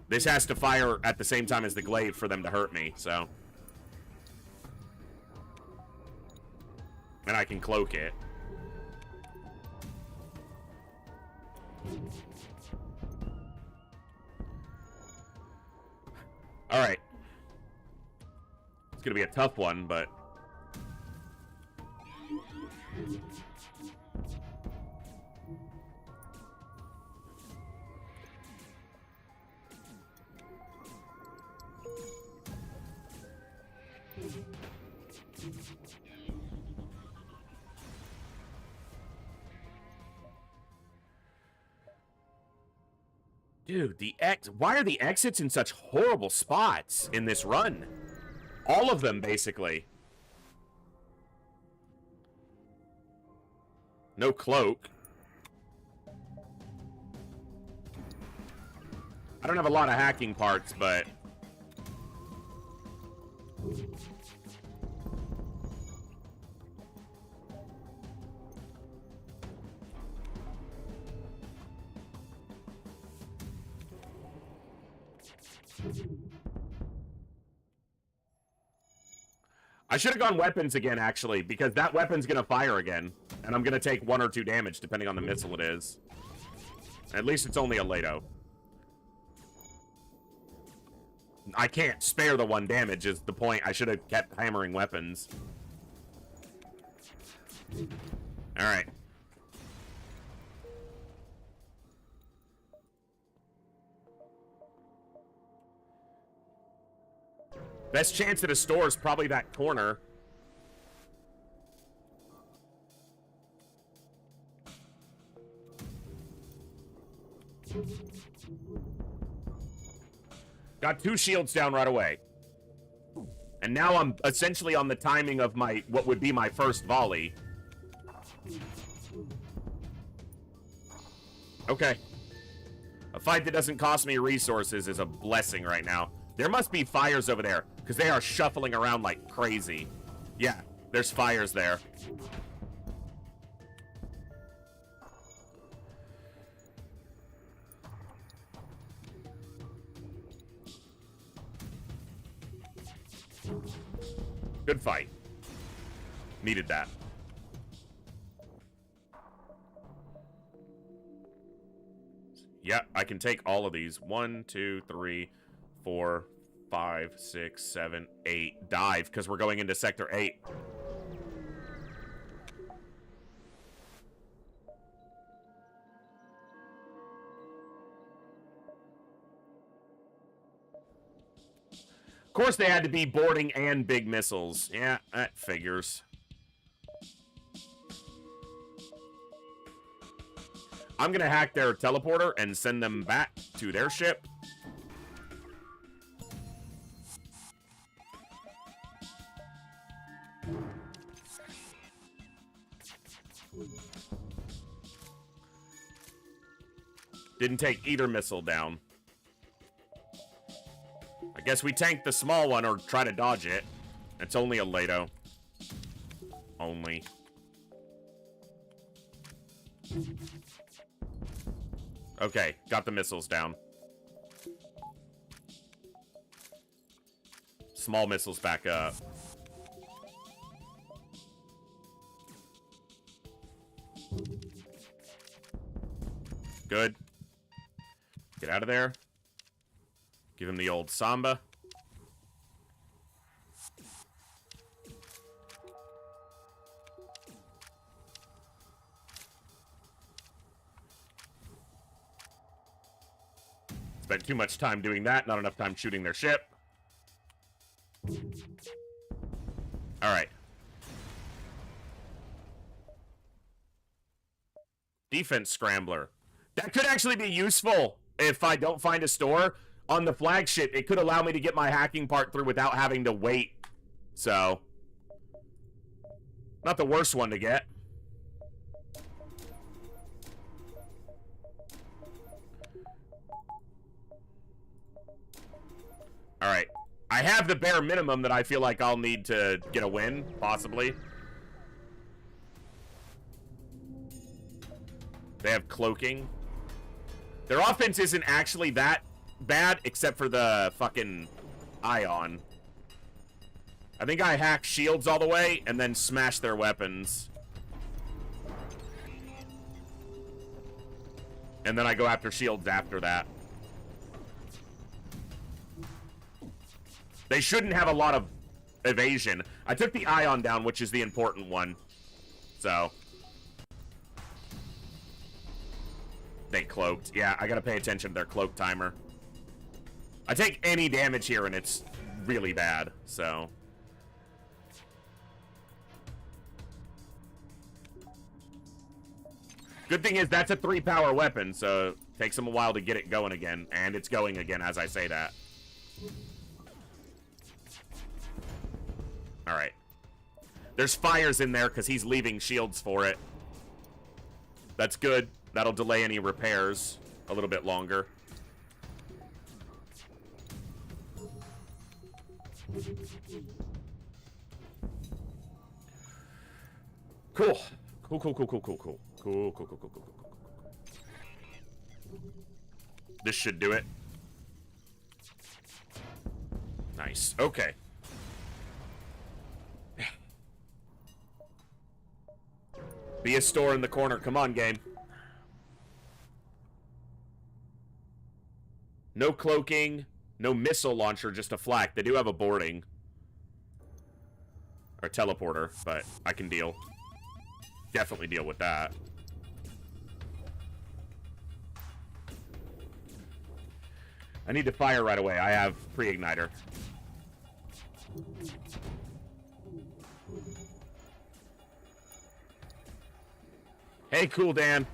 This has to fire at the same time as the glaive for them to hurt me, so. And I can cloak it. Alright. It's gonna be a tough one, but... Dude, why are the exits in such horrible spots in this run? All of them, basically. No cloak. I don't have a lot of hacking parts, but... I should have gone weapons again, actually, because that weapon's gonna fire again, and I'm gonna take 1 or 2 damage, depending on the missile it is. At least it's only a Lato. I can't spare the 1 damage, is the point. I should have kept hammering weapons. Alright. Best chance at a store is probably that corner. Got 2 shields down right away. And now I'm essentially on the timing of what would be my first volley. Okay. A fight that doesn't cost me resources is a blessing right now. There must be fires over there, because they are shuffling around like crazy. Yeah, there's fires there. Good fight. Needed that. Yeah, I can take all of these. 1, 2, 3, 4, 5, 6, 7, 8. Dive, because we're going into Sector 8. Of course they had to be boarding and big missiles. Yeah, that figures. I'm gonna hack their teleporter and send them back to their ship. Didn't take either missile down. I guess we tank the small one or try to dodge it. It's only a Lato. Only. Okay, got the missiles down. Small missiles back up. Good. Get out of there. Give him the old Samba. Spent too much time doing that, not enough time shooting their ship. Alright. Defense Scrambler. That could actually be useful if I don't find a store. On the flagship, it could allow me to get my hacking part through without having to wait. So, not the worst one to get. Alright. I have the bare minimum that I feel like I'll need to get a win, possibly. They have cloaking. Their offense isn't actually that bad, except for the fucking ion. I think I hack shields all the way, and then smash their weapons. And then I go after shields after that. They shouldn't have a lot of evasion. I took the ion down, which is the important one. So. They cloaked. Yeah, I gotta pay attention to their cloak timer. I take any damage here, and it's really bad, so. Good thing is, that's a 3-power weapon, so it takes them a while to get it going again. And it's going again as I say that. Alright. There's fires in there because he's leaving shields for it. That's good. That'll delay any repairs a little bit longer. Cool. Cool, cool, cool, cool, cool, cool. Cool, cool, cool, cool, cool, cool. This should do it. Nice. Okay. Be a store in the corner. Come on, game. No cloaking. No missile launcher, just a flak. They do have a boarding. Or teleporter, but I can deal. Definitely deal with that. I need to fire right away. I have pre-igniter. Hey, cool Dan.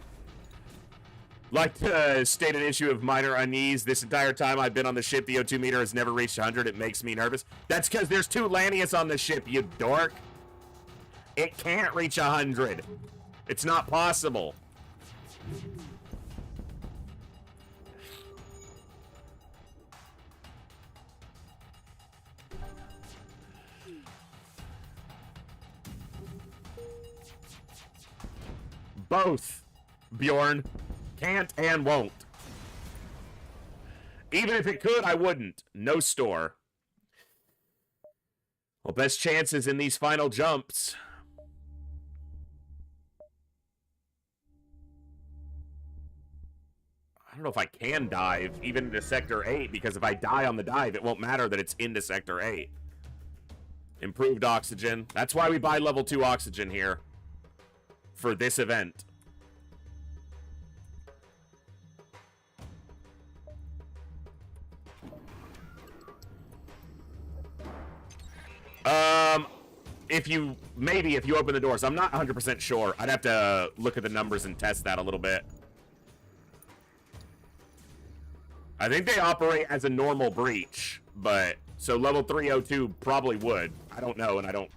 Like to state an issue of minor unease. This entire time I've been on the ship, the O2 meter has never reached 100. It makes me nervous. That's because there's 2 Lanius on the ship, you dork. It can't reach 100. It's not possible. Both, Bjorn. Can't and won't. Even if it could, I wouldn't. No store. Well, best chances in these final jumps. I don't know if I can dive even into Sector 8, because if I die on the dive, it won't matter that it's into Sector 8. Improved oxygen. That's why we buy level 2 oxygen here. For this event. If you open the doors. I'm not 100% sure. I'd have to look at the numbers and test that a little bit. I think they operate as a normal breach, but so level 302 probably would. I don't know, and I don't.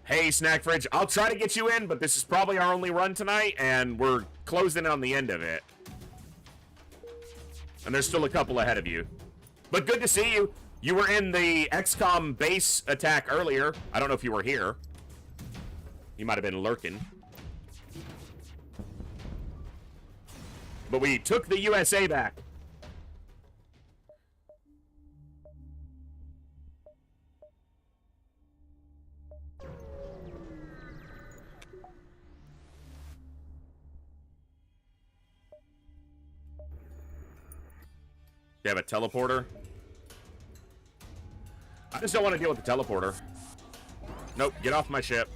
Hey, Snack Fridge, I'll try to get you in, but this is probably our only run tonight, and we're closing in on the end of it. And there's still a couple ahead of you. But good to see you. You were in the XCOM base attack earlier. I don't know if you were here. You might have been lurking. But we took the USA back. They have a teleporter. I just don't want to deal with the teleporter. Nope, get off my ship.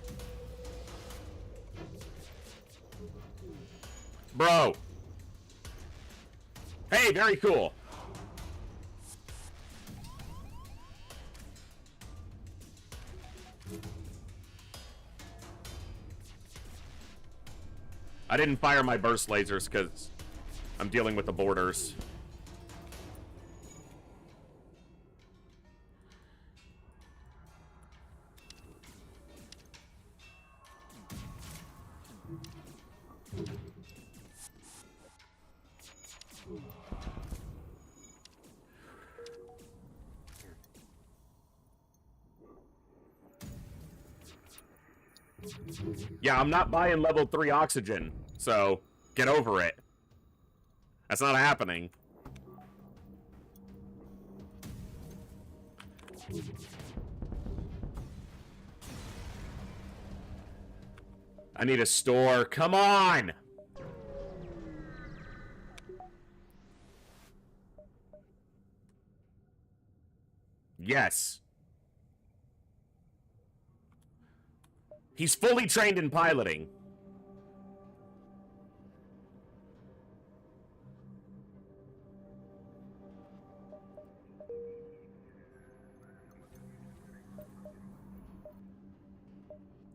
Bro. Hey, very cool. I didn't fire my burst lasers because I'm dealing with the borders. Yeah, I'm not buying level 3 oxygen, so get over it. That's not happening. I need a store. Come on! Yes. He's fully trained in piloting.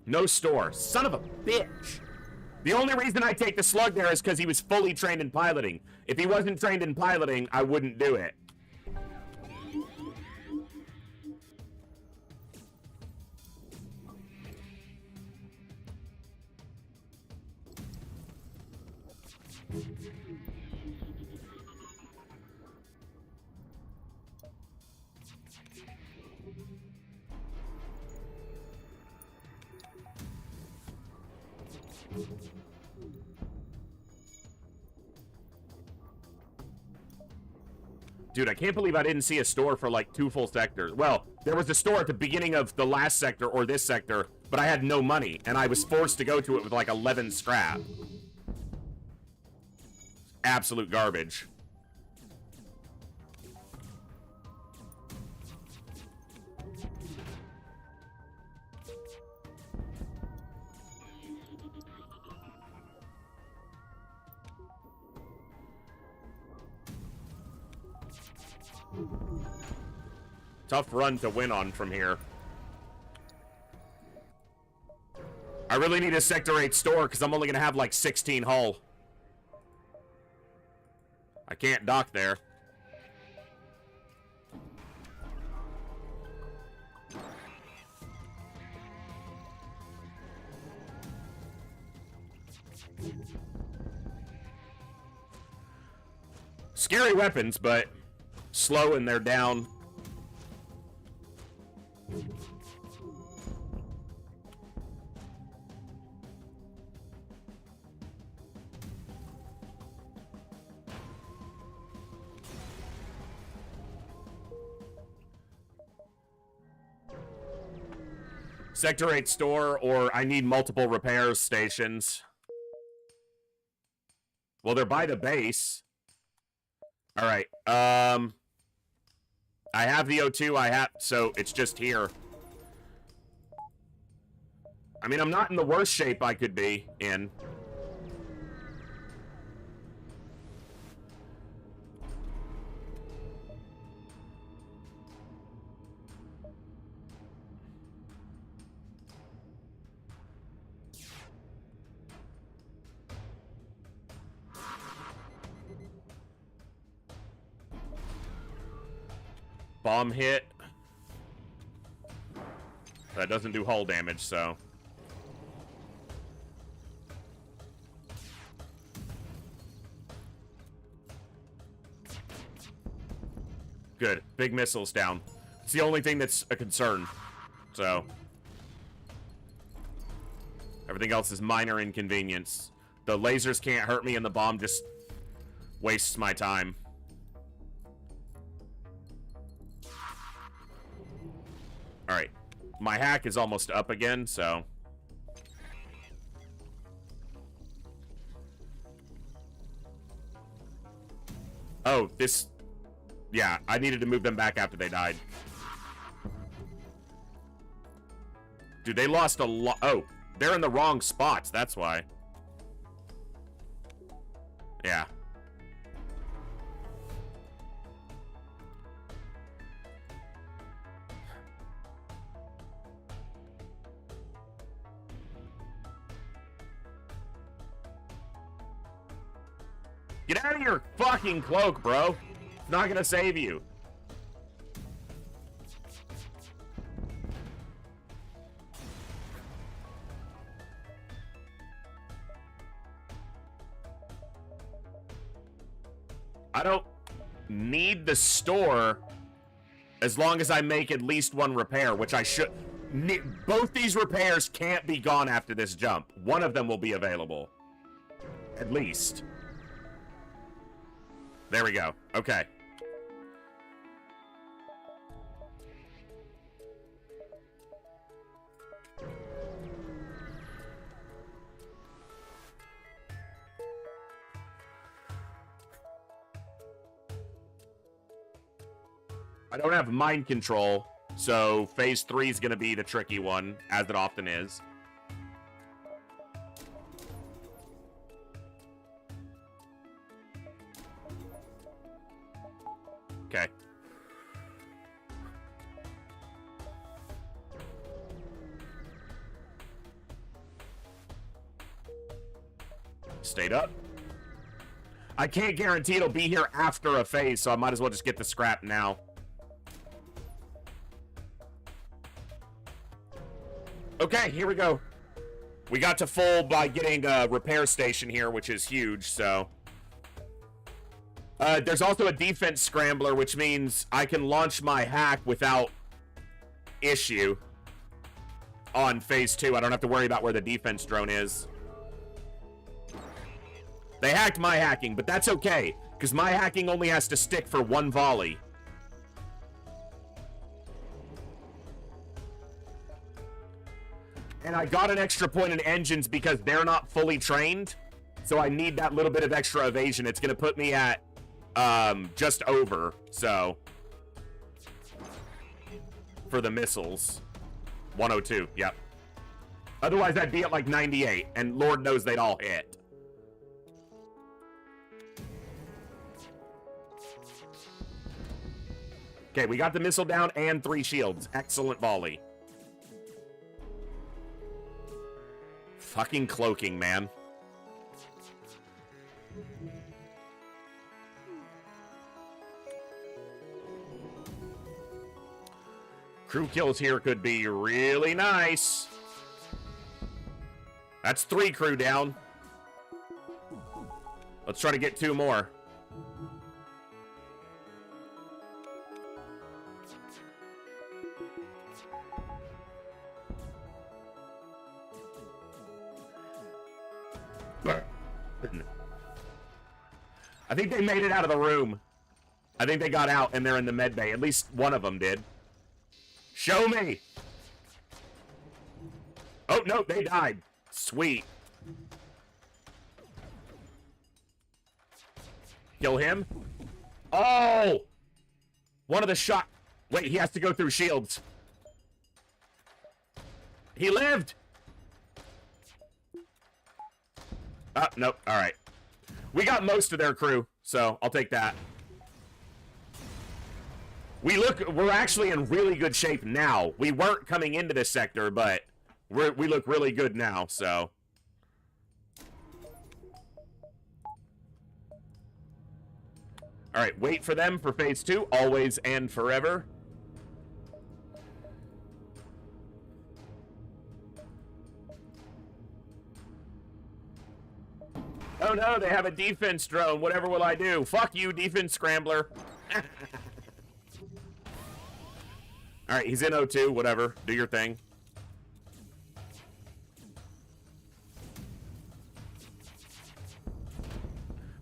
No store. Son of a bitch. The only reason I take the slug there is because he was fully trained in piloting. If he wasn't trained in piloting, I wouldn't do it. Dude, I can't believe I didn't see a store for like 2 full sectors. Well, there was a store at the beginning of the last sector or this sector, but I had no money, and I was forced to go to it with like 11 scrap. Absolute garbage. Tough run to win on from here. I really need a Sector 8 store because I'm only going to have like 16 hull. I can't dock there. Scary weapons, but slow and they're down. Sector 8 store, or I need multiple repair stations. Well, they're by the base. Alright, I have the O2, so it's just here. I mean, I'm not in the worst shape I could be in. Bomb hit. That doesn't do hull damage, so. Good. Big missiles down. It's the only thing that's a concern. So. Everything else is minor inconvenience. The lasers can't hurt me and the bomb just wastes my time. Alright. My hack is almost up again, so. Oh, this. Yeah, I needed to move them back after they died. Dude, they lost a lot. Oh, they're in the wrong spots. That's why. Yeah. Get out of your fucking cloak, bro. It's not gonna save you. I don't need the store as long as I make at least one repair, which I should. Both these repairs can't be gone after this jump. One of them will be available. At least. There we go. Okay. I don't have mind control, so phase 3 is going to be the tricky one, as it often is. Okay. Stayed up. I can't guarantee it'll be here after a phase, so I might as well just get the scrap now. Okay, here we go. We got to full by getting a repair station here, which is huge, so... there's also a defense scrambler, which means I can launch my hack without issue on phase 2. I don't have to worry about where the defense drone is. They hacked my hacking, but that's okay, because my hacking only has to stick for one volley. And I got an extra point in engines because they're not fully trained. So I need that little bit of extra evasion. It's going to put me at just over. So for the missiles, 102. Yep. Otherwise, I'd be at like 98. And Lord knows they'd all hit. Okay, we got the missile down and 3 shields. Excellent volley. Fucking cloaking, man. Crew kills here could be really nice. That's 3 crew down. Let's try to get 2 more. I think they made it out of the room. I think they got out and they're in the med bay. At least one of them did. Show me. Oh, no, they died. Sweet. Kill him. Oh! One of the shot. Wait, he has to go through shields. He lived. Oh, nope. All right. We got most of their crew, so I'll take that. We're actually in really good shape now. We weren't coming into this sector, but we look really good now, so. All right, wait for them for phase 2, always and forever. Oh no, they have a defense drone. Whatever will I do? Fuck you, defense scrambler. Alright, he's in O2. Whatever. Do your thing.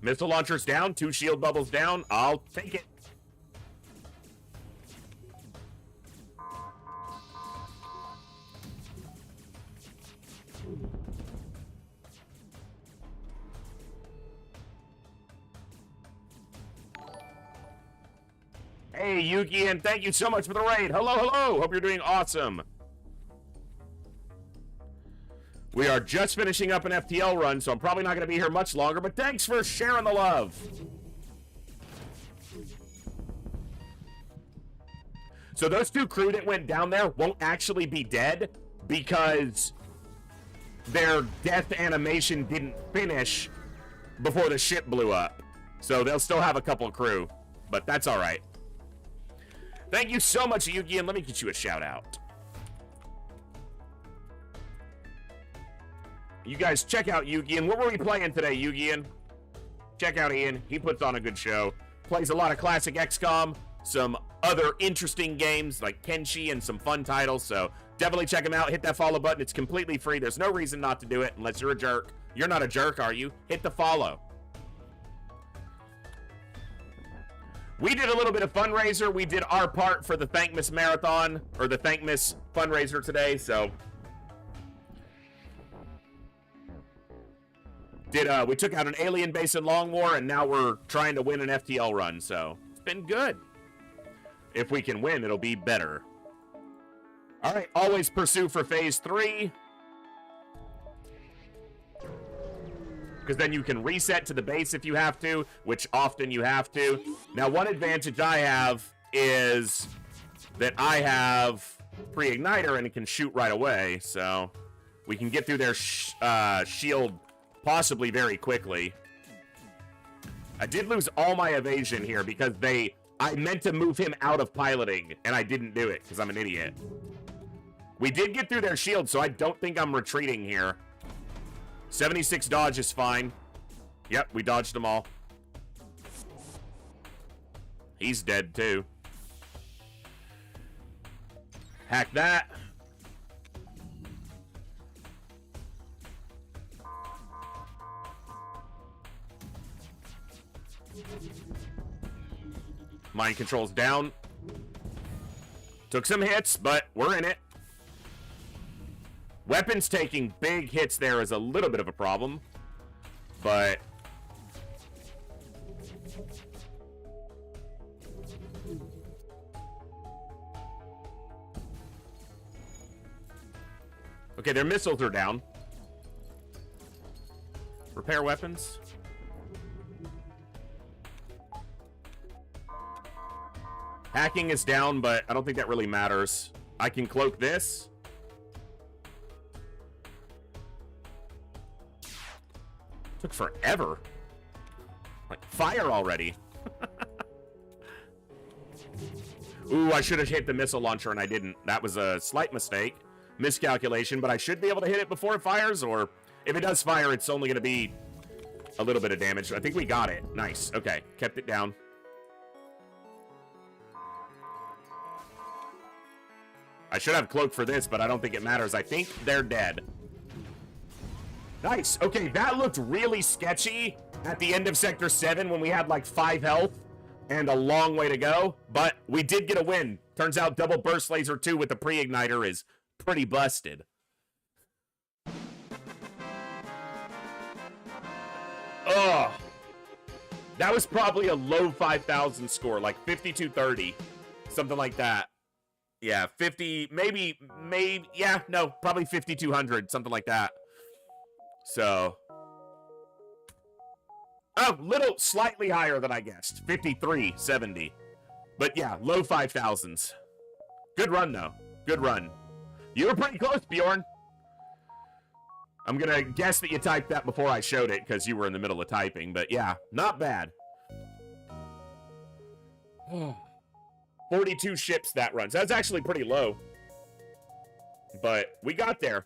Missile launchers down. 2 shield bubbles down. I'll take it. Hey, Yuki, and thank you so much for the raid. Hello, hello. Hope you're doing awesome. We are just finishing up an FTL run, so I'm probably not going to be here much longer, but thanks for sharing the love. So those 2 crew that went down there won't actually be dead because their death animation didn't finish before the ship blew up. So they'll still have a couple of crew, but that's all right. Thank you so much, Yugi, and let me get you a shout out. You guys check out Yugi. What were we playing today, Yugi? Check out Ian. He puts on a good show. Plays a lot of classic XCOM, some other interesting games like Kenshi and some fun titles. So Definitely check him out. Hit that follow button. It's completely free. There's no reason not to do it unless you're a jerk. You're not a jerk, are you? Hit the follow. We did a little bit of fundraiser. We did our part for the Thankmas Marathon, or the Thankmas fundraiser today, so... we took out an alien base in Long War, and now we're trying to win an FTL run, so it's been good. If we can win, it'll be better. All right, always pursue for phase 3. Because then you can reset to the base if you have to, which often you have to. Now, one advantage I have is that I have pre-igniter and it can shoot right away, so we can get through their shield possibly very quickly. I did lose all my evasion here because I meant to move him out of piloting, and I didn't do it because I'm an idiot. We did get through their shield, so I don't think I'm retreating here. 76 dodge is fine. Yep, we dodged them all. He's dead, too. Hack that. Mind control's down. Took some hits, but we're in it. Weapons taking big hits there is a little bit of a problem, but... Okay, their missiles are down. Repair weapons. Hacking is down, but I don't think that really matters. I can cloak this. Took forever. Like, fire already. Ooh, I should have hit the missile launcher and I didn't. That was a slight mistake. Miscalculation, but I should be able to hit it before it fires, or if it does fire, it's only going to be a little bit of damage. I think we got it. Nice. Okay, kept it down. I should have cloak for this, but I don't think it matters. I think they're dead. Nice. Okay, that looked really sketchy at the end of Sector 7 when we had like 5 health and a long way to go, but we did get a win. Turns out double burst laser 2 with the pre-igniter is pretty busted. Ugh. That was probably a low 5,000 score, like 5230, something like that. Yeah, 50, maybe, yeah, no, probably 5,200, something like that. So, oh, little, slightly higher than I guessed, 5370. But yeah, low 5,000s. Good run, though. Good run. You were pretty close, Bjorn. I'm gonna guess that you typed that before I showed it, because you were in the middle of typing, but yeah, not bad. 42 ships that run. So that's actually pretty low. But we got there.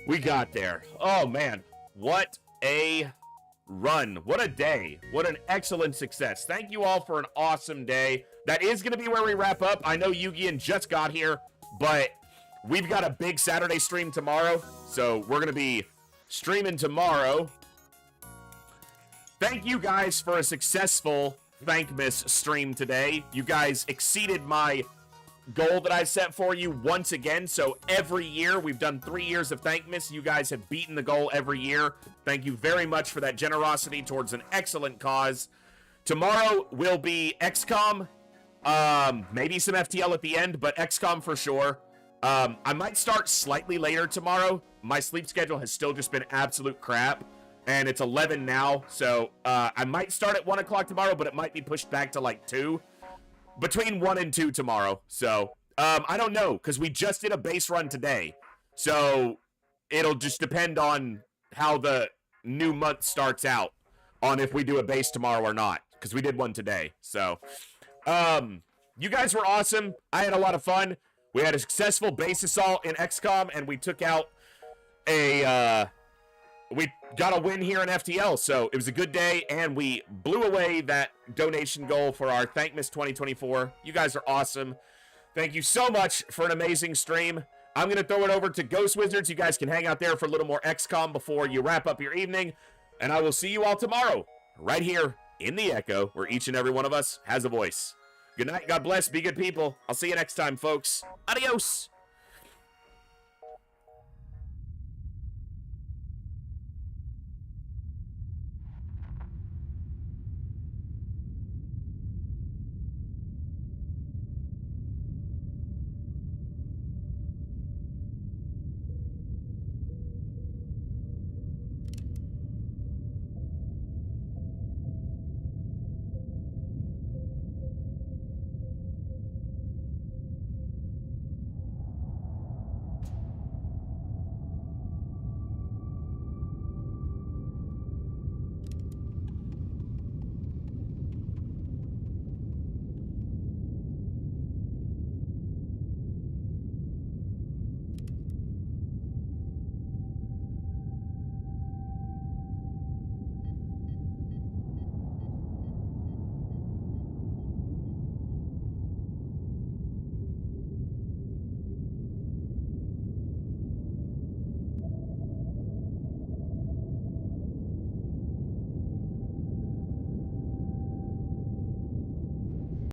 We got there. Oh, man. What a run. What a day. What an excellent success. Thank you all for an awesome day. That is going to be where we wrap up. I know Yugian just got here, but we've got a big Saturday stream tomorrow. So we're going to be streaming tomorrow. Thank you guys for a successful Thankmas stream today. You guys exceeded my goal that I set for you once again. So every year, we've done 3 years of Thankmas. You guys have beaten the goal every year. Thank you very much for that generosity towards an excellent cause. Tomorrow will be XCOM. Maybe some FTL at the end, but XCOM for sure. I might start slightly later tomorrow. My sleep schedule has still just been absolute crap. And it's 11 now, so I might start at 1 o'clock tomorrow, but it might be pushed back to like 2. Between 1 and 2 tomorrow. So, I don't know, because we just did a base run today. So, it'll just depend on how the new month starts out, on if we do a base tomorrow or not, because we did one today. So, you guys were awesome. I had a lot of fun. We had a successful base assault in XCOM, and we took out we got a win here in FTL, so it was a good day, and we blew away that donation goal for our Thankmas 2024. You guys are awesome. Thank you so much for an amazing stream. I'm going to throw it over to Ghost Wizards. You guys can hang out there for a little more XCOM before you wrap up your evening. And I will see you all tomorrow, right here in the Echo, where each and every one of us has a voice. Good night. God bless. Be good people. I'll see you next time, folks. Adios.